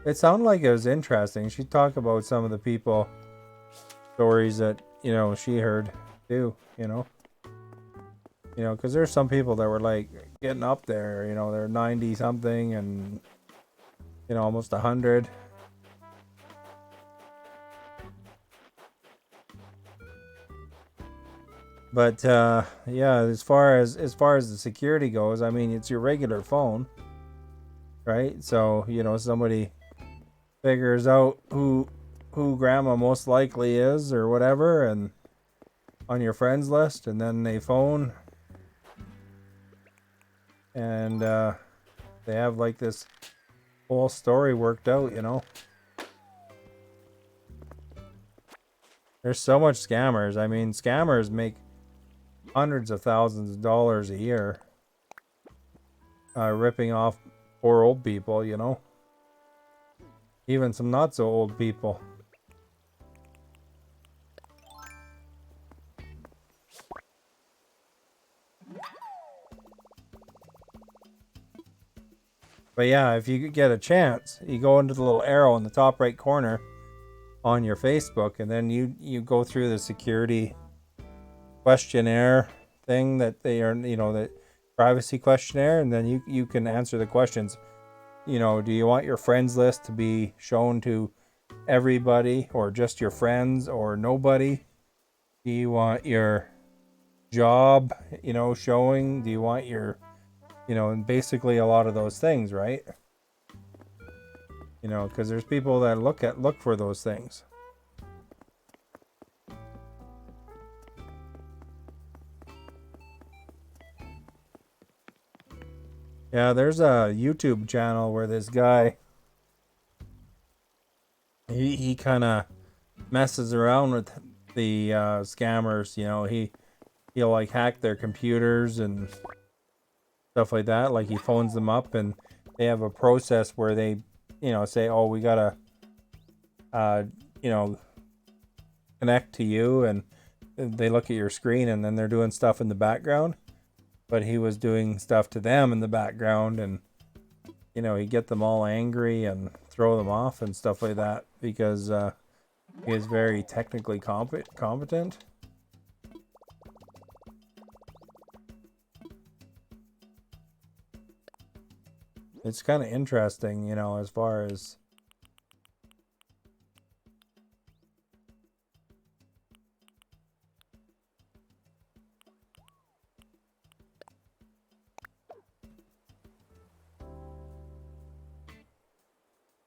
it sounded like it was interesting. She'd talk about some of the people stories that, you know, she heard too, you know, because there's some people that were like getting up there, you know, they're 90 something and, you know, almost 100. But yeah, as far as the security goes, I mean, it's your regular phone, right? So, you know, somebody figures out who grandma most likely is or whatever, and on your friends list, and then they phone, and they have like this whole story worked out, you know. There's so much scammers. I mean, scammers make hundreds of thousands of dollars a year ripping off poor old people, you know. Even some not so old people. But yeah, if you get a chance, you go into the little arrow in the top right corner on your Facebook, and then you go through the security questionnaire thing that they are, you know, the privacy questionnaire, and then you can answer the questions. You know, do you want your friends list to be shown to everybody, or just your friends, or nobody? Do you want your job, you know, showing? Do you want your, you know, and basically a lot of those things, right? You know, because there's people that look for those things. Yeah, there's a YouTube channel where this guy, he kind of messes around with the scammers. You know, he'll like hack their computers and stuff like that. Like he phones them up, and they have a process where they, you know, say, oh, we gotta you know, connect to you, and they look at your screen, and then they're doing stuff in the background. But he was doing stuff to them in the background, and you know, he'd get them all angry and throw them off and stuff like that, because he is very technically competent. It's kind of interesting, you know, as far as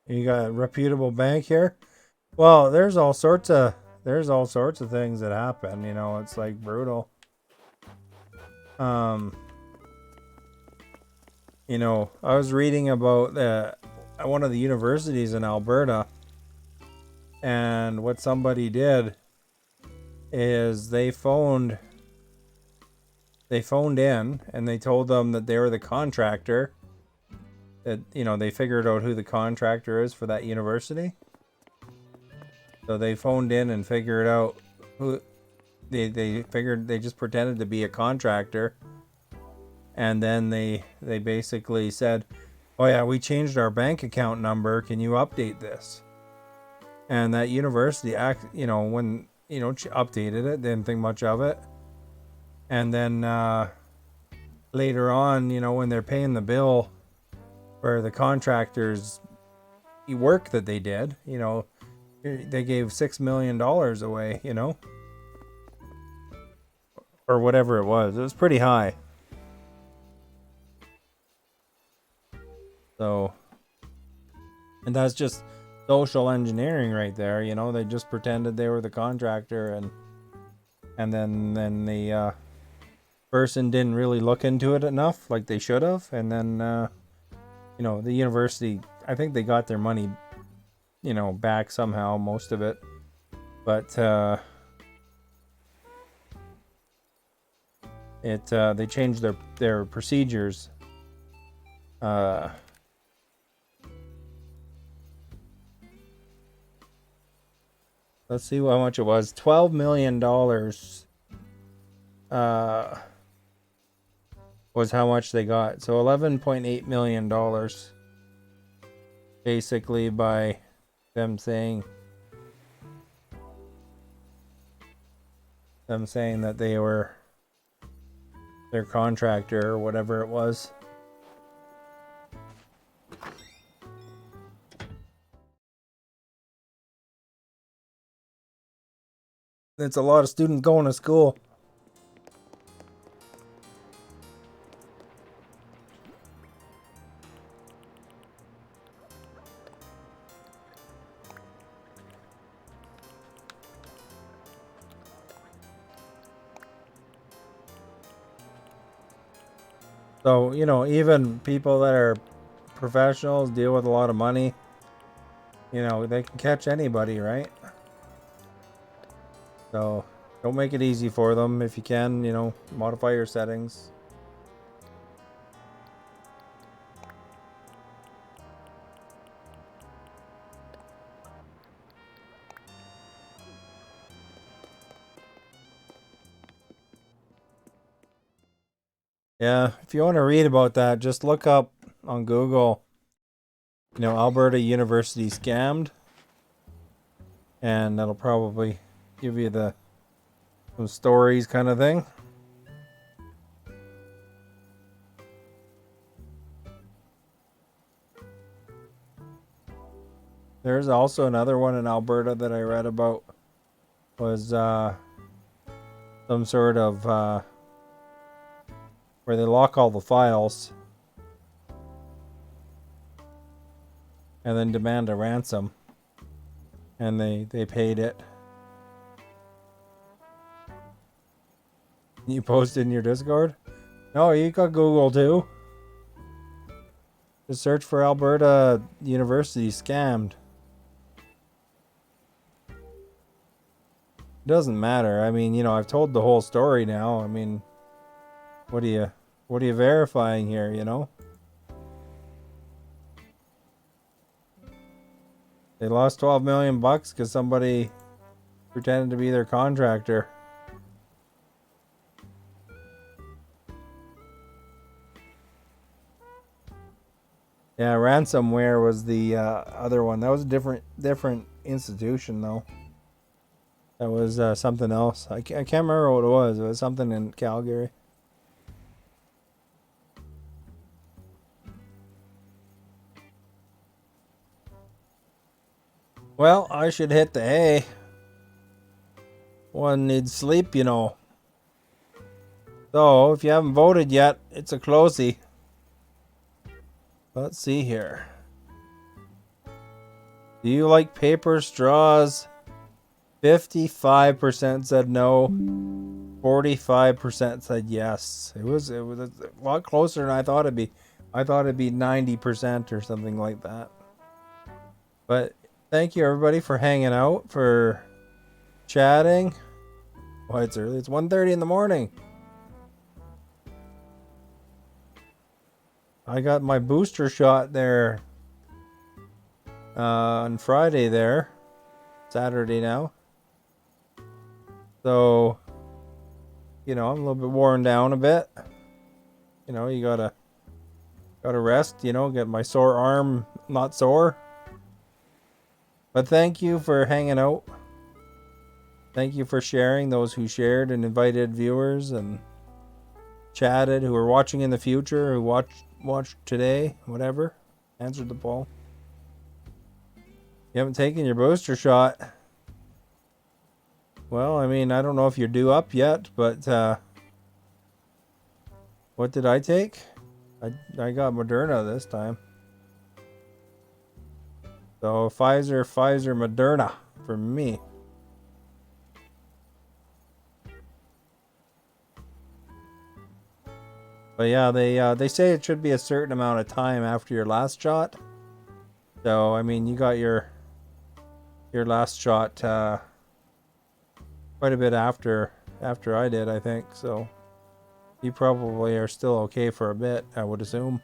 you got a reputable bank here. Well, there's all sorts of things that happen, you know. It's like brutal. You know, I was reading about one of the universities in Alberta. And what somebody did is they phoned in and they told them that they were the contractor. That, you know, they figured out who the contractor is for that university. So they phoned in and figured out who they figured. They just pretended to be a contractor. And then they basically said, "Oh yeah, we changed our bank account number. Can you update this?" And that university when updated it, didn't think much of it. And then later on, when they're paying the bill for the contractors' work that they did, they gave $6 million away, or whatever it was. It was pretty high. So, and that's just social engineering right there. They just pretended they were the contractor, and then the person didn't really look into it enough, like they should have. And then the university, I think they got their money back somehow, most of it, but they changed their procedures. Let's see how much it was. $12 million was how much they got. So $11.8 million, basically, by them saying that they were their contractor or whatever it was. It's a lot of students going to school. So, even people that are professionals, deal with a lot of money, they can catch anybody, right? So, don't make it easy for them. If you can, modify your settings. Yeah, if you want to read about that, just look up on Google, Alberta University scammed, and that'll probably give you some stories kind of thing. There's also another one in Alberta that I read about, was some sort of where they lock all the files and then demand a ransom, and they paid it. You posted in your Discord? No, you got Google too. Just search for Alberta University scammed. It doesn't matter. I mean, I've told the whole story now. I mean, what are you verifying here, They lost $12 million because somebody pretended to be their contractor. Yeah, ransomware was the other one. That was a different institution, though. That was something else. I can't remember what it was. It was something in Calgary. Well, I should hit the hay. One needs sleep, So, if you haven't voted yet, it's a closey. Let's see here. Do you like paper straws? 55% said no. 45% said yes. It was a lot closer than I thought it'd be. I thought it'd be 90% or something like that. But thank you everybody for hanging out, for chatting. Why it's early. It's 1:30 in the morning. I got my booster shot there on Friday there. Saturday now. So, I'm a little bit worn down a bit. You gotta rest, get my sore arm not sore. But thank you for hanging out. Thank you for sharing, those who shared and invited viewers and chatted, who are watching in the future, who watched today, whatever, answered the poll. You haven't taken your booster shot. Well, I don't know if you're due up yet, but what did I take? I got Moderna this time. So Pfizer, Moderna for me. But yeah, they say it should be a certain amount of time after your last shot. So you got your last shot quite a bit after I did, I think. So you probably are still okay for a bit, I would assume.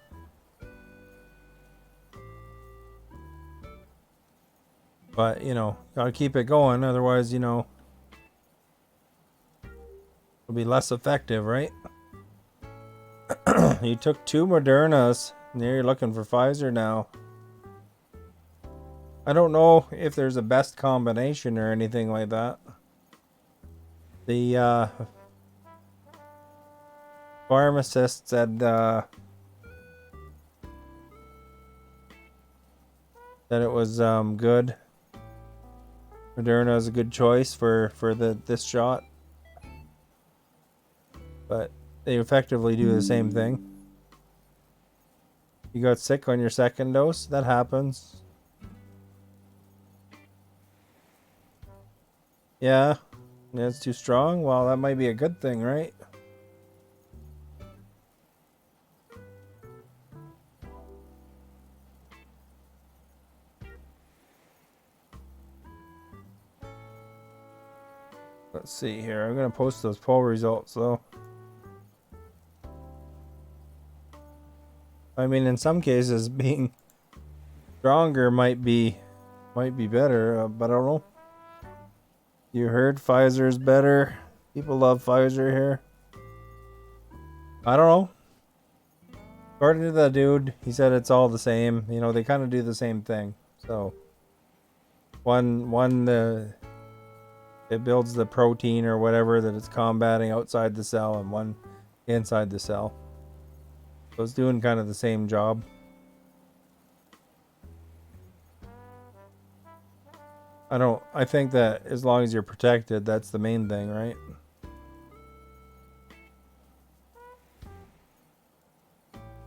But gotta keep it going, otherwise it'll be less effective, right? You took 2 Modernas. Now you're looking for Pfizer now. I don't know if there's a best combination or anything like that. The pharmacist said that it was good. Moderna is a good choice for this shot. But they effectively do the same thing. You got sick on your second dose? That happens. Yeah. It's too strong? Well, that might be a good thing, right? Let's see here. I'm going to post those poll results, though. In some cases, being stronger might be better, but I don't know. You heard Pfizer's better. People love Pfizer here. I don't know. According to the dude, he said it's all the same. They kind of do the same thing. So it builds the protein or whatever that it's combating outside the cell, and one inside the cell. So it's doing kind of the same job. I think that as long as you're protected, that's the main thing, right?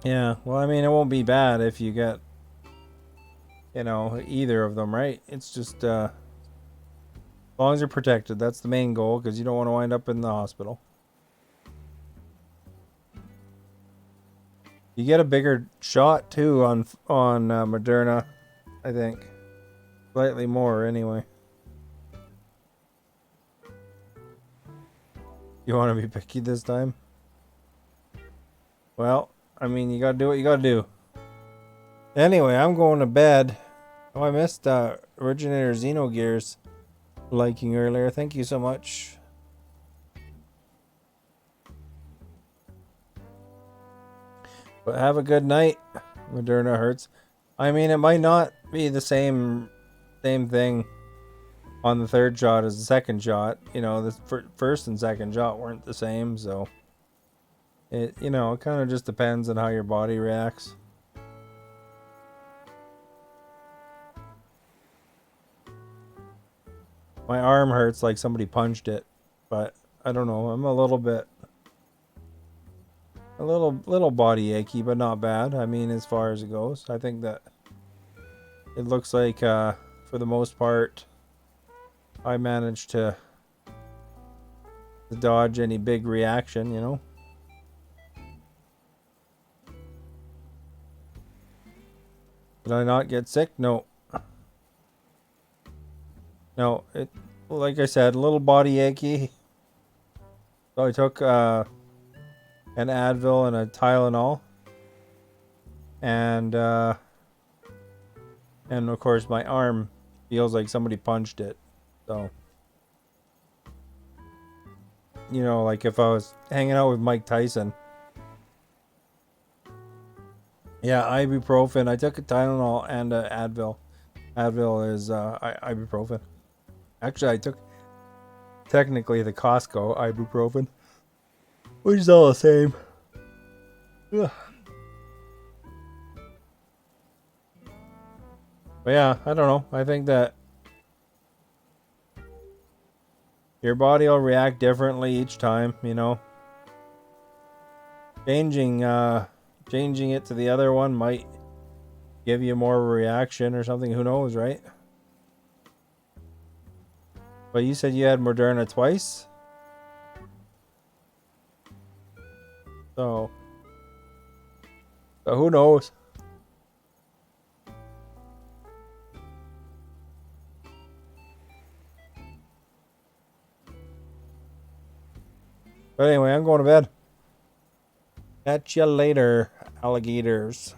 Yeah, well, it won't be bad if you get, either of them, right? It's just, as long as you're protected, that's the main goal, because you don't want to wind up in the hospital. You get a bigger shot, too, on Moderna, I think. Slightly more, anyway. You want to be picky this time? Well, you gotta do what you gotta do. Anyway, I'm going to bed. Oh, I missed Originator Xenogears liking earlier. Thank you so much. But have a good night. Moderna hurts. It might not be the same thing on the third shot as the second shot. The first and second shot weren't the same, so it kind of just depends on how your body reacts. My arm hurts like somebody punched it, but I don't know. I'm a little body achy, but not bad. As far as it goes, I think that it looks like for the most part I managed to dodge any big reaction, Did I not get sick? No. No, like I said, a little body achy. So I took an Advil and a Tylenol, and of course my arm feels like somebody punched it. So, you know, like if I was hanging out with Mike Tyson. Yeah, ibuprofen. I took a Tylenol and a Advil. Advil is ibuprofen. Actually, I took technically the Costco ibuprofen, which is all the same. Ugh. But yeah, I don't know. I think that your body will react differently each time, you know. Changing it to the other one might give you more of a reaction or something. Who knows, right? But you said you had Moderna twice? So who knows? But anyway, I'm going to bed. Catch you later, alligators.